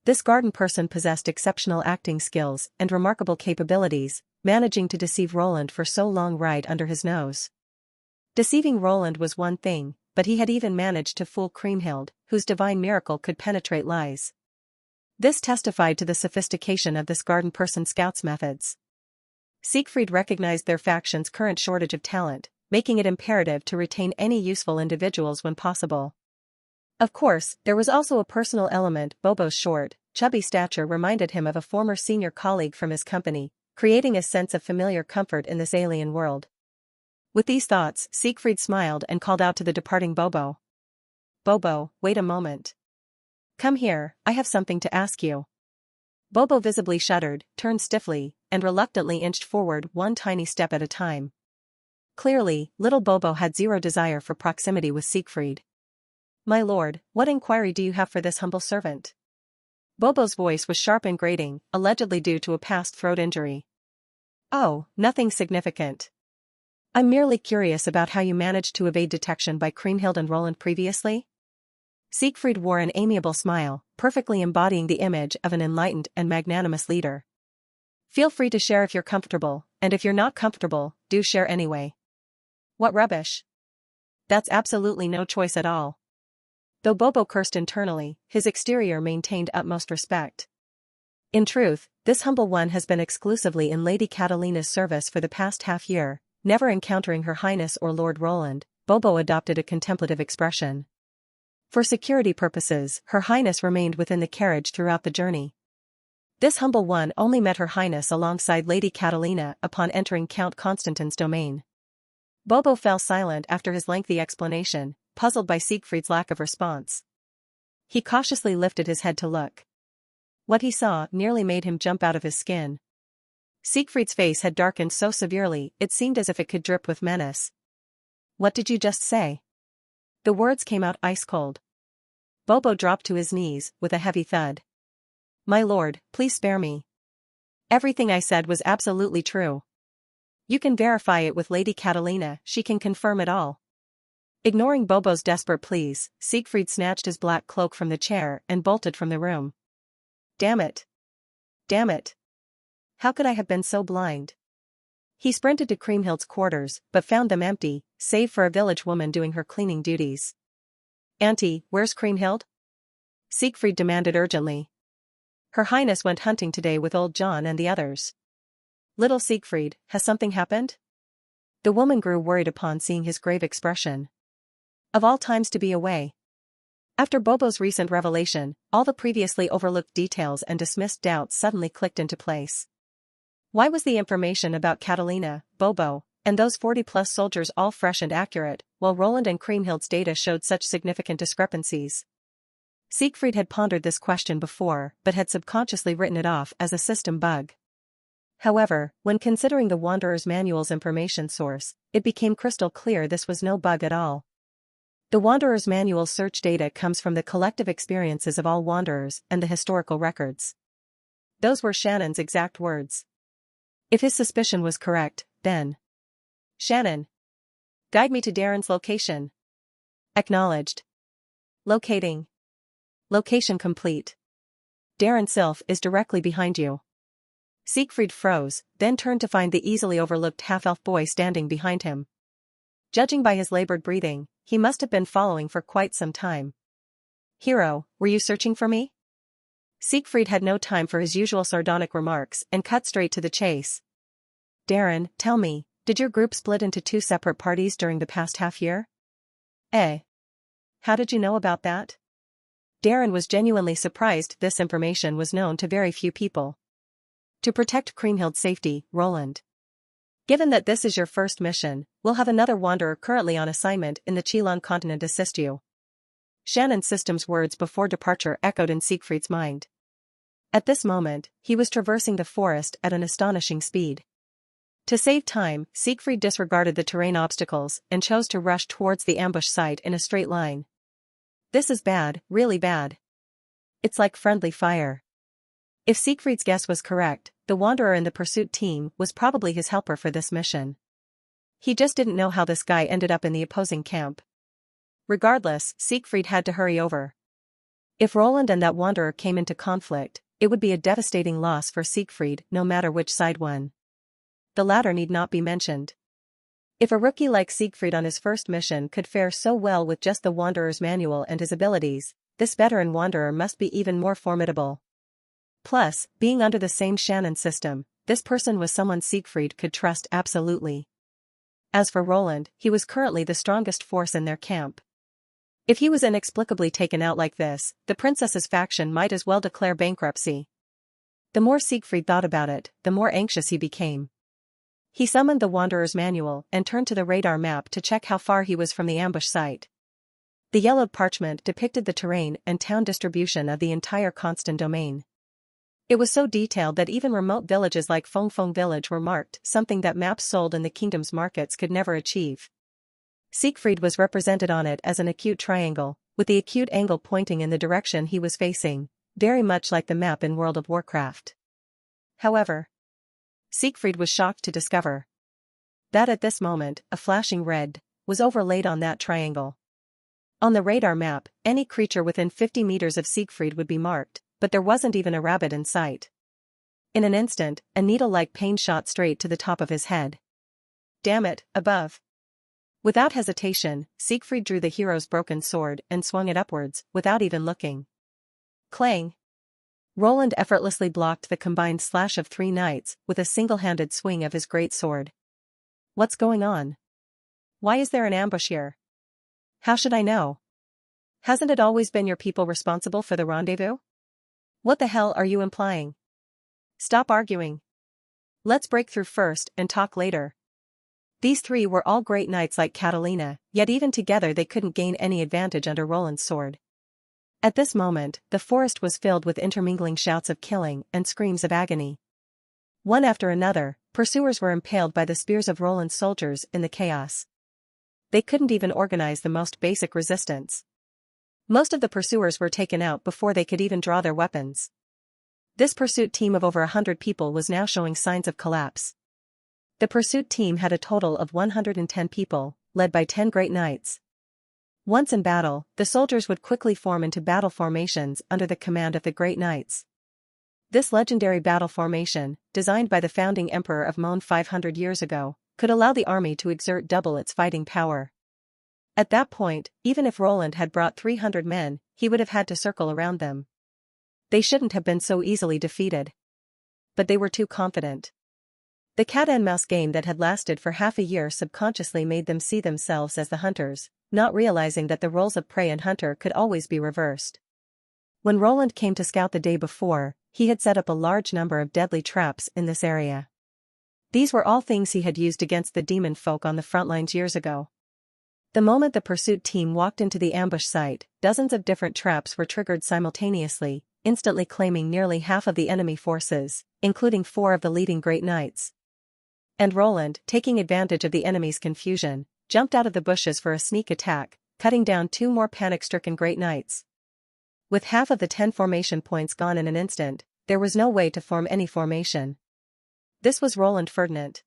This garden person possessed exceptional acting skills and remarkable capabilities, managing to deceive Roland for so long right under his nose. Deceiving Roland was one thing, but he had even managed to fool Kriemhild, whose divine miracle could penetrate lies. This testified to the sophistication of this garden person scout's methods. Siegfried recognized their faction's current shortage of talent, making it imperative to retain any useful individuals when possible. Of course, there was also a personal element. Bobo's short, chubby stature reminded him of a former senior colleague from his company, creating a sense of familiar comfort in this alien world. With these thoughts, Siegfried smiled and called out to the departing Bobo. "Bobo, wait a moment. Come here, I have something to ask you." Bobo visibly shuddered, turned stiffly, and reluctantly inched forward one tiny step at a time. Clearly, little Bobo had zero desire for proximity with Siegfried. "My lord, what inquiry do you have for this humble servant?" Bobo's voice was sharp and grating, allegedly due to a past throat injury. "Oh, nothing significant. I'm merely curious about how you managed to evade detection by Kriemhild and Roland previously." Siegfried wore an amiable smile, perfectly embodying the image of an enlightened and magnanimous leader. "Feel free to share if you're comfortable, and if you're not comfortable, do share anyway." "What rubbish. That's absolutely no choice at all." Though Bobo cursed internally, his exterior maintained utmost respect. In truth, this humble one has been exclusively in Lady Catalina's service for the past half-year, never encountering Her Highness or Lord Roland. Bobo adopted a contemplative expression. For security purposes, Her Highness remained within the carriage throughout the journey. This humble one only met Her Highness alongside Lady Catalina upon entering Count Constantin's domain. Bobo fell silent after his lengthy explanation, puzzled by Siegfried's lack of response. He cautiously lifted his head to look. What he saw nearly made him jump out of his skin. Siegfried's face had darkened so severely it seemed as if it could drip with menace. "What did you just say?" The words came out ice-cold. Bobo dropped to his knees, with a heavy thud. "My lord, please spare me. Everything I said was absolutely true. You can verify it with Lady Catalina, she can confirm it all." Ignoring Bobo's desperate pleas, Siegfried snatched his black cloak from the chair and bolted from the room. Damn it! Damn it! How could I have been so blind? He sprinted to Kriemhild's quarters, but found them empty, save for a village woman doing her cleaning duties. "Auntie, where's Kriemhild?" Siegfried demanded urgently. "Her Highness went hunting today with old John and the others." "Little Siegfried, has something happened?" The woman grew worried upon seeing his grave expression. Of all times to be away. After Bobo's recent revelation, all the previously overlooked details and dismissed doubts suddenly clicked into place. Why was the information about Catalina, Bobo, and those 40-plus soldiers all fresh and accurate, while Roland and Kriemhild's data showed such significant discrepancies? Siegfried had pondered this question before, but had subconsciously written it off as a system bug. However, when considering the Wanderer's Manual's information source, it became crystal clear this was no bug at all. The Wanderer's Manual's search data comes from the collective experiences of all Wanderers and the historical records. Those were Shannon's exact words. If his suspicion was correct, then... Shannon. Guide me to Darren's location. Acknowledged. Locating. Location complete. Darren Sylph is directly behind you. Siegfried froze, then turned to find the easily overlooked half-elf boy standing behind him. Judging by his labored breathing, he must have been following for quite some time. Hero, were you searching for me? Siegfried had no time for his usual sardonic remarks and cut straight to the chase. Darren, tell me, did your group split into two separate parties during the past half-year? How did you know about that? Darren was genuinely surprised this information was known to very few people. To protect Kriemhild's safety, Roland. Given that this is your first mission, we'll have another Wanderer currently on assignment in the Qilin continent assist you. Shannon's system's words before departure echoed in Siegfried's mind. At this moment, he was traversing the forest at an astonishing speed. To save time, Siegfried disregarded the terrain obstacles and chose to rush towards the ambush site in a straight line. This is bad, really bad. It's like friendly fire. If Siegfried's guess was correct, the Wanderer in the pursuit team was probably his helper for this mission. He just didn't know how this guy ended up in the opposing camp. Regardless, Siegfried had to hurry over. If Roland and that Wanderer came into conflict, it would be a devastating loss for Siegfried no matter which side won. The latter need not be mentioned. If a rookie like Siegfried on his first mission could fare so well with just the Wanderer's Manual and his abilities, this veteran Wanderer must be even more formidable. Plus, being under the same Shannon system, this person was someone Siegfried could trust absolutely. As for Roland, he was currently the strongest force in their camp. If he was inexplicably taken out like this, the princess's faction might as well declare bankruptcy. The more Siegfried thought about it, the more anxious he became. He summoned the Wanderer's Manual and turned to the radar map to check how far he was from the ambush site. The yellowed parchment depicted the terrain and town distribution of the entire Constant domain. It was so detailed that even remote villages like Fengfeng Village were marked, something that maps sold in the kingdom's markets could never achieve. Siegfried was represented on it as an acute triangle, with the acute angle pointing in the direction he was facing, very much like the map in World of Warcraft. However, Siegfried was shocked to discover that at this moment, a flashing red was overlaid on that triangle. On the radar map, any creature within 50 meters of Siegfried would be marked, but there wasn't even a rabbit in sight. In an instant, a needle-like pain shot straight to the top of his head. Damn it, above. Without hesitation, Siegfried drew the hero's broken sword and swung it upwards, without even looking. Clang! Roland effortlessly blocked the combined slash of three knights with a single-handed swing of his great sword. What's going on? Why is there an ambush here? How should I know? Hasn't it always been your people responsible for the rendezvous? What the hell are you implying? Stop arguing. Let's break through first and talk later. These three were all great knights like Catalina, yet even together they couldn't gain any advantage under Roland's sword. At this moment, the forest was filled with intermingling shouts of killing and screams of agony. One after another, pursuers were impaled by the spears of Roland's soldiers in the chaos. They couldn't even organize the most basic resistance. Most of the pursuers were taken out before they could even draw their weapons. This pursuit team of over 100 people was now showing signs of collapse. The pursuit team had a total of 110 people, led by 10 great knights. Once in battle, the soldiers would quickly form into battle formations under the command of the great knights. This legendary battle formation, designed by the founding emperor of Mon 500 years ago, could allow the army to exert double its fighting power. At that point, even if Roland had brought 300 men, he would have had to circle around them. They shouldn't have been so easily defeated. But they were too confident. The cat-and-mouse game that had lasted for half a year subconsciously made them see themselves as the hunters, not realizing that the roles of prey and hunter could always be reversed. When Roland came to scout the day before, he had set up a large number of deadly traps in this area. These were all things he had used against the demon folk on the front lines years ago. The moment the pursuit team walked into the ambush site, dozens of different traps were triggered simultaneously, instantly claiming nearly half of the enemy forces, including 4 of the leading Great Knights. And Roland, taking advantage of the enemy's confusion, jumped out of the bushes for a sneak attack, cutting down 2 more panic-stricken Great Knights. With half of the 10 formation points gone in an instant, there was no way to form any formation. This was Roland Ferdinand.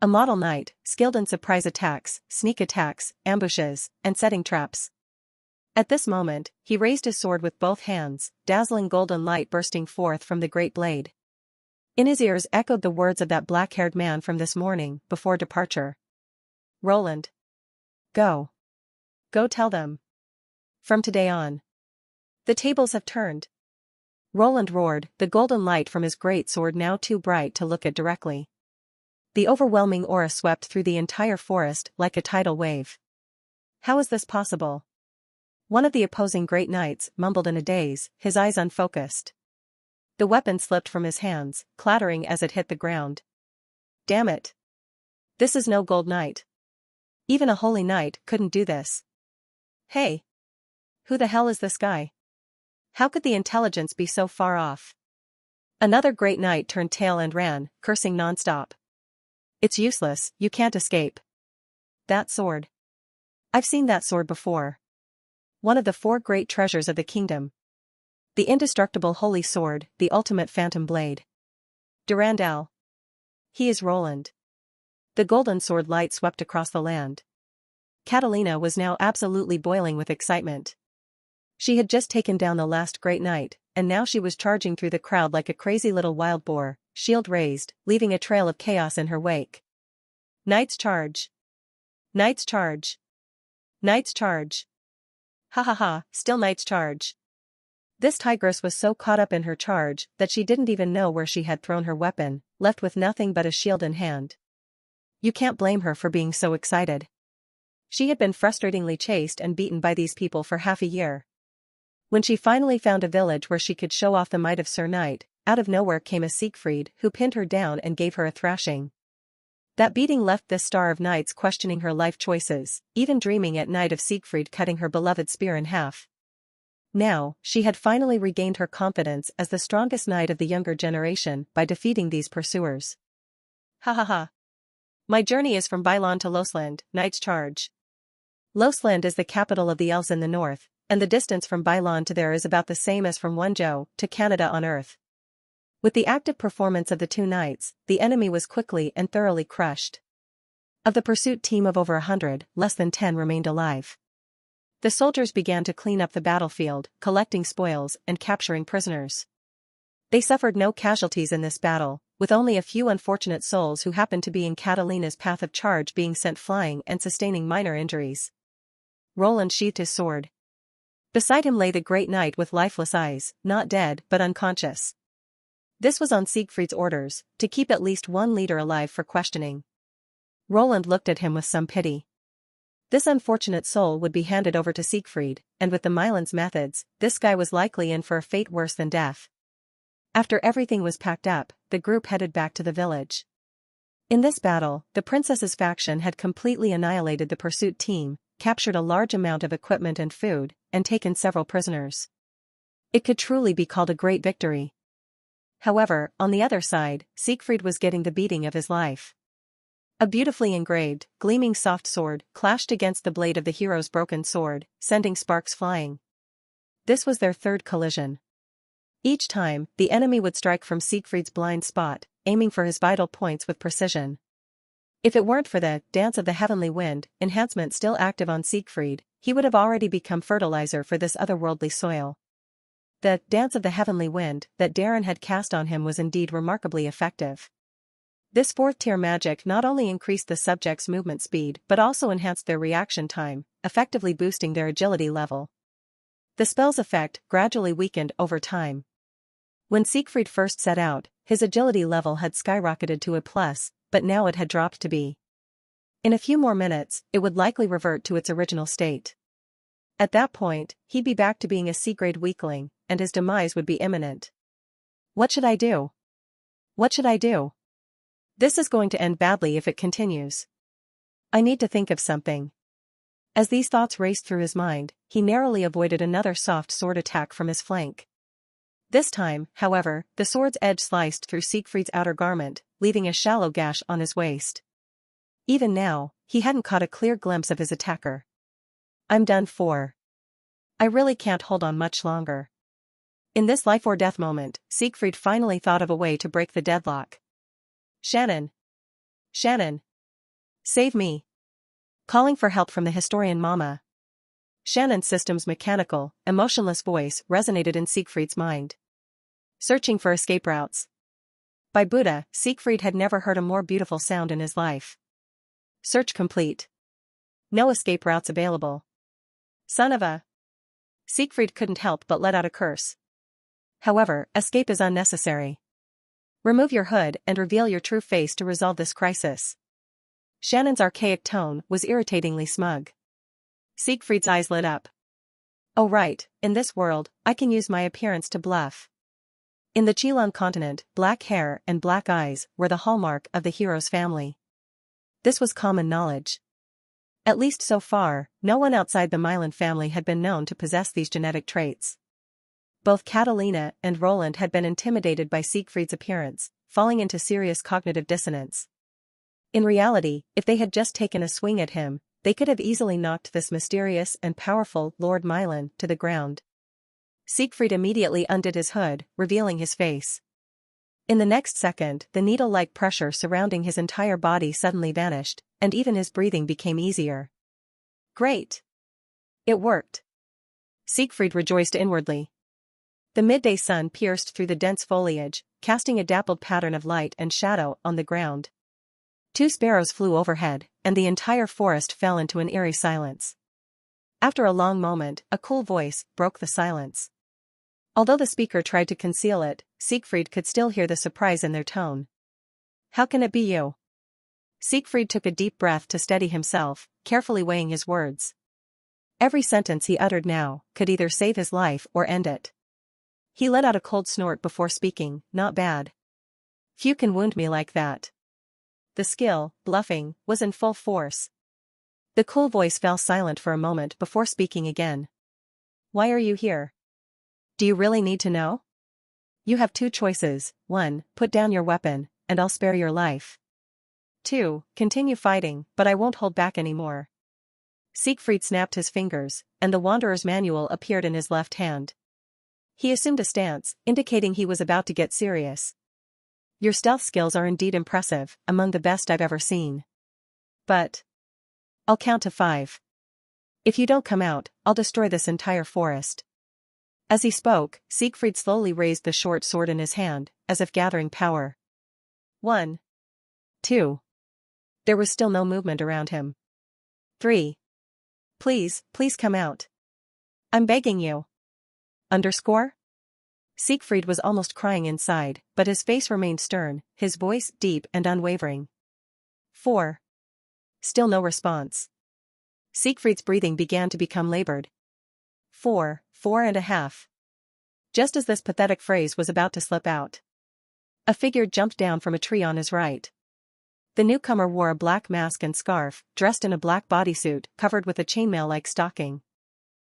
A model knight, skilled in surprise attacks, sneak attacks, ambushes, and setting traps. At this moment, he raised his sword with both hands, dazzling golden light bursting forth from the great blade. In his ears echoed the words of that black-haired man from this morning, before departure. Roland. Go. Go tell them. From today on, the tables have turned. Roland roared, the golden light from his great sword now too bright to look at directly. The overwhelming aura swept through the entire forest like a tidal wave. How is this possible? One of the opposing Great Knights mumbled in a daze, his eyes unfocused. The weapon slipped from his hands, clattering as it hit the ground. Damn it. This is no gold knight. Even a holy knight couldn't do this. Hey. Who the hell is this guy? How could the intelligence be so far off? Another Great Knight turned tail and ran, cursing nonstop. It's useless, you can't escape. That sword. I've seen that sword before. One of the 4 great treasures of the kingdom. The indestructible holy sword, the ultimate phantom blade. Durandal. He is Roland. The golden sword light swept across the land. Catalina was now absolutely boiling with excitement. She had just taken down the last Great Knight, and now she was charging through the crowd like a crazy little wild boar, shield raised, leaving a trail of chaos in her wake. Knights charge! Knights charge! Knights charge! Ha ha ha, still Knights charge! This tigress was so caught up in her charge that she didn't even know where she had thrown her weapon, left with nothing but a shield in hand. You can't blame her for being so excited. She had been frustratingly chased and beaten by these people for half a year. When she finally found a village where she could show off the might of Sir Knight, out of nowhere came a Siegfried who pinned her down and gave her a thrashing. That beating left this star of knights questioning her life choices, even dreaming at night of Siegfried cutting her beloved spear in half. Now, she had finally regained her confidence as the strongest knight of the younger generation by defeating these pursuers. Ha ha ha. My journey is from Bylon to Losland, Knights charge. Losland is the capital of the elves in the north, and the distance from Bylon to there is about the same as from Wenzhou to Canada on Earth. With the active performance of the 2 knights, the enemy was quickly and thoroughly crushed. Of the pursuit team of over 100, less than 10 remained alive. The soldiers began to clean up the battlefield, collecting spoils and capturing prisoners. They suffered no casualties in this battle, with only a few unfortunate souls who happened to be in Catalina's path of charge being sent flying and sustaining minor injuries. Roland sheathed his sword. Beside him lay the Great Knight with lifeless eyes, not dead but unconscious. This was on Siegfried's orders, to keep at least one leader alive for questioning. Roland looked at him with some pity. This unfortunate soul would be handed over to Siegfried, and with the Milan's methods, this guy was likely in for a fate worse than death. After everything was packed up, the group headed back to the village. In this battle, the princess's faction had completely annihilated the pursuit team, captured a large amount of equipment and food, and taken several prisoners. It could truly be called a great victory. However, on the other side, Siegfried was getting the beating of his life. A beautifully engraved, gleaming soft sword clashed against the blade of the hero's broken sword, sending sparks flying. This was their 3rd collision. Each time, the enemy would strike from Siegfried's blind spot, aiming for his vital points with precision. If it weren't for the Dance of the Heavenly Wind enhancement still active on Siegfried, he would have already become fertilizer for this otherworldly soil. The Dance of the Heavenly Wind that Darren had cast on him was indeed remarkably effective. This 4th-tier magic not only increased the subject's movement speed but also enhanced their reaction time, effectively boosting their agility level. The spell's effect gradually weakened over time. When Siegfried first set out, his agility level had skyrocketed to a plus, but now it had dropped to B. In a few more minutes, it would likely revert to its original state. At that point, he'd be back to being a C-grade weakling, and his demise would be imminent. What should I do? What should I do? This is going to end badly if it continues. I need to think of something. As these thoughts raced through his mind, he narrowly avoided another soft sword attack from his flank. This time, however, the sword's edge sliced through Siegfried's outer garment, leaving a shallow gash on his waist. Even now, he hadn't caught a clear glimpse of his attacker. I'm done for. I really can't hold on much longer. In this life-or-death moment, Siegfried finally thought of a way to break the deadlock. Shannon! Shannon! Save me! Calling for help from the historian Mama. Shannon's system's mechanical, emotionless voice resonated in Siegfried's mind. Searching for escape routes. By Buddha, Siegfried had never heard a more beautiful sound in his life. Search complete. No escape routes available. Son of a... Siegfried couldn't help but let out a curse. However, escape is unnecessary. Remove your hood and reveal your true face to resolve this crisis. Shannon's archaic tone was irritatingly smug. Siegfried's eyes lit up. Oh right, in this world, I can use my appearance to bluff. In the Qilong continent, black hair and black eyes were the hallmark of the hero's family. This was common knowledge. At least so far, no one outside the Milan family had been known to possess these genetic traits. Both Catalina and Roland had been intimidated by Siegfried's appearance, falling into serious cognitive dissonance. In reality, if they had just taken a swing at him, they could have easily knocked this mysterious and powerful Lord Milan to the ground. Siegfried immediately undid his hood, revealing his face. In the next second, the needle-like pressure surrounding his entire body suddenly vanished, and even his breathing became easier. Great! It worked. Siegfried rejoiced inwardly. The midday sun pierced through the dense foliage, casting a dappled pattern of light and shadow on the ground. 2 sparrows flew overhead, and the entire forest fell into an eerie silence. After a long moment, a cool voice broke the silence. Although the speaker tried to conceal it, Siegfried could still hear the surprise in their tone. How can it be you? Siegfried took a deep breath to steady himself, carefully weighing his words. Every sentence he uttered now could either save his life or end it. He let out a cold snort before speaking. Not bad. Few can wound me like that. The skill, bluffing, was in full force. The cool voice fell silent for a moment before speaking again. Why are you here? Do you really need to know? You have 2 choices. 1, put down your weapon, and I'll spare your life. 2, continue fighting, but I won't hold back anymore. Siegfried snapped his fingers, and the Wanderer's manual appeared in his left hand. He assumed a stance, indicating he was about to get serious. Your stealth skills are indeed impressive, among the best I've ever seen. But I'll count to 5. If you don't come out, I'll destroy this entire forest. As he spoke, Siegfried slowly raised the short sword in his hand, as if gathering power. 1. 2. There was still no movement around him. 3. Please, please come out. I'm begging you. Underscore? Siegfried was almost crying inside, but his face remained stern, his voice deep and unwavering. 4. Still no response. Siegfried's breathing began to become labored. 4, 4.5. Just as this pathetic phrase was about to slip out, a figure jumped down from a tree on his right. The newcomer wore a black mask and scarf, dressed in a black bodysuit, covered with a chainmail-like stocking.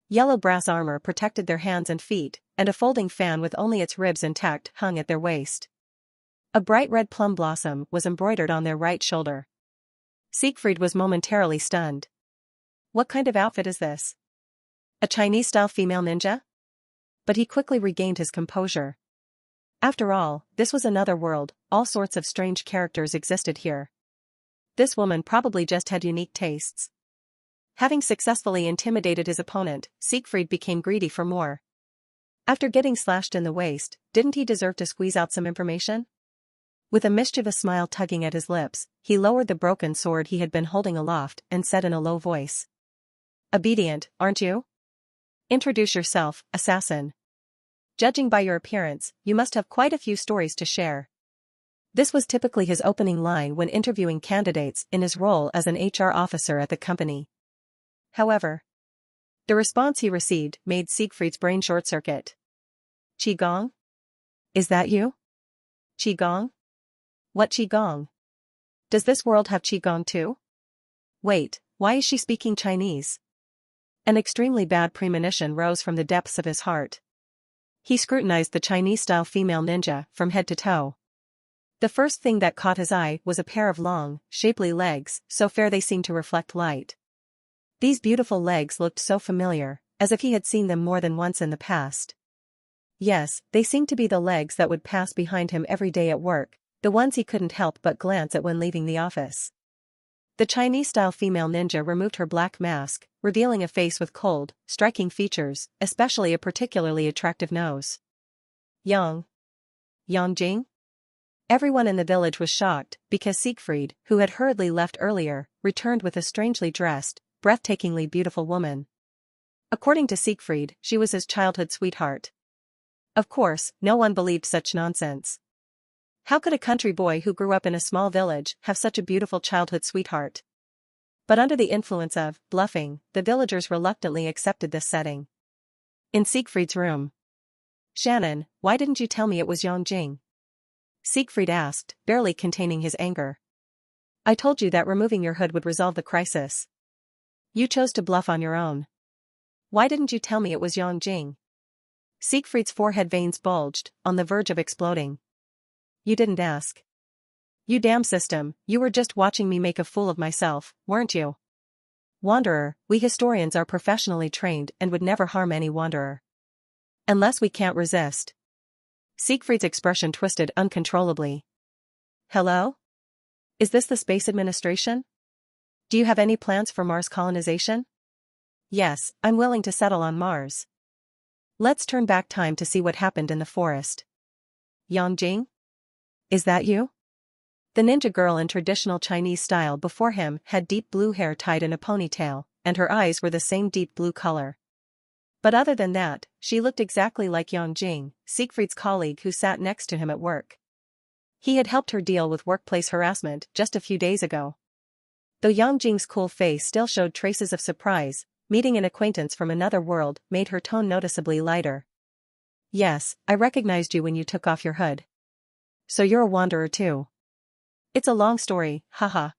Yellow brass armor protected their hands and feet, and a folding fan with only its ribs intact hung at their waist. A bright red plum blossom was embroidered on their right shoulder. Siegfried was momentarily stunned. What kind of outfit is this? A Chinese-style female ninja? But he quickly regained his composure. After all, this was another world, all sorts of strange characters existed here. This woman probably just had unique tastes. Having successfully intimidated his opponent, Siegfried became greedy for more. After getting slashed in the waist, didn't he deserve to squeeze out some information? With a mischievous smile tugging at his lips, he lowered the broken sword he had been holding aloft and said in a low voice. Obedient, aren't you? Introduce yourself, assassin. Judging by your appearance, you must have quite a few stories to share. This was typically his opening line when interviewing candidates in his role as an HR officer at the company. However, the response he received made Siegfried's brain short-circuit. Qigong? Is that you? Qigong? What Qigong? Does this world have Qigong too? Wait, why is she speaking Chinese? An extremely bad premonition rose from the depths of his heart. He scrutinized the Chinese-style female ninja from head to toe. The first thing that caught his eye was a pair of long, shapely legs, so fair they seemed to reflect light. These beautiful legs looked so familiar, as if he had seen them more than once in the past. Yes, they seemed to be the legs that would pass behind him every day at work, the ones he couldn't help but glance at when leaving the office. The Chinese-style female ninja removed her black mask, revealing a face with cold, striking features, especially a particularly attractive nose. Yang Jing? Everyone in the village was shocked, because Siegfried, who had hurriedly left earlier, returned with a strangely dressed, breathtakingly beautiful woman. According to Siegfried, she was his childhood sweetheart. Of course, no one believed such nonsense. How could a country boy who grew up in a small village have such a beautiful childhood sweetheart? But under the influence of bluffing, the villagers reluctantly accepted this setting. In Siegfried's room. Shannon, why didn't you tell me it was Jing? Siegfried asked, barely containing his anger. I told you that removing your hood would resolve the crisis. You chose to bluff on your own. Why didn't you tell me it was Jing? Siegfried's forehead veins bulged, on the verge of exploding. You didn't ask. You damn system, you were just watching me make a fool of myself, weren't you? Wanderer, we historians are professionally trained and would never harm any wanderer. Unless we can't resist. Siegfried's expression twisted uncontrollably. Hello? Is this the Space Administration? Do you have any plans for Mars colonization? Yes, I'm willing to settle on Mars. Let's turn back time to see what happened in the forest. Jing? Is that you? The ninja girl in traditional Chinese style before him had deep blue hair tied in a ponytail, and her eyes were the same deep blue color. But other than that, she looked exactly like Jing, Siegfried's colleague who sat next to him at work. He had helped her deal with workplace harassment just a few days ago. Though Jing's cool face still showed traces of surprise, meeting an acquaintance from another world made her tone noticeably lighter. Yes, I recognized you when you took off your hood. So you're a wanderer too. It's a long story, haha.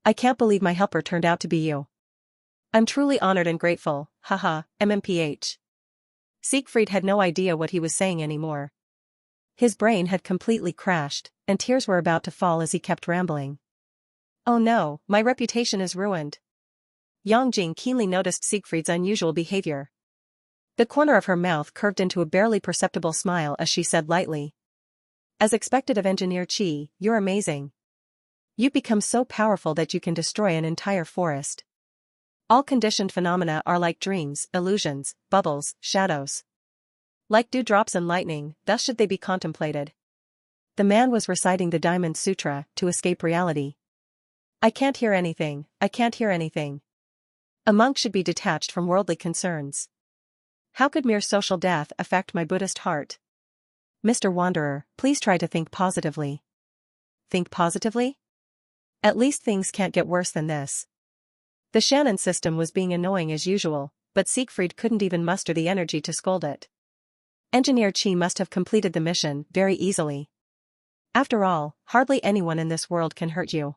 I can't believe my helper turned out to be you. I'm truly honored and grateful, haha, MMPH. Siegfried had no idea what he was saying anymore. His brain had completely crashed, and tears were about to fall as he kept rambling. Oh no, my reputation is ruined. Jing keenly noticed Siegfried's unusual behavior. The corner of her mouth curved into a barely perceptible smile as she said lightly. As expected of Engineer Qi, you're amazing. You've become so powerful that you can destroy an entire forest. All conditioned phenomena are like dreams, illusions, bubbles, shadows. Like dewdrops and lightning, thus should they be contemplated. The man was reciting the Diamond Sutra to escape reality. I can't hear anything, I can't hear anything. A monk should be detached from worldly concerns. How could mere social death affect my Buddhist heart? Mr. Wanderer, please try to think positively. Think positively? At least things can't get worse than this. The Shannon system was being annoying as usual, but Siegfried couldn't even muster the energy to scold it. Engineer Qi must have completed the mission very easily. After all, hardly anyone in this world can hurt you.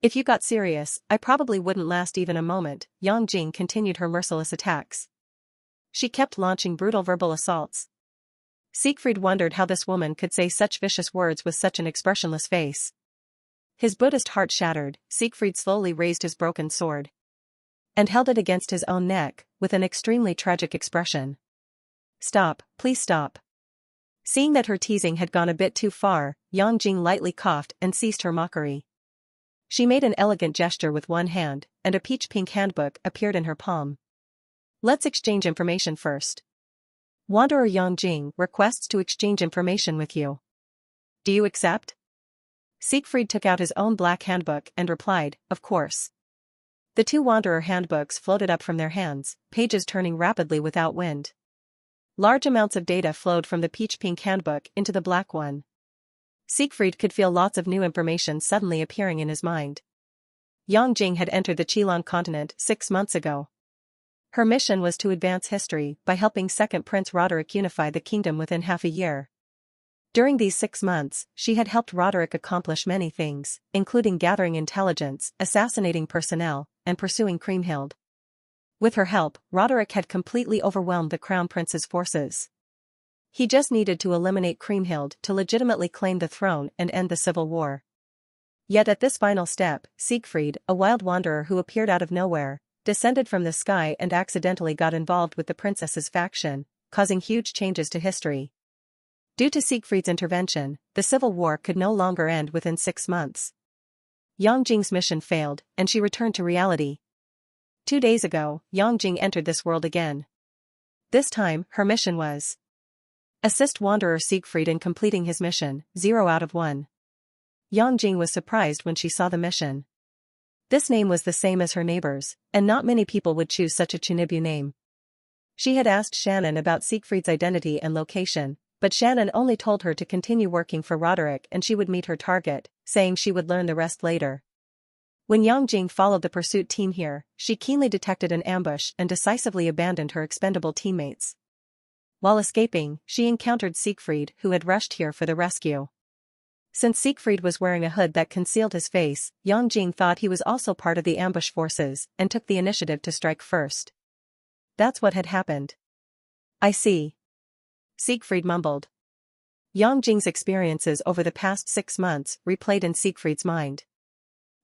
If you got serious, I probably wouldn't last even a moment. Jing continued her merciless attacks. She kept launching brutal verbal assaults. Siegfried wondered how this woman could say such vicious words with such an expressionless face. His Buddhist heart shattered, Siegfried slowly raised his broken sword and held it against his own neck, with an extremely tragic expression. Stop, please stop. Seeing that her teasing had gone a bit too far, Jing lightly coughed and ceased her mockery. She made an elegant gesture with one hand, and a peach-pink handbook appeared in her palm. Let's exchange information first. Wanderer Jing requests to exchange information with you. Do you accept? Siegfried took out his own black handbook and replied, of course. The two Wanderer handbooks floated up from their hands, pages turning rapidly without wind. Large amounts of data flowed from the peach-pink handbook into the black one. Siegfried could feel lots of new information suddenly appearing in his mind. Yang Jing had entered the Qilong continent 6 months ago. Her mission was to advance history by helping second Prince Roderick unify the kingdom within half a year. During these 6 months, she had helped Roderick accomplish many things, including gathering intelligence, assassinating personnel, and pursuing Kriemhild. With her help, Roderick had completely overwhelmed the Crown Prince's forces. He just needed to eliminate Kriemhild to legitimately claim the throne and end the civil war. Yet at this final step, Siegfried, a wild wanderer who appeared out of nowhere, descended from the sky and accidentally got involved with the princess's faction, causing huge changes to history. Due to Siegfried's intervention, the civil war could no longer end within 6 months. Yang Jing's mission failed, and she returned to reality. 2 days ago, Yang Jing entered this world again. This time, her mission was assist Wanderer Siegfried in completing his mission, 0 out of 1. Yang Jing was surprised when she saw the mission. This name was the same as her neighbor's, and not many people would choose such a Chunibu name. She had asked Shannon about Siegfried's identity and location, but Shannon only told her to continue working for Roderick and she would meet her target, saying she would learn the rest later. When Yang Jing followed the pursuit team here, she keenly detected an ambush and decisively abandoned her expendable teammates. While escaping, she encountered Siegfried, who had rushed here for the rescue. Since Siegfried was wearing a hood that concealed his face, Yang Jing thought he was also part of the ambush forces and took the initiative to strike first. That's what had happened. I see. Siegfried mumbled. Yang Jing's experiences over the past 6 months replayed in Siegfried's mind.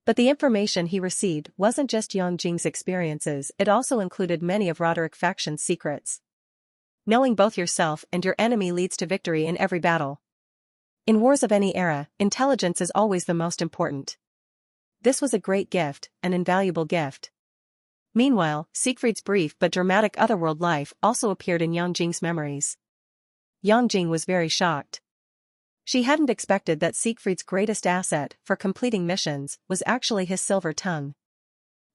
But the information he received wasn't just Yang Jing's experiences, it also included many of Roderick faction's secrets. Knowing both yourself and your enemy leads to victory in every battle. In wars of any era, intelligence is always the most important. This was a great gift, an invaluable gift. Meanwhile, Siegfried's brief but dramatic otherworld life also appeared in Yang Jing's memories. Yang Jing was very shocked. She hadn't expected that Siegfried's greatest asset for completing missions was actually his silver tongue.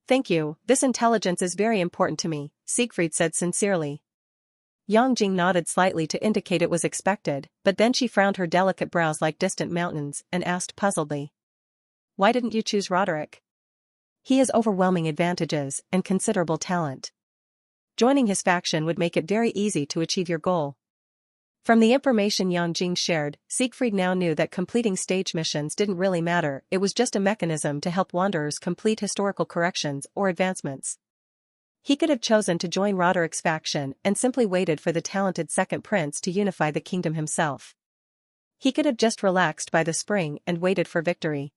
Thank you, this intelligence is very important to me, Siegfried said sincerely. Yang Jing nodded slightly to indicate it was expected, but then she frowned her delicate brows like distant mountains and asked puzzledly. Why didn't you choose Roderick? He has overwhelming advantages and considerable talent. Joining his faction would make it very easy to achieve your goal. From the information Yang Jing shared, Siegfried now knew that completing stage missions didn't really matter, it was just a mechanism to help wanderers complete historical corrections or advancements. He could have chosen to join Roderick's faction and simply waited for the talented second prince to unify the kingdom himself. He could have just relaxed by the spring and waited for victory.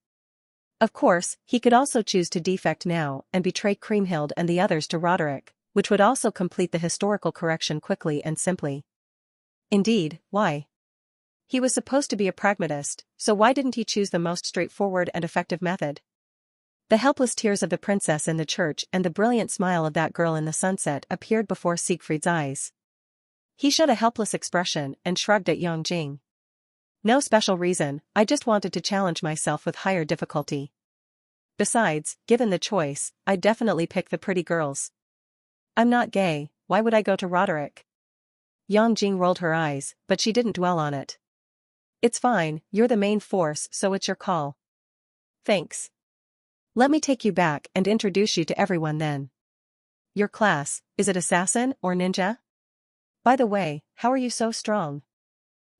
Of course, he could also choose to defect now and betray Kriemhild and the others to Roderick, which would also complete the historical correction quickly and simply. Indeed, why? He was supposed to be a pragmatist, so why didn't he choose the most straightforward and effective method? The helpless tears of the princess in the church and the brilliant smile of that girl in the sunset appeared before Siegfried's eyes. He showed a helpless expression and shrugged at Yang Jing. No special reason, I just wanted to challenge myself with higher difficulty. Besides, given the choice, I'd definitely pick the pretty girls. I'm not gay, why would I go to Roderick? Yang Jing rolled her eyes, but she didn't dwell on it. It's fine, you're the main force, so it's your call. Thanks. Let me take you back and introduce you to everyone then. Your class, is it assassin or ninja? By the way, how are you so strong?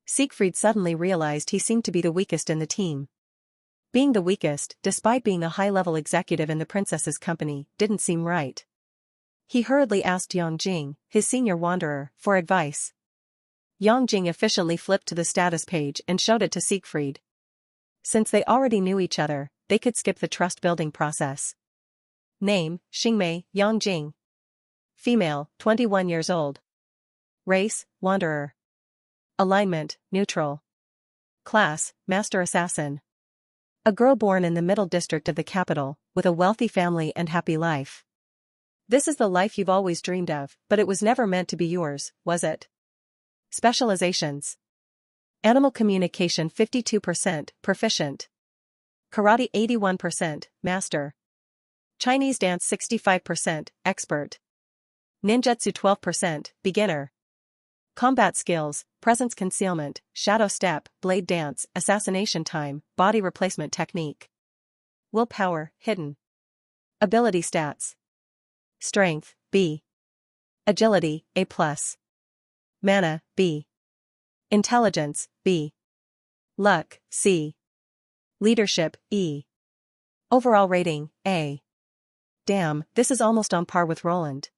Siegfried suddenly realized he seemed to be the weakest in the team. Being the weakest, despite being a high-level executive in the princess's company, didn't seem right. He hurriedly asked Yang Jing, his senior wanderer, for advice. Yang Jing efficiently flipped to the status page and showed it to Siegfried. Since they already knew each other, they could skip the trust-building process. Name, Xingmei, Yang Jing. Female, 21 years old. Race, wanderer. Alignment, neutral. Class, master assassin. A girl born in the middle district of the capital, with a wealthy family and happy life. This is the life you've always dreamed of, but it was never meant to be yours, was it? Specializations. Animal communication 52%, proficient. Karate 81%, master. Chinese dance 65%, expert. Ninjutsu 12%, beginner. Combat skills, presence concealment, shadow step, blade dance, assassination time, body replacement technique. Willpower, hidden. Ability stats. Strength, B. Agility, A+. Mana, B. Intelligence, B. Luck, C. Leadership, E. Overall rating, A. Damn, this is almost on par with Roland.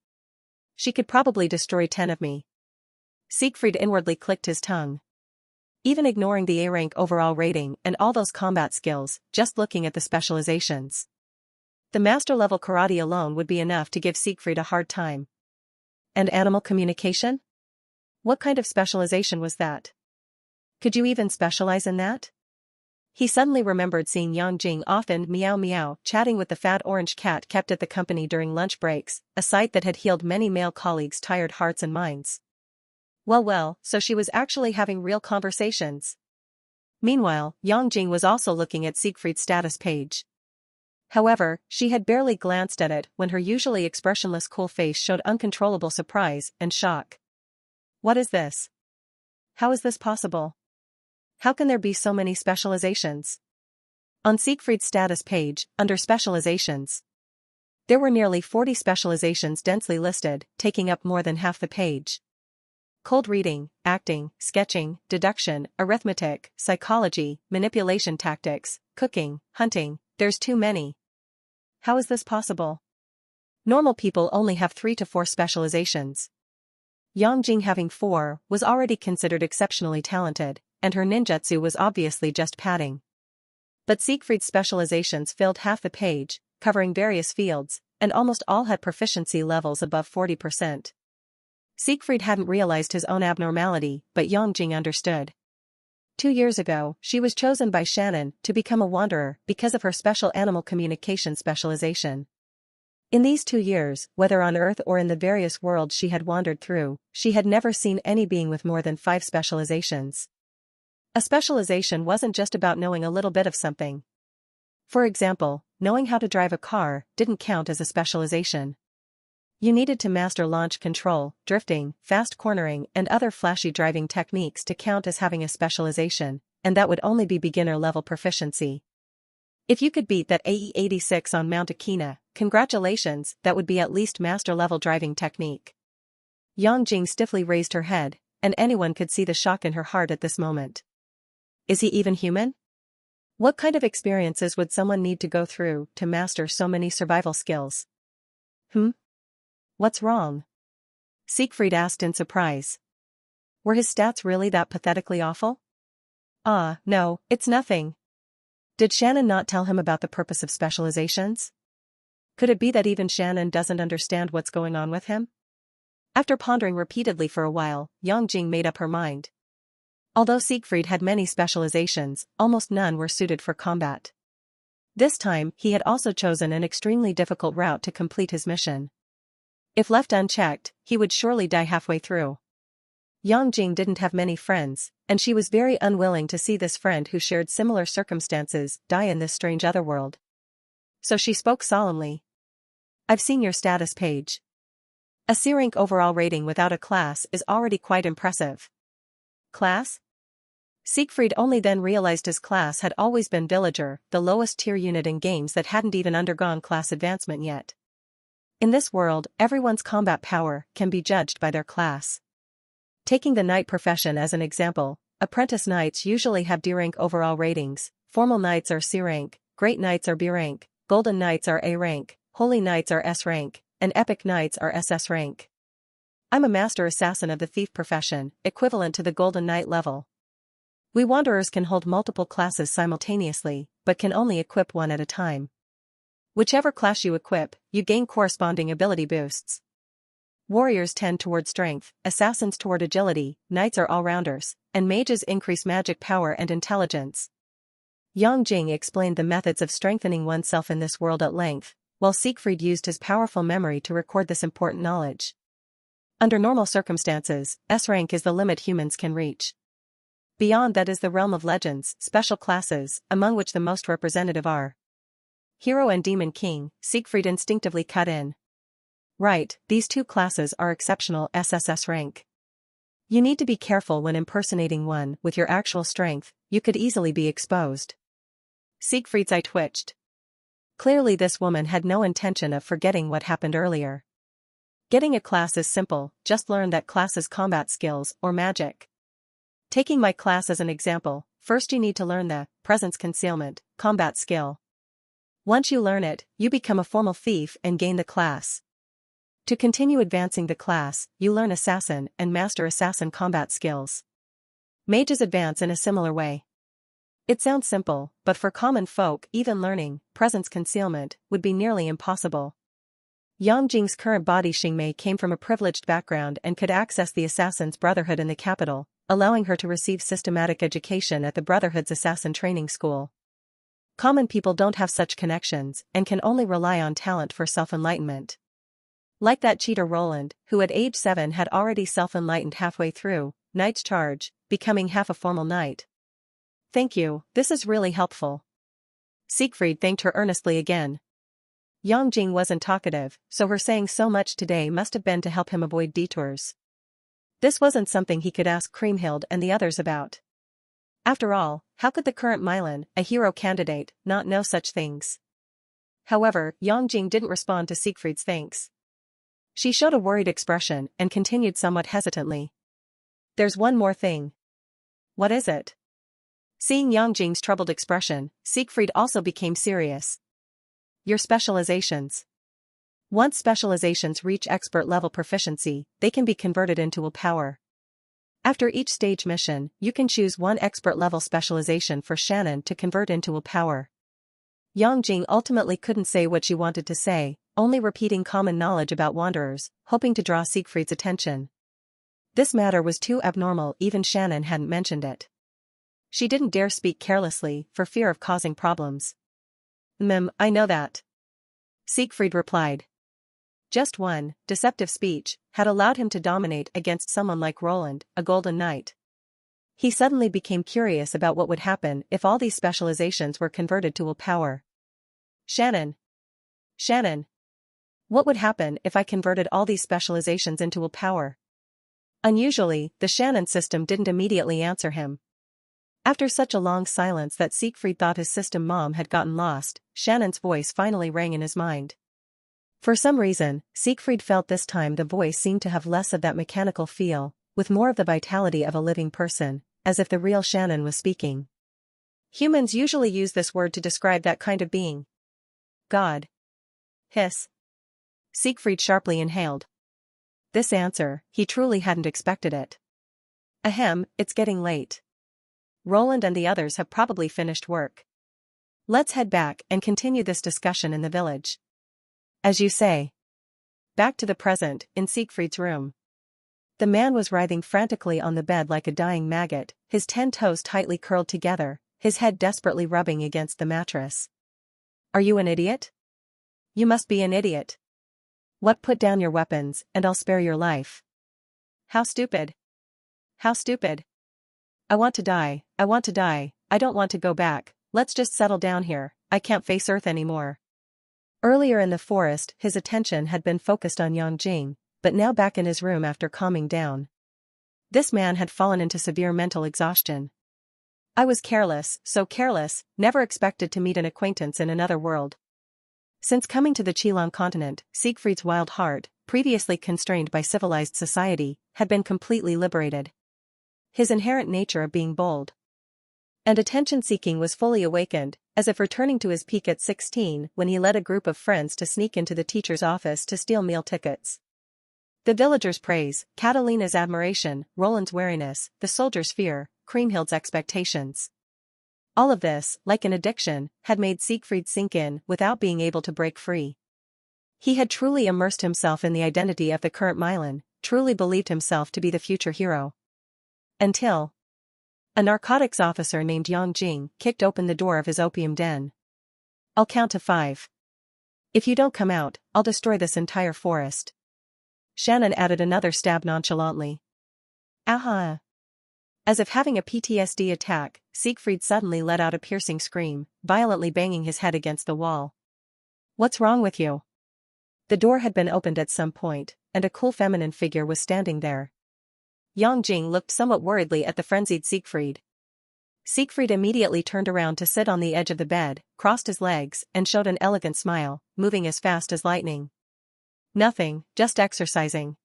She could probably destroy 10 of me. Siegfried inwardly clicked his tongue. Even ignoring the A-rank overall rating and all those combat skills, just looking at the specializations. The master-level karate alone would be enough to give Siegfried a hard time. And animal communication? What kind of specialization was that? Could you even specialize in that? He suddenly remembered seeing Yang Jing often meow meow chatting with the fat orange cat kept at the company during lunch breaks, a sight that had healed many male colleagues' tired hearts and minds. Well, so she was actually having real conversations. Meanwhile, Yang Jing was also looking at Siegfried's status page. However, she had barely glanced at it when her usually expressionless cool face showed uncontrollable surprise and shock. What is this? How is this possible? How can there be so many specializations? On Siegfried's status page, under specializations, there were nearly 40 specializations densely listed, taking up more than half the page. Cold reading, acting, sketching, deduction, arithmetic, psychology, manipulation tactics, cooking, hunting, there's too many. How is this possible? Normal people only have 3 to 4 specializations. Yang Jing having 4 was already considered exceptionally talented, and her ninjutsu was obviously just padding. But Siegfried's specializations filled half the page, covering various fields, and almost all had proficiency levels above 40%. Siegfried hadn't realized his own abnormality, but Yang Jing understood. 2 years ago, she was chosen by Shannon to become a wanderer because of her special animal communication specialization. In these 2 years, whether on Earth or in the various worlds she had wandered through, she had never seen any being with more than 5 specializations. A specialization wasn't just about knowing a little bit of something. For example, knowing how to drive a car didn't count as a specialization. You needed to master launch control, drifting, fast cornering, and other flashy driving techniques to count as having a specialization, and that would only be beginner-level proficiency. If you could beat that AE-86 on Mount Akina, congratulations, that would be at least master-level driving technique. Yang Jing stiffly raised her head, and anyone could see the shock in her heart at this moment. Is he even human? What kind of experiences would someone need to go through to master so many survival skills? What's wrong? Siegfried asked in surprise. Were his stats really that pathetically awful? No, it's nothing. Did Shannon not tell him about the purpose of specializations? Could it be that even Shannon doesn't understand what's going on with him? After pondering repeatedly for a while, Yang Jing made up her mind. Although Siegfried had many specializations, almost none were suited for combat. This time, he had also chosen an extremely difficult route to complete his mission. If left unchecked, he would surely die halfway through. Yang Jing didn't have many friends, and she was very unwilling to see this friend who shared similar circumstances die in this strange otherworld. So she spoke solemnly. I've seen your status page. A C-rank overall rating without a class is already quite impressive. Class? Siegfried only then realized his class had always been Villager, the lowest tier unit in games that hadn't even undergone class advancement yet. In this world, everyone's combat power can be judged by their class. Taking the knight profession as an example, apprentice knights usually have D-rank overall ratings, formal knights are C-rank, great knights are B-rank, golden knights are A-rank, holy knights are S-rank, and epic knights are SS rank. I'm a master assassin of the thief profession, equivalent to the golden knight level. We wanderers can hold multiple classes simultaneously, but can only equip one at a time. Whichever class you equip, you gain corresponding ability boosts. Warriors tend toward strength, assassins toward agility, knights are all-rounders, and mages increase magic power and intelligence. Yang Jing explained the methods of strengthening oneself in this world at length, while Siegfried used his powerful memory to record this important knowledge. Under normal circumstances, S-rank is the limit humans can reach. Beyond that is the realm of legends, special classes, among which the most representative are Hero and Demon King. Siegfried instinctively cut in. Right, these 2 classes are exceptional SSS rank. You need to be careful when impersonating one with your actual strength, you could easily be exposed. Siegfried's eye twitched. Clearly this woman had no intention of forgetting what happened earlier. Getting a class is simple, just learn that class's combat skills or magic. Taking my class as an example, first you need to learn the presence concealment combat skill. Once you learn it, you become a formal thief and gain the class. To continue advancing the class, you learn assassin and master assassin combat skills. Mages advance in a similar way. It sounds simple, but for common folk, even learning presence concealment would be nearly impossible. Yang Jing's current body Xingmei came from a privileged background and could access the Assassin's Brotherhood in the capital, allowing her to receive systematic education at the Brotherhood's assassin training school. Common people don't have such connections and can only rely on talent for self-enlightenment. Like that cheater Roland, who at age 7 had already self-enlightened halfway through Knight's Charge, becoming half a formal knight. Thank you, this is really helpful. Siegfried thanked her earnestly again. Yang Jing wasn't talkative, so her saying so much today must have been to help him avoid detours. This wasn't something he could ask Kriemhild and the others about. After all, how could the current Milan, a hero candidate, not know such things? However, Yang Jing didn't respond to Siegfried's thanks. She showed a worried expression and continued somewhat hesitantly. There's one more thing. What is it? Seeing Yang Jing's troubled expression, Siegfried also became serious. Your specializations. Once specializations reach expert-level proficiency, they can be converted into willpower. After each stage mission, you can choose one expert-level specialization for Shannon to convert into willpower. Yang Jing ultimately couldn't say what she wanted to say, only repeating common knowledge about wanderers, hoping to draw Siegfried's attention. This matter was too abnormal, even Shannon hadn't mentioned it. She didn't dare speak carelessly, for fear of causing problems. I know that. Siegfried replied. Just one, deceptive speech, had allowed him to dominate against someone like Roland, a golden knight. He suddenly became curious about what would happen if all these specializations were converted to willpower. Shannon. What would happen if I converted all these specializations into willpower? Unusually, the Shannon system didn't immediately answer him. After such a long silence that Siegfried thought his system mom had gotten lost, Shannon's voice finally rang in his mind. For some reason, Siegfried felt this time the voice seemed to have less of that mechanical feel, with more of the vitality of a living person, as if the real Shannon was speaking. Humans usually use this word to describe that kind of being. God. Hiss. Siegfried sharply inhaled. This answer, he truly hadn't expected it. Ahem, it's getting late. Roland and the others have probably finished work. Let's head back and continue this discussion in the village. As you say. Back to the present, in Siegfried's room. The man was writhing frantically on the bed like a dying maggot, his 10 toes tightly curled together, his head desperately rubbing against the mattress. Are you an idiot? You must be an idiot. What? Put down your weapons, and I'll spare your life. How stupid. How stupid. I want to die, I don't want to go back, let's just settle down here, I can't face Earth anymore. Earlier in the forest, his attention had been focused on Yang Jing, but now back in his room after calming down. This man had fallen into severe mental exhaustion. I was careless, so careless, never expected to meet an acquaintance in another world. Since coming to the Qilong continent, Siegfried's wild heart, previously constrained by civilized society, had been completely liberated. His inherent nature of being bold and attention-seeking was fully awakened, as if returning to his peak at 16 when he led a group of friends to sneak into the teacher's office to steal meal tickets. The villagers' praise, Catalina's admiration, Roland's wariness, the soldiers' fear, Kriemhild's expectations. All of this, like an addiction, had made Siegfried sink in without being able to break free. He had truly immersed himself in the identity of the current Milan, truly believed himself to be the future hero. Until a narcotics officer named Yang Jing kicked open the door of his opium den. I'll count to 5. If you don't come out, I'll destroy this entire forest. Shannon added another stab nonchalantly. Aha! As if having a PTSD attack, Siegfried suddenly let out a piercing scream, violently banging his head against the wall. What's wrong with you? The door had been opened at some point, and a cool feminine figure was standing there. Yang Jing looked somewhat worriedly at the frenzied Siegfried. Siegfried immediately turned around to sit on the edge of the bed, crossed his legs, and showed an elegant smile, moving as fast as lightning. Nothing, just exercising.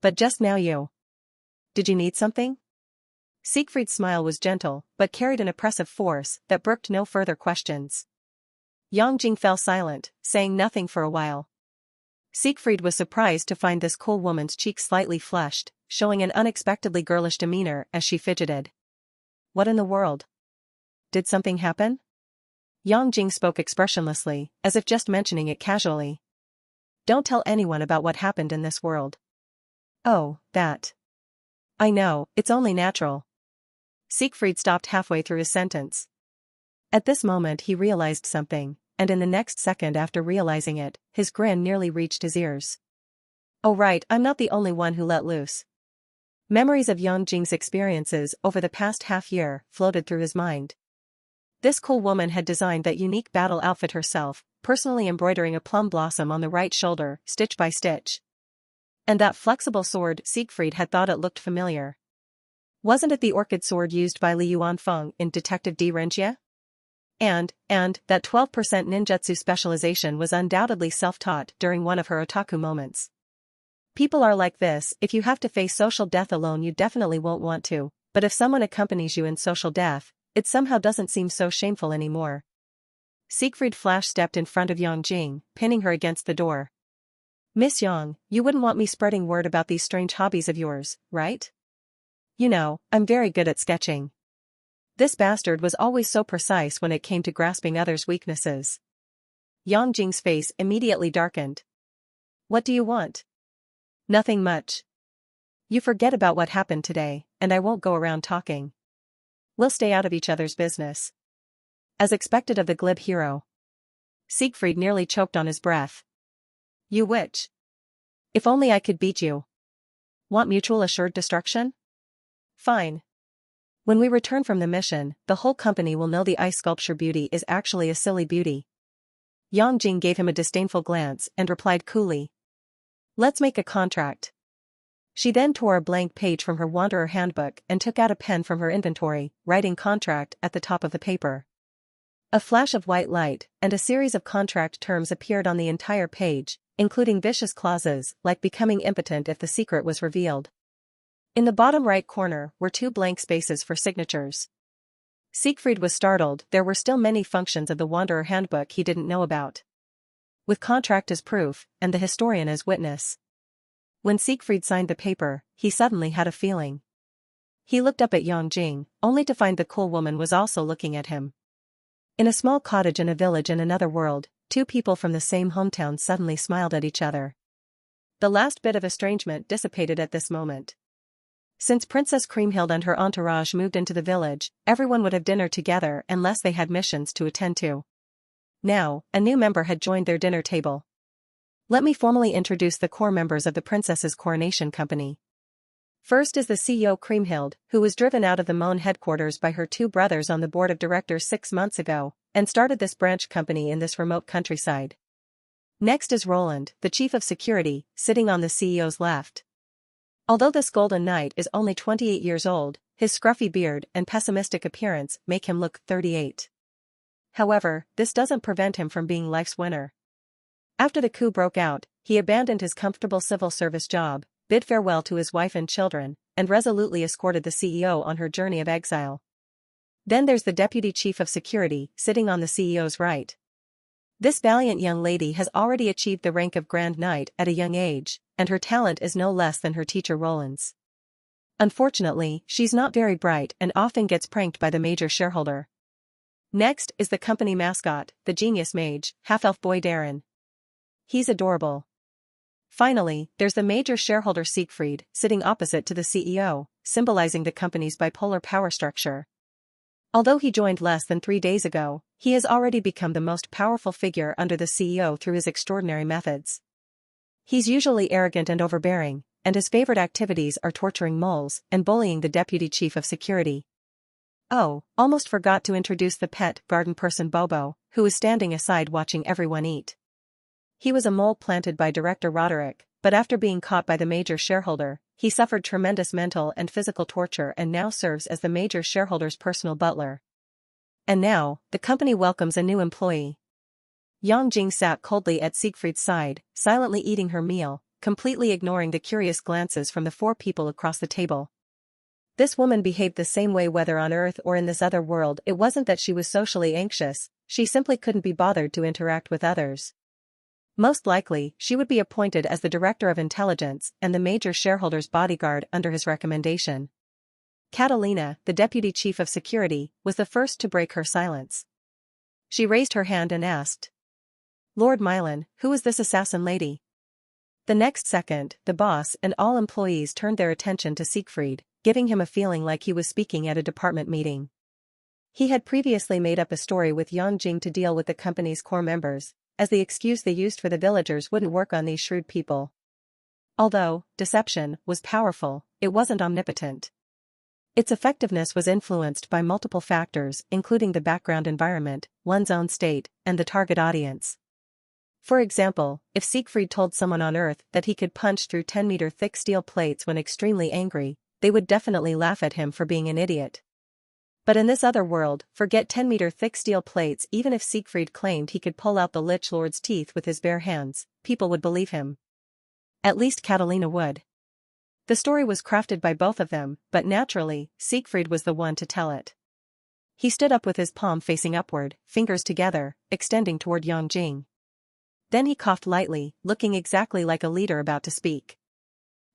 But just now you. Did you need something? Siegfried's smile was gentle, but carried an oppressive force that brooked no further questions. Yang Jing fell silent, saying nothing for a while. Siegfried was surprised to find this cool woman's cheeks slightly flushed, showing an unexpectedly girlish demeanor as she fidgeted. What in the world? Did something happen? Yang Jing spoke expressionlessly, as if just mentioning it casually. Don't tell anyone about what happened in this world. Oh, that. I know, it's only natural. Siegfried stopped halfway through his sentence. At this moment he realized something, and in the next second after realizing it, his grin nearly reached his ears. Oh right, I'm not the only one who let loose. Memories of Yang Jing's experiences over the past half-year floated through his mind. This cool woman had designed that unique battle outfit herself, personally embroidering a plum blossom on the right shoulder, stitch by stitch. And that flexible sword, Siegfried had thought it looked familiar. Wasn't it the orchid sword used by Li Yuanfeng in Detective D. Renjia? And that 12% ninjutsu specialization was undoubtedly self-taught during one of her otaku moments. People are like this, if you have to face social death alone you definitely won't want to, but if someone accompanies you in social death, it somehow doesn't seem so shameful anymore. Siegfried flash-stepped in front of Yang Jing, pinning her against the door. Miss Yang, you wouldn't want me spreading word about these strange hobbies of yours, right? You know, I'm very good at sketching. This bastard was always so precise when it came to grasping others' weaknesses. Yang Jing's face immediately darkened. What do you want? Nothing much. You forget about what happened today, and I won't go around talking. We'll stay out of each other's business. As expected of the glib hero. Siegfried nearly choked on his breath. You witch. If only I could beat you. Want mutual assured destruction? Fine. When we return from the mission, the whole company will know the ice sculpture beauty is actually a silly beauty. Yang Jing gave him a disdainful glance and replied coolly. Let's make a contract. She then tore a blank page from her Wanderer handbook and took out a pen from her inventory, writing contract at the top of the paper. A flash of white light and a series of contract terms appeared on the entire page, including vicious clauses like becoming impotent if the secret was revealed. In the bottom right corner were 2 blank spaces for signatures. Siegfried was startled, there were still many functions of the Wanderer handbook he didn't know about. With contract as proof, and the historian as witness. When Siegfried signed the paper, he suddenly had a feeling. He looked up at Yang Jing, only to find the cool woman was also looking at him. In a small cottage in a village in another world, 2 people from the same hometown suddenly smiled at each other. The last bit of estrangement dissipated at this moment. Since Princess Kriemhild and her entourage moved into the village, everyone would have dinner together unless they had missions to attend to. Now, a new member had joined their dinner table. Let me formally introduce the core members of the princess's coronation company. First is the CEO Kriemhild, who was driven out of the Mohn headquarters by her 2 brothers on the board of directors 6 months ago, and started this branch company in this remote countryside. Next is Roland, the chief of security, sitting on the CEO's left. Although this golden knight is only 28 years old, his scruffy beard and pessimistic appearance make him look 38. However, this doesn't prevent him from being life's winner. After the coup broke out, he abandoned his comfortable civil service job, bid farewell to his wife and children, and resolutely escorted the CEO on her journey of exile. Then there's the deputy chief of security, sitting on the CEO's right. This valiant young lady has already achieved the rank of Grand Knight at a young age, and her talent is no less than her teacher Roland's. Unfortunately, she's not very bright and often gets pranked by the major shareholder. Next is the company mascot, the genius mage, half-elf boy Darren. He's adorable. Finally, there's the major shareholder Siegfried, sitting opposite to the CEO, symbolizing the company's bipolar power structure. Although he joined less than 3 days ago, he has already become the most powerful figure under the CEO through his extraordinary methods. He's usually arrogant and overbearing, and his favorite activities are torturing moles and bullying the deputy chief of security. Oh, almost forgot to introduce the pet garden person Bobo, who was standing aside watching everyone eat. He was a mole planted by director Roderick, but after being caught by the major shareholder, he suffered tremendous mental and physical torture and now serves as the major shareholder's personal butler. And now, the company welcomes a new employee. Yang Jing sat coldly at Siegfried's side, silently eating her meal, completely ignoring the curious glances from the four people across the table. This woman behaved the same way whether on Earth or in this other world. It wasn't that she was socially anxious, she simply couldn't be bothered to interact with others. Most likely, she would be appointed as the Director of Intelligence and the major shareholder's bodyguard under his recommendation. Catalina, the Deputy Chief of Security, was the first to break her silence. She raised her hand and asked, "Lord Milan, who is this assassin lady?" The next second, the boss and all employees turned their attention to Siegfried, giving him a feeling like he was speaking at a department meeting. He had previously made up a story with Yang Jing to deal with the company's core members, as the excuse they used for the villagers wouldn't work on these shrewd people. Although deception was powerful, it wasn't omnipotent. Its effectiveness was influenced by multiple factors, including the background environment, one's own state, and the target audience. For example, if Siegfried told someone on Earth that he could punch through 10-meter-thick steel plates when extremely angry, they would definitely laugh at him for being an idiot. But in this other world, forget 10-meter-thick steel plates. Even if Siegfried claimed he could pull out the Lich Lord's teeth with his bare hands, people would believe him. At least Catalina would. The story was crafted by both of them, but naturally, Siegfried was the one to tell it. He stood up with his palm facing upward, fingers together, extending toward Yang Jing. Then he coughed lightly, looking exactly like a leader about to speak.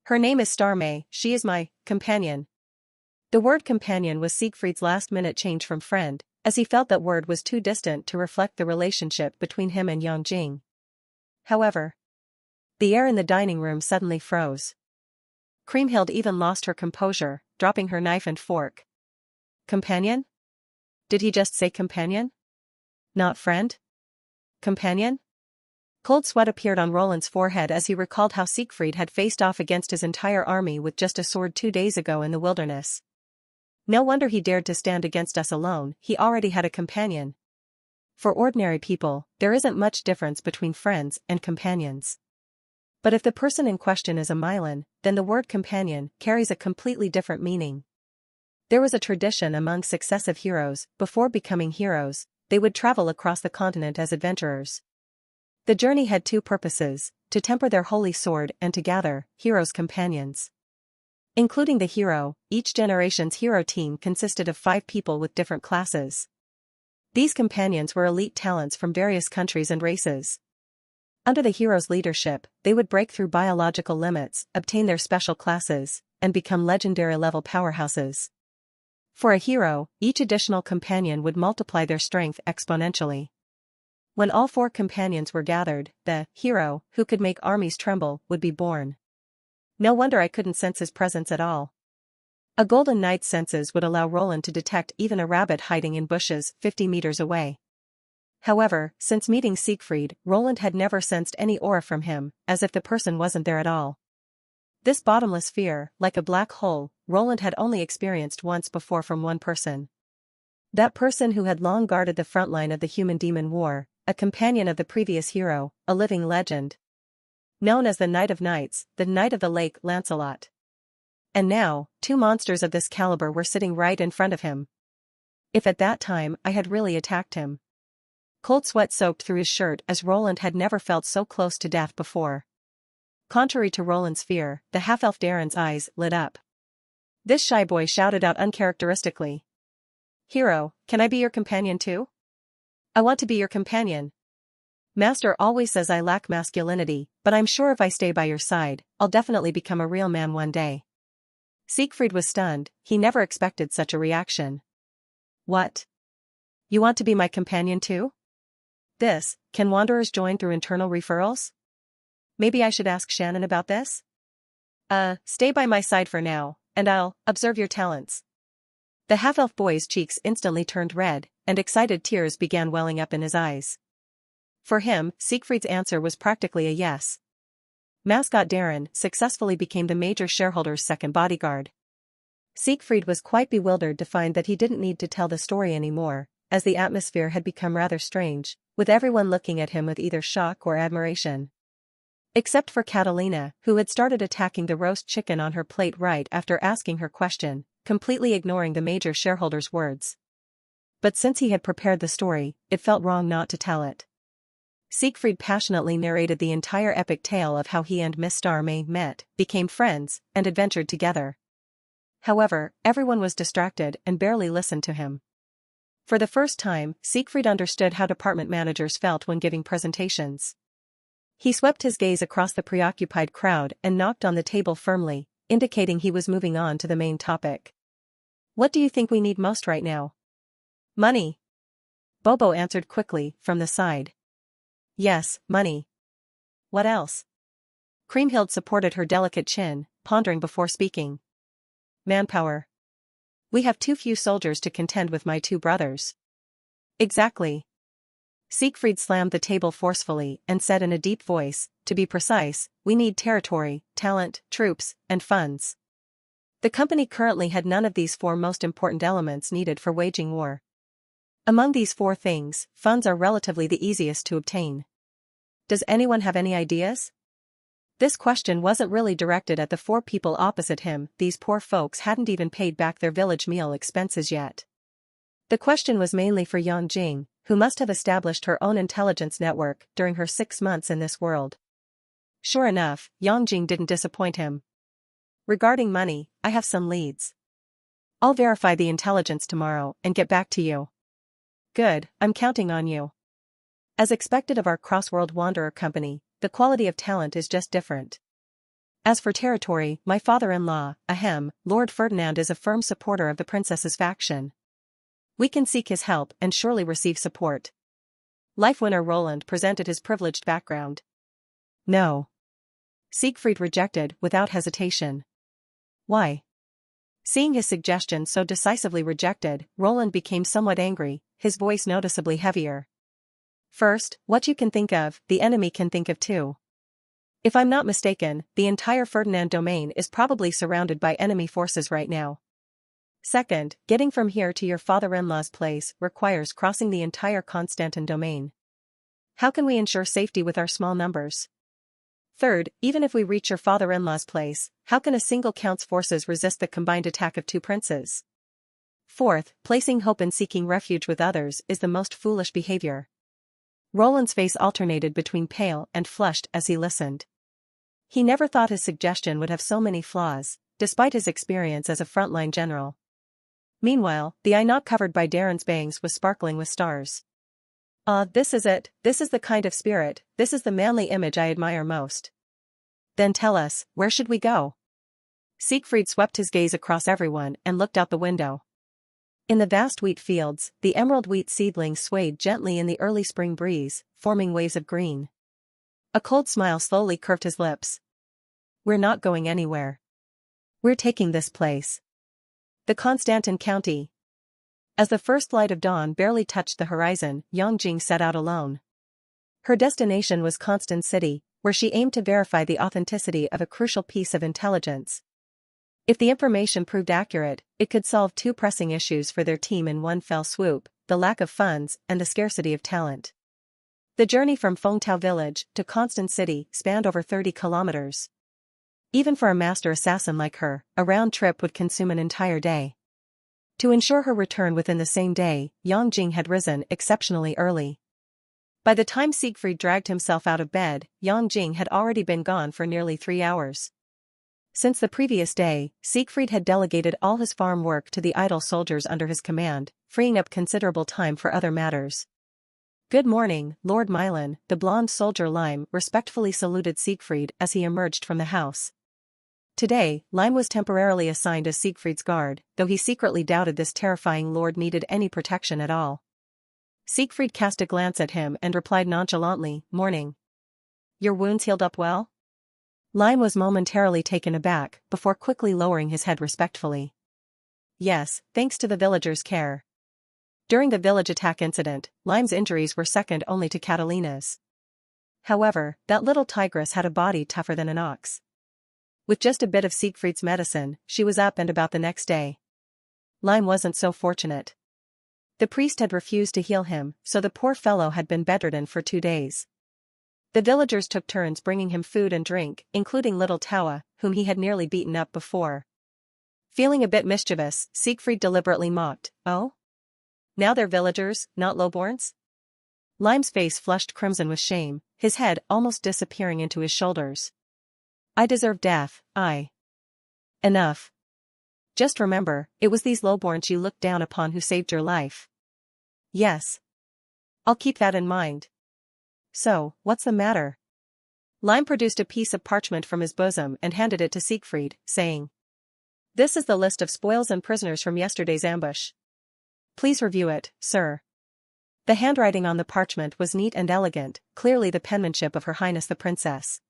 "Her name is Starmay, she is my companion." The word companion was Siegfried's last-minute change from friend, as he felt that word was too distant to reflect the relationship between him and Yang Jing. However, the air in the dining room suddenly froze. Kriemhild even lost her composure, dropping her knife and fork. Companion? Did he just say companion? Not friend? Companion? Cold sweat appeared on Roland's forehead as he recalled how Siegfried had faced off against his entire army with just a sword 2 days ago in the wilderness. No wonder he dared to stand against us alone, he already had a companion. For ordinary people, there isn't much difference between friends and companions. But if the person in question is a Milan, then the word companion carries a completely different meaning. There was a tradition among successive heroes. Before becoming heroes, they would travel across the continent as adventurers. The journey had 2 purposes: to temper their holy sword and to gather heroes' companions. Including the hero, each generation's hero team consisted of 5 people with different classes. These companions were elite talents from various countries and races. Under the hero's leadership, they would break through biological limits, obtain their special classes, and become legendary-level powerhouses. For a hero, each additional companion would multiply their strength exponentially. When all 4 companions were gathered, the hero, who could make armies tremble, would be born. No wonder I couldn't sense his presence at all. A golden knight's senses would allow Roland to detect even a rabbit hiding in bushes 50 meters away. However, since meeting Siegfried, Roland had never sensed any aura from him, as if the person wasn't there at all. This bottomless fear, like a black hole, Roland had only experienced once before from one person. That person who had long guarded the front line of the human-demon war, a companion of the previous hero, a living legend. Known as the Knight of Knights, the Knight of the Lake Lancelot. And now, 2 monsters of this caliber were sitting right in front of him. If at that time I had really attacked him. Cold sweat soaked through his shirt as Roland had never felt so close to death before. Contrary to Roland's fear, the half-elf Darren's eyes lit up. This shy boy shouted out uncharacteristically. "Hero, can I be your companion too? I want to be your companion. Master always says I lack masculinity, but I'm sure if I stay by your side, I'll definitely become a real man one day." Siegfried was stunned, he never expected such a reaction. "What? You want to be my companion too? Can wanderers join through internal referrals? Maybe I should ask Shannon about this? Stay by my side for now, and I'll observe your talents." The half-elf boy's cheeks instantly turned red, and excited tears began welling up in his eyes. For him, Siegfried's answer was practically a yes. Mascot Darren successfully became the major shareholder's second bodyguard. Siegfried was quite bewildered to find that he didn't need to tell the story anymore, as the atmosphere had become rather strange, with everyone looking at him with either shock or admiration. Except for Catalina, who had started attacking the roast chicken on her plate right after asking her question, completely ignoring the major shareholder's words. But since he had prepared the story, it felt wrong not to tell it. Siegfried passionately narrated the entire epic tale of how he and Miss Starmay met, became friends, and adventured together. However, everyone was distracted and barely listened to him. For the first time, Siegfried understood how department managers felt when giving presentations. He swept his gaze across the preoccupied crowd and knocked on the table firmly, indicating he was moving on to the main topic. "What do you think we need most right now?" "Money." Bobo answered quickly, from the side. "Yes, money. What else?" Kriemhild supported her delicate chin, pondering before speaking. "Manpower. We have too few soldiers to contend with my two brothers." "Exactly." Siegfried slammed the table forcefully and said in a deep voice, "To be precise, we need territory, talent, troops, and funds." The company currently had none of these four most important elements needed for waging war. Among these four things, funds are relatively the easiest to obtain. Does anyone have any ideas? This question wasn't really directed at the four people opposite him. These poor folks hadn't even paid back their village meal expenses yet. The question was mainly for Yang Jing, who must have established her own intelligence network during her 6 months in this world. Sure enough, Yang Jing didn't disappoint him. "Regarding money, I have some leads. I'll verify the intelligence tomorrow and get back to you." "Good, I'm counting on you." As expected of our Crossworld Wanderer company, the quality of talent is just different. As for territory, my father-in-law, Lord Ferdinand is a firm supporter of the princess's faction. We can seek his help and surely receive support. Life winner Roland presented his privileged background. "No." Siegfried rejected without hesitation. "Why?" Seeing his suggestion so decisively rejected, Roland became somewhat angry, his voice noticeably heavier. "First, what you can think of, the enemy can think of too. If I'm not mistaken, the entire Ferdinand domain is probably surrounded by enemy forces right now. Second, getting from here to your father-in-law's place requires crossing the entire Constantin domain. How can we ensure safety with our small numbers? Third, even if we reach your father-in-law's place, how can a single count's forces resist the combined attack of two princes? Fourth, placing hope in seeking refuge with others is the most foolish behavior." Roland's face alternated between pale and flushed as he listened. He never thought his suggestion would have so many flaws, despite his experience as a frontline general. Meanwhile, the eye not covered by Darren's bangs was sparkling with stars. This is it, this is the kind of spirit, this is the manly image I admire most." "Then tell us, where should we go?" Siegfried swept his gaze across everyone and looked out the window. In the vast wheat fields, the emerald wheat seedlings swayed gently in the early spring breeze, forming waves of green. A cold smile slowly curved his lips. "We're not going anywhere. We're taking this place. The Constantin County." As the first light of dawn barely touched the horizon, Yang Jing set out alone. Her destination was Constant City, where she aimed to verify the authenticity of a crucial piece of intelligence. If the information proved accurate, it could solve two pressing issues for their team in one fell swoop: the lack of funds and the scarcity of talent. The journey from Fengtao village to Constant City spanned over 30 kilometers. Even for a master assassin like her, a round trip would consume an entire day. To ensure her return within the same day, Yang Jing had risen exceptionally early. By the time Siegfried dragged himself out of bed, Yang Jing had already been gone for nearly 3 hours. Since the previous day, Siegfried had delegated all his farm work to the idle soldiers under his command, freeing up considerable time for other matters. "Good morning, Lord Milan," the blonde soldier Lime respectfully saluted Siegfried as he emerged from the house. Today, Lime was temporarily assigned as Siegfried's guard, though he secretly doubted this terrifying lord needed any protection at all. Siegfried cast a glance at him and replied nonchalantly, "Morning. Your wounds healed up well?" Lime was momentarily taken aback, before quickly lowering his head respectfully. "Yes, thanks to the villagers' care." During the village attack incident, Lime's injuries were second only to Catalina's. However, that little tigress had a body tougher than an ox. With just a bit of Siegfried's medicine, she was up and about the next day. Lime wasn't so fortunate. The priest had refused to heal him, so the poor fellow had been bedridden for 2 days. The villagers took turns bringing him food and drink, including little Tawa, whom he had nearly beaten up before. Feeling a bit mischievous, Siegfried deliberately mocked, "Oh? Now they're villagers, not lowborns?" Lime's face flushed crimson with shame, his head almost disappearing into his shoulders. "I deserve death, Enough. Just remember, it was these lowborns you looked down upon who saved your life." "Yes. I'll keep that in mind. So, what's the matter?" Lime produced a piece of parchment from his bosom and handed it to Siegfried, saying, "This is the list of spoils and prisoners from yesterday's ambush. Please review it, sir." The handwriting on the parchment was neat and elegant, clearly the penmanship of Her Highness the Princess.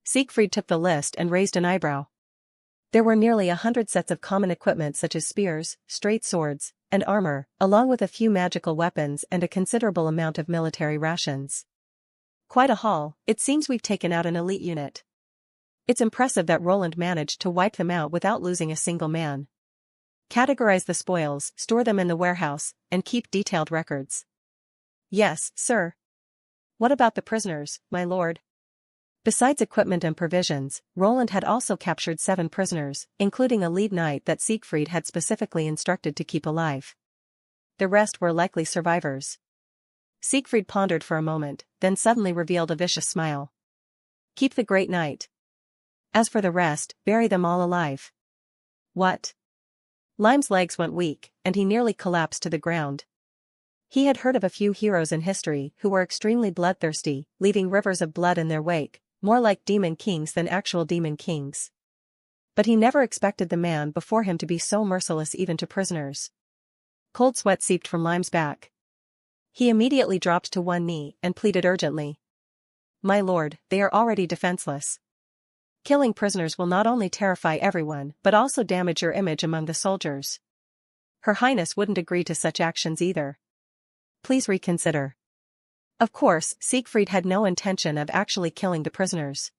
Siegfried took the list and raised an eyebrow. There were nearly 100 sets of common equipment such as spears, straight swords, and armor, along with a few magical weapons and a considerable amount of military rations. Quite a haul. It seems we've taken out an elite unit. It's impressive that Roland managed to wipe them out without losing a single man. Categorize the spoils, store them in the warehouse, and keep detailed records. Yes, sir. What about the prisoners, my lord? Besides equipment and provisions, Roland had also captured 7 prisoners, including a lead knight that Siegfried had specifically instructed to keep alive. The rest were likely survivors. Siegfried pondered for a moment, then suddenly revealed a vicious smile. "Keep the great knight. As for the rest, bury them all alive." "What?" Lime's legs went weak, and he nearly collapsed to the ground. He had heard of a few heroes in history who were extremely bloodthirsty, leaving rivers of blood in their wake, more like demon kings than actual demon kings. But he never expected the man before him to be so merciless even to prisoners. Cold sweat seeped from Lime's back. He immediately dropped to one knee and pleaded urgently. "My lord, they are already defenseless. Killing prisoners will not only terrify everyone but also damage your image among the soldiers. Her Highness wouldn't agree to such actions either. Please reconsider." Of course, Siegfried had no intention of actually killing the prisoners.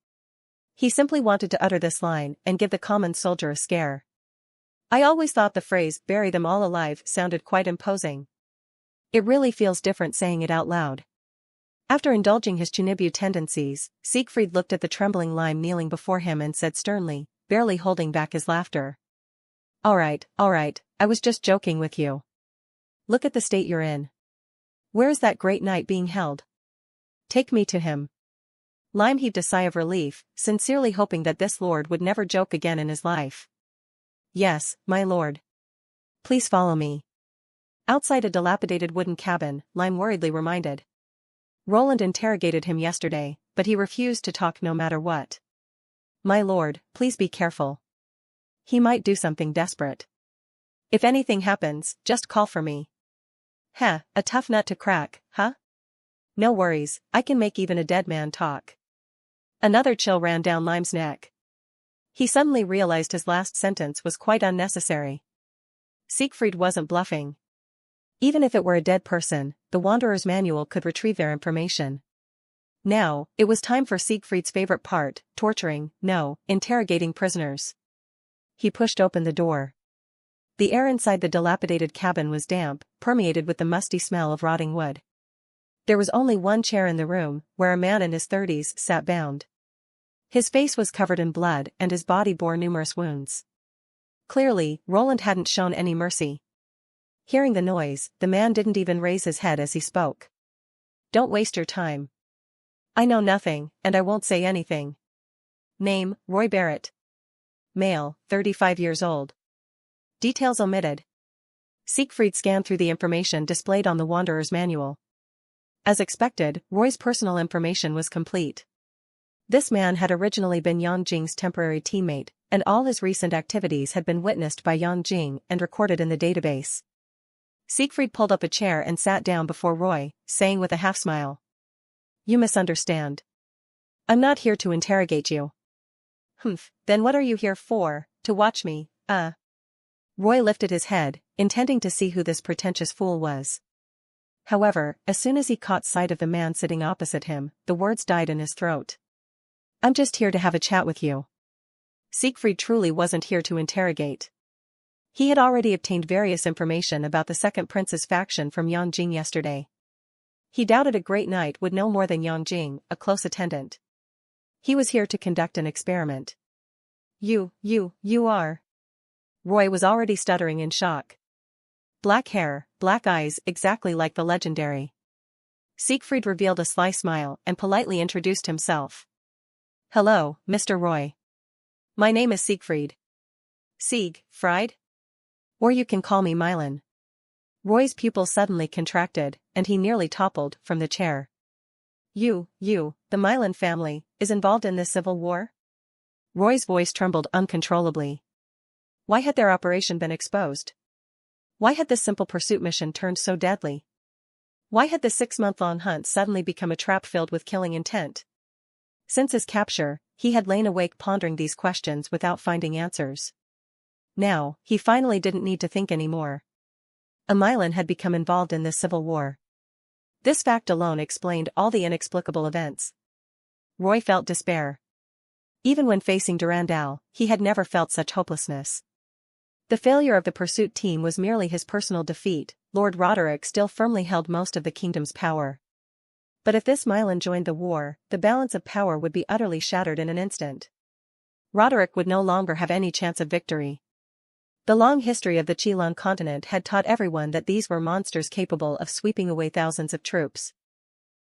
He simply wanted to utter this line and give the common soldier a scare. "I always thought the phrase, 'bury them all alive,' sounded quite imposing. It really feels different saying it out loud." After indulging his Chunibu tendencies, Siegfried looked at the trembling Lime kneeling before him and said sternly, barely holding back his laughter. All right, I was just joking with you. Look at the state you're in. Where is that great knight being held? Take me to him." Lime heaved a sigh of relief, sincerely hoping that this lord would never joke again in his life. "Yes, my lord. Please follow me." Outside a dilapidated wooden cabin, Lime worriedly reminded. Roland interrogated him yesterday, but he refused to talk no matter what. "My lord, please be careful. He might do something desperate. If anything happens, just call for me." "Heh, a tough nut to crack, huh? No worries, I can make even a dead man talk." Another chill ran down Lime's neck. He suddenly realized his last sentence was quite unnecessary. Siegfried wasn't bluffing. Even if it were a dead person, the Wanderer's Manual could retrieve their information. Now, it was time for Siegfried's favorite part, interrogating prisoners. He pushed open the door. The air inside the dilapidated cabin was damp, permeated with the musty smell of rotting wood. There was only one chair in the room, where a man in his 30s sat bound. His face was covered in blood and his body bore numerous wounds. Clearly, Roland hadn't shown any mercy. Hearing the noise, the man didn't even raise his head as he spoke. "Don't waste your time. I know nothing, and I won't say anything. Name, Roy Barrett. Male, 35 years old. Details omitted." Siegfried scanned through the information displayed on the Wanderer's Manual. As expected, Roy's personal information was complete. This man had originally been Yang Jing's temporary teammate, and all his recent activities had been witnessed by Yang Jing and recorded in the database. Siegfried pulled up a chair and sat down before Roy, saying with a half-smile. "You misunderstand. I'm not here to interrogate you." "Humph, then what are you here for, to watch me, Roy lifted his head, intending to see who this pretentious fool was. However, as soon as he caught sight of the man sitting opposite him, the words died in his throat. "I'm just here to have a chat with you." Siegfried truly wasn't here to interrogate. He had already obtained various information about the second prince's faction from Yang Jing yesterday. He doubted a great knight would know more than Yang Jing, a close attendant. He was here to conduct an experiment. You are. Roy was already stuttering in shock. Black hair, black eyes, exactly like the legendary. Siegfried revealed a sly smile and politely introduced himself. Hello, Mr. Roy. My name is Siegfried. Fried? Or you can call me Mylan. Roy's pupils suddenly contracted, and he nearly toppled from the chair. The Mylan family, is involved in this civil war? Roy's voice trembled uncontrollably. Why had their operation been exposed? Why had this simple pursuit mission turned so deadly? Why had the 6-month-long hunt suddenly become a trap filled with killing intent? Since his capture, he had lain awake pondering these questions without finding answers. Now, he finally didn't need to think anymore. A Mylan had become involved in this civil war. This fact alone explained all the inexplicable events. Roy felt despair. Even when facing Durandal, he had never felt such hopelessness. The failure of the pursuit team was merely his personal defeat. Lord Roderick still firmly held most of the kingdom's power. But if this Mylan joined the war, the balance of power would be utterly shattered in an instant. Roderick would no longer have any chance of victory. The long history of the Qilong continent had taught everyone that these were monsters capable of sweeping away thousands of troops.